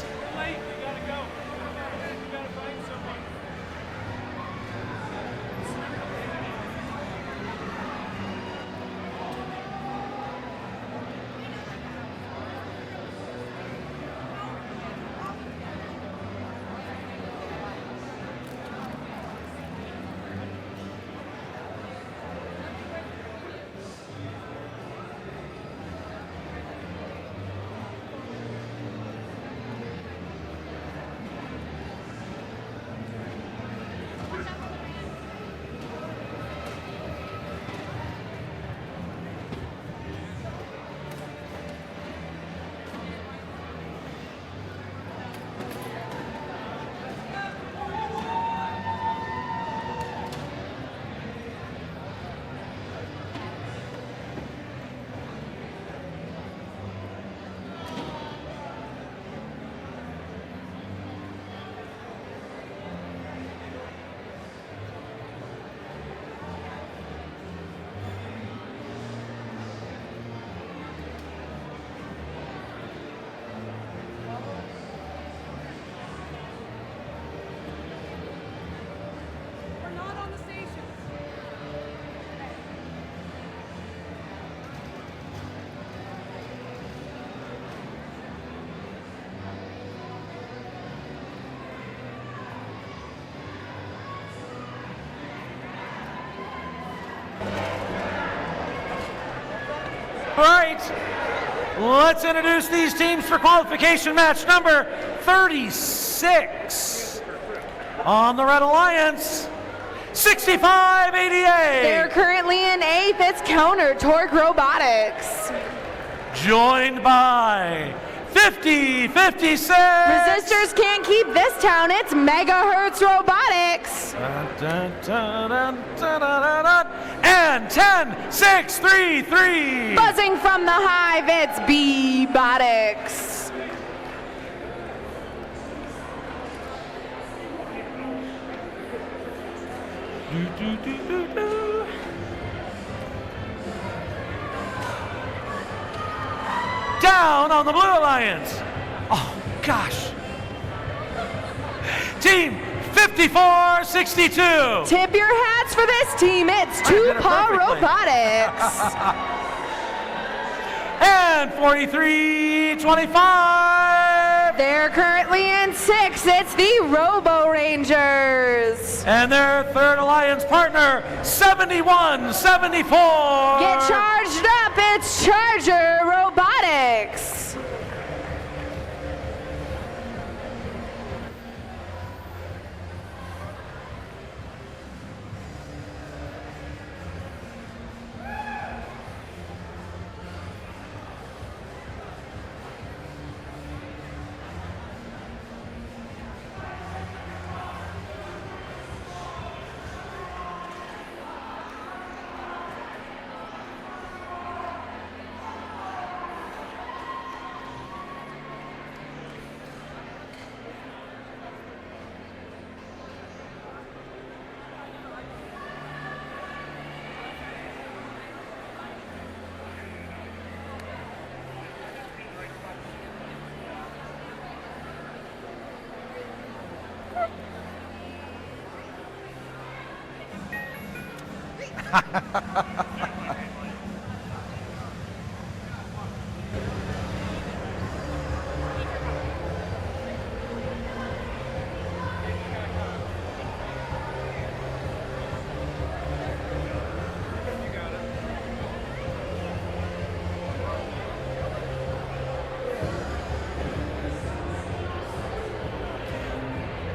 All right, let's introduce these teams for qualification match number 36. On the Red Alliance, 6588. They're currently in 8th. It's Counter Torque Robotics. Joined by 5056. Resistors can't keep this town. It's Megahertz Robotics. And 10633. Buzzing from the hive, it's B-Botics. Down on the Blue Alliance. Oh, gosh. Team 5462. Tip your hats for this team. It's Two-Paw Robotics. And 4325. They're currently in 6th. It's the Robo Rangers. And their third alliance partner, 7174. Get charged up. It's Charger Robotics.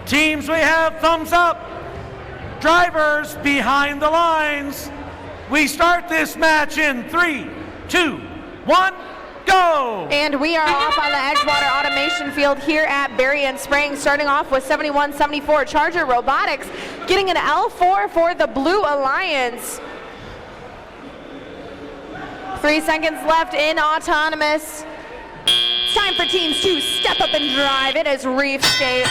Teams, we have thumbs up. Drivers behind the lines. We start this match in 3, 2, 1, go! And we are off on the Edgewater Automation Field here at Berrien Springs, starting off with 7174 Charger Robotics, getting an L4 for the Blue Alliance. 3 seconds left in autonomous. It's time for teams to step up and drive. It is Reefscape.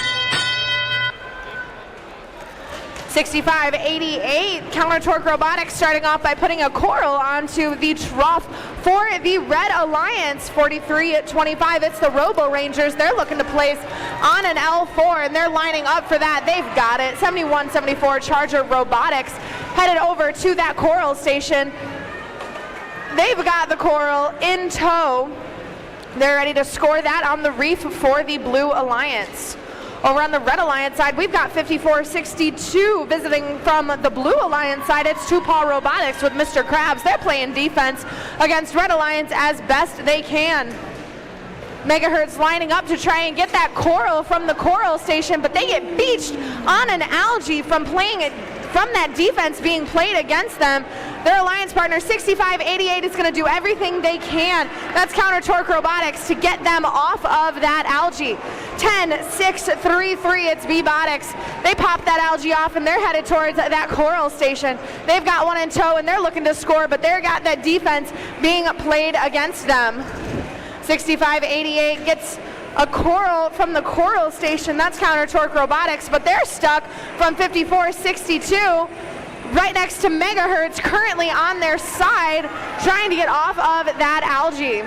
6588 Counter Torque Robotics starting off by putting a coral onto the trough for the Red Alliance. 43-25, it's the Robo Rangers. They're looking to place on an L4 and they're lining up for that. They've got it. 7174 Charger Robotics headed over to that coral station. They've got the coral in tow. They're ready to score that on the reef for the Blue Alliance. Over on the Red Alliance side, we've got 5462 visiting from the Blue Alliance side. It's Two Paw Robotics with Mr. Krabs. They're playing defense against Red Alliance as best they can. Megahertz lining up to try and get that coral from the coral station, but they get beached on an algae from that defense being played against them. Their alliance partner 6588 is going to do everything they can. That's Counter Torque Robotics to get them off of that algae. 10-6-3-3, it's Bebotics. They pop that algae off and they're headed towards that coral station. They've got one in tow and they're looking to score, but they've got that defense being played against them. 6588 gets a coral from the coral station. That's Counter Torque Robotics, but they're stuck from 5462 right next to Megahertz, currently on their side, trying to get off of that algae.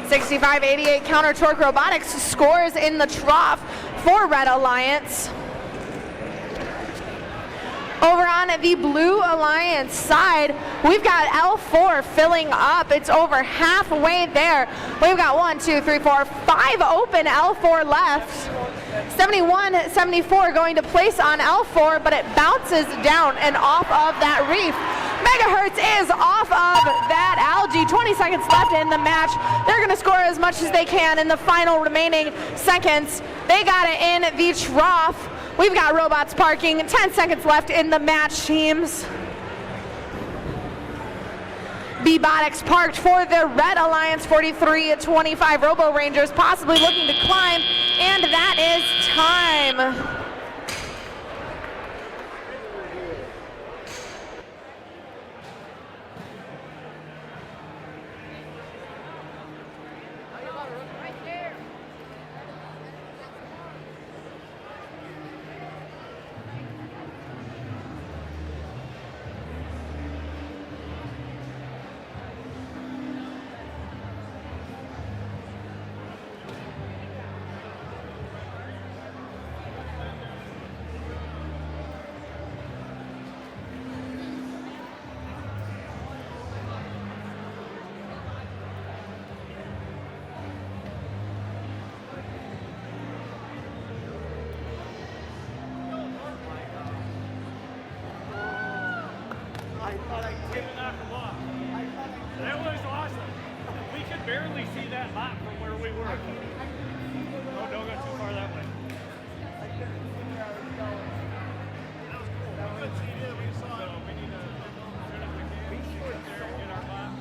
6588 Counter Torque Robotics scores in the trough for Red Alliance. Over on the Blue Alliance side, we've got L4 filling up. It's over halfway there. We've got 1, 2, 3, 4, 5 open L4 left. 7174 going to place on L4, but it bounces down and off of that reef. Megahertz is off of that algae. 20 seconds left in the match. They're going to score as much as they can in the final remaining seconds. They got it in the trough. We've got robots parking. 10 seconds left in the match, teams. Bebotics parked for the Red Alliance. 43-25 Robo Rangers possibly looking to climb, and that is time. That was awesome. We could barely see that map from where we were. Oh, don't go too far that way. That was cool. We couldn't see it. We saw it. We need to, as soon as we can, get there and get our map.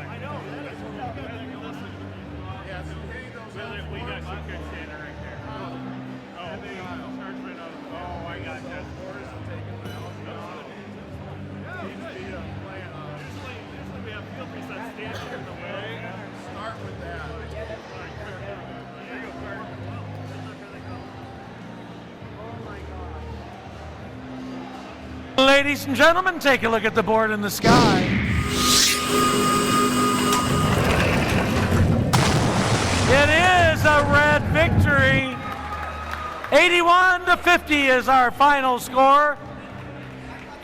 I know. That is what we're going to listen. Yeah, so we got some good standing right there. Oh, I got that. Usually we have field resets standing in the way. Start with that. There you go, Kurt. Oh my God. Ladies and gentlemen, take a look at the board in the sky. It is a red victory. 81-50 is our final score.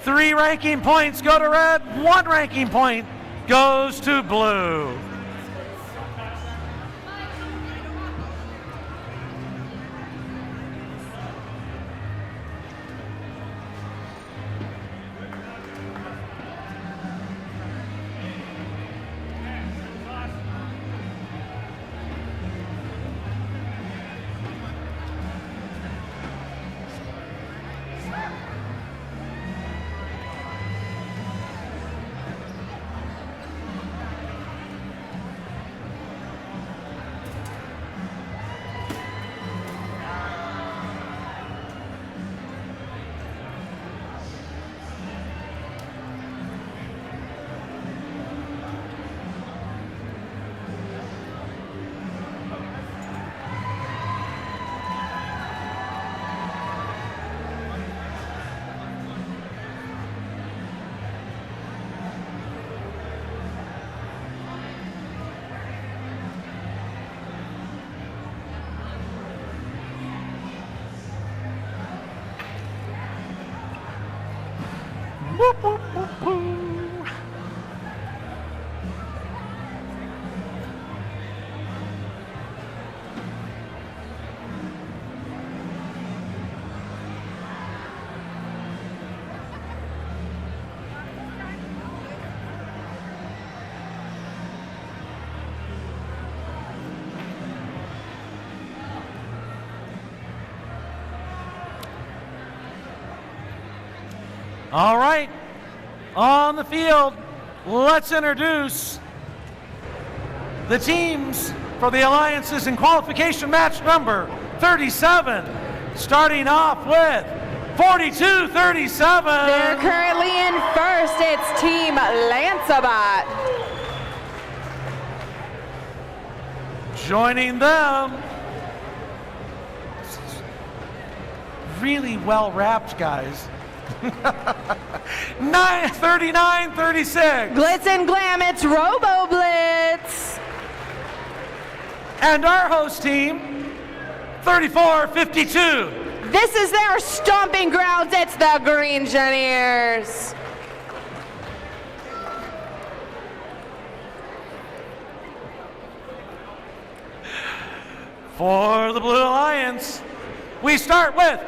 3 ranking points go to red, 1 ranking point goes to blue. Whoop, whoop, whoop, whoop. All right, on the field, let's introduce the teams for the Alliances in qualification match number 37, starting off with 42-37. They're currently in first. It's Team Lancebot. Joining them, really well wrapped guys. 39-36. Glitz and Glam, it's Robo Blitz. And our host team, 34-52. This is their stomping grounds. It's the Green Engineers. For the Blue Alliance, we start with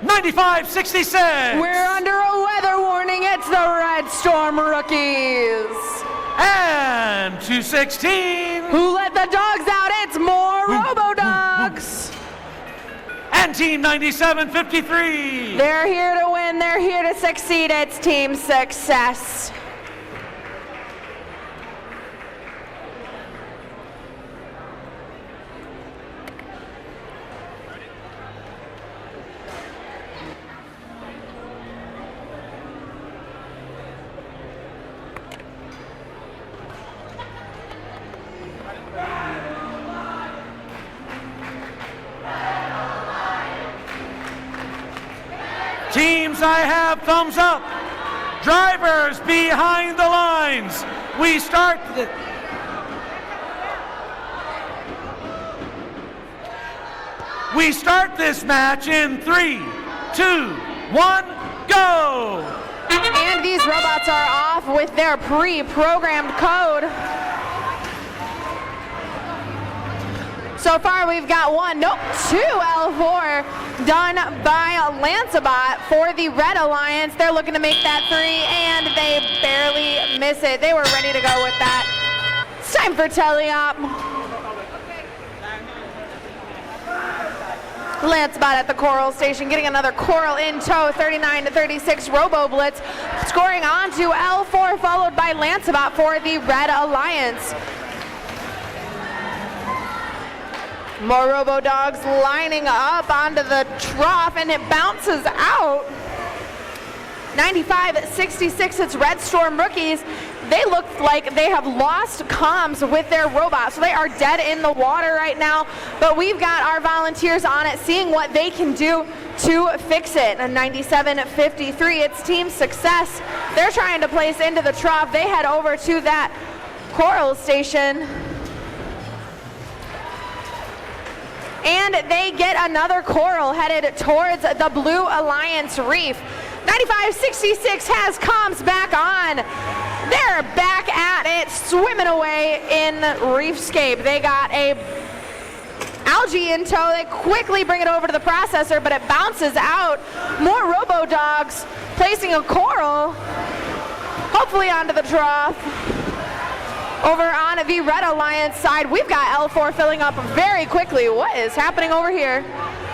95-66. We're under a weather warning. It's the Red Storm Rookies. And 216. Who let the dogs out? It's more Robo Dogs. And Team 97-53. They're here to win. They're here to succeed. It's Team Success. Teams, I have thumbs up. Drivers behind the lines. We start this match in 3, 2, 1, go. And these robots are off with their pre-programmed code. So far we've got two L4 done by Lancebot for the Red Alliance. They're looking to make that 3 and they barely miss it. They were ready to go with that. It's time for teleop. Lancebot at the Coral Station getting another Coral in tow, 39-36 Robo Blitz, scoring on to L4 followed by Lancebot for the Red Alliance. More Robo Dogs lining up onto the trough and it bounces out. 95-66, it's Red Storm Rookies. They look like they have lost comms with their robots, so they are dead in the water right now. But we've got our volunteers on it, seeing what they can do to fix it. 97-53, it's Team Success. They're trying to place into the trough. They head over to that Coral Station. And they get another Coral headed towards the Blue Alliance Reef. 95-66 has comms back on. They're back at it, swimming away in Reefscape. They got a algae in tow. They quickly bring it over to the processor, but it bounces out. More Robo Dogs placing a Coral, hopefully onto the trough. Over on the Red Alliance side, we've got L4 filling up very quickly. What is happening over here?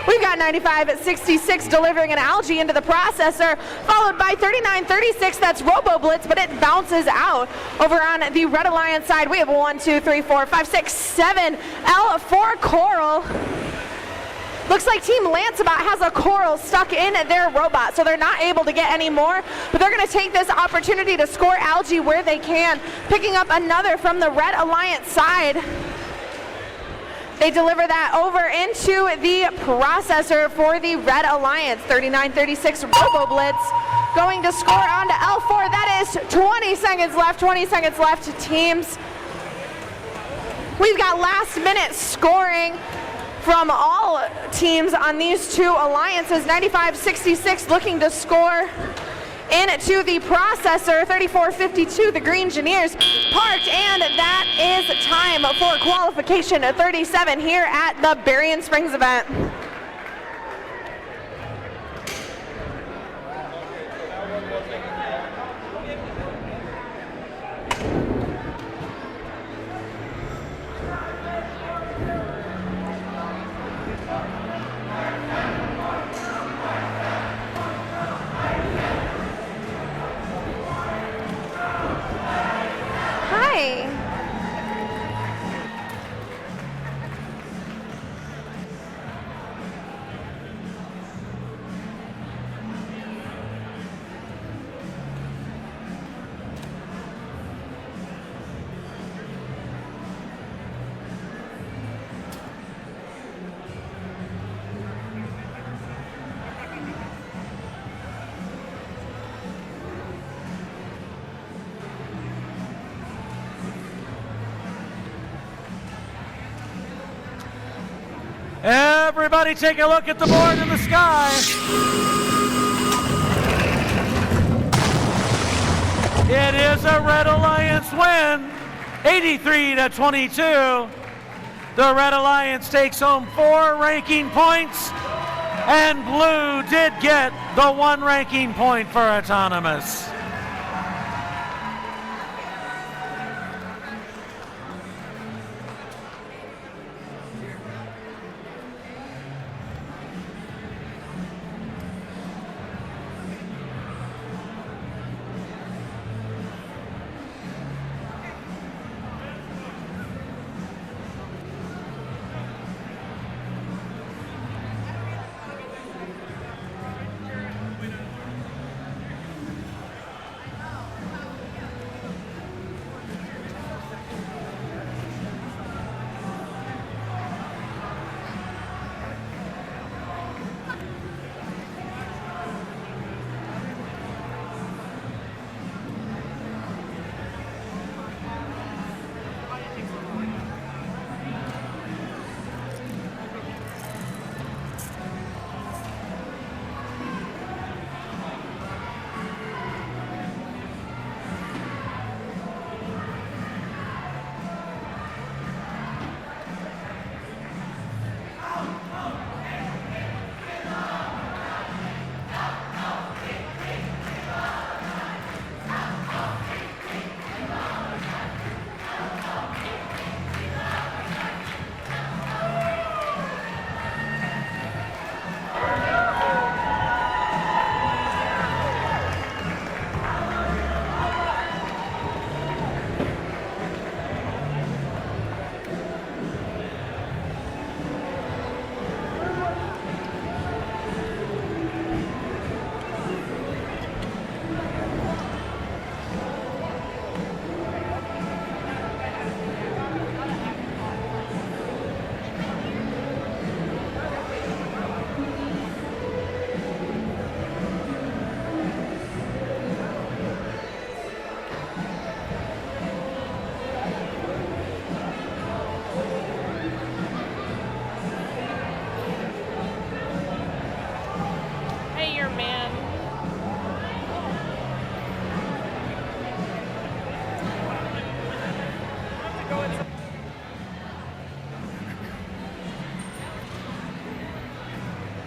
We've got 95-66 delivering an algae into the processor, followed by 39-36, that's Robo Blitz, but it bounces out. Over on the Red Alliance side, we have 1, 2, 3, 4, 5, 6, 7 L4 Coral. Looks like Team Lancebot has a Coral stuck in their robot, so they're not able to get any more, but they're going to take this opportunity to score algae where they can, picking up another from the Red Alliance side. They deliver that over into the processor for the Red Alliance. 39-36 Robo Blitz going to score onto L4. That is 20 seconds left, 20 seconds left to teams. We've got last minute scoring from all teams on these two alliances. 95-66 looking to score into the processor. 34.52, the Green Engineers parked, and that is time for qualification 37 here at the Berrien Springs event. Hi. Everybody take a look at the board in the sky. It is a Red Alliance win, 83-22. The Red Alliance takes home 4 ranking points, and Blue did get the 1 ranking point for autonomous.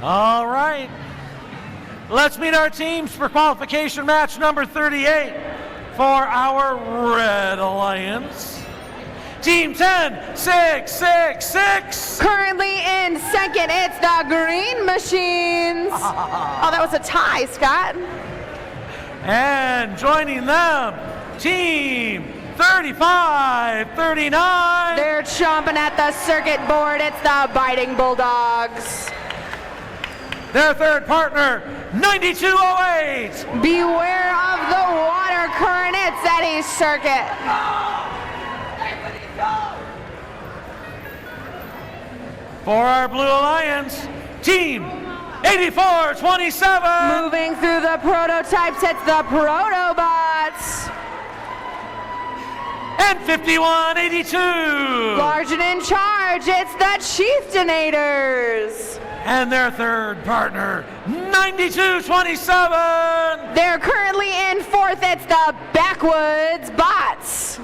All right. Let's meet our teams for qualification match number 38 for our Red Alliance. Team 10-6-6-6. Currently in second, it's the Green Machines. Oh, that was a tie, Scott. And joining them, Team 35-39. They're chomping at the circuit board. It's the Biting Bulldogs. Their third partner, 9208. Beware of the water current. It's Eddie's circuit. For our Blue Alliance, Team 8427. Moving through the prototypes, it's the Protobots. And 5182. Large and in charge, it's the Chieftainators. and their third partner, 92-27. They're currently in fourth. It's the Backwoods Bots.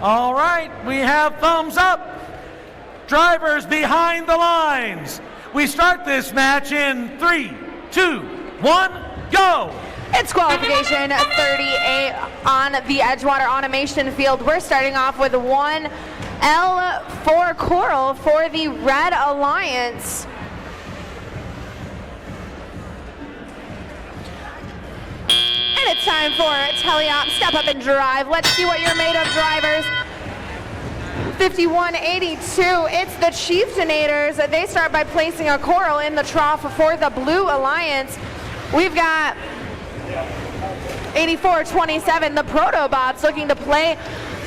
All right, we have thumbs up. Drivers behind the lines. We start this match in 3, 2, 1, go. It's qualification 38 on the Edgewater Automation field. We're starting off with one L4 Coral for the Red Alliance. And it's time for Teleop. Step up and drive. Let's see what you're made of, drivers. 5182, it's the Chieftainators. They start by placing a coral in the trough for the Blue Alliance. We've got 8427, the Protobots, looking to play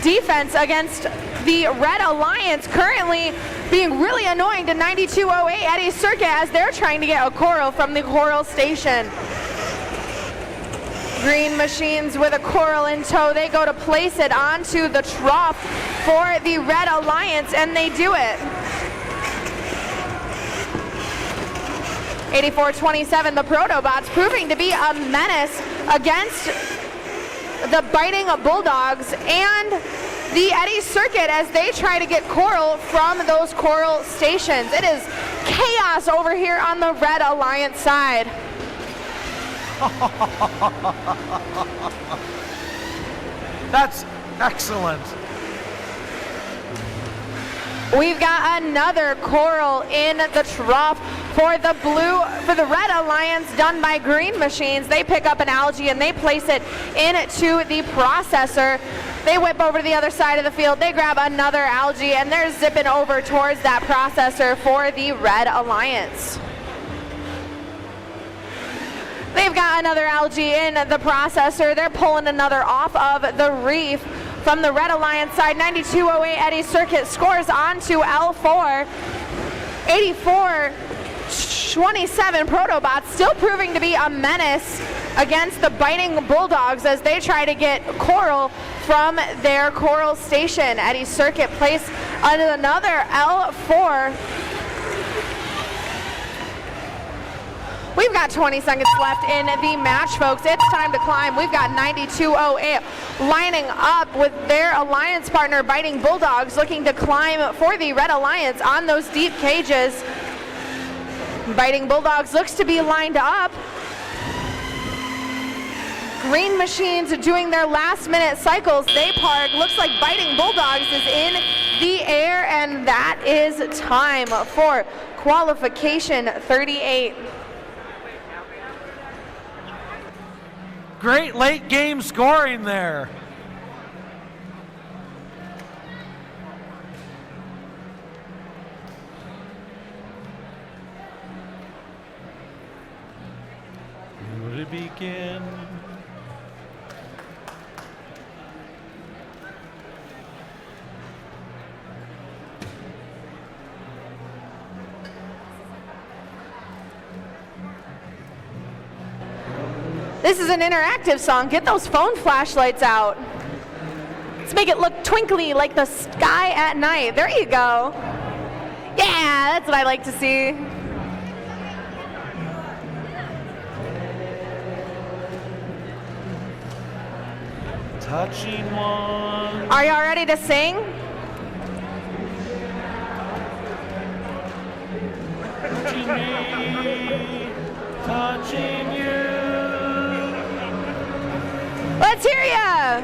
defense against the Red Alliance, currently being really annoying to 9208 Eddie Circuit as they're trying to get a coral from the coral station. Green Machines with a coral in tow. They go to place it onto the trough for the Red Alliance, and they do it. 8427, the Protobots, proving to be a menace against the Biting Bulldogs and the Eddie Circuit as they try to get coral from those coral stations. It is chaos over here on the Red Alliance side. That's excellent. We've got another coral in the trough for the Red Alliance, done by Green Machines. They pick up an algae and they place it into the processor. They whip over to the other side of the field. They grab another algae and they're zipping over towards that processor for the Red Alliance. They've got another algae in the processor. They're pulling another off of the reef. From the Red Alliance side, 9208 Eddie Circuit scores onto L4. 8427 Protobots still proving to be a menace against the Biting Bulldogs as they try to get coral from their coral station. Eddie Circuit placed another L4. We've got 20 seconds left in the match, folks. It's time to climb. We've got 9208 lining up with their alliance partner, Biting Bulldogs, looking to climb for the Red Alliance on those deep cages. Biting Bulldogs looks to be lined up. Green Machines doing their last-minute cycles. They park. Looks like Biting Bulldogs is in the air, and that is time for qualification 38. Great late game scoring there. Where to begin? This is an interactive song. Get those phone flashlights out. Let's make it look twinkly like the sky at night. There you go. Yeah, that's what I like to see. Touching one. Are y'all ready to sing? Touching me, touching you. Let's hear ya.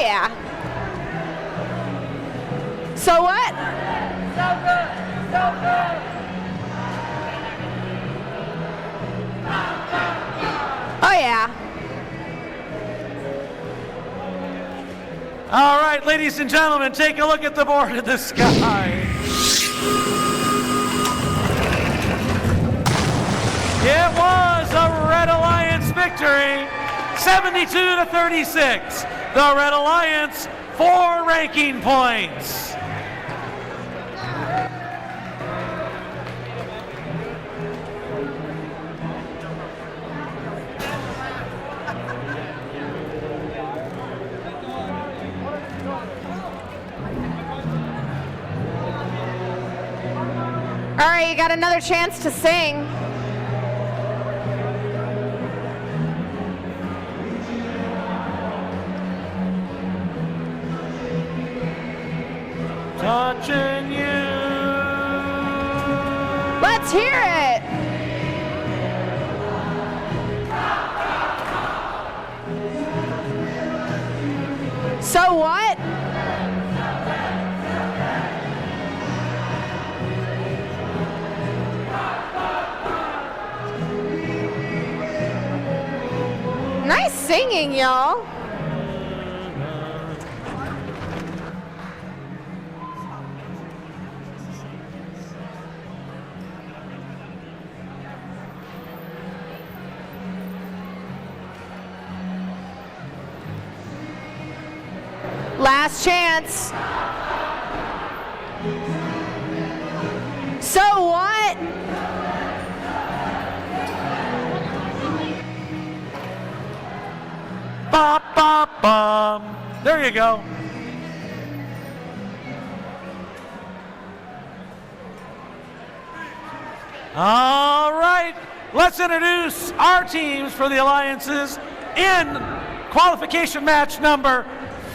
yeah. So what? So good. So good. Oh yeah. All right, ladies and gentlemen, take a look at the board in the sky. It was a Red Alliance victory, 72-36. The Red Alliance, 4 ranking points. All right, you got another chance to sing. Touching you. Let's hear it. So what? Nice singing, y'all. Last chance. So what? Bop, bop, bum. There you go. All right, let's introduce our teams for the alliances in qualification match number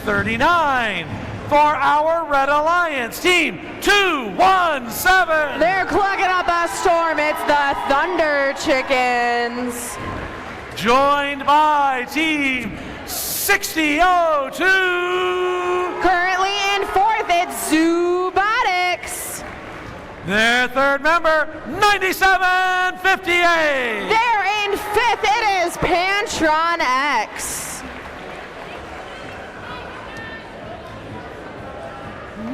39 for our Red Alliance. Team 217. They're clucking up a storm. It's the Thunder Chickens. Joined by Team 6002. Currently in 4th, it's Robotics. Their third member, 9758. They're in 5th, it is Pantron X.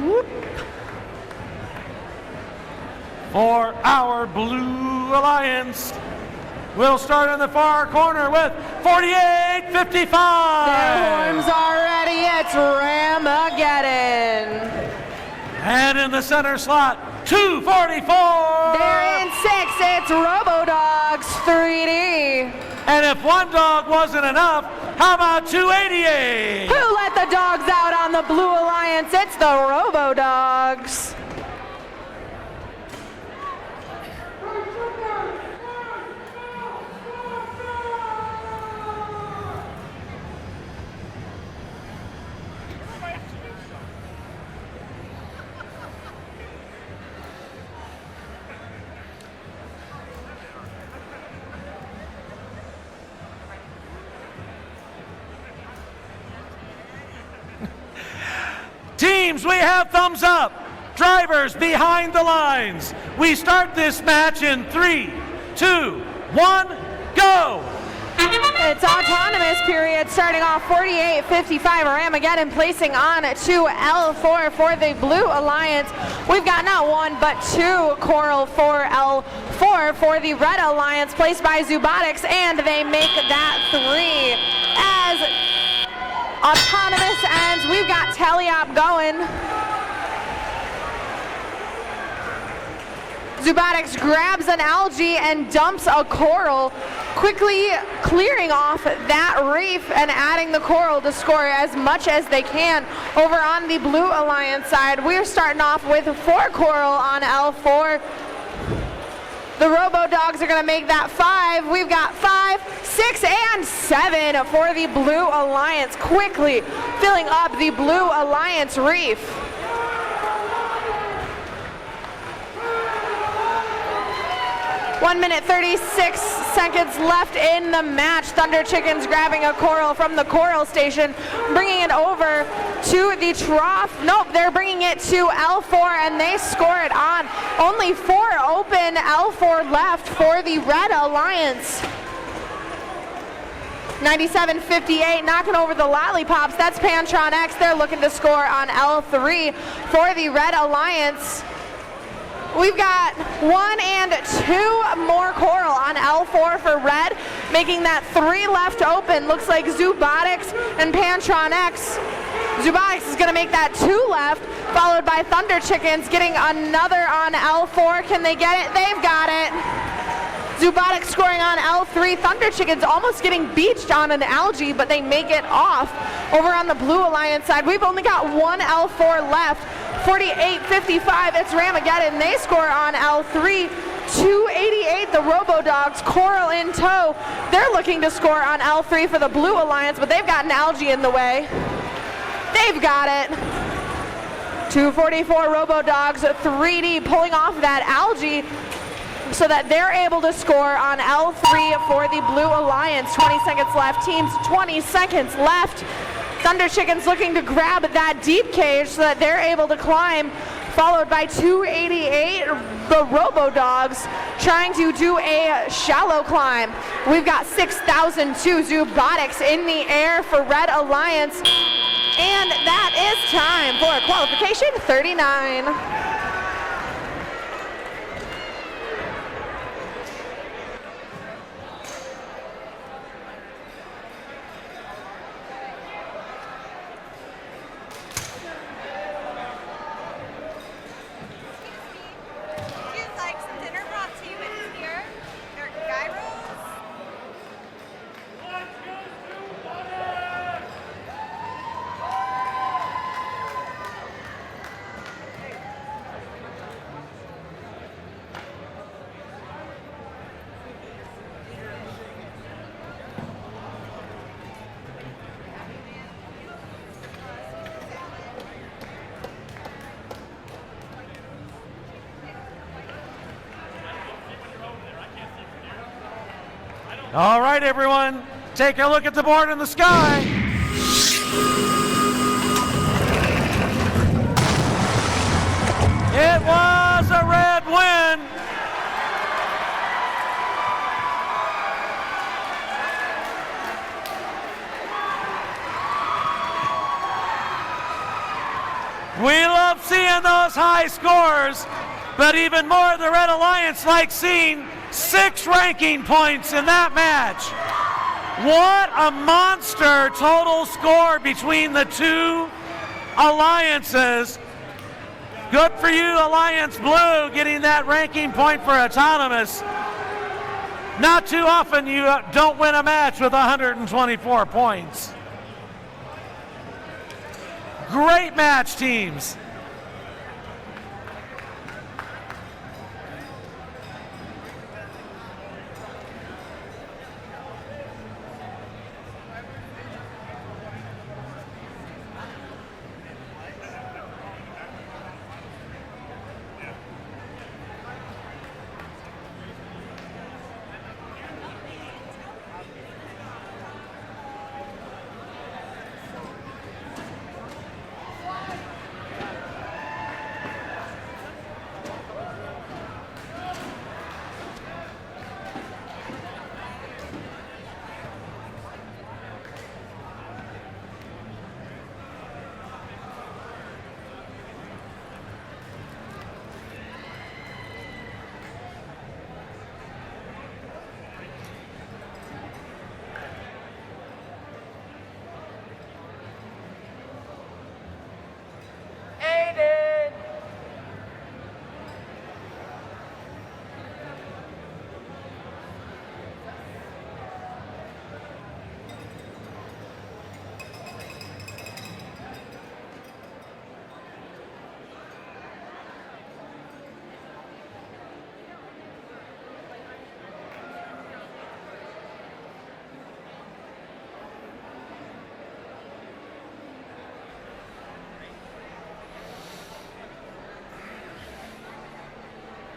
Whoop. For our Blue Alliance, we'll start in the far corner with 4855. Their horns are ready, it's Ramageddon. And in the center slot, 244. They're in 6th, it's Robodogs 3D. And if one dog wasn't enough, how about 288? Who let the dogs out on the Blue Alliance? It's the Robodogs. Teams, we have thumbs up. Drivers behind the lines. We start this match in 3, 2, 1, go. It's autonomous period starting off 48-55. Armageddon placing on to L4 for the Blue Alliance. We've got not 1 but 2 Coral for L4 for the Red Alliance placed by Robotics, and they make that 3 as autonomous ends. We've got Teleop going. Robotics grabs an algae and dumps a coral, quickly clearing off that reef and adding the coral to score as much as they can. Over on the Blue Alliance side, we're starting off with 4 coral on L4. The Robodogs are going to make that 5. We've got 5, 6, and 7 for the Blue Alliance, quickly filling up the Blue Alliance reef. One minute 36 seconds left in the match. Thunder Chickens grabbing a coral from the coral station, bringing it over to the trough. Nope, they're bringing it to L4 and they score it on. Only 4 open L4 left for the Red Alliance. 97-58, knocking over the Lollipops. That's Pantron X. They're looking to score on L3 for the Red Alliance. We've got 1 and 2 more coral on L4 for Red, making that 3 left open. Looks like Robotics and Pantron X. Robotics is going to make that 2 left, followed by Thunder Chickens getting another on L4. Can they get it? They've got it. Robotics scoring on L3. Thunder Chickens almost getting beached on an algae, but they make it off. Over on the Blue Alliance side, we've only got 1 L4 left. 48-55, it's Ramageddon. They score on L3. 288, the Robo-Dogs, coral in tow. They're looking to score on L3 for the Blue Alliance, but they've got an algae in the way. They've got it. 244 Robo-Dogs, 3D pulling off that algae so that they're able to score on L3 for the Blue Alliance. 20 seconds left, teams, 20 seconds left. Thunder Chickens looking to grab that deep cage so that they're able to climb, followed by 288, the Robo-Dogs trying to do a shallow climb. We've got 6,002 Robotics in the air for Red Alliance, and that is time for qualification 39. All right, everyone, take a look at the board in the sky. It was a red win. We love seeing those high scores, but even more, the Red Alliance likes seeing 6 ranking points in that match. What a monster total score between the 2 alliances. Good for you, Alliance Blue, getting that ranking point for Autonomous. Not too often you don't win a match with 124 points. Great match, teams.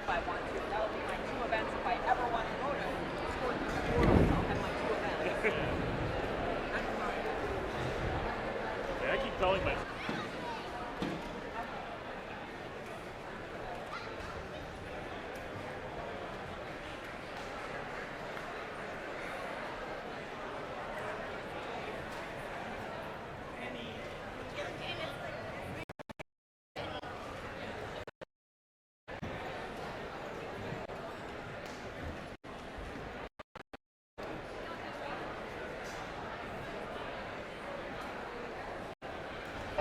I want to. That would be my 2 events if I ever want to go to. Yeah, I keep telling myself.